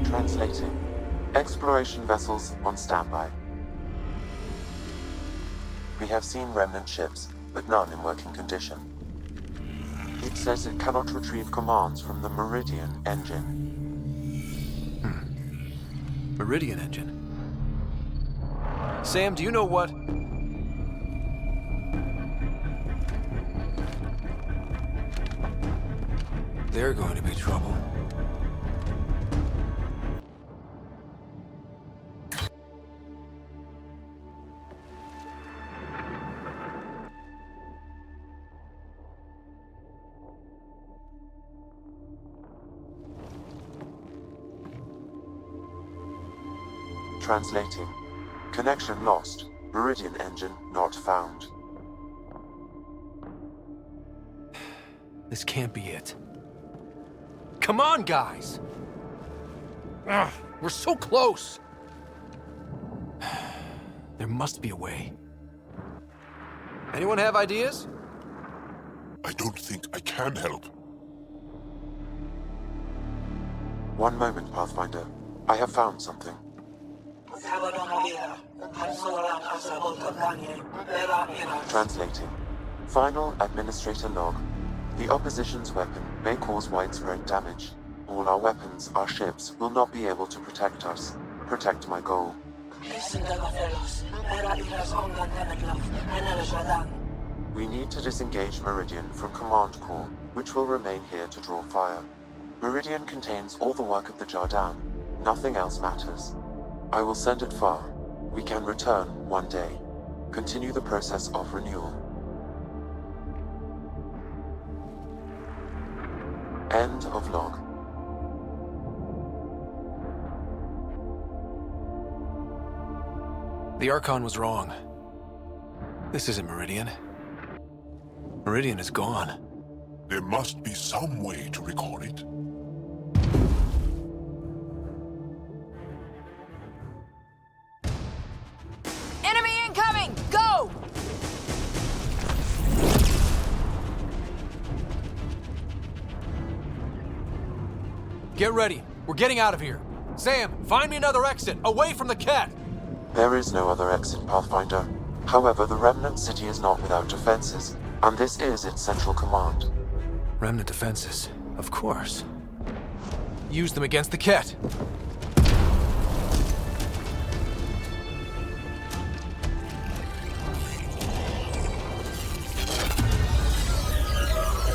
Translating. Exploration vessels on standby. We have seen remnant ships, but none in working condition. It says it cannot retrieve commands from the Meridian engine. Meridian engine. Sam, do you know what? They're going to be trouble. Translating. Connection lost. Meridian engine not found. This can't be it. Come on, guys! Ugh, we're so close! There must be a way. Anyone have ideas? I don't think I can help. One moment, Pathfinder. I have found something. Translating. Final Administrator log. The opposition's weapon may cause widespread damage. All our weapons, our ships, will not be able to protect us. Protect my goal. We need to disengage Meridian from Command Core, which will remain here to draw fire. Meridian contains all the work of the Jardan. Nothing else matters. I will send it far. We can return one day. Continue the process of renewal. End of log. The Archon was wrong. This isn't Meridian. Meridian is gone. There must be some way to recall it. Enemy incoming! Go! Get ready. We're getting out of here. Sam, find me another exit, away from the cat! There is no other exit, Pathfinder. However, the Remnant City is not without defenses, and this is its central command. Remnant defenses, of course. Use them against the cat.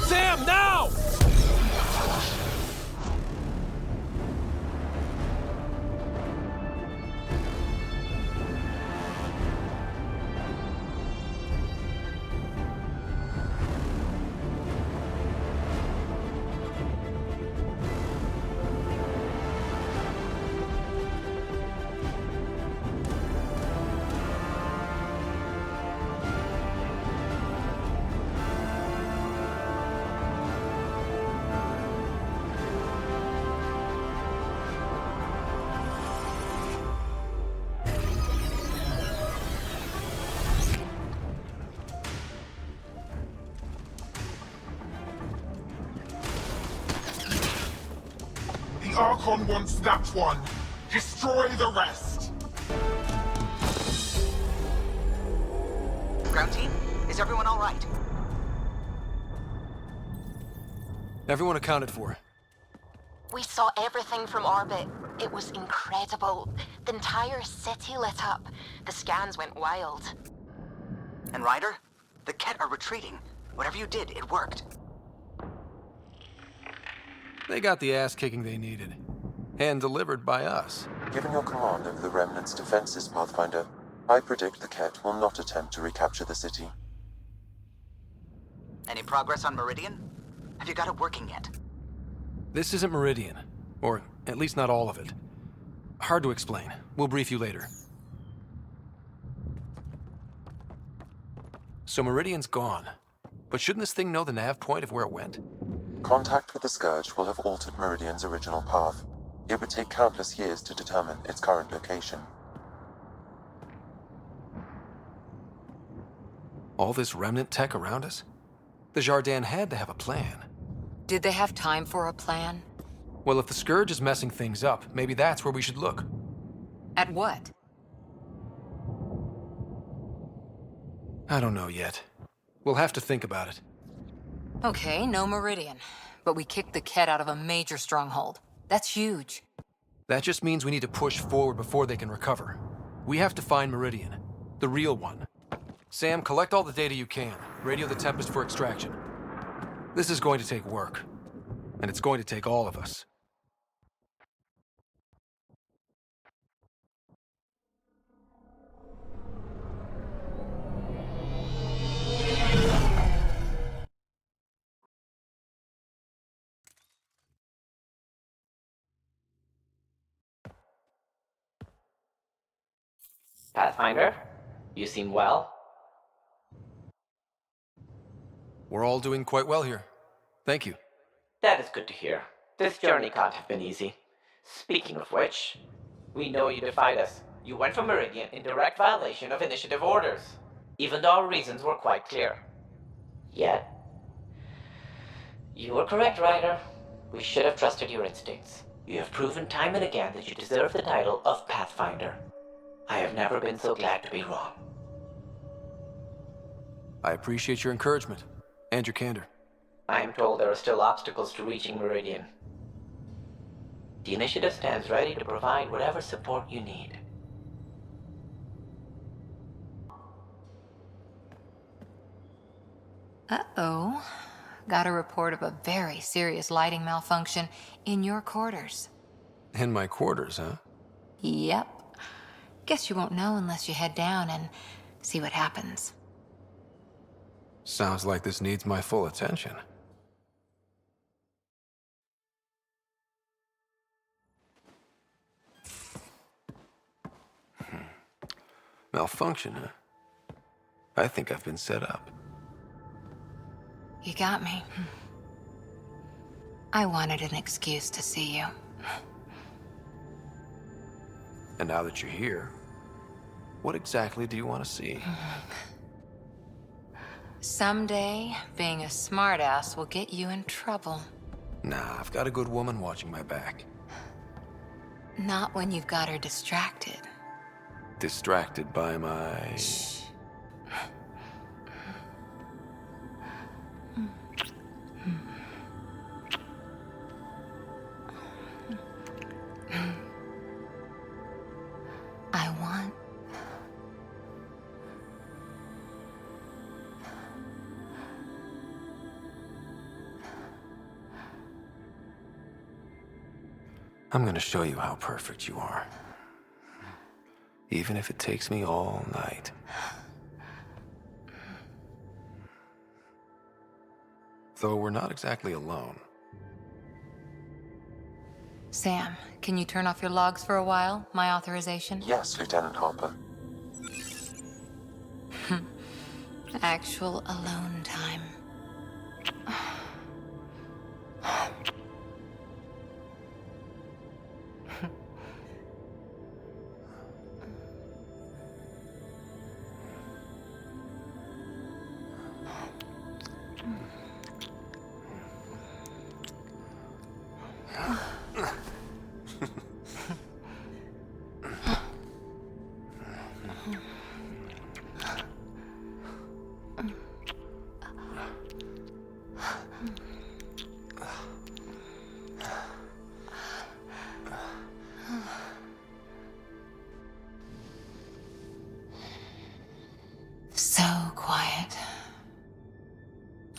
Sam, now! Archon wants that one. Destroy the rest. Ground team, is everyone all right? Everyone accounted for. We saw everything from orbit. It was incredible. The entire city lit up. The scans went wild. And Ryder? The Ket are retreating. Whatever you did, it worked. They got the ass-kicking they needed. And delivered by us. Given your command over the Remnant's defenses, Pathfinder, I predict the Ket will not attempt to recapture the city. Any progress on Meridian? Have you got it working yet? This isn't Meridian. Or at least not all of it. Hard to explain. We'll brief you later. So Meridian's gone. But shouldn't this thing know the nav point of where it went? Contact with the Scourge will have altered Meridian's original path. It would take countless years to determine its current location. All this remnant tech around us? The Jardin had to have a plan. Did they have time for a plan? Well, if the Scourge is messing things up, maybe that's where we should look. At what? I don't know yet. We'll have to think about it. Okay, no Meridian. But we kicked the Ket out of a major stronghold. That's huge. That just means we need to push forward before they can recover. We have to find Meridian. The real one. Sam, collect all the data you can. Radio the Tempest for extraction. This is going to take work. And it's going to take all of us. Pathfinder, you seem well. We're all doing quite well here. Thank you. That is good to hear. This journey can't have been easy. Speaking of which, we know you defied us. You went for Meridian in direct violation of initiative orders, even though our reasons were quite clear. Yet, you were correct, Ryder. We should have trusted your instincts. You have proven time and again that you deserve the title of Pathfinder. I have never been so glad to be wrong. I appreciate your encouragement, and your candor. I am told there are still obstacles to reaching Meridian. The initiative stands ready to provide whatever support you need. Uh-oh. Got a report of a very serious lighting malfunction in your quarters. In my quarters, huh? Yep. Guess you won't know unless you head down and see what happens. Sounds like this needs my full attention. Malfunction, huh? I think I've been set up. You got me. I wanted an excuse to see you. And now that you're here, what exactly do you want to see? Someday, being a smartass will get you in trouble. Nah, I've got a good woman watching my back. Not when you've got her distracted. Distracted by my... Shh. I want... I'm gonna show you how perfect you are. Even if it takes me all night. Though we're not exactly alone. Sam, can you turn off your logs for a while? My authorization? Yes, Lieutenant Harper. Actual alone time.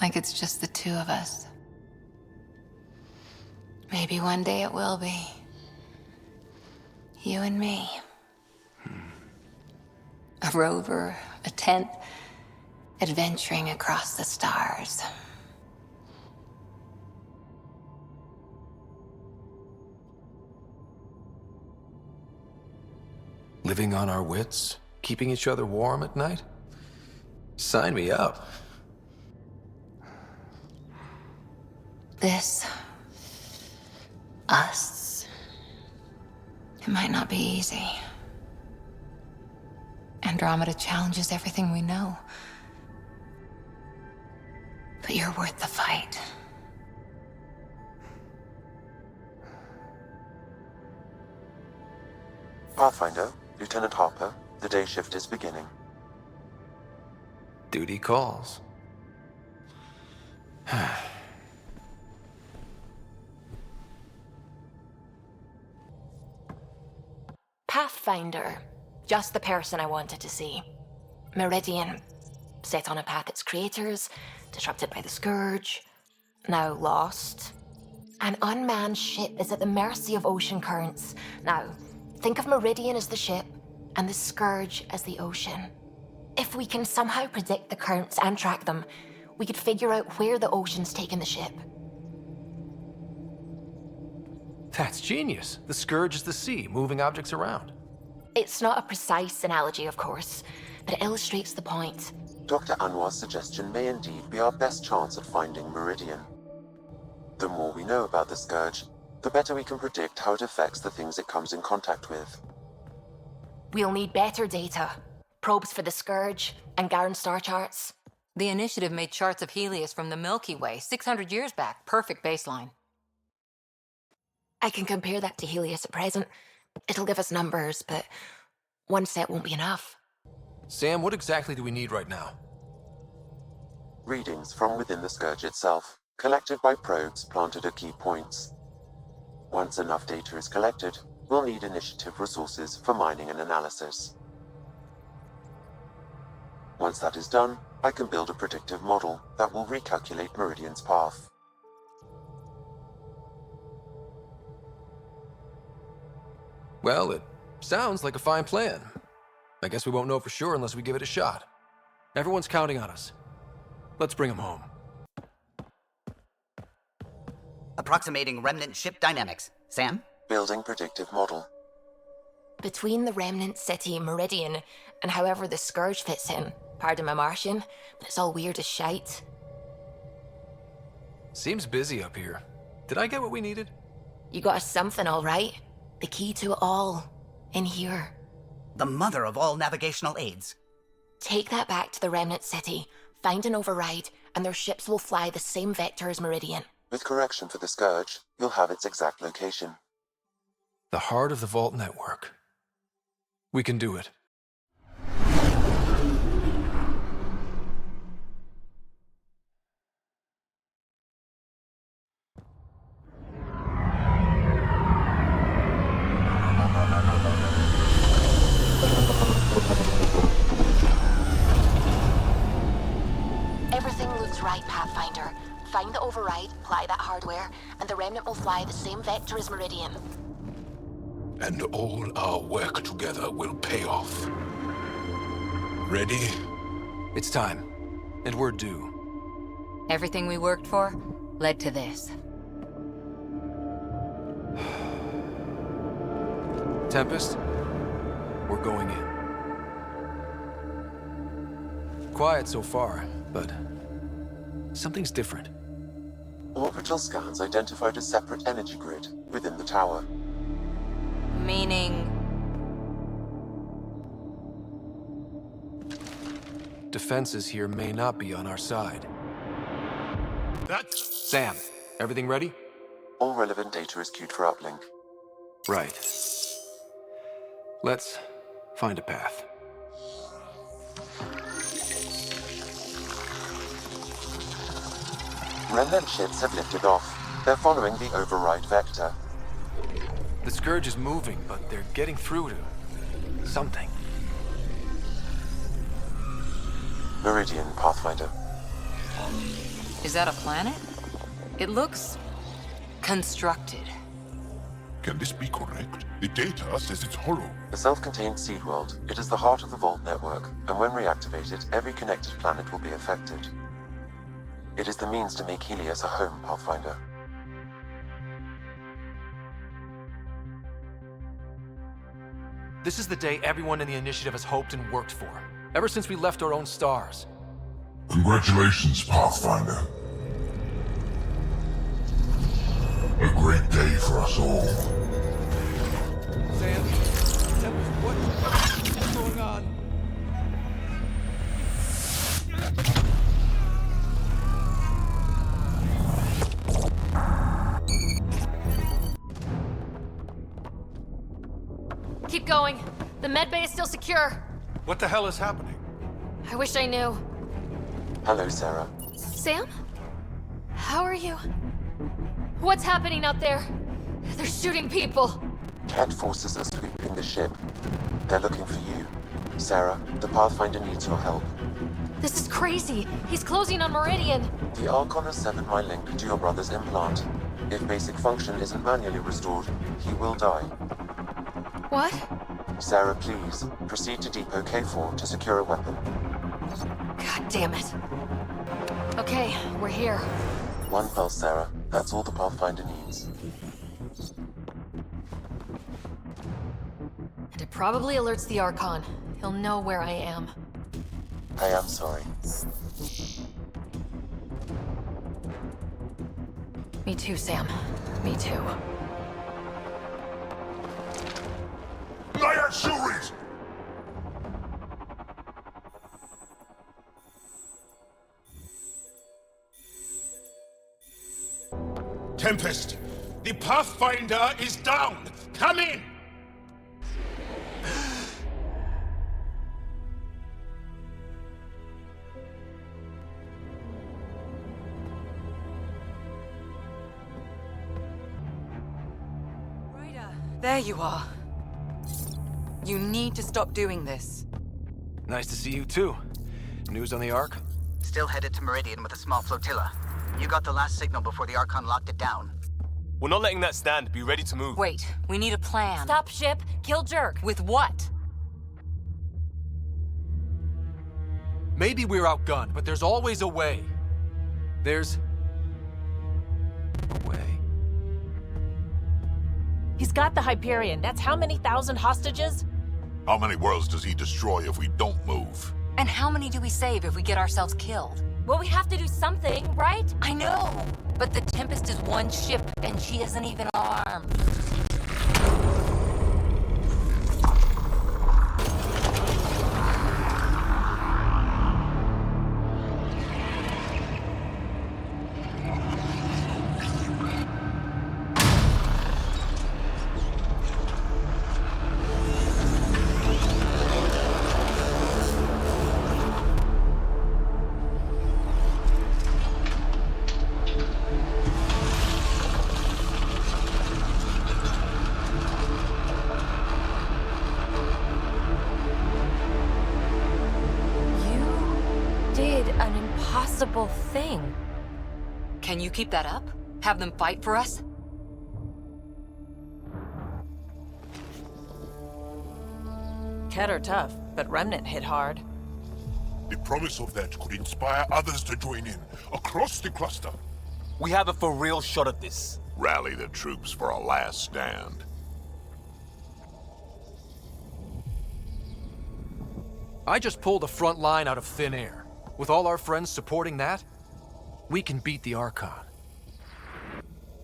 Like it's just the two of us. Maybe one day it will be. You and me. A rover, a tent, adventuring across the stars. Living on our wits? Keeping each other warm at night? Sign me up. This... us... it might not be easy. Andromeda challenges everything we know. But you're worth the fight. Pathfinder, Lieutenant Harper, the day shift is beginning. Duty calls. Pathfinder. Just the person I wanted to see. Meridian. Set on a path its creators, disrupted by the Scourge, now lost. An unmanned ship is at the mercy of ocean currents. Now, think of Meridian as the ship, and the Scourge as the ocean. If we can somehow predict the currents and track them, we could figure out where the ocean's taken the ship. That's genius. The Scourge is the sea, moving objects around. It's not a precise analogy, of course, but it illustrates the point. Dr. Anwar's suggestion may indeed be our best chance at finding Meridian. The more we know about the Scourge, the better we can predict how it affects the things it comes in contact with. We'll need better data. Probes for the Scourge, and Garen star charts. The Initiative made charts of Helios from the Milky Way 600 years back. Perfect baseline. I can compare that to Helios at present. It'll give us numbers, but one set won't be enough. Sam, what exactly do we need right now? Readings from within the Scourge itself, collected by probes planted at key points. Once enough data is collected, we'll need Initiative resources for mining and analysis. Once that is done, I can build a predictive model that will recalculate Meridian's path. Well, it sounds like a fine plan. I guess we won't know for sure unless we give it a shot. Everyone's counting on us. Let's bring them home. Approximating remnant ship dynamics. Sam? Building predictive model. Between the remnant city, Meridian, and however the Scourge fits in, pardon my Martian, but it's all weird as shite. Seems busy up here. Did I get what we needed? You got us something, all right. The key to it all. In here. The mother of all navigational aids. Take that back to the remnant city, find an override, and their ships will fly the same vector as Meridian. With correction for the Scourge, you'll have its exact location. The heart of the Vault network. We can do it. Everything looks right, Pathfinder. Find the override, apply that hardware, and the remnant will fly the same vector as Meridian. And all our work together will pay off. Ready? It's time. And we're due. Everything we worked for led to this. Tempest, we're going in. Quiet so far, but something's different. Orbital scans identified a separate energy grid within the tower. Meaning... Defenses here may not be on our side. That's... Sam, everything ready? All relevant data is queued for uplink. Right. Let's find a path. Remnant ships have lifted off. They're following the override vector. The Scourge is moving, but they're getting through to something. Meridian, Pathfinder. Is that a planet? It looks constructed. Can this be correct? The data says it's hollow. A self-contained seed world, it is the heart of the Vault network, and when reactivated, every connected planet will be affected. It is the means to make Helios a home, Pathfinder. This is the day everyone in the Initiative has hoped and worked for. Ever since we left our own stars. Congratulations, Pathfinder. A great day for us all. Sam, what's going on? Keep going. The medbay is still secure. What the hell is happening? I wish I knew. Hello, Sarah. Sam? How are you? What's happening out there? They're shooting people. Cat forces are sweeping the ship. They're looking for you. Sarah, the Pathfinder needs your help. This is crazy. He's closing on Meridian. The Archon has severed my link to your brother's implant. If basic function isn't manually restored, he will die. What? Sarah, please, proceed to Depot K4 to secure a weapon. God damn it. Okay, we're here. One pulse, Sarah. That's all the Pathfinder needs. And it probably alerts the Archon. He'll know where I am. I am sorry. Me too, Sam. Me too. Liar Shuris! Tempest, the Pathfinder is down. Come in. There you are. You need to stop doing this. Nice to see you too. News on the Ark? Still headed to Meridian with a small flotilla. You got the last signal before the Archon locked it down. We're not letting that stand. Be ready to move. Wait, we need a plan. Stop ship, kill Jerk. With what? Maybe we're outgunned, but there's always a way. There's a way. He's got the Hyperion. That's how many thousand hostages? How many worlds does he destroy if we don't move? And how many do we save if we get ourselves killed? Well, we have to do something, right? I know! But the Tempest is one ship, and she isn't even armed. Thing. Can you keep that up? Have them fight for us? Ket are tough, but Remnant hit hard. The promise of that could inspire others to join in, across the cluster. We have a for real shot at this. Rally the troops for a last stand. I just pulled a front line out of thin air. With all our friends supporting that, we can beat the Archon.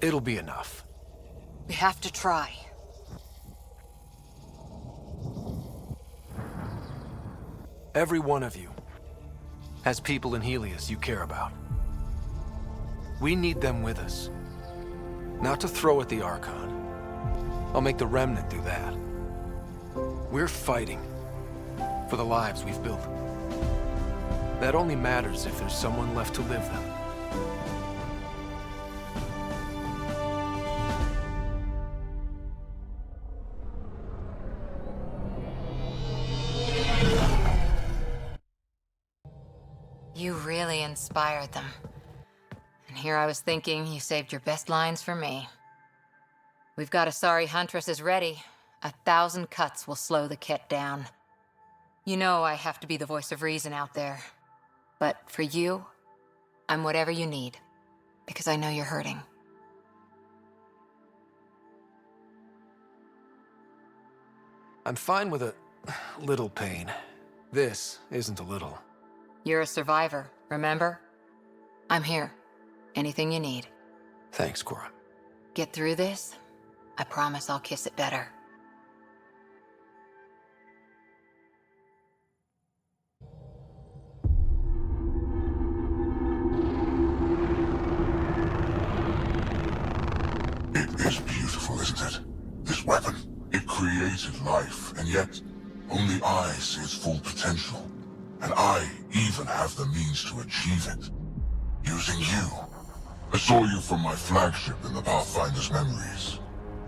It'll be enough. We have to try. Every one of you has people in Helios you care about. We need them with us. Not to throw at the Archon. I'll make the Remnant do that. We're fighting for the lives we've built. That only matters if there's someone left to live them. You really inspired them. And here I was thinking you saved your best lines for me. We've got Asari Huntresses ready. 1,000 cuts will slow the Ket down. You know I have to be the voice of reason out there. But for you, I'm whatever you need. Because I know you're hurting. I'm fine with a little pain. This isn't a little. You're a survivor, remember? I'm here. Anything you need. Thanks, Cora. Get through this, I promise I'll kiss it better. It is beautiful, isn't it? This weapon. It created life, and yet only I see its full potential. And I even have the means to achieve it. Using you. I saw you from my flagship in the Pathfinder's memories.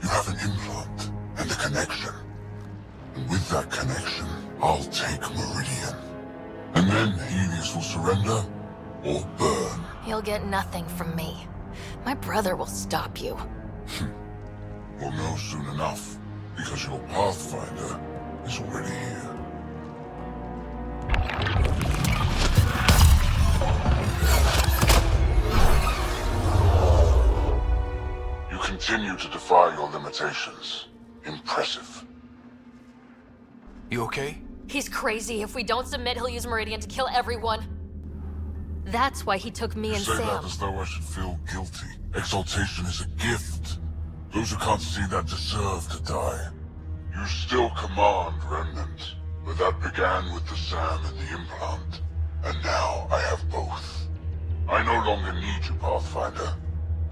You have an implant and a connection. And with that connection, I'll take Meridian. And then Helios will surrender or burn. You'll get nothing from me. My brother will stop you. We'll know soon enough, because your Pathfinder is already here. You continue to defy your limitations. Impressive. You okay? He's crazy. If we don't submit, he'll use Meridian to kill everyone. That's why he took me and You say Sam. that as though I should feel guilty. Exaltation is a gift. Those who can't see that deserve to die. You still command, Remnant. But that began with the SAM and the implant. And now I have both. I no longer need you, Pathfinder.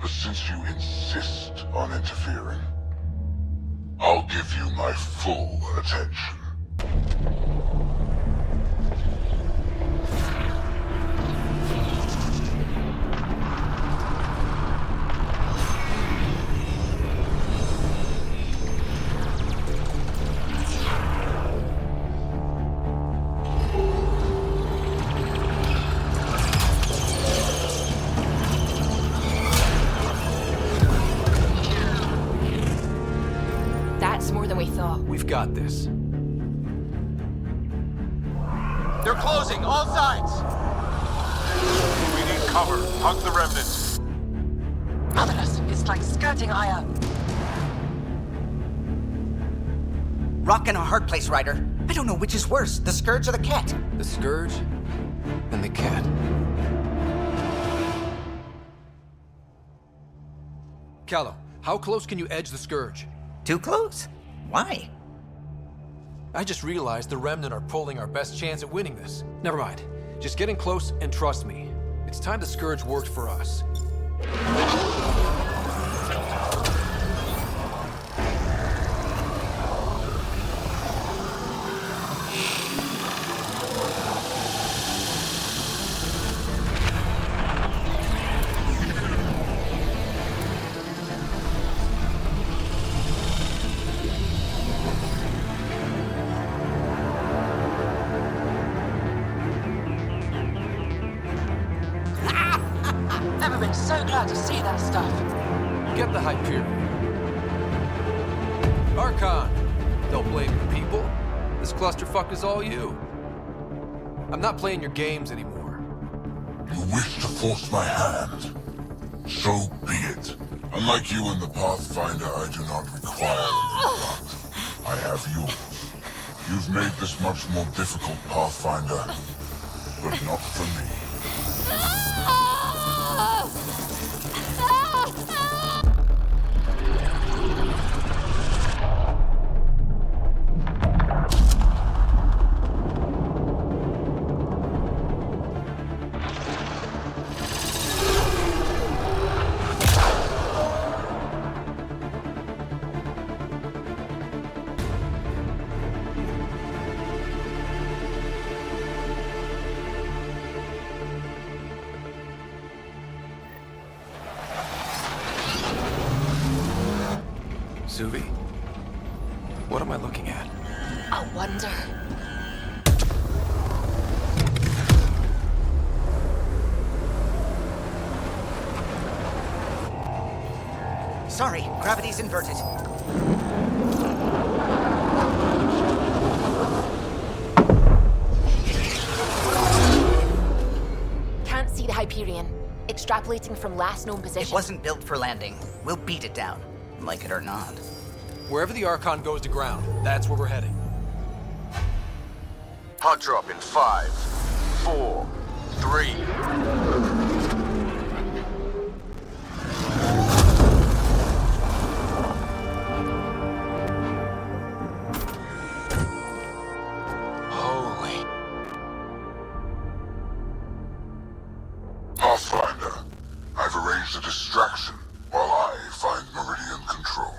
But since you insist on interfering, I'll give you my full attention. That's more than we thought. We've got this. They're closing, all sides! We need cover. Hug the remnants. Ominous. It's like scouting ire. Rock in a hard place, Ryder. I don't know which is worse, the Scourge or the Ket. The Scourge and the Ket. Callow, how close can you edge the Scourge? Too close? Why? I just realized the Remnant are pulling our best chance at winning this. Never mind. Just get in close and trust me. It's time the Scourge worked for us. Never been so glad to see that stuff. Get the Hyperion. Archon! Don't blame your people. This clusterfuck is all you. I'm not playing your games anymore. You wish to force my hand? So be it. Unlike you and the Pathfinder, I do not require it. I have yours. You've made this much more difficult, Pathfinder. But not for me. Suvi, what am I looking at? I wonder. Sorry, gravity's inverted. Can't see the Hyperion. Extrapolating from last known position. It wasn't built for landing. We'll beat it down, like it or not. Wherever the Archon goes to ground, that's where we're heading. Hot drop in 5, 4, 3. Holy. Pathfinder, I've arranged a distraction while I find Meridian control.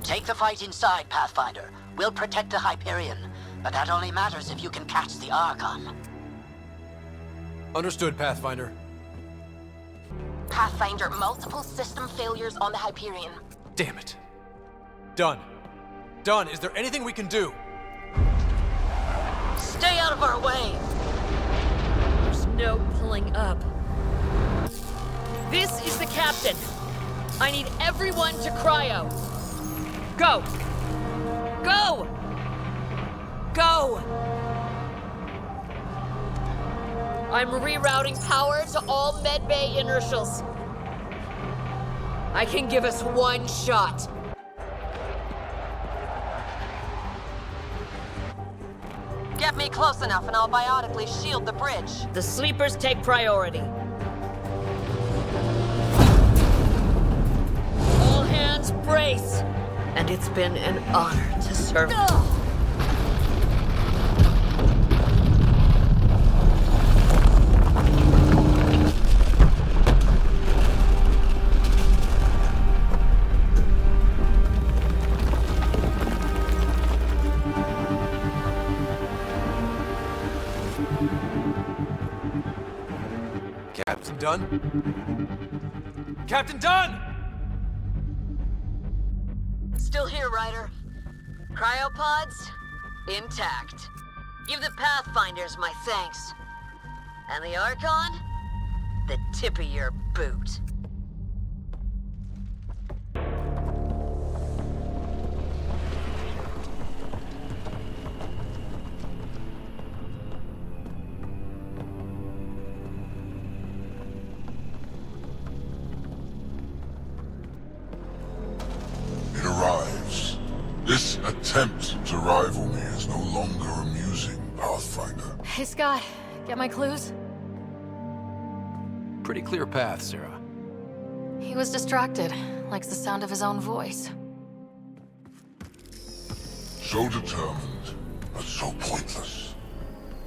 Take the fight inside, Pathfinder. We'll protect the Hyperion, but that only matters if you can catch the Archon. Understood, Pathfinder. Pathfinder, multiple system failures on the Hyperion. Damn it. Done. Done. Is there anything we can do? Stay out of our way! There's no pulling up. This is the captain. I need everyone to cryo. Go! Go! Go! I'm rerouting power to all medbay inertials. I can give us one shot. Get me close enough and I'll biotically shield the bridge. The sleepers take priority. All hands brace. And it's been an honor to serve. Captain Dunn? Captain Dunn! Still here, Ryder. Cryopods, intact. Give the Pathfinders my thanks. And the Archon, the tip of your boot. It arrives. This attempt to rival me is no longer amusing, Pathfinder. Hey, Scott. Get my clues? Pretty clear path, Sarah. He was distracted. Likes the sound of his own voice. So determined, but so pointless.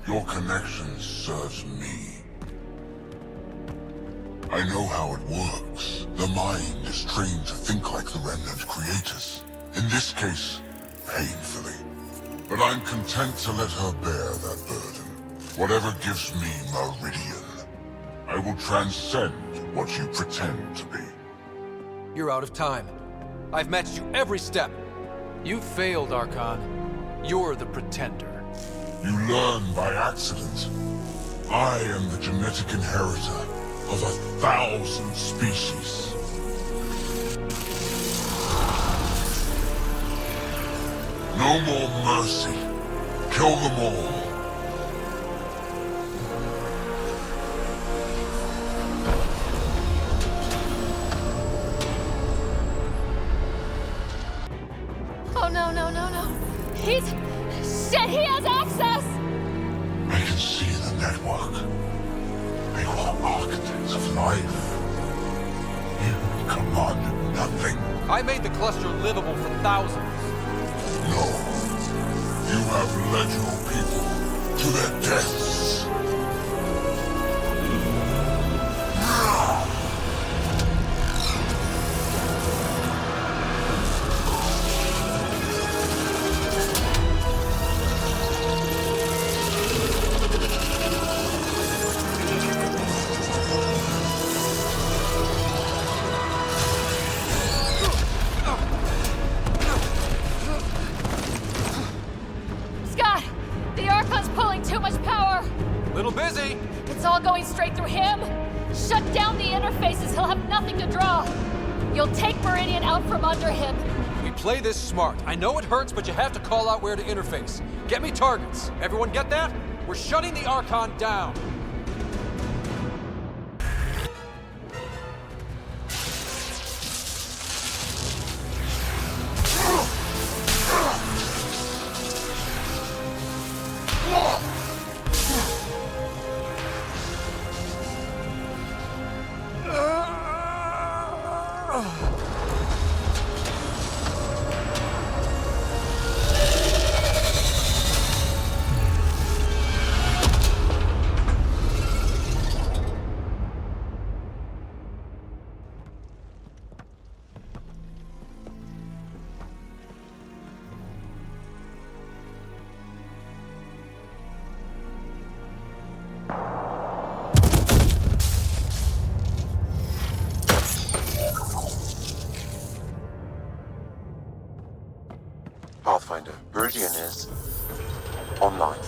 Your connection serves me. I know how it works. The mind is trained to think like the Remnant creators. In this case, painfully. But I'm content to let her bear that burden. Whatever gives me Meridian, I will transcend what you pretend to be. You're out of time. I've matched you every step. You failed, Archon. You're the pretender. You learn by accident. I am the genetic inheritor of 1,000 species. No more mercy. Kill them all. Shit, he has access! I can see the network. They were architects of life. You commanded nothing. I made the cluster livable for thousands. No. You have led your people to their deaths. Scott! The Archon's pulling too much power! Little busy. It's all going straight through him! Shut down the interfaces, he'll have nothing to draw! You'll take Meridian out from under him. We play this smart. I know it hurts, but you have to call out where to interface. Get me targets. Everyone get that? We're shutting the Archon down. Pathfinder, Meridian is online.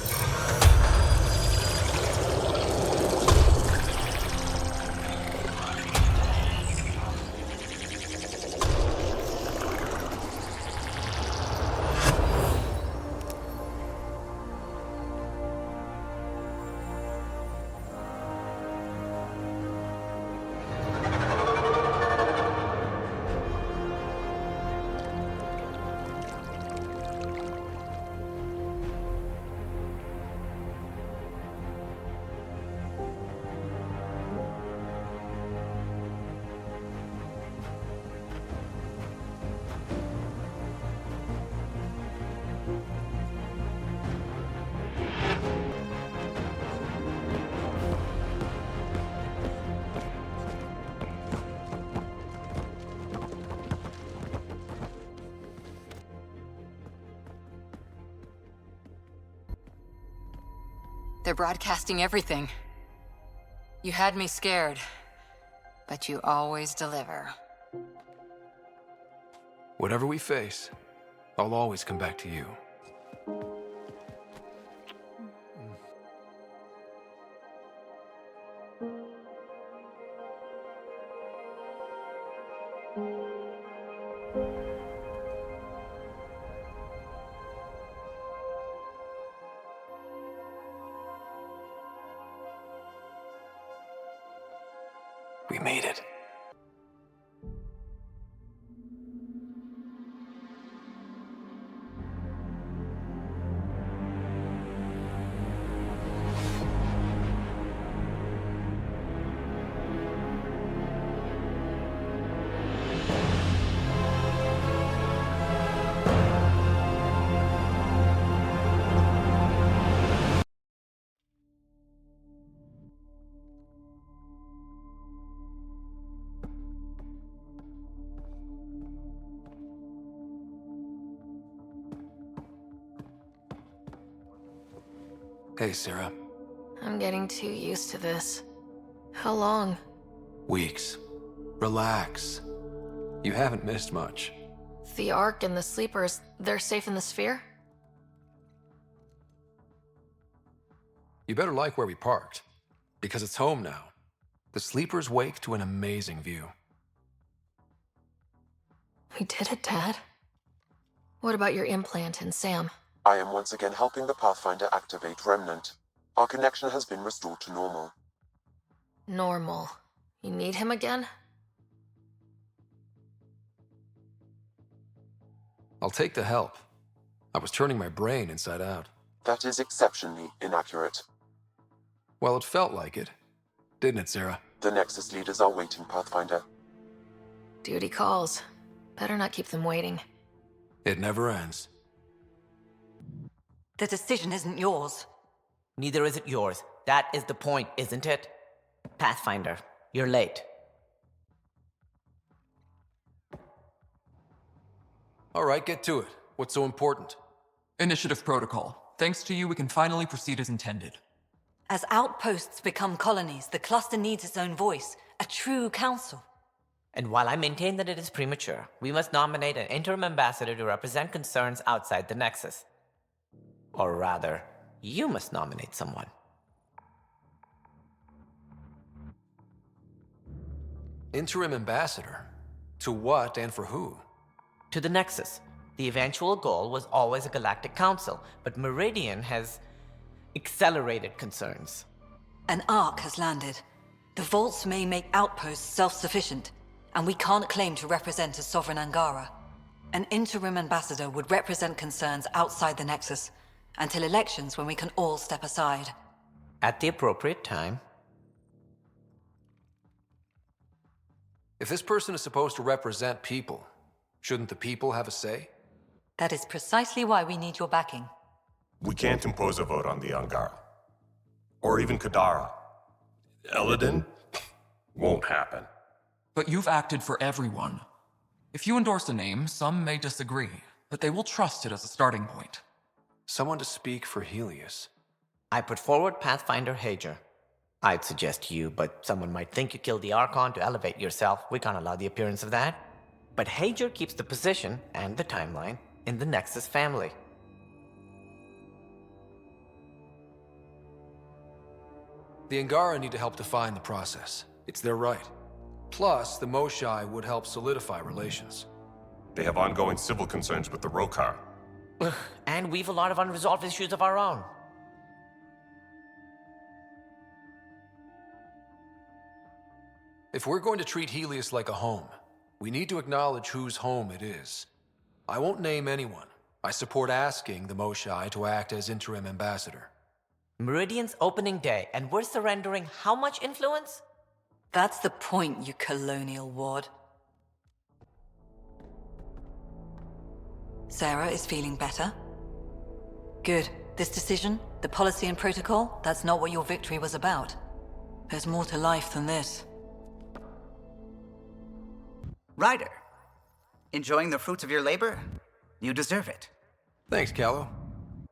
They're broadcasting everything. You had me scared, but you always deliver. Whatever we face, I'll always come back to you. We made it. Hey, Sarah. I'm getting too used to this. How long? Weeks. Relax. You haven't missed much. The Ark and the Sleepers, they're safe in the sphere? You better like where we parked, because it's home now. The Sleepers wake to an amazing view. We did it, Dad. What about your implant and Sam? I am once again helping the Pathfinder activate Remnant. Our connection has been restored to normal. Normal. You need him again? I'll take the help. I was turning my brain inside out. That is exceptionally inaccurate. Well, it felt like it. Didn't it, Sarah? The Nexus leaders are waiting, Pathfinder. Duty calls. Better not keep them waiting. It never ends. The decision isn't yours. Neither is it yours. That is the point, isn't it? Pathfinder, you're late. All right, get to it. What's so important? Initiative protocol. Thanks to you, we can finally proceed as intended. As outposts become colonies, the cluster needs its own voice, a true council. And while I maintain that it is premature, we must nominate an interim ambassador to represent concerns outside the Nexus. Or rather, you must nominate someone. Interim ambassador? To what and for who? To the Nexus. The eventual goal was always a galactic council, but Meridian has accelerated concerns. An ark has landed. The vaults may make outposts self-sufficient, and we can't claim to represent a sovereign Angara. An interim ambassador would represent concerns outside the Nexus, until elections when we can all step aside. At the appropriate time. If this person is supposed to represent people, shouldn't the people have a say? That is precisely why we need your backing. We can't impose a vote on the Angara. Or even Kadara. Eladin? Won't happen. But you've acted for everyone. If you endorse a name, some may disagree, but they will trust it as a starting point. Someone to speak for Helios. I put forward Pathfinder Hager. I'd suggest you, but someone might think you killed the Archon to elevate yourself. We can't allow the appearance of that. But Hager keeps the position and the timeline in the Nexus family. The Angara need to help define the process. It's their right. Plus, the Moshai would help solidify relations. They have ongoing civil concerns with the Rokar. And we've a lot of unresolved issues of our own. If we're going to treat Helios like a home, we need to acknowledge whose home it is. I won't name anyone. I support asking the Moshai to act as interim ambassador. Meridian's opening day, and we're surrendering how much influence? That's the point, you colonial ward. Sarah is feeling better? Good. This decision, the policy and protocol, that's not what your victory was about. There's more to life than this. Ryder, enjoying the fruits of your labor? You deserve it. Thanks, Callow.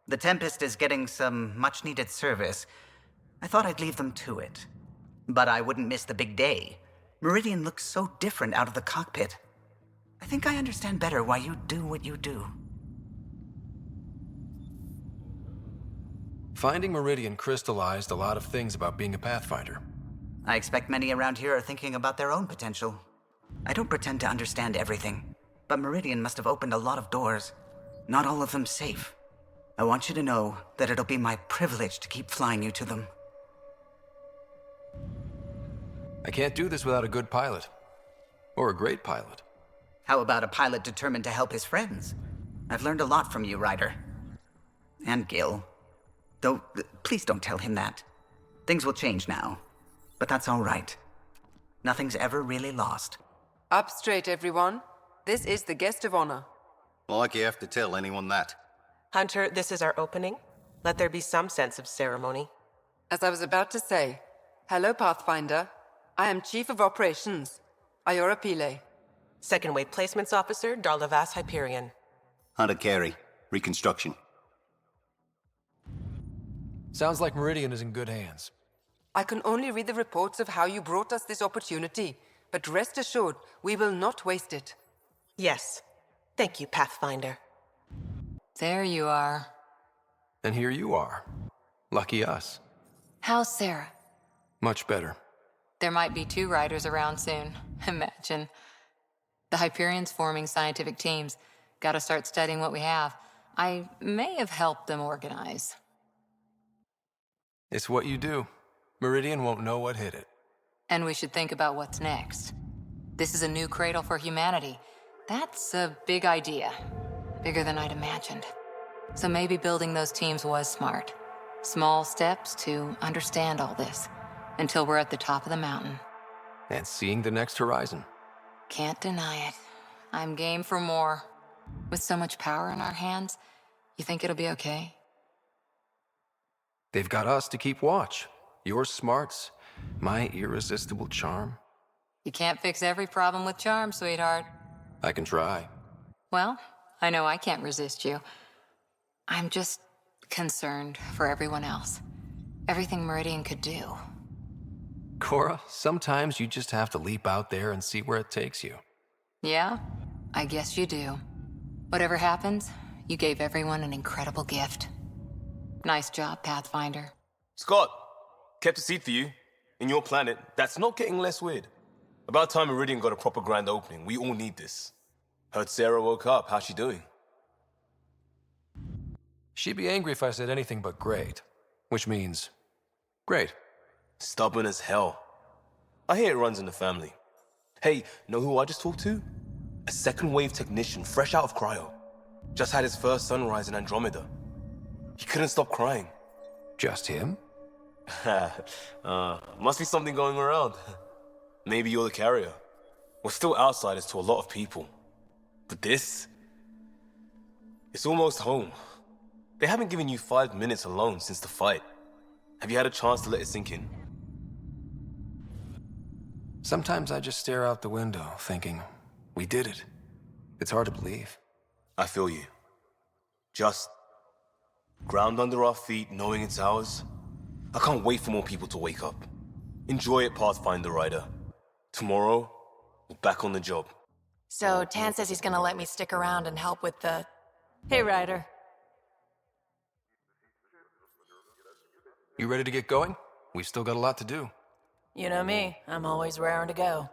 The Tempest is getting some much-needed service. I thought I'd leave them to it. But I wouldn't miss the big day. Meridian looks so different out of the cockpit. I think I understand better why you do what you do. Finding Meridian crystallized a lot of things about being a Pathfinder. I expect many around here are thinking about their own potential. I don't pretend to understand everything, but Meridian must have opened a lot of doors. Not all of them safe. I want you to know that it'll be my privilege to keep flying you to them. I can't do this without a good pilot. Or a great pilot. How about a pilot determined to help his friends? I've learned a lot from you, Ryder. And Gil. Though, please don't tell him that. Things will change now. But that's all right. Nothing's ever really lost. Up straight, everyone. This is the guest of honor. Like you have to tell anyone that. Hunter, this is our opening. Let there be some sense of ceremony. As I was about to say, hello, Pathfinder. I am Chief of Operations, Iora Pile. Second Wave Placements Officer, Darlavas Hyperion. Hunter Carey, Reconstruction. Sounds like Meridian is in good hands. I can only read the reports of how you brought us this opportunity, but rest assured, we will not waste it. Yes. Thank you, Pathfinder. There you are. And here you are. Lucky us. How's Sarah? Much better. There might be 2 riders around soon. Imagine. The Hyperion's forming scientific teams. Gotta start studying what we have. I may have helped them organize. It's what you do. Meridian won't know what hit it. And we should think about what's next. This is a new cradle for humanity. That's a big idea. Bigger than I'd imagined. So maybe building those teams was smart. Small steps to understand all this, until we're at the top of the mountain. And seeing the next horizon. Can't deny it. I'm game for more. With so much power in our hands, you think it'll be okay? They've got us to keep watch. Your smarts, my irresistible charm. You can't fix every problem with charm, sweetheart. I can try. Well, I know I can't resist you. I'm just concerned for everyone else. Everything Meridian could do. Cora, sometimes you just have to leap out there and see where it takes you. Yeah, I guess you do. Whatever happens, you gave everyone an incredible gift. Nice job, Pathfinder. Scott, kept a seat for you. In your planet, that's not getting less weird. About time Meridian got a proper grand opening. We all need this. Heard Sarah woke up. How's she doing? She'd be angry if I said anything but great. Which means, great. Stubborn as hell. I hear it runs in the family. Hey, know who I just talked to? A second wave technician, fresh out of cryo. Just had his first sunrise in Andromeda. He couldn't stop crying. Just him? Must be something going around. Maybe you're the carrier. We're still outsiders to a lot of people. But this? It's almost home. They haven't given you 5 minutes alone since the fight. Have you had a chance to let it sink in? Sometimes I just stare out the window, thinking, we did it. It's hard to believe. I feel you. Just ground under our feet, knowing it's ours. I can't wait for more people to wake up. Enjoy it, Pathfinder Ryder. Tomorrow, we're back on the job. So Tan says he's gonna let me stick around and help with the... Hey, Ryder. You ready to get going? We've still got a lot to do. You know me, I'm always raring to go.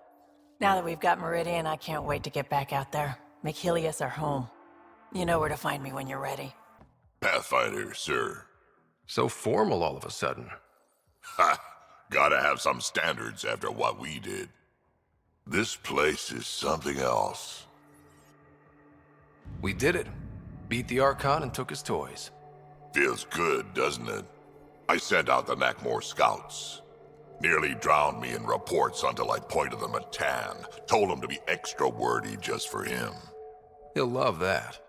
Now that we've got Meridian, I can't wait to get back out there. Make Helios our home. You know where to find me when you're ready. Pathfinder, sir. So formal all of a sudden. Ha! Gotta have some standards after what we did. This place is something else. We did it. Beat the Archon and took his toys. Feels good, doesn't it? I sent out the Nakmor scouts. Nearly drowned me in reports until I pointed them at Tan. Told him to be extra wordy just for him. He'll love that.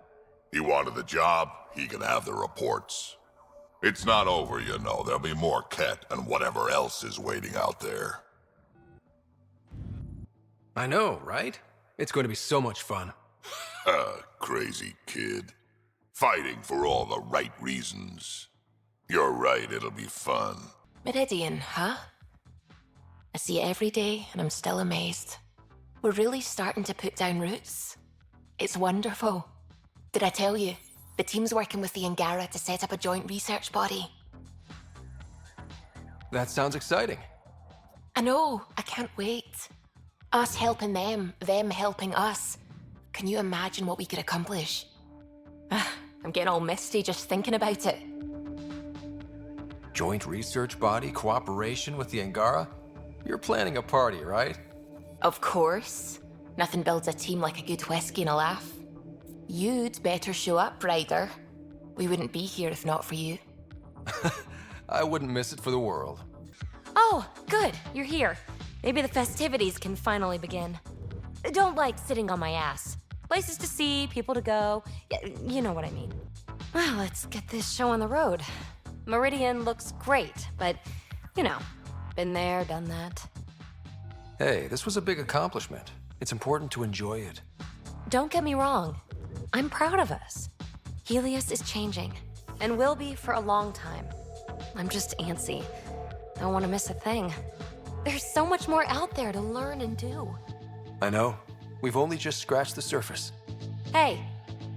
He wanted the job, he can have the reports. It's not over, you know. There'll be more Ket and whatever else is waiting out there. I know, right? It's going to be so much fun. Crazy kid. Fighting for all the right reasons. You're right, it'll be fun. Meridian, huh? I see it every day, and I'm still amazed. We're really starting to put down roots. It's wonderful. Did I tell you? The team's working with the Angara to set up a joint research body. That sounds exciting. I know, I can't wait. Us helping them helping us. Can you imagine what we could accomplish? I'm getting all misty just thinking about it. Joint research body, cooperation with the Angara? You're planning a party, right? Of course. Nothing builds a team like a good whiskey and a laugh. You'd better show up, Ryder. We wouldn't be here if not for you. I wouldn't miss it for the world. Oh, good. You're here. Maybe the festivities can finally begin. Don't like sitting on my ass. Places to see, people to go. You know what I mean. Well, let's get this show on the road. Meridian looks great, but, you know, been there, done that. Hey, this was a big accomplishment. It's important to enjoy it. Don't get me wrong. I'm proud of us. Helios is changing, and will be for a long time. I'm just antsy. Don't want to miss a thing. There's so much more out there to learn and do. I know. We've only just scratched the surface. Hey,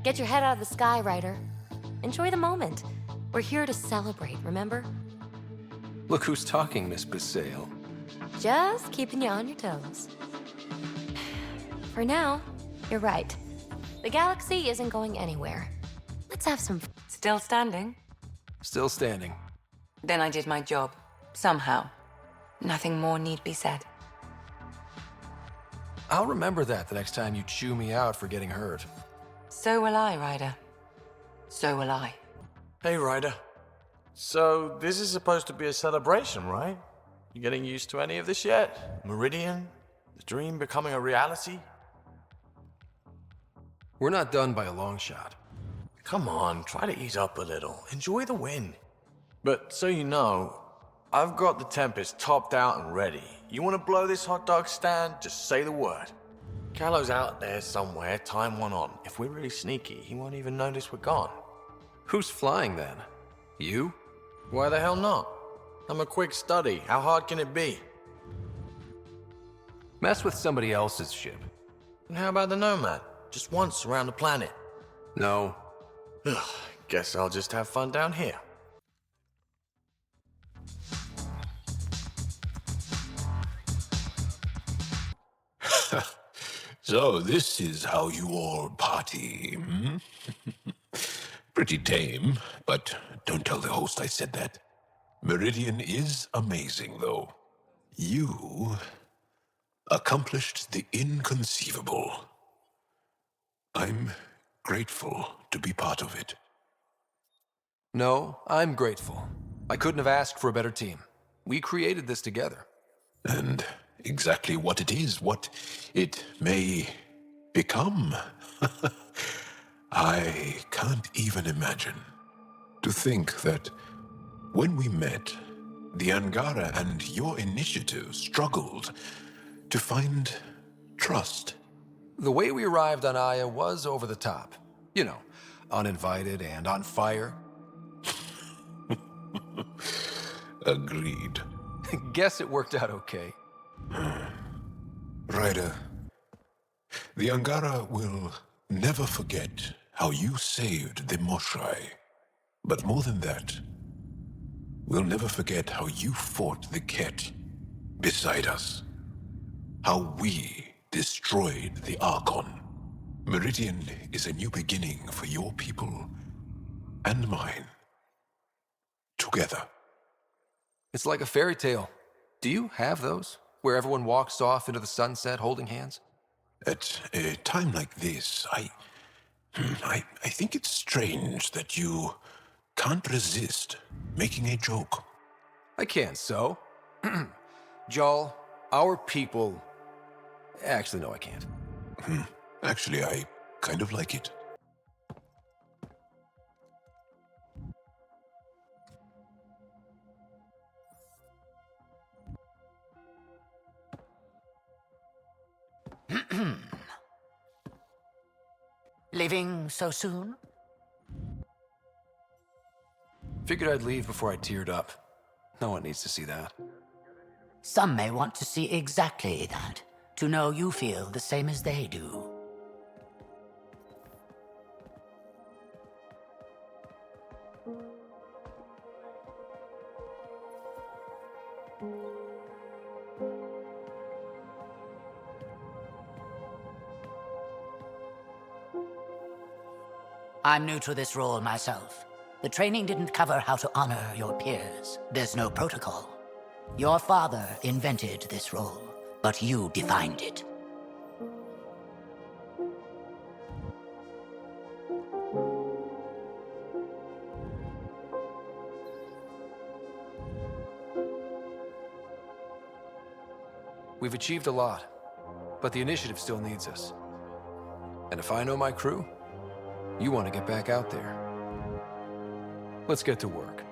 get your head out of the sky, Ryder. Enjoy the moment. We're here to celebrate, remember? Look who's talking, Miss Basale. Just keeping you on your toes. For now, you're right. The galaxy isn't going anywhere. Let's have some fun. Still standing? Still standing. Then I did my job. Somehow. Nothing more need be said. I'll remember that the next time you chew me out for getting hurt. So will I, Ryder. So will I. Hey, Ryder. So, this is supposed to be a celebration, right? You getting used to any of this yet? Meridian? The dream becoming a reality? We're not done by a long shot. Come on, try to ease up a little. Enjoy the win. But so you know, I've got the Tempest topped out and ready. You want to blow this hot dog stand? Just say the word. Callow's out there somewhere, time one on. If we're really sneaky, he won't even notice we're gone. Who's flying then? You? Why the hell not? I'm a quick study. How hard can it be? Mess with somebody else's ship. And how about the Nomad? Just once around the planet. No. Guess I'll just have fun down here. So this is how you all party, hmm? Pretty tame, but don't tell the host I said that. Meridian is amazing, though. You accomplished the inconceivable. I'm grateful to be part of it. No, I'm grateful. I couldn't have asked for a better team. We created this together. And exactly what it is, what it may become. I can't even imagine. To think that when we met, the Angara and your initiative struggled to find trust. The way we arrived on Aya was over the top. You know, uninvited and on fire. Agreed. Guess it worked out okay. Ryder, the Angara will never forget how you saved the Moshai. But more than that, we'll never forget how you fought the Ket beside us. How we destroyed the Archon. Meridian is a new beginning for your people and mine. Together. It's like a fairy tale. Do you have those? Where everyone walks off into the sunset holding hands? At a time like this, I think it's strange that you can't resist making a joke. I can't, so. Jarl, our people... Actually, no, I can't. Actually, I kind of like it. Leaving so soon? Figured I'd leave before I teared up. No one needs to see that. Some may want to see exactly that, to know you feel the same as they do. I'm new to this role myself. The training didn't cover how to honor your peers. There's no protocol. Your father invented this role, but you defined it. We've achieved a lot, but the initiative still needs us. And if I know my crew, you want to get back out there. Let's get to work.